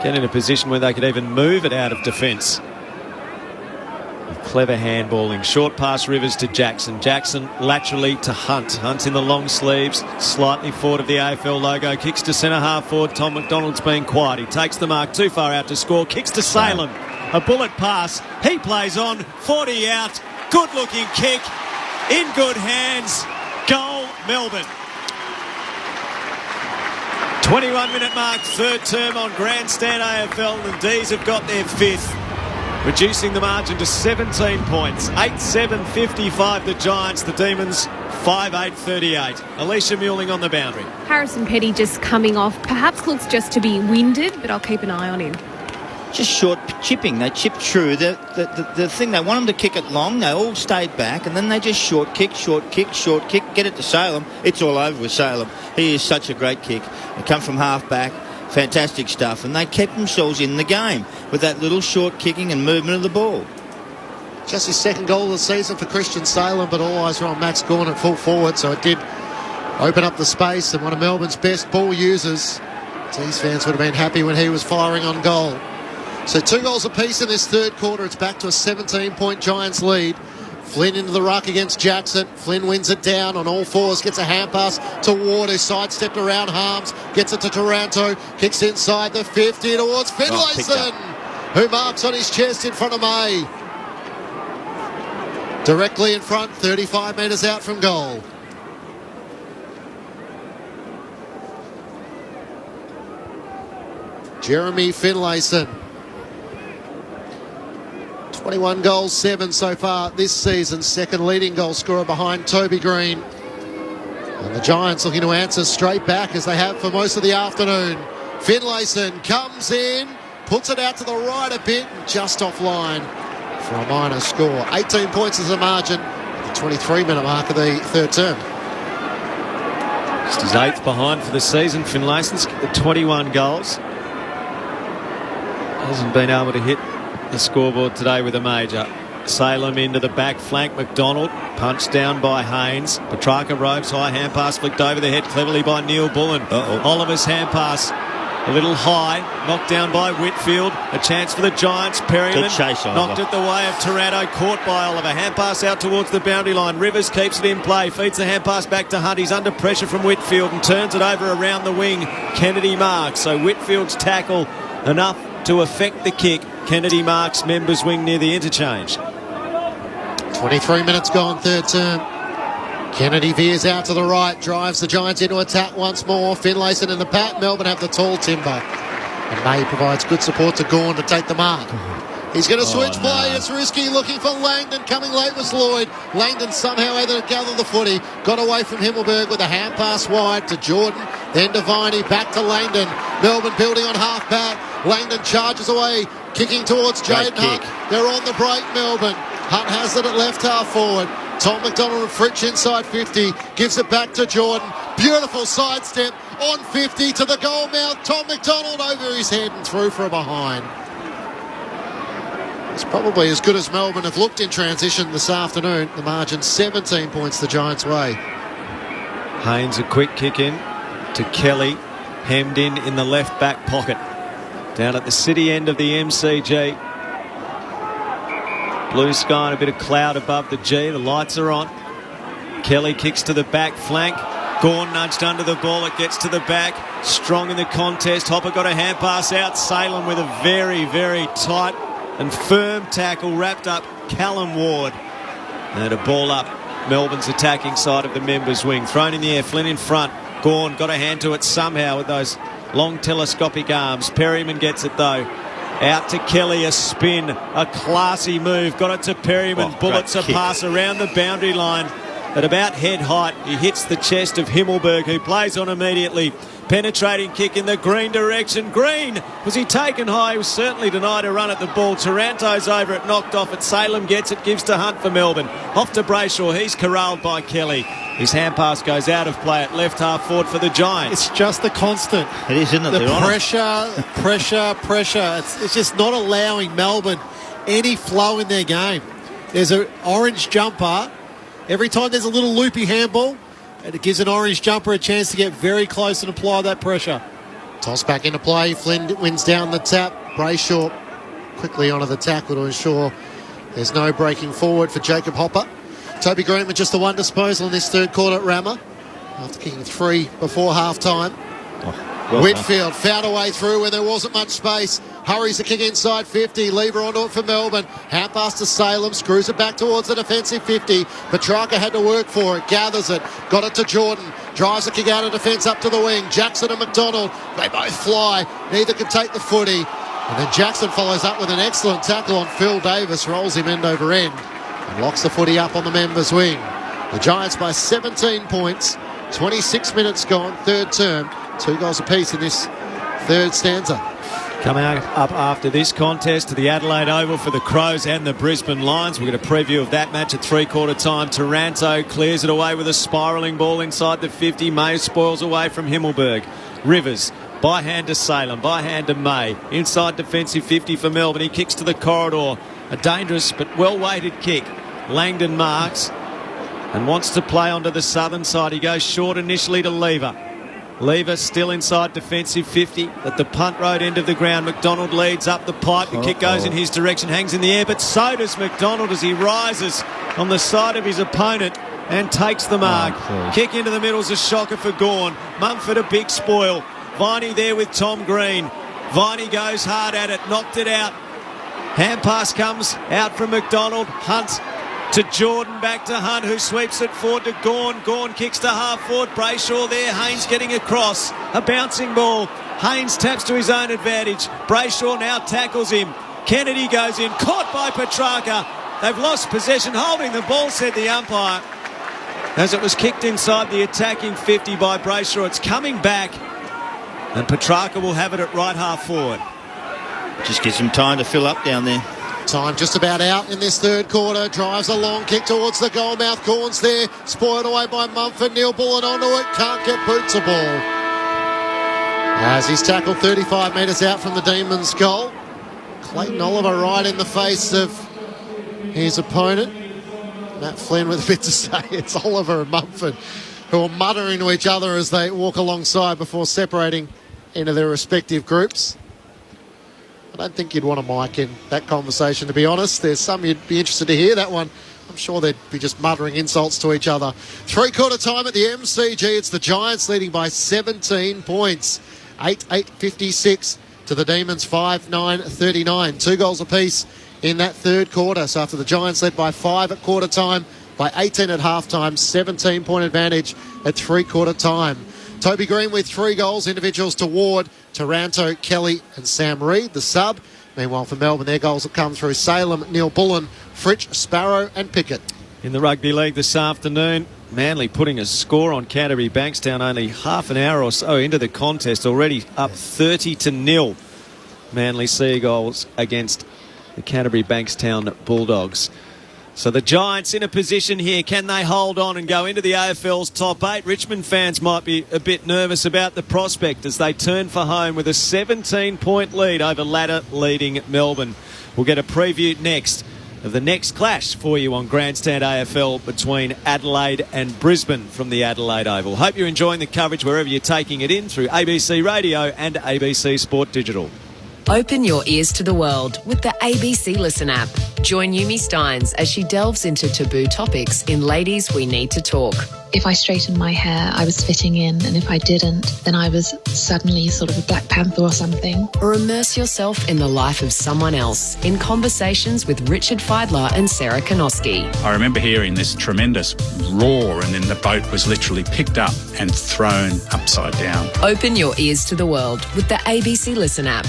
get in a position where they could even move it out of defence. Clever handballing. Short pass Rivers to Jackson. Jackson laterally to Hunt. Hunt's in the long sleeves, slightly forward of the AFL logo. Kicks to centre half forward. Tom McDonald's been quiet. He takes the mark too far out to score. Kicks to Salem. A bullet pass. He plays on. 40 out. Good looking kick. In good hands. Goal, Melbourne. 21-minute mark, third term on Grandstand AFL. The D's have got their fifth, reducing the margin to 17 points. 8-7-55 the Giants, the Demons 5-8-38. Alicia Muling on the boundary. Harrison Petty just coming off. Perhaps looks just to be winded, but I'll keep an eye on him. Just short chipping. They chip true. The thing, they want them to kick it long. They all stayed back, and then they just short kick, get it to Salem. It's all over with Salem. He is such a great kick. They come from half back. Fantastic stuff. And they kept themselves in the game with that little short kicking and movement of the ball. Just his second goal of the season for Christian Salem, but all eyes were on Max Gawn at full forward, so it did open up the space, and one of Melbourne's best ball users. These fans would have been happy when he was firing on goal. So 2 goals apiece in this third quarter. It's back to a 17-point Giants lead. Flynn into the ruck against Jackson. Flynn wins it down on all fours, gets a hand pass to Ward, who sidestepped around Harms, gets it to Taranto, kicks inside the 50 towards Finlayson, who marks on his chest in front of May. Directly in front, 35 metres out from goal. Jeremy Finlayson. 21 goals, 7 so far this season. Second leading goal scorer behind Toby Green. And the Giants looking to answer straight back as they have for most of the afternoon. Finlayson comes in, puts it out to the right a bit, just offline for a minor score. 18 points is the margin at the 23-minute mark of the third term. Just his 8th behind for the season. Finlayson's got 21 goals. Hasn't been able to hit the scoreboard today with a major. Salem into the back flank. McDonald punched down by Haynes. Petrarca ropes high, hand pass flicked over the head cleverly by Neil Bullen. Oliver's hand pass a little high, knocked down by Whitfield. A chance for the Giants. Perryman knocked it the way of Taranto, caught by Oliver. Hand pass out towards the boundary line. Rivers keeps it in play, feeds the hand pass back to Hunt. He's under pressure from Whitfield and turns it over around the wing. Kennedy marks, so Whitfield's tackle enough to affect the kick. Kennedy marks members wing near the interchange. 23 minutes gone, third term. Kennedy veers out to the right, drives the Giants into attack once more. Finlayson in the pack. Melbourne have the tall timber. And May provides good support to Gawn to take the mark. He's going to switch play. It's risky, looking for Langdon. Coming late was Lloyd. Langdon somehow able to gather the footy. Got away from Himmelberg with a hand pass wide to Jordan. Then to Viney, back to Langdon. Melbourne building on half back. Langdon charges away, kicking towards Jaden Hunt. They're on the break, Melbourne. Hunt has it at left half forward. Tom McDonald and Fritsch inside 50. Gives it back to Jordan. Beautiful sidestep on 50 to the goal mouth. Tom McDonald over his head and through for a behind. It's probably as good as Melbourne have looked in transition this afternoon. The margin 17 points the Giants' way. Haynes a quick kick in to Kelly. Hemmed in the left back pocket. Down at the city end of the MCG. Blue sky and a bit of cloud above the G. The lights are on. Kelly kicks to the back flank. Gawn nudged under the ball. It gets to the back. Strong in the contest. Hopper got a hand pass out. Salem with a very, very tight and firm tackle wrapped up Callum Ward. And a ball up Melbourne's attacking side of the members wing. Thrown in the air. Flynn in front. Gawn got a hand to it somehow with those long telescopic arms. Perryman gets it though. Out to Kelly, a spin, a classy move. Got it to Perryman. Bullets a pass around the boundary line at about head height. He hits the chest of Himmelberg, who plays on immediately. Penetrating kick in the Green direction. Green, was he taken high? He was certainly denied a run at the ball. Taranto's over it, knocked off it. Salem gets it, gives to Hunt for Melbourne. Off to Brayshaw, he's corralled by Kelly. His hand pass goes out of play at left half forward for the Giants. It's just the constant. It is, isn't it? The pressure. It's just not allowing Melbourne any flow in their game. There's an orange jumper. Every time there's a little loopy handball, and it gives an orange jumper a chance to get very close and apply that pressure. Toss back into play. Flynn wins down the tap. Brayshaw quickly onto the tackle to ensure There's no breaking forward for Jacob Hopper. Toby Green with just the one disposal in this third quarter at Rammer, after kicking 3 before half-time. Whitfield found a way through when there wasn't much space. Hurries the kick inside 50. Lever onto it for Melbourne. Hand pass to Salem. Screws it back towards the defensive 50. Petrarca had to work for it. Gathers it. Got it to Jordan. Drives the kick out of defence up to the wing. Jackson and McDonald. They both fly. Neither can take the footy. And then Jackson follows up with an excellent tackle on Phil Davis. Rolls him end over end. And locks the footy up on the members' wing. The Giants by 17 points. 26 minutes gone. Third term. 2 goals apiece in this third stanza. Coming up after this contest to the Adelaide Oval for the Crows and the Brisbane Lions. We'll get a preview of that match at three-quarter time. Taranto clears it away with a spiralling ball inside the 50. May spoils away from Himmelberg. Rivers, by hand to Salem, by hand to May. Inside defensive 50 for Melbourne. He kicks to the corridor. A dangerous but well-weighted kick. Langdon marks and wants to play onto the southern side. He goes short initially to Lever. Lever still inside defensive 50 at the punt road end of the ground. McDonald leads up the pipe. The kick goes in his direction, hangs in the air, but so does McDonald as he rises on the side of his opponent and takes the mark. Kick into the middle is a shocker for Gawn. Mumford a big spoil. Viney there with Tom Green. Viney goes hard at it, knocked it out. Hand pass comes out from McDonald. Hunt to Jordan, back to Hunt, who sweeps it forward to Gawn. Gawn kicks to half forward. Brayshaw there. Haynes getting across. A bouncing ball. Haynes taps to his own advantage. Brayshaw now tackles him. Kennedy goes in. Caught by Petrarca. They've lost possession. Holding the ball, said the umpire. As it was kicked inside the attacking 50 by Brayshaw. It's coming back. And Petrarca will have it at right half forward. Just gives him time to fill up down there. Time just about out in this third quarter. Drives a long kick towards the goal mouth. Gawn's there. Spoiled away by Mumford. Neil Bullen onto it. Can't get boots a ball. As he's tackled 35 metres out from the Demons' goal. Clayton Oliver right in the face of his opponent. Matt Flynn with a bit to say. It's Oliver and Mumford who are muttering to each other as they walk alongside before separating into their respective groups. I don't think you'd want a mic in that conversation, to be honest. There's some you'd be interested to hear. That one, I'm sure they'd be just muttering insults to each other. Three-quarter time at the MCG. It's the Giants leading by 17 points. 8-8-56 to the Demons 5-9-39. 2 goals apiece in that third quarter. So after the Giants led by 5 at quarter time, by 18 at half-time, 17-point advantage at three-quarter time. Toby Green with 3 goals, individuals to Ward, Taranto, Kelly and Sam Reid, the sub. Meanwhile for Melbourne, their goals have come through Salem, Neil Bullen, Fritsch, Sparrow and Pickett. In the Rugby League this afternoon, Manly putting a score on Canterbury Bankstown only half an hour or so into the contest, already up 30-0. Manly Seagulls against the Canterbury Bankstown Bulldogs. So the Giants in a position here. Can they hold on and go into the AFL's top 8? Richmond fans might be a bit nervous about the prospect as they turn for home with a 17-point lead over ladder-leading Melbourne. We'll get a preview next of the next clash for you on Grandstand AFL between Adelaide and Brisbane from the Adelaide Oval. Hope you're enjoying the coverage wherever you're taking it in through ABC Radio and ABC Sport Digital. Open your ears to the world with the ABC Listen app. Join Yumi Steins as she delves into taboo topics in Ladies We Need to Talk. If I straightened my hair, I was fitting in, and if I didn't, then I was suddenly sort of a Black Panther or something. Or immerse yourself in the life of someone else in conversations with Richard Feidler and Sarah Konoski. I remember hearing this tremendous roar, and then the boat was literally picked up and thrown upside down. Open your ears to the world with the ABC Listen app.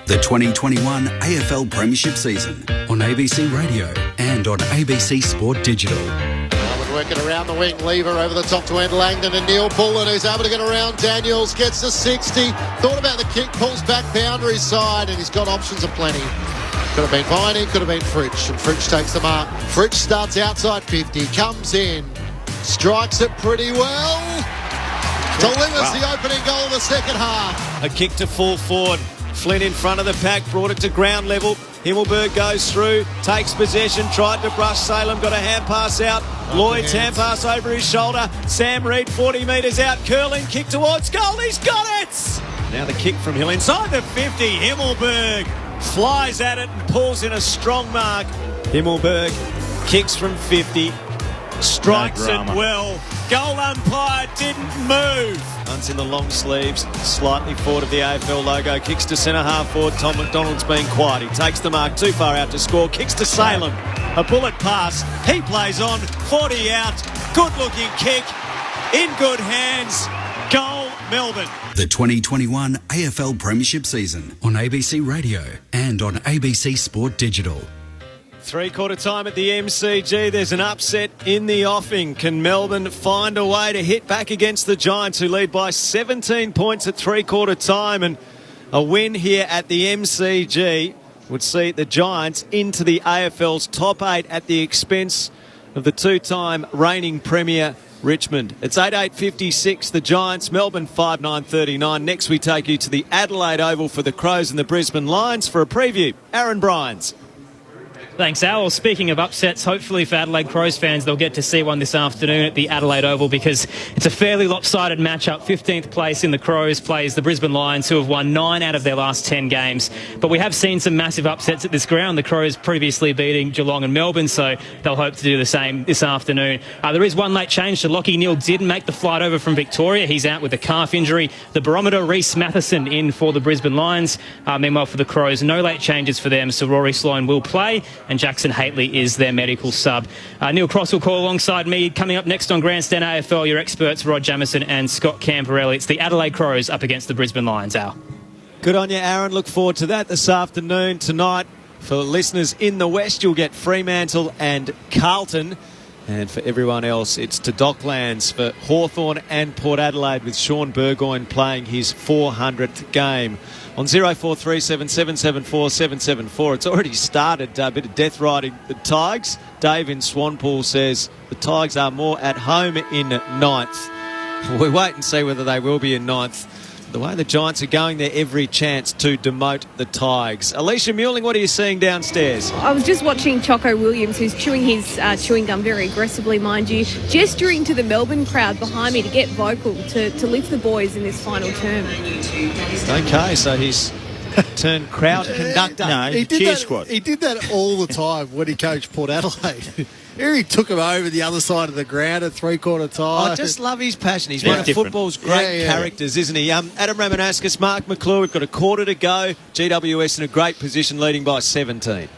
The 2021 AFL Premiership season on ABC Radio and on ABC Sport Digital. Melbourne working around the wing. Lever over the top to end Langdon and Neil Bullen, who's able to get around Daniels, gets to 60. Thought about the kick, pulls back boundary side, and he's got options aplenty. Could have been Viney, could have been Fritsch, and Fritsch takes the mark. Fritsch starts outside 50, comes in, strikes it pretty well, delivers the opening goal of the second half. A kick to full forward. Flynn in front of the pack, brought it to ground level. Himmelberg goes through, takes possession, tried to brush Salem, got a hand pass out. Lloyd's hand pass over his shoulder. Sam Reid 40 metres out, curling, kick towards goal, he's got it! Now the kick from Hill inside the 50, Himmelberg flies at it and pulls in a strong mark. Himmelberg kicks from 50, strikes it well. Goal umpire didn't move. Hunt's in the long sleeves, slightly forward of the AFL logo, kicks to centre half forward. Tom McDonald's been quiet. He takes the mark too far out to score, kicks to Salem. A bullet pass. He plays on, 40 out. Good looking kick, in good hands. Goal, Melbourne. The 2021 AFL Premiership season on ABC Radio and on ABC Sport Digital. Three-quarter time at the MCG. There's an upset in the offing. Can Melbourne find a way to hit back against the Giants, who lead by 17 points at three-quarter time? And a win here at the MCG would see the Giants into the AFL's top 8 at the expense of the two-time reigning premier Richmond. It's 8:56, the Giants, Melbourne 5:39. Next we take you to the Adelaide Oval for the Crows and the Brisbane Lions for a preview. Aaron Bryans. Thanks, Al. Well, speaking of upsets, hopefully for Adelaide Crows fans, they'll get to see one this afternoon at the Adelaide Oval, because it's a fairly lopsided matchup. 15th place in the Crows plays the Brisbane Lions, who have won 9 out of their last 10 games. But we have seen some massive upsets at this ground. The Crows previously beating Geelong and Melbourne, so they'll hope to do the same this afternoon. There is one late change. So Lachie Neale didn't make the flight over from Victoria. He's out with a calf injury. The barometer, Reece Matheson, in for the Brisbane Lions. Meanwhile, for the Crows, no late changes for them, so Rory Sloane will play, and Jackson Haitley is their medical sub. Neil Cross will call alongside me. Coming up next on Grandstand AFL, your experts Rod Jamieson and Scott Camperelli. It's the Adelaide Crows up against the Brisbane Lions, Al. Good on you, Aaron. Look forward to that this afternoon. Tonight, for listeners in the West, you'll get Fremantle and Carlton. And for everyone else, it's to Docklands for Hawthorn and Port Adelaide, with Sean Burgoyne playing his 400th game. On 0437 774 774. It's already started, a bit of death riding the Tigers. Dave in Swanpool says the Tigers are more at home in 9th. We wait and see whether they will be in 9th. The way the Giants are going, there every chance to demote the Tigers. Alicia Muirling, what are you seeing downstairs? I was just watching Choco Williams, who's chewing his chewing gum very aggressively, mind you, gesturing to the Melbourne crowd behind me to get vocal, to lift the boys in this final term. Okay, so he's turned crowd conductor. No, he did that all the time when he coached Port Adelaide. Here he took him over the other side of the ground at three-quarter time. I just love his passion. He's one of football's great characters, isn't he? Adam Ramanauskas, Mark McClure, we've got a quarter to go. GWS in a great position, leading by 17.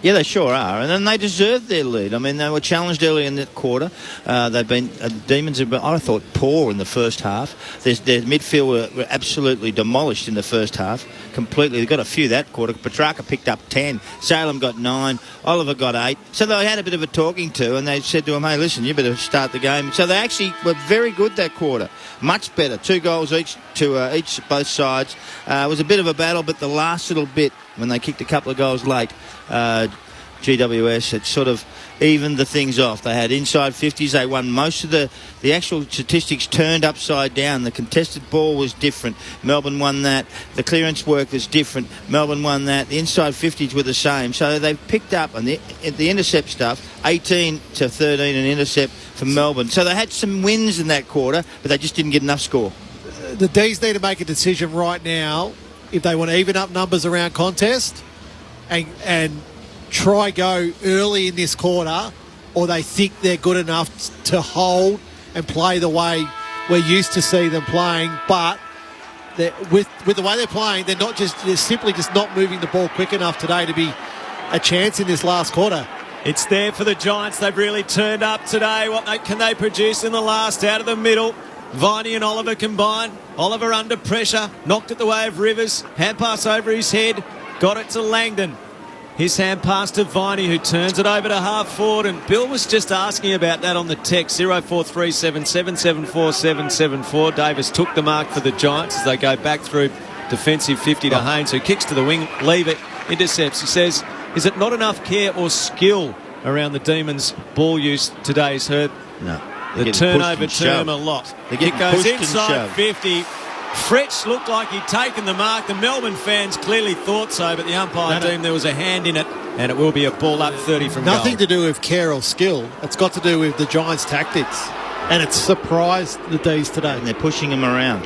Yeah, they sure are, and then they deserved their lead. I mean, they were challenged early in that quarter. They've been Demons have been, I thought, poor in the first half. Their midfield were absolutely demolished in the first half, completely. They got a few that quarter. Petrarca picked up 10. Salem got 9. Oliver got 8. So they had a bit of a talking to, and they said to him, "Hey, listen, you better start the game." So they actually were very good that quarter, much better. 2 goals each to both sides. It was a bit of a battle, but the last little bit, when they kicked a couple of goals late, GWS had sort of evened the things off. They had inside 50s. They won most of the actual statistics turned upside down. The contested ball was different. Melbourne won that. The clearance work was different. Melbourne won that. The inside 50s were the same. So they've picked up on the intercept stuff, 18-13 in intercept for Melbourne. So they had some wins in that quarter, but they just didn't get enough score. The D's need to make a decision right now if they want to even up numbers around contest and try go early in this quarter, or they think they're good enough to hold and play the way we're used to see them playing. But with the way they're playing, they're simply just not moving the ball quick enough today to be a chance in this last quarter. It's there for the Giants. They've really turned up today. What can they produce in the last? Out of the middle, Viney and Oliver combine. Oliver under pressure, knocked it the way of Rivers. Hand pass over his head, got it to Langdon. His hand pass to Viney, who turns it over to half forward. And Bill was just asking about that on the text, 0437 774 774. Davis took the mark for the Giants as they go back through defensive 50 to Haynes, who kicks to the wing, leave it, intercepts. He says, is it not enough care or skill around the Demons' ball use today? He's heard the turnover term a lot. It goes inside 50. Fretch looked like he'd taken the mark. The Melbourne fans clearly thought so, but the umpire deemed there was a hand in it, and it will be a ball up 30 from goal. Nothing to do with care or skill. It's got to do with the Giants' tactics, and it's surprised the D's today. And they're pushing him around.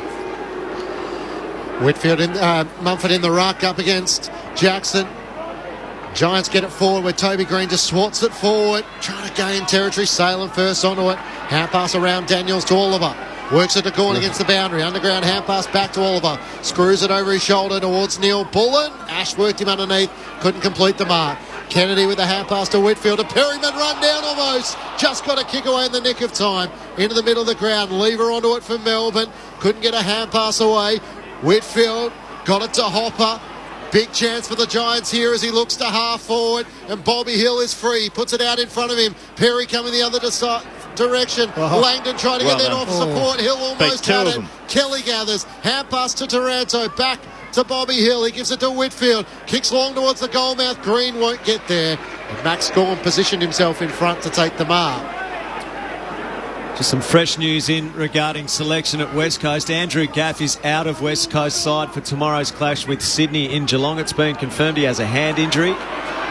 Whitfield, Mumford in the ruck up against Jackson. Giants get it forward where Toby Green just swats it forward, trying to gain territory. Salem first onto it. Hand pass around Daniels to Oliver. Works it to Gorn against the boundary. Underground hand pass back to Oliver. Screws it over his shoulder towards Neil Bullen. Ash worked him underneath. Couldn't complete the mark. Kennedy with the hand pass to Whitfield. A Perryman run down almost. Just got a kick away in the nick of time. Into the middle of the ground. Lever onto it for Melbourne. Couldn't get a hand pass away. Whitfield got it to Hopper. Big chance for the Giants here as he looks to half forward, and Bobby Hill is free. Puts it out in front of him. Perry coming the other direction. Langdon trying to get that off support. Hill almost had it. Kelly gathers. Hand pass to Taranto. Back to Bobby Hill. He gives it to Whitfield. Kicks long towards the goal mouth. Green won't get there. And Max Gorn positioned himself in front to take the mark. Just some fresh news in regarding selection at West Coast. Andrew Gaff is out of West Coast side for tomorrow's clash with Sydney in Geelong. It's been confirmed he has a hand injury.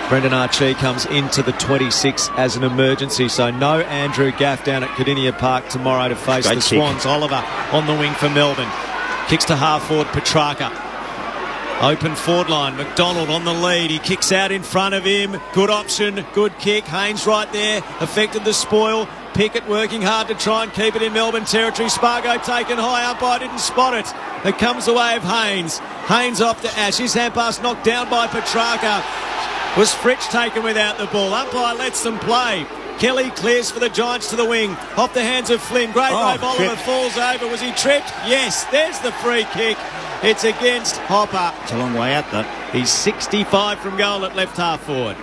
Brendan Archie comes into the 26 as an emergency, so no Andrew Gaff down at Cardinia Park tomorrow to face the Swans. Oliver on the wing for Melbourne. Kicks to half forward Petrarca. Open forward line. McDonald on the lead. He kicks out in front of him. Good option. Good kick. Haynes right there. Affected the spoil. Pickett working hard to try and keep it in Melbourne territory. Spargo taken high. Umpire didn't spot it. It comes away of Haynes. Haynes off to Ash. His hand pass knocked down by Petrarca. Was Fritsch taken without the ball. Umpire lets them play. Kelly clears for the Giants to the wing. Off the hands of Flynn. Great move. Oliver falls over. Was he tripped? Yes. There's the free kick. It's against Hopper. It's a long way out, though. He's 65 from goal at left half forward.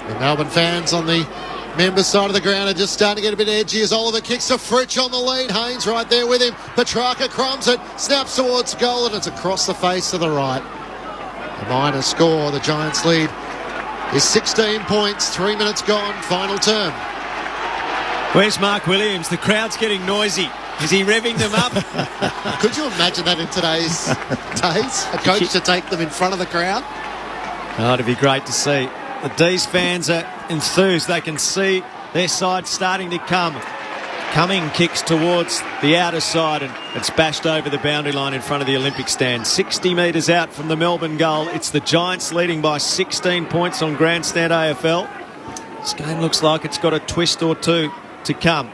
The Melbourne fans on the members' side of the ground are just starting to get a bit edgy as Oliver kicks to Fritsch on the lead. Haynes right there with him. Petrarca crumbs it, snaps towards goal, and it's across the face to the right. A minor score. The Giants lead is 16 points. 3 minutes gone. Final term. Where's Mark Williams? The crowd's getting noisy. Is he revving them up? Could you imagine that in today's days? A coach to take them in front of the crowd? Oh, it'd be great to see. The D's fans are enthused. They can see their side starting to come. Cumming kicks towards the outer side and it's bashed over the boundary line in front of the Olympic stand. 60 metres out from the Melbourne goal. It's the Giants leading by 16 points on Grandstand AFL. This game looks like it's got a twist or two to come.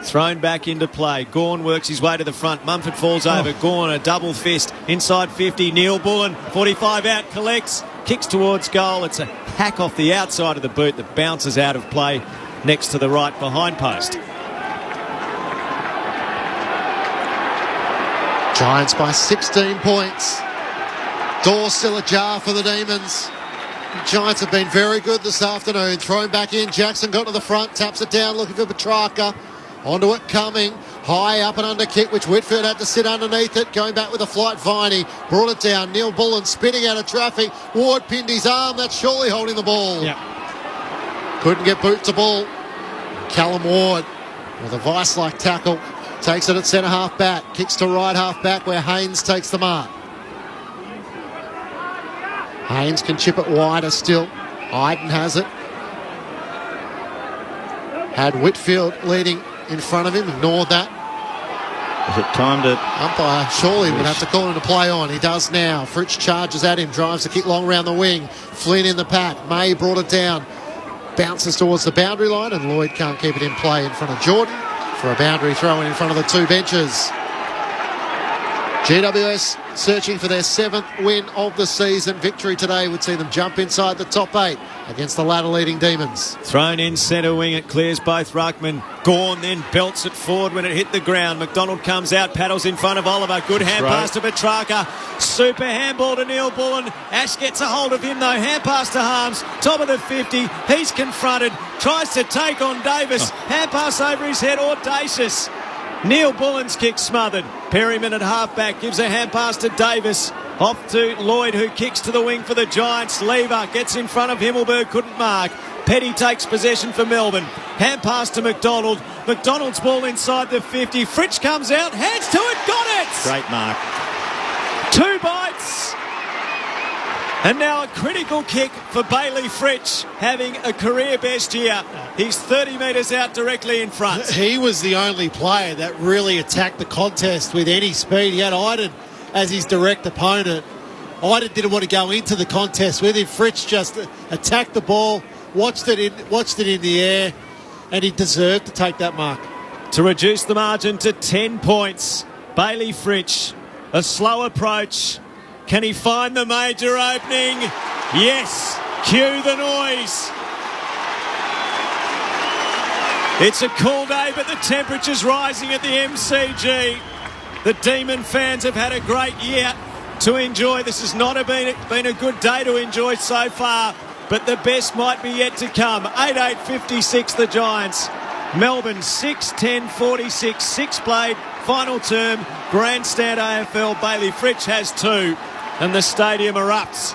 Thrown back into play. Gorn works his way to the front. Mumford falls over. Gorn, a double fist. Inside 50. Neil Bullen, 45 out, collects. Kicks towards goal. It's a hack off the outside of the boot that bounces out of play next to the right behind post. Giants by 16 points. Door still ajar for the Demons. Giants have been very good this afternoon. Thrown back in. Jackson got to the front. Taps it down looking for Petrarca. Onto it Cumming. High up and under kick, which Whitfield had to sit underneath it. Going back with a flight, Viney brought it down. Neil Bullen spinning out of traffic. Ward pinned his arm. That's surely holding the ball. Couldn't get boot to ball. Callum Ward with a vice-like tackle. Takes it at centre half back. Kicks to right half back where Haynes takes the mark. Haynes can chip it wider still. Iden has it. Had Whitfield leading in front of him. Ignored that. Is it time to... Umpire surely would have to call him to play on. He does now. Fritsch charges at him. Drives the kick long round the wing. Flynn in the pack. May brought it down. Bounces towards the boundary line and Lloyd can't keep it in play in front of Jordan for a boundary throw in front of the two benches. GWS searching for their 7th win of the season. Victory today would see them jump inside the top 8 against the ladder-leading Demons. Thrown in centre wing, it clears both ruckmen. Gorn then belts it forward when it hit the ground. McDonald comes out, paddles in front of Oliver. Good hand pass to Petrarca. Super handball to Neil Bullen. Ash gets a hold of him though. Hand pass to Harms. Top of the 50. He's confronted. Tries to take on Davis. Hand pass over his head. Audacious. Neil Bullen's kick smothered. Perryman at half-back gives a hand pass to Davis. Off to Lloyd, who kicks to the wing for the Giants. Lever gets in front of Himmelberg, couldn't mark. Petty takes possession for Melbourne. Hand pass to McDonald. McDonald's ball inside the 50. Fritsch comes out, hands to it, got it! Great mark. 2 bites. And now a critical kick for Bailey Fritsch, having a career best year. He's 30 metres out directly in front. He was the only player that really attacked the contest with any speed. He had Iden as his direct opponent. Iden didn't want to go into the contest with him. Fritsch just attacked the ball, watched it in the air, and he deserved to take that mark. To reduce the margin to 10 points, Bailey Fritsch, a slow approach. Can he find the major opening? Yes. Cue the noise. It's a cool day, but the temperature's rising at the MCG. The Demon fans have had a great year to enjoy. This has not been a good day to enjoy so far, but the best might be yet to come. 8-8-56 the Giants. Melbourne 6-10-46, six-played, final term, grandstand AFL. Bailey Fritsch has 2, and the stadium erupts.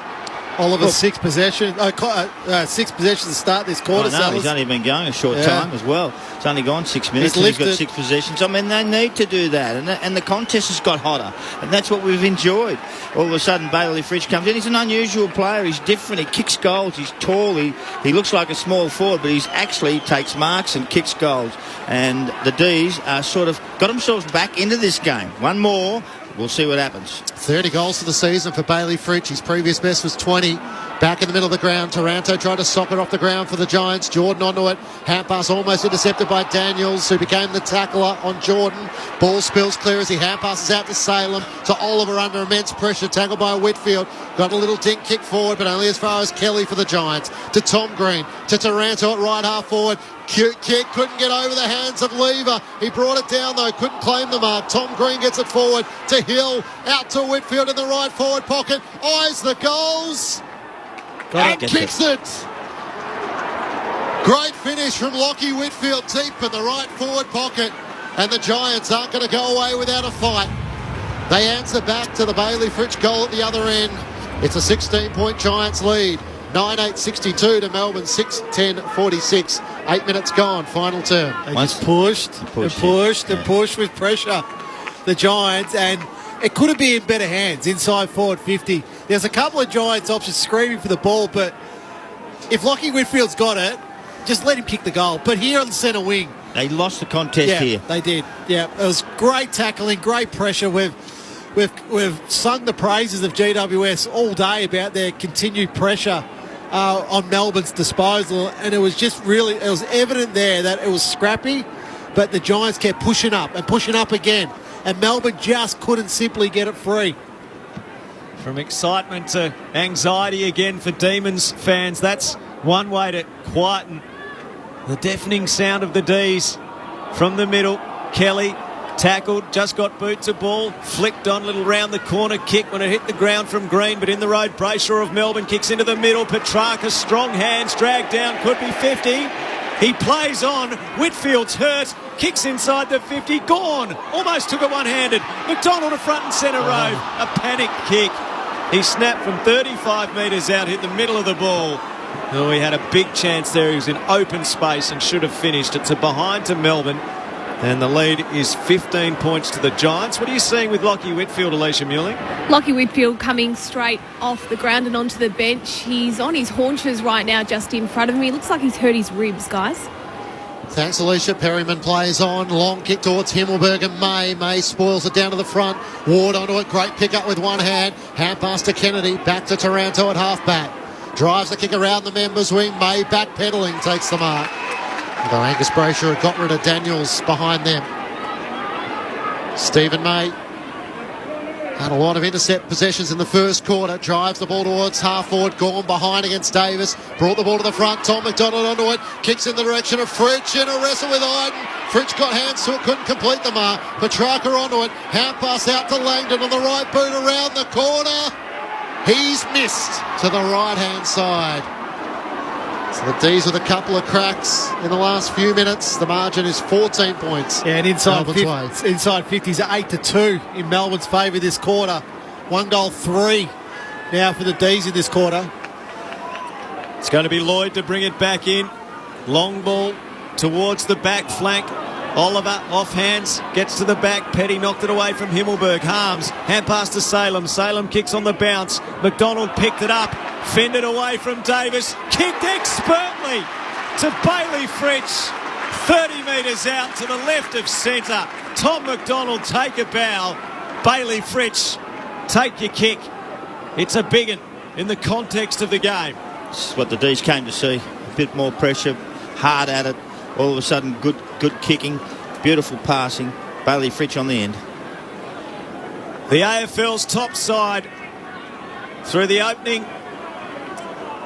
Oliver, 6 possessions to start this quarter. No, he's only been going a short time as well. It's only gone 6 minutes. He's got 6 possessions. I mean, they need to do that. And the contest has got hotter. And that's what we've enjoyed. All of a sudden, Bailey Fritsch comes in. He's an unusual player. He's different. He kicks goals. He's tall. He looks like a small forward, but he's actually takes marks and kicks goals. And the D's are sort of got themselves back into this game. One more. We'll see what happens. 30 goals for the season for Bailey Fritsch. His previous best was 20. Back in the middle of the ground. Taranto tried to sock it off the ground for the Giants. Jordan onto it. Hand pass almost intercepted by Daniels, who became the tackler on Jordan. Ball spills clear as he hand passes out to Salem. To Oliver under immense pressure. Tackled by Whitfield. Got a little dink kick forward, but only as far as Kelly for the Giants. To Tom Green. To Taranto at right half forward. Cute kick, couldn't get over the hands of Lever. He brought it down though, couldn't claim the mark. Tom Green gets it forward to Hill, out to Whitfield in the right forward pocket. Eyes the goals and kicks it. Great finish from Lockie Whitfield, deep in the right forward pocket. And the Giants aren't going to go away without a fight. They answer back to the Bailey Fritsch goal at the other end. It's a 16-point Giants lead. 9-8-62 to Melbourne, 6-10-46. 8 minutes gone, final term. They just pushed with pressure, the Giants, and it could have been in better hands, inside forward 50. There's a couple of Giants options screaming for the ball, but if Lockie Whitfield's got it, just let him kick the goal. But here on the centre wing... They lost the contest here. They did. Yeah, it was great tackling, great pressure. We've sung the praises of GWS all day about their continued pressure on Melbourne's disposal, and it was evident there that it was scrappy, but the Giants kept pushing up again, and Melbourne just couldn't simply get it free. From excitement to anxiety again for Demons fans, that's one way to quieten the deafening sound of the D's. From the middle, Kelly tackled, just got boot to ball, flicked on, little round the corner kick when it hit the ground from Green, but in the road, Brayshaw of Melbourne kicks into the middle. Petrarca, strong hands, dragged down, could be 50. He plays on, Whitfield's hurt, kicks inside the 50, gone, almost took it one-handed. McDonald to front and centre road, a panic kick. He snapped from 35 metres out, hit the middle of the ball. Oh, he had a big chance there. He was in open space and should have finished. It's a behind to Melbourne. And the lead is 15 points to the Giants. What are you seeing with Lockie Whitfield, Alicia Muling? Lockie Whitfield coming straight off the ground and onto the bench. He's on his haunches right now, just in front of him. He looks like he's hurt his ribs, guys. Thanks, Alicia. Perryman plays on. Long kick towards Himmelberg and May. May spoils it down to the front. Ward onto it. Great pick up with one hand. Hand pass to Kennedy. Back to Taranto at half-back. Drives the kick around the members' wing. May back-pedalling takes the mark. Though Angus Brayshaw had got rid of Daniels behind them. Stephen May had a lot of intercept possessions in the first quarter. Drives the ball towards half forward. Gone behind against Davis. Brought the ball to the front. Tom McDonald onto it. Kicks in the direction of Fritsch in a wrestle with Iden. Fritsch got hands to it. Couldn't complete the mark. Petrarca onto it. Hand pass out to Langdon on the right boot around the corner. He's missed to the right-hand side. So the D's with a couple of cracks in the last few minutes. The margin is 14 points. Yeah, and inside 50s are 8-2 in Melbourne's favour this quarter. 1 goal, 3 now for the D's in this quarter. It's going to be Lloyd to bring it back in. Long ball towards the back flank. Oliver off hands, gets to the back. Petty knocked it away from Himmelberg. Harms, hand pass to Salem. Salem kicks on the bounce. McDonald picked it up, fended away from Davis, kicked expertly to Bailey Fritsch. 30 metres out to the left of centre. Tom McDonald take a bow. Bailey Fritsch, take your kick. It's a big one in the context of the game. It's what the D's came to see. A bit more pressure, hard at it. All of a sudden, good kicking, beautiful passing. Bailey Fritsch on the end. The AFL's top side through the opening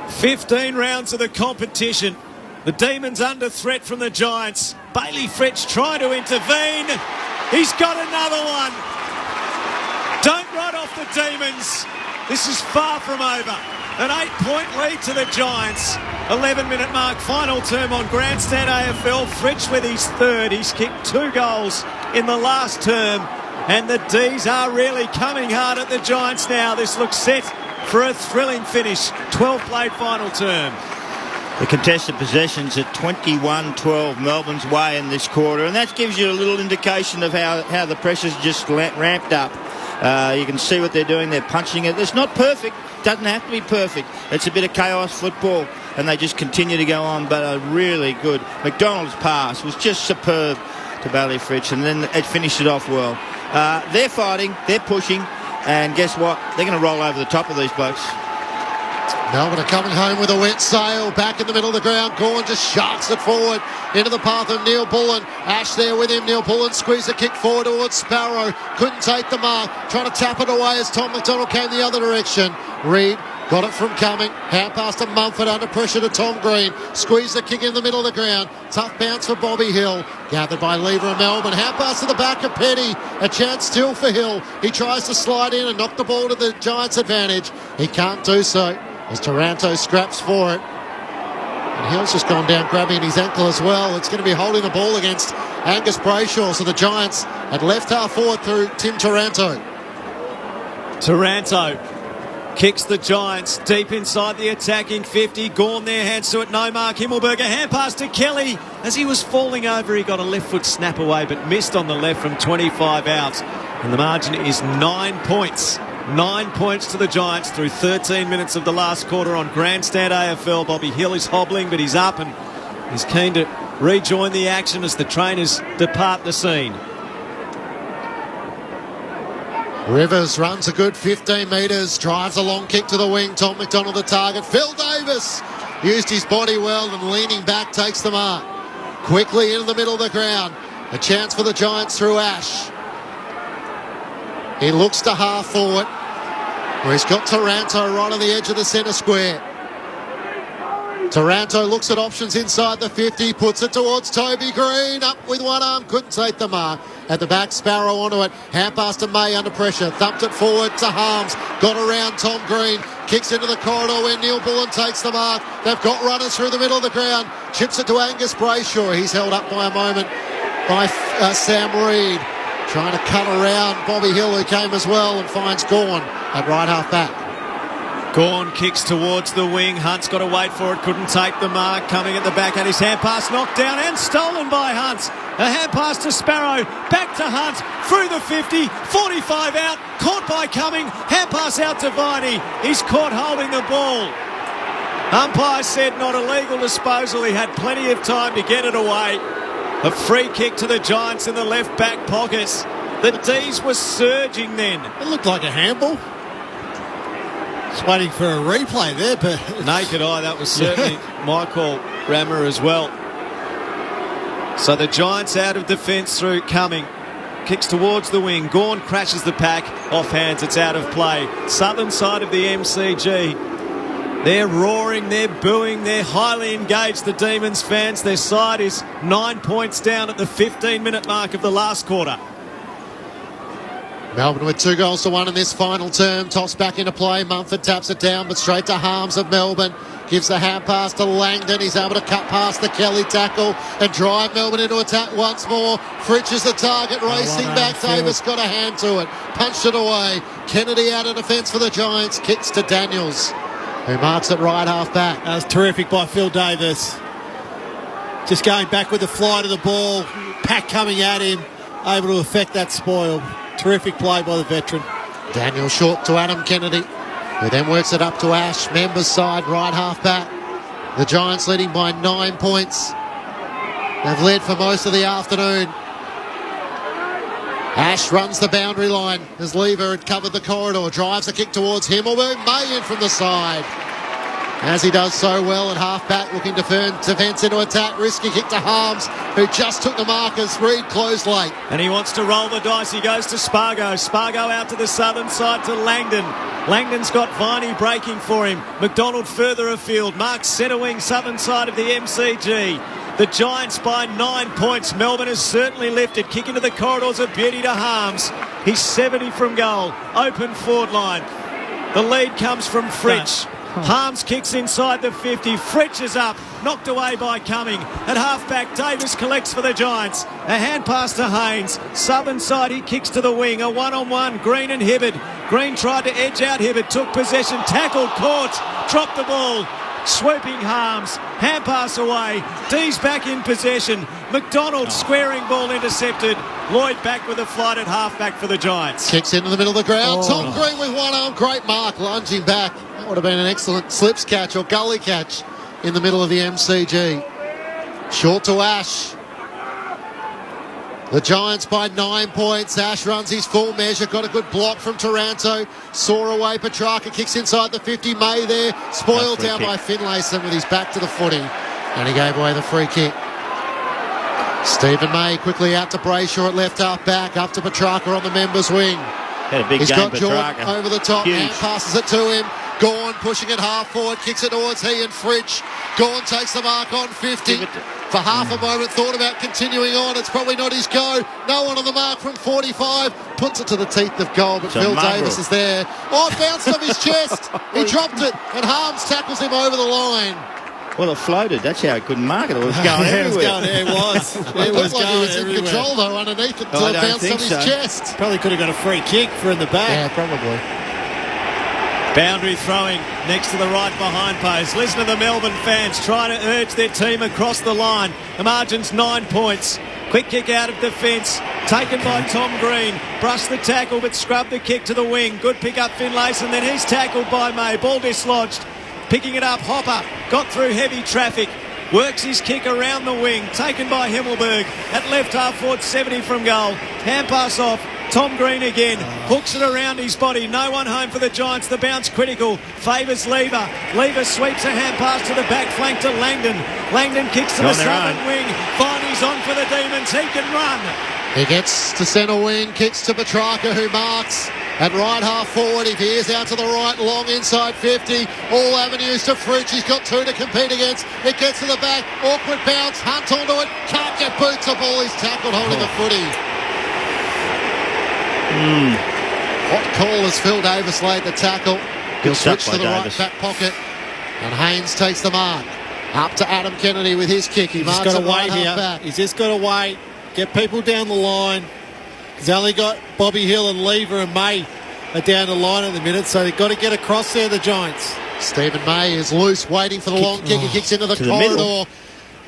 15 rounds of the competition. The Demons under threat from the Giants. Bailey Fritsch trying to intervene. He's got another one. Don't write off the Demons. This is far from over. An 8-point lead to the Giants. 11-minute mark, final term on Grandstand AFL. Fritsch with his third. He's kicked 2 goals in the last term. And the D's are really coming hard at the Giants now. This looks set for a thrilling finish. 12 played final term. The contested possessions at 21-12 Melbourne's way in this quarter, and that gives you a little indication of how the pressure's just ramped up. You can see what they're doing. They're punching it. It's not perfect. Doesn't have to be perfect. It's a bit of chaos football, and they just continue to go on. But a really good McDonald's pass was just superb to Bailey Fritsch, and then it finished it off well. They're fighting. They're pushing. And guess what? They're going to roll over the top of these blokes. Melbourne are coming home with a wet sail. Back in the middle of the ground. Gawn just sharks it forward into the path of Neil Bullen. Ash there with him. Neil Bullen squeezed the kick forward towards Sparrow. Couldn't take the mark. Trying to tap it away as Tom McDonald came the other direction. Reid got it from Cumming. Hand pass to Mumford under pressure to Tom Green. Squeezed the kick in the middle of the ground. Tough bounce for Bobby Hill. Gathered by Lever and Melbourne. Hand pass to the back of Petty. A chance still for Hill. He tries to slide in and knock the ball to the Giants' advantage. He can't do so as Taranto scraps for it. And Hill's just gone down grabbing his ankle as well. It's going to be holding the ball against Angus Brayshaw. So the Giants at left half forward through Tim Taranto. Taranto kicks the Giants deep inside the attacking 50. Gawn there, hands to it. No mark. Himmelberger hand pass to Kelly. As he was falling over, he got a left foot snap away, but missed on the left from 25 out. And the margin is 9 points. 9 points to the Giants through 13 minutes of the last quarter on Grandstand AFL. Bobby Hill is hobbling, but he's up and he's keen to rejoin the action as the trainers depart the scene. Rivers runs a good 15 metres, drives a long kick to the wing. Tom McDonald the target. Phil Davis used his body well and leaning back takes the mark. Quickly into the middle of the ground. A chance for the Giants through Ash. He looks to half forward, where he's got Taranto right on the edge of the centre square. Taranto looks at options inside the 50, puts it towards Toby Green, up with one arm, couldn't take the mark. At the back, Sparrow onto it, hand pass to May under pressure, thumped it forward to Harms, got around Tom Green, kicks into the corridor where Neil Bullen takes the mark. They've got runners through the middle of the ground, chips it to Angus Brayshaw. He's held up by a moment by Sam Reid. Trying to cut around Bobby Hill, who came as well, and finds Gawn at right half back. Gawn kicks towards the wing. Hunt's got to wait for it. Couldn't take the mark. Coming at the back, and his hand pass knocked down and stolen by Hunt. A hand pass to Sparrow. Back to Hunt. Through the 50. 45 out. Caught by Cumming. Hand pass out to Viney. He's caught holding the ball. Umpire said not a legal disposal. He had plenty of time to get it away. A free kick to the Giants in the left back pockets. The D's were surging then. It looked like a handball. Just waiting for a replay there, but naked eye, that was certainly my call, Rammer, as well. So the Giants out of defence through Cumming. Kicks towards the wing. Gawn crashes the pack. Off hands, it's out of play. Southern side of the MCG. They're roaring, they're booing, they're highly engaged, the Demons fans. Their side is 9 points down at the 15-minute mark of the last quarter. Melbourne with 2-1 in this final term. Toss back into play. Mumford taps it down, but straight to Harms of Melbourne. Gives the hand pass to Langdon. He's able to cut past the Kelly tackle and drive Melbourne into attack once more. Fritsch is the target, racing back. Davis got a hand to it. Punched it away. Kennedy out of defence for the Giants. Kicks to Daniels, who marks it right half back. That was terrific by Phil Davis. Just going back with the flight of the ball. Pack coming at him. Able to affect that spoil. Terrific play by the veteran. Daniel short to Adam Kennedy, who then works it up to Ash. Members side, right half back. The Giants leading by 9 points. They've led for most of the afternoon. Ash runs the boundary line as Lever had covered the corridor, drives a kick towards Himmelberg, May in from the side. As he does so well at half-back, looking to turn defence into attack. Risky kick to Harms, who just took the mark as Reid closed late. And he wants to roll the dice. He goes to Spargo. Spargo out to the southern side to Langdon. Langdon's got Viney breaking for him. McDonald further afield. Mark centre wing, southern side of the MCG. The Giants by 9 points. Melbourne has certainly lifted. Kick into the corridors of beauty to Harms. He's 70 from goal. Open forward line. The lead comes from Fritsch. Harms kicks inside the 50. Fritsch is up. Knocked away by Cumming. At half-back, Davis collects for the Giants. A hand pass to Haynes. Southern side, he kicks to the wing. A one-on-one. Green and Hibberd. Green tried to edge out Hibberd. Took possession. Tackled. Caught. Dropped the ball. Swooping Harms. Hand pass away. D's back in possession. McDonald squaring ball intercepted. Lloyd back with a flight at half-back for the Giants. Kicks into the middle of the ground. Tom Green with one arm. Great mark. Lunging back. That would have been an excellent slips catch or gully catch in the middle of the MCG. Short to Ash. The Giants by 9 points. Ash runs his full measure. Got a good block from Taranto. Saw away Petrarca. Kicks inside the 50. May there. Spoiled down by Finlayson with his back to the footy. And he gave away the free kick. Stephen May quickly out to Brayshaw at left half back. Up to Petrarca on the members' wing. Had a big He's game, got Jordan Petrarca. over the top. Huge. And passes it to him. Gorn pushing it half forward, kicks it towards he and Fritsch. Gorn takes the mark on 50. For half a moment, thought about continuing on. It's probably not his go. No one on the mark from 45. Puts it to the teeth of goal, but Phil Davis is there. Oh, it bounced off his chest. He dropped it, and Harms tackles him over the line. Well, it floated. That's how I couldn't mark it. It was going everywhere. It was. It was like he was in control, though, underneath it, until it bounced off his chest. Probably could have got a free kick for in the back. Yeah, probably. Boundary throwing next to the right behind post. Listen to the Melbourne fans trying to urge their team across the line. The margin's 9 points. Quick kick out of defence. Taken by Tom Green. Brushed the tackle but scrubbed the kick to the wing. Good pick up Finlayson. Then he's tackled by May. Ball dislodged. Picking it up, Hopper. Got through heavy traffic. Works his kick around the wing. Taken by Himmelberg. At left half forward, 70 from goal. Hand pass off. Tom Green again. Hooks it around his body. No one home for the Giants. The bounce critical. Favours Lever. Lever sweeps a hand pass to the back flank to Langdon. Langdon kicks to the southern wing. Viney's on for the Demons. He can run. He gets to centre wing, kicks to Petrarca, who marks at right half forward. He veers out to the right, long inside 50. All avenues to Fritsch. He's got two to compete against. It gets to the back. Awkward bounce. Hunt onto it. Can't get boots. The ball. He's tackled holding the footy. Hot call as Phil Davis laid the tackle. He'll switch to the right back pocket. And Haynes takes the mark. Up to Adam Kennedy with his kick. He marks got to right wait here. back. He's just got to wait. Get people down the line. He's only got Bobby Hill and Lever and May are down the line at the minute, so they've got to get across there, the Giants. Stephen May is loose, waiting for the long kick. He kicks into the corridor.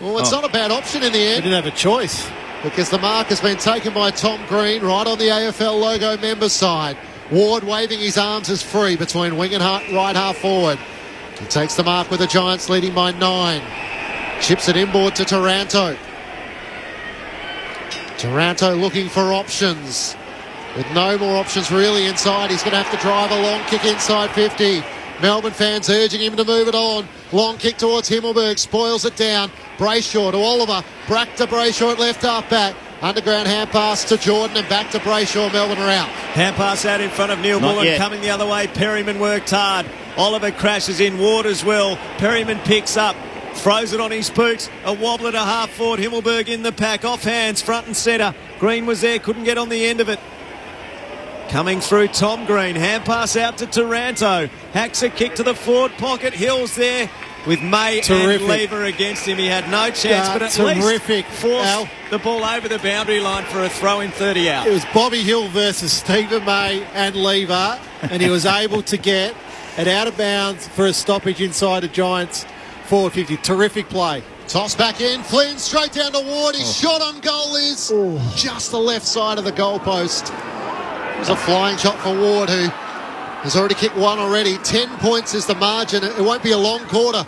Well, it's not a bad option in the end. He didn't have a choice. Because the mark has been taken by Tom Green right on the AFL logo member side. Ward waving his arms as free between wing and right half forward. He takes the mark with the Giants leading by 9. Chips it inboard to Taranto. Taranto looking for options. With no more options really inside, he's going to have to drive a long kick inside 50. Melbourne fans urging him to move it on. Long kick towards Himmelberg, spoils it down. Brayshaw to Oliver, back to Brayshaw at left half back. Underground hand pass to Jordan and back to Brayshaw. Melbourne are out. Hand pass out in front of Neil Bullen, coming the other way. Perryman worked hard. Oliver crashes in, Ward as well. Perryman picks up, throws it on his boots. A wobbler to half forward. Himmelberg in the pack, off hands, front and centre. Green was there, couldn't get on the end of it. Coming through Tom Green, hand pass out to Taranto. Hacks a kick to the forward pocket. Hill's there with May and Lever against him. He had no chance, but at least forced the ball over the boundary line for a throw in 30 out. It was Bobby Hill versus Stephen May and Lever, and he was able to get it out of bounds for a stoppage inside the Giants 450. Terrific play. Toss back in, Flynn straight down to Ward. His shot on goal is just the left side of the goalpost. It was a flying shot for Ward, who has already kicked one already. 10 points is the margin. It won't be a long quarter.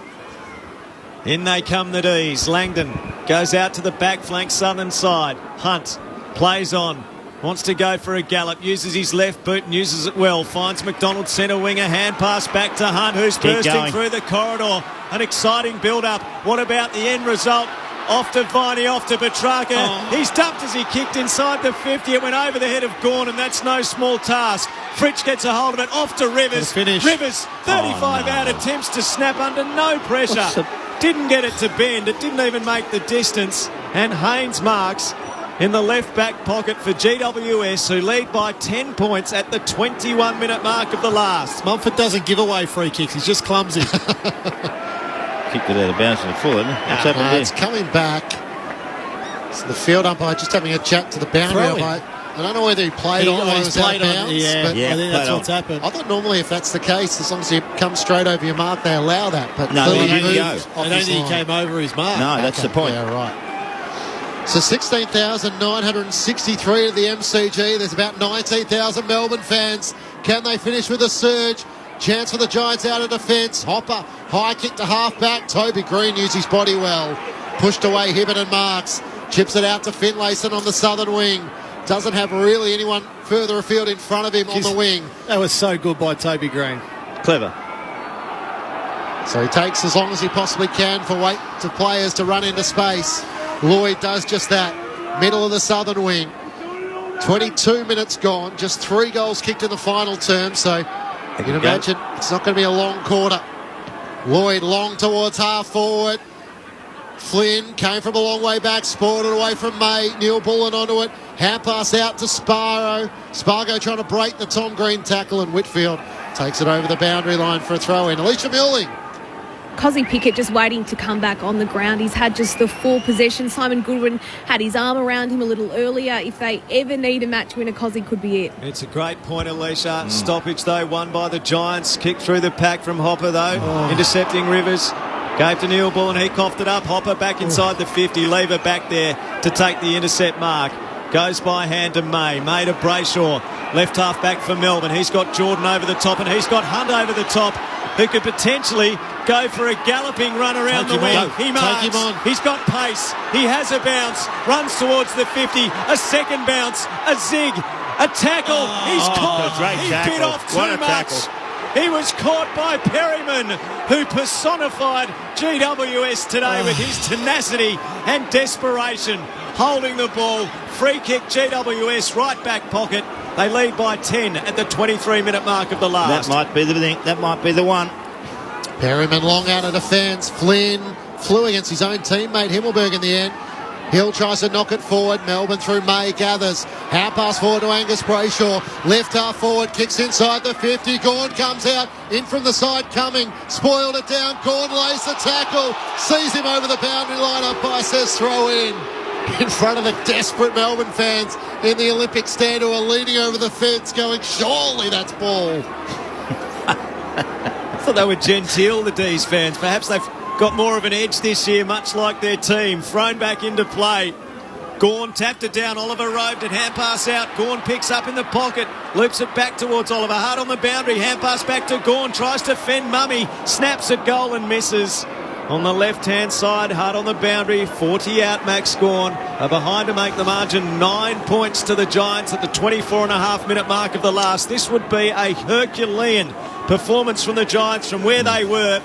In they come the D's. Langdon goes out to the back flank southern side. Hunt plays on. Wants to go for a gallop, uses his left boot and uses it well. Finds McDonald centre winger, hand pass back to Hunt, who's bursting through the corridor. An exciting build-up. What about the end result? Off to Viney, off to Petrarca. He's dumped as he kicked inside the 50. It went over the head of Gawn, and that's no small task. Fritsch gets a hold of it, off to Rivers. Rivers, 35 out, attempts to snap under no pressure. Didn't get it to bend. It didn't even make the distance. And Haynes marks in the left back pocket for GWS, who lead by 10 points at the 21-minute mark of the last. Mumford doesn't give away free kicks. He's just clumsy. Kicked it out of bounds to the full, isn't it? What's happened there? It's coming back. So the field umpire just having a chat to the boundary umpire. I don't know whether he played on or was out of bounds. Yeah, I think that's what's happened. I thought normally if that's the case, as long as you come straight over your mark, they allow that. But no, clearly he didn't go. I don't think he came over his mark. No, that's the point. Yeah, right. So 16,963 at the MCG. There's about 19,000 Melbourne fans. Can they finish with a surge? Chance for the Giants out of defence. Hopper, high kick to half-back. Toby Green used his body well. Pushed away Hibbert and Marks. Chips it out to Finlayson on the southern wing. Doesn't have really anyone further afield in front of him on the wing. That was so good by Toby Green. Clever. So he takes as long as he possibly can for wait to players to run into space. Lloyd does just that. Middle of the southern wing. 22 minutes gone. Just 3 goals kicked in the final term. So you can imagine it's not going to be a long quarter. Lloyd long towards half forward. Flynn came from a long way back, spoiled it away from May. Neil Bullen onto it. Hand pass out to Spargo. Spargo trying to break the Tom Green tackle, and Whitfield takes it over the boundary line for a throw in. Alicia Milling. Cozzy Pickett just waiting to come back on the ground. He's had just the full possession. Simon Goodwin had his arm around him a little earlier. If they ever need a match winner, Cozzy could be it. It's a great point, Alicia. Stoppage, though, won by the Giants. Kick through the pack from Hopper, though. Intercepting Rivers. Gave to Neil Bull and he coughed it up. Hopper back inside the 50. Lever back there to take the intercept mark. Goes by hand to May. May to Brayshaw. Left half back for Melbourne. He's got Jordan over the top and he's got Hunt over the top, who could potentially go for a galloping run around the wing. He marks. Take him on. He's got pace. He has a bounce. Runs towards the 50. A second bounce. A zig. A tackle. He's caught. He bit off too much. He was caught by Perryman, who personified GWS today with his tenacity and desperation. Holding the ball. Free kick GWS right back pocket. They lead by 10 at the 23-minute mark of the last. That might be the thing. That might be the one. Perryman long out of defence. Flynn flew against his own teammate Himmelberg in the end. Hill tries to knock it forward. Melbourne through May gathers. Hand pass forward to Angus Brayshaw. Left half forward. Kicks inside the 50. Gawn comes out. In from the side coming. Spoiled it down. Gawn lays the tackle. Sees him over the boundary line. Umpire says throw in. In front of the desperate Melbourne fans in the Olympic stand who are leaning over the fence going, surely that's ball. I thought they were genteel, the D's fans. Perhaps they've got more of an edge this year, much like their team. Thrown back into play. Gawn tapped it down. Oliver roved it. Hand pass out. Gawn picks up in the pocket. Loops it back towards Oliver. Hard on the boundary. Hand pass back to Gawn. Tries to fend Mummy. Snaps at goal and misses. On the left-hand side, hard on the boundary, 40 out, Max Gawn. Behind to make the margin, 9 points to the Giants at the 24.5-minute mark of the last. This would be a Herculean performance from the Giants from where they were.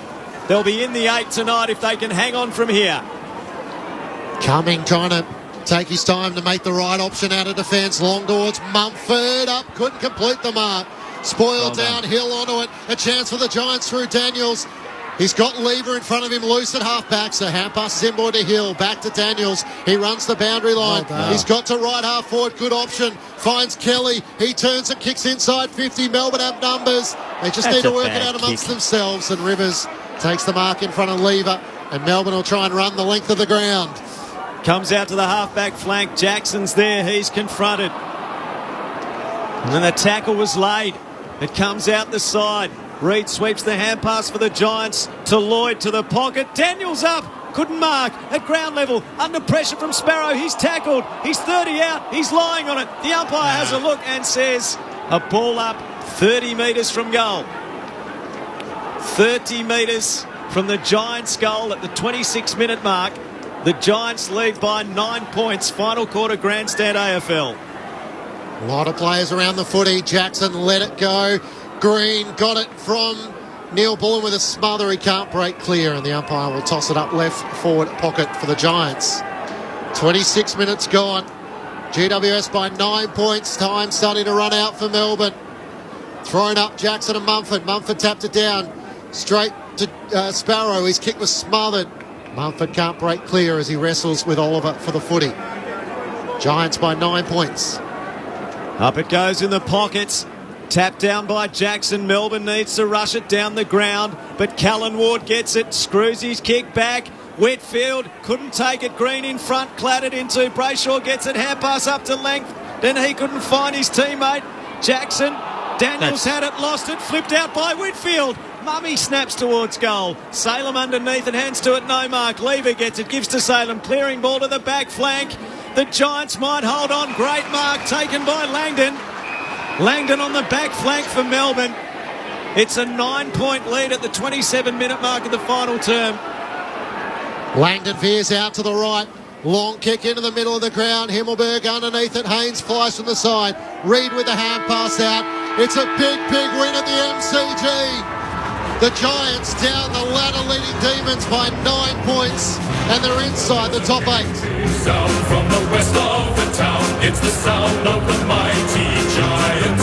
They'll be in the 8 tonight if they can hang on from here. Cumming trying to take his time to make the right option out of defence. Long towards Mumford, up, couldn't complete the mark. Spoiled down, Hill onto it. A chance for the Giants through Daniels. He's got Lever in front of him, loose at half-back, so hand passes inboard to Hill, back to Daniels. He runs the boundary line. He's got to right half-forward, good option. Finds Kelly. He turns and kicks inside 50. Melbourne have numbers. They just need to work it out amongst themselves, and Rivers takes the mark in front of Lever, and Melbourne will try and run the length of the ground. Comes out to the half-back flank. Jackson's there. He's confronted. And then the tackle was laid. It comes out the side. Reid sweeps the hand pass for the Giants to Lloyd to the pocket. Daniels up. Couldn't mark at ground level. Under pressure from Sparrow. He's tackled. He's 30 out. He's lying on it. The umpire has a look and says a ball up 30 metres from goal. 30 metres from the Giants' goal at the 26-minute mark. The Giants lead by 9 points. Final quarter grandstand AFL. A lot of players around the footy. Jackson let it go. Green got it from Neil Bullen with a smother. He can't break clear, and the umpire will toss it up left forward pocket for the Giants. 26 minutes gone. GWS by 9 points. Time starting to run out for Melbourne. Thrown up Jackson and Mumford. Mumford tapped it down. Straight to Sparrow. His kick was smothered. Mumford can't break clear as he wrestles with Oliver for the footy. Giants by 9 points. Up it goes in the pockets. Tapped down by Jackson. Melbourne needs to rush it down the ground, but Callan Ward gets it, screws his kick back. Whitfield couldn't take it. Green in front, clattered into. Brayshaw gets it, hand pass up to length. Then he couldn't find his teammate. Jackson, Daniels had it, lost it, flipped out by Whitfield. Mummy snaps towards goal. Salem underneath and hands to it, no mark. Lever gets it, gives to Salem. Clearing ball to the back flank. The Giants might hold on. Great mark taken by Langdon. Langdon on the back flank for Melbourne. It's a 9-point lead at the 27-minute mark of the final term. Langdon veers out to the right. Long kick into the middle of the ground. Himmelberg underneath it. Haynes flies from the side. Reid with the hand pass out. It's a big, big win at the MCG. The Giants down the ladder, leading Demons by 9 points, and they're inside the top 8. Sound from the west of the town, it's the sound of the mighty Giants.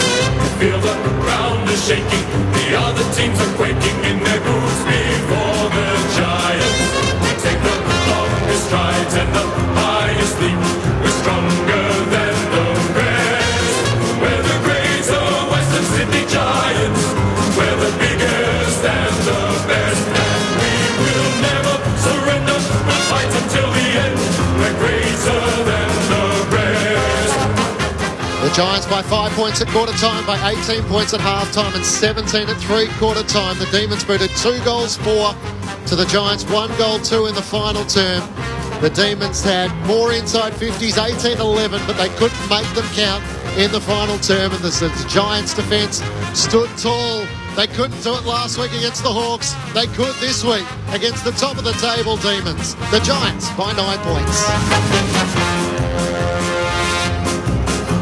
Feel the ground is shaking, the other teams are quaking in their boots before the Giants. We take the longest strides and the highest leap, we're stronger than the rest. We're the greater Western Sydney Giants, we're the biggest and the best, and we will never surrender. We'll fight until the end. We're greater than the rest. The Giants by 5 points at quarter time, by 18 points at half time, and 17 at three-quarter time. The Demons booted 2 goals 4 to the Giants, 1 goal 2 in the final term. The Demons had more inside 50s, 18-11, but they couldn't make them count in the final term, and the Giants' defence stood tall. They couldn't do it last week against the Hawks. They could this week against the top of the table Demons. The Giants by 9 points.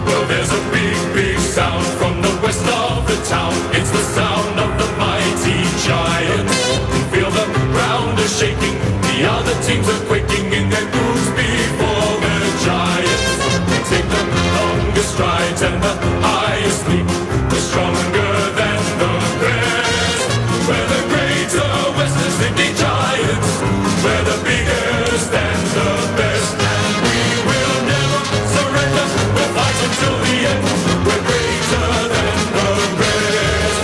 Well, there's a big, big sound from the west of the town. It's the sound of the mighty Giants. Feel the ground is shaking. The other teams are quaking in their boots before the Giants. We take the longest strides and the highest leap. We're stronger than the rest. We're the greater Western Sydney Giants. We're the biggest and the best. And we will never surrender. We'll fight until the end. We're greater than the rest.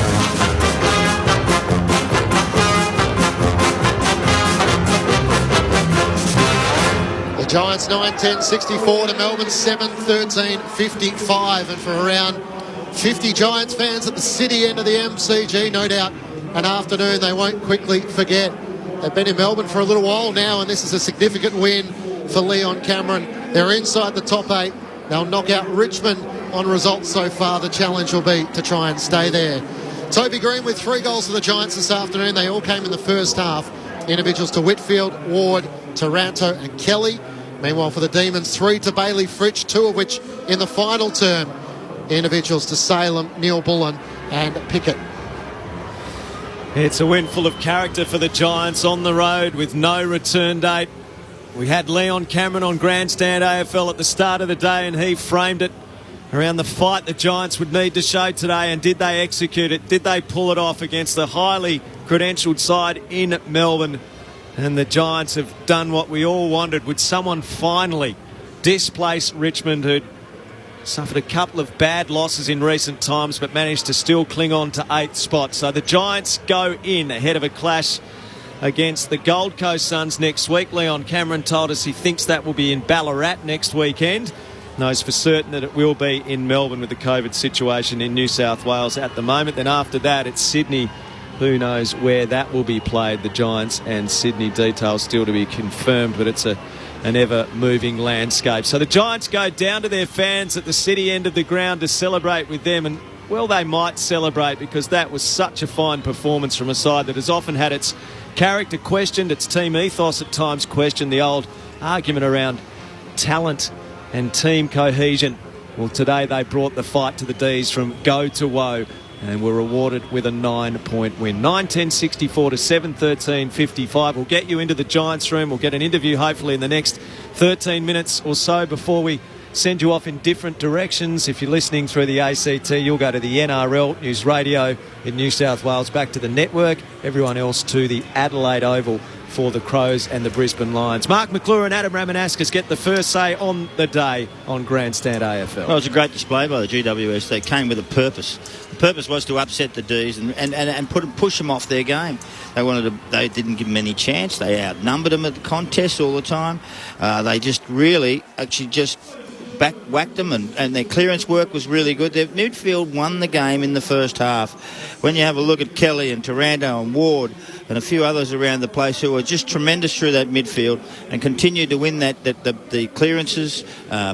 The Giants 9-10-64 to Melbourne 7-13-55, and for around 50 Giants fans at the city end of the MCG, no doubt an afternoon they won't quickly forget. They've been in Melbourne for a little while now, and this is a significant win for Leon Cameron. They're inside the top 8. They'll knock out Richmond on results so far. The challenge will be to try and stay there. Toby Green with 3 goals for the Giants this afternoon. They all came in the first half. Individuals to Whitfield, Ward, Taranto and Kelly. Meanwhile for the Demons, 3 to Bailey Fritsch, 2 of which in the final term. Individuals to Salem, Neil Bullen and Pickett. It's a win full of character for the Giants on the road with no return date. We had Leon Cameron on Grandstand AFL at the start of the day, and he framed it around the fight the Giants would need to show today. And did they execute it? Did they pull it off against the highly credentialed side in Melbourne? And the Giants have done what we all wanted. Would someone finally displace Richmond, who'd suffered a couple of bad losses in recent times but managed to still cling on to 8th spot. So the Giants go in ahead of a clash against the Gold Coast Suns next week. Leon Cameron told us he thinks that will be in Ballarat next weekend. Knows for certain that it will be in Melbourne with the COVID situation in New South Wales at the moment. Then after that, it's Sydney. Who knows where that will be played, the Giants and Sydney. Details still to be confirmed, but it's an ever-moving landscape. So the Giants go down to their fans at the city end of the ground to celebrate with them, and well, they might celebrate because that was such a fine performance from a side that has often had its character questioned, its team ethos at times questioned, the old argument around talent and team cohesion. Well, today they brought the fight to the D's from go to woe and were rewarded with a 9-point win. 9-10-64 to 7-13-55. We'll get you into the Giants room. We'll get an interview hopefully in the next 13 minutes or so before we send you off in different directions. If you're listening through the ACT, you'll go to the NRL News Radio in New South Wales, back to the network. Everyone else to the Adelaide Oval for the Crows and the Brisbane Lions. Mark McClure and Adam Ramanaskas get the first say on the day on Grandstand AFL. Well, it was a great display by the GWS. They came with a purpose. The purpose was to upset the D's and push them off their game. They didn't give them any chance. They outnumbered them at the contest all the time. They just really whacked them, and their clearance work was really good. Their midfield won the game in the first half. When you have a look at Kelly and Taranto and Ward and a few others around the place who were just tremendous through that midfield and continued to win the clearances,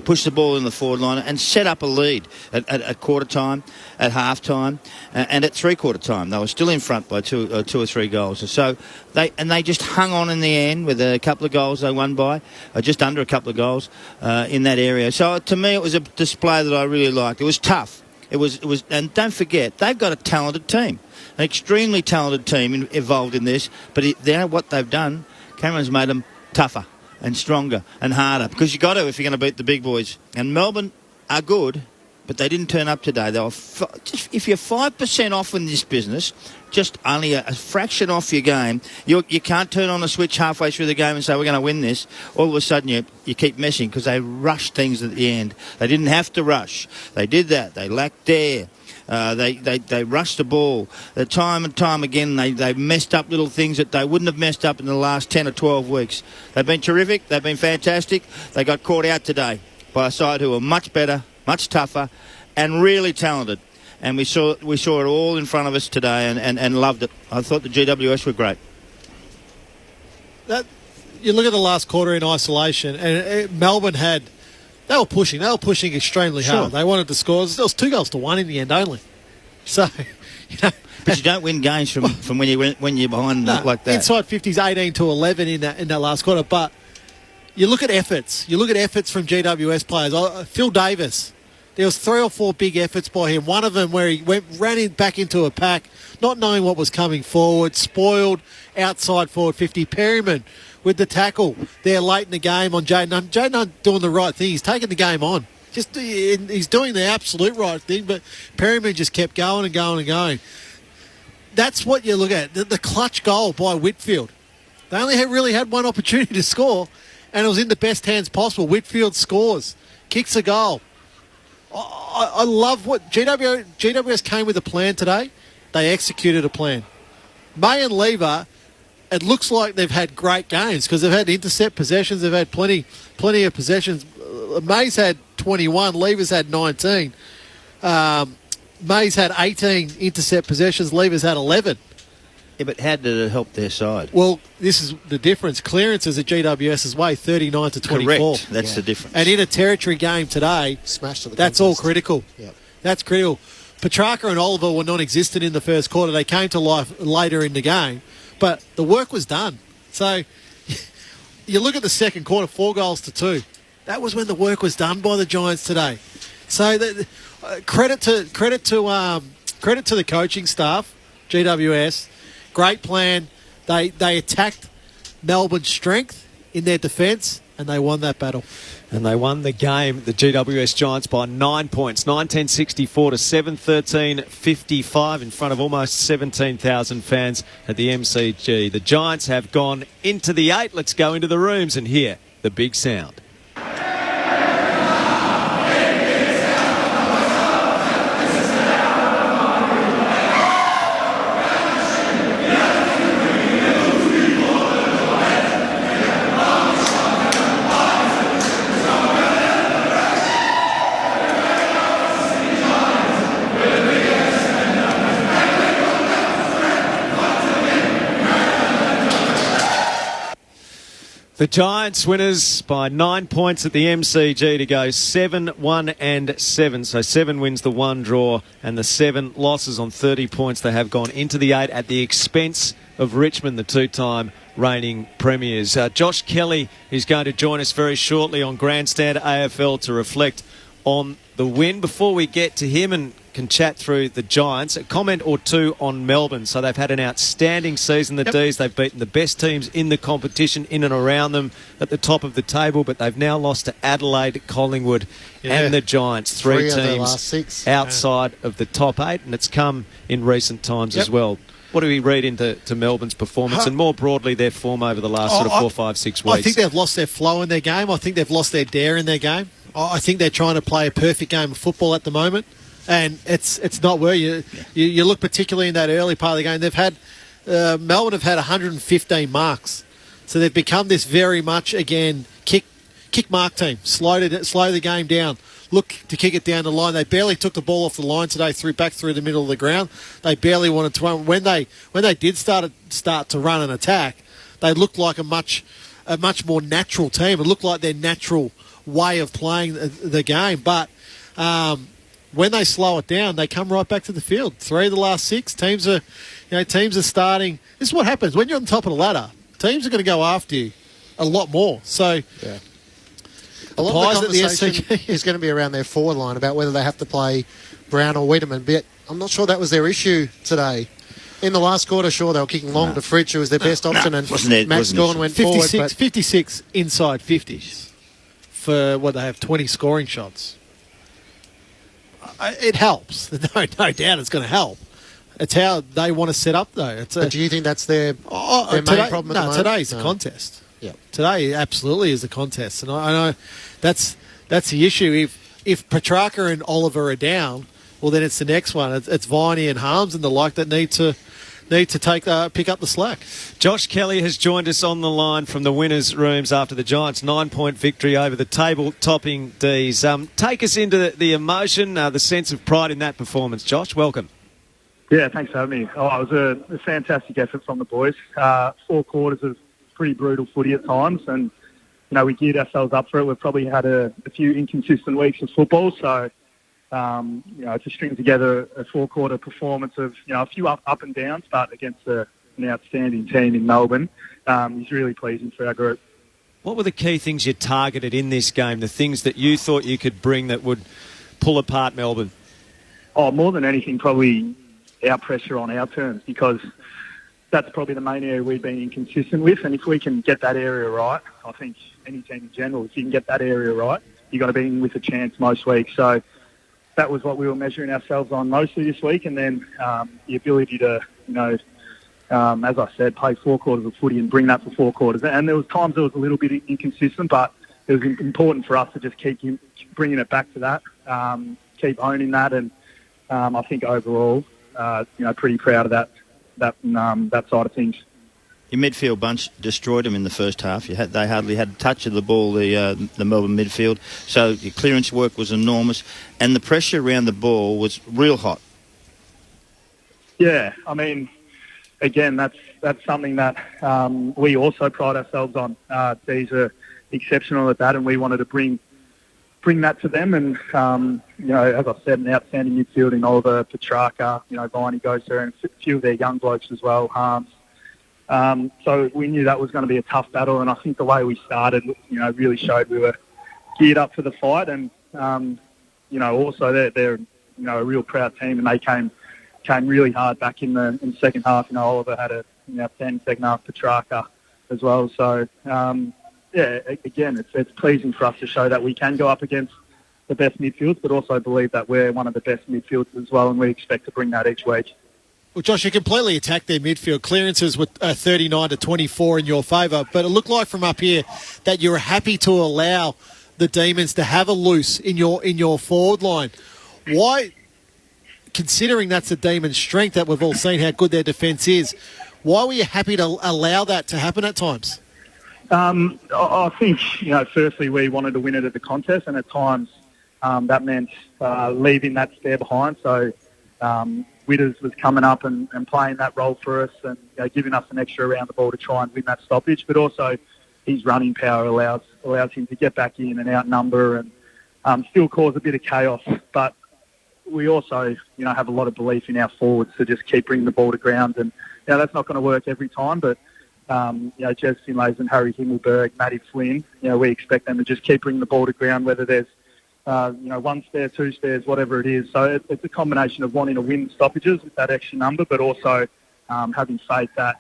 push the ball in the forward line and set up a lead at quarter time, at half time, and at three-quarter time. They were still in front by two or three goals. So they just hung on in the end with a couple of goals they won by, just under a couple of goals in that area. So to me, it was a display that I really liked. It was tough. It was, and don't forget, they've got a talented team, an extremely talented team involved in this. But what they've done, Cameron's made them tougher and stronger and harder, because you got to if you're going to beat the big boys. And Melbourne are good, but they didn't turn up today. They were if you're 5% off in this business, just only a fraction off your game, you can't turn on a switch halfway through the game and say we're going to win this. All of a sudden you keep messing, because they rushed things at the end. They didn't have to rush. They did that. They lacked dare. They rushed the ball. Time and time again, they messed up little things that they wouldn't have messed up in the last 10 or 12 weeks. They've been terrific. They've been fantastic. They got caught out today by a side who are much better, much tougher, and really talented. And we saw it all in front of us today and loved it. I thought the GWS were great. You look at the last quarter in isolation, and Melbourne they were pushing extremely hard. They wanted to score. There was 2-1 in the end only. So, But you don't win games from when you're behind like that. Inside 50s 18-11 in that last quarter. But you look at efforts. You look at efforts from GWS players. Phil Davis. There was 3 or 4 big efforts by him. One of them where he ran back into a pack, not knowing what was coming forward, spoiled outside forward 50. Perryman with the tackle there late in the game on Jayden Hunt. Jayden Hunt doing the right thing. He's taking the game on. He's doing the absolute right thing, but Perryman just kept going and going and going. That's what you look at. The clutch goal by Whitfield. They only really had one opportunity to score, and it was in the best hands possible. Whitfield scores, kicks a goal. I love what GWS came with a plan today. They executed a plan. May and Lever, it looks like they've had great games because they've had intercept possessions. They've had plenty of possessions. May's had 21. Lever's had 19. May's had 18 intercept possessions. Lever's had 11. Yeah, but how did it help their side? Well, this is the difference. Clearances at GWS's way, 39-24. Correct. That's the difference. And in a territory game today, that's all critical. Yep. That's critical. Petrarca and Oliver were non-existent in the first quarter. They came to life later in the game, but the work was done. So you look at the second quarter, 4-2. That was when the work was done by the Giants today. So credit to the coaching staff, GWS. Great plan. They attacked Melbourne's strength in their defence, and they won that battle. And they won the game, the GWS Giants, by 9 points. 19-64 to 7-13-55 in front of almost 17,000 fans at the MCG. The Giants have gone into the 8. Let's go into the rooms and hear the big sound. The Giants winners by 9 points at the MCG to go 7-1-7. So 7 wins, the 1 draw, and the 7 losses on 30 points. They have gone into the 8 at the expense of Richmond, the 2-time reigning premiers. Josh Kelly is going to join us very shortly on Grandstand AFL to reflect on the win. Before we get to him and can chat through the Giants, a comment or two on Melbourne. So they've had an outstanding season, the D's. They've beaten the best teams in the competition, in and around them at the top of the table, but they've now lost to Adelaide, Collingwood and the Giants. Three of their teams last 6. outside of the top 8, and it's come in recent times as well. What do we read into Melbourne's performance and more broadly their form over the last sort of 4, 5, 6 weeks? I think they've lost their flow in their game. I think they've lost their dare in their game. I think they're trying to play a perfect game of football at the moment, and it's not where you look particularly in that early part of the game. They've had Melbourne have had 115 marks, so they've become this very much again kick mark team. Slow the game down. Look to kick it down the line. They barely took the ball off the line today, back through the middle of the ground. They barely wanted to run. When they did start to run and attack, they looked like a much more natural team. It looked like their natural way of playing the game. But when they slow it down, they come right back to the field. 3 of the last 6 teams are starting. This is what happens when you're on top of the ladder. Teams are going to go after you a lot more. So. Yeah. A lot of the conversation is going to be around their forward line about whether they have to play Brown or Wiedemann, but I'm not sure that was their issue today. In the last quarter, sure, they were kicking long to Fritsch, who was their best option, and Max Gawn went forward. 56 inside 50s for what they have, 20 scoring shots. It helps. No doubt it's going to help. It's how they want to set up, though. But do you think that's their main problem at the moment? Today's a contest. Yeah. Today absolutely is a contest, and I know that's the issue. If Petrarca and Oliver are down, well then it's the next one. It's Viney and Harms and the like that need to pick up the slack. Josh Kelly has joined us on the line from the winners' rooms after the Giants' 9-point victory over the table-topping D's. Take us into the emotion, the sense of pride in that performance, Josh. Welcome. Yeah, thanks for having me. It was a fantastic effort from the boys. 4 quarters of pretty brutal footy at times, and we geared ourselves up for it. We've probably had a few inconsistent weeks of football, so to string together a 4-quarter performance of a few up and downs, but against an outstanding team in Melbourne is really pleasing for our group. What were the key things you targeted in this game? The things that you thought you could bring that would pull apart Melbourne? Oh, more than anything, probably our pressure on our terms, because that's probably the main area we've been inconsistent with, and if we can get that area right, I think any team in general, if you can get that area right, you've got to be in with a chance most weeks. So that was what we were measuring ourselves on mostly this week, and then the ability to, as I said, play 4 quarters of footy and bring that for 4 quarters. And there was times it was a little bit inconsistent, but it was important for us to just keep bringing it back to that, keep owning that, and I think overall, pretty proud of that side of things. Your midfield bunch destroyed them in the first half. They hardly had a touch of the ball, the Melbourne midfield. So your clearance work was enormous, and the pressure around the ball was real hot. Yeah, I mean, again, that's something that we also pride ourselves on. These are exceptional at that, and we wanted to bring that to them. And as I said, an outstanding midfield in Oliver, Petrarca, Viney goes there, and a few of their young blokes as well, Harms. So we knew that was going to be a tough battle, and I think the way we started, really showed we were geared up for the fight. And also they're a real proud team, and they came really hard back in the second half. Oliver had a outstanding second half, Petrarca as well. So again, it's pleasing for us to show that we can go up against the best midfields, but also believe that we're one of the best midfields as well, and we expect to bring that each week. Well, Josh, you completely attacked their midfield. Clearances were 39-24 in your favour, but it looked like from up here that you were happy to allow the Demons to have a loose in your forward line. Why, considering that's the Demons' strength that we've all seen how good their defence is, why were you happy to allow that to happen at times? I think, firstly, we wanted to win it at the contest, and at times that meant leaving that spare behind. So Witters was coming up and playing that role for us, and giving us an extra around the ball to try and win that stoppage. But also his running power allows him to get back in and outnumber and still cause a bit of chaos. But we also, have a lot of belief in our forwards to just keep bringing the ball to ground. And that's not going to work every time, but Jez Finlays and Harry Himmelberg, Matty Flynn, we expect them to just keep bringing the ball to ground, whether there's one spare, two spares, whatever it is. So it's a combination of wanting to win stoppages with that extra number, but also having faith that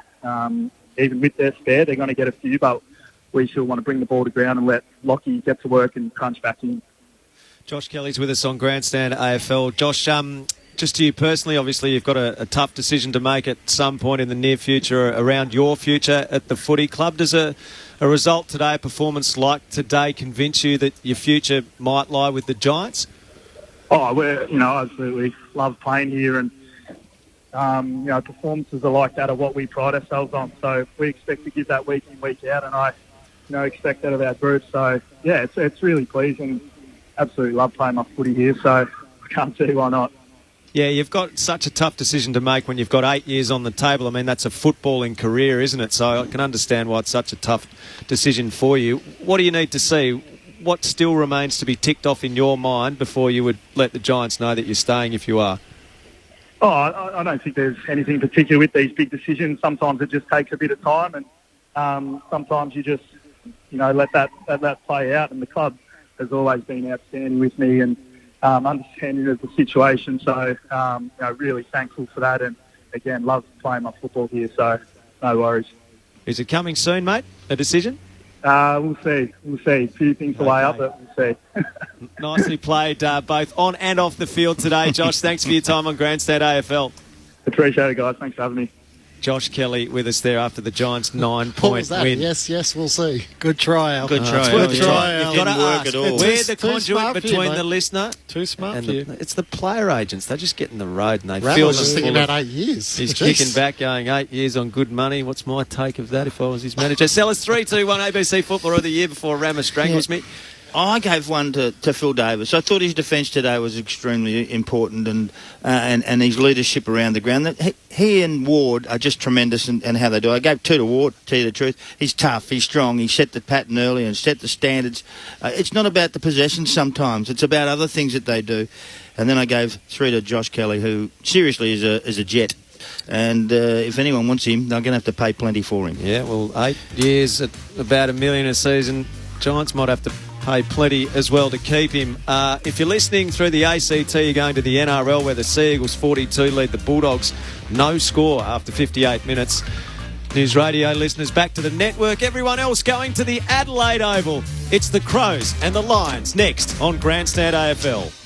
even with their spare, they're going to get a few, but we still want to bring the ball to ground and let Lockie get to work and crunch back in. Josh Kelly's with us on Grandstand AFL. Josh, just to you personally, obviously you've got a tough decision to make at some point in the near future around your future at the footy club. Does a result today, a performance like today, convince you that your future might lie with the Giants? Oh, we're, absolutely love playing here, and, performances are like that are what we pride ourselves on. So we expect to give that week in, week out, and I, expect that of our group. So, yeah, it's really pleasing. Absolutely love playing my footy here, so I can't see why not. Yeah, you've got such a tough decision to make when you've got 8 years on the table. I mean, that's a footballing career, isn't it? So I can understand why it's such a tough decision for you. What do you need to see? What still remains to be ticked off in your mind before you would let the Giants know that you're staying if you are? Oh, I don't think there's anything particular with these big decisions. Sometimes it just takes a bit of time, and sometimes you just, let that play out. And the club has always been outstanding with me and understanding of the situation. So, really thankful for that. And, again, love playing my football here, so no worries. Is it coming soon, mate, a decision? We'll see. A few things to weigh up, but we'll see. Nicely played, both on and off the field today. Josh, thanks for your time on Grandstand AFL. Appreciate it, guys. Thanks for having me. Josh Kelly with us there after the Giants' 9-point win. Yes, we'll see. Good try, Al. Good try. Good try, Al. You've got to work ask, at all. we're the conduit between the listener Too smart and for you. it's the player agents. They just get in the road and they Rattler's feel just thinking about 8 years. He's Jeez. kicking back, going 8 years on good money. What's my take of that if I was his manager? Sellers 3-2-1 ABC Footballer of the Year before Rama strangles me. I gave one to Phil Davis. I thought his defence today was extremely important, and his leadership around the ground. That he and Ward are just tremendous in how they do. I gave 2 to Ward, to tell you the truth. He's tough, he's strong, he set the pattern early and set the standards. It's not about the possession sometimes, it's about other things that they do. And then I gave 3 to Josh Kelly, who seriously is a jet. And if anyone wants him, they're going to have to pay plenty for him. Yeah, well, 8 years at about $1 million a season. Giants might have to pay plenty as well to keep him. If you're listening through the ACT, you're going to the NRL where the Sea Eagles 42 lead the Bulldogs. No score after 58 minutes. News Radio listeners back to the network. Everyone else going to the Adelaide Oval. It's the Crows and the Lions next on Grandstand AFL.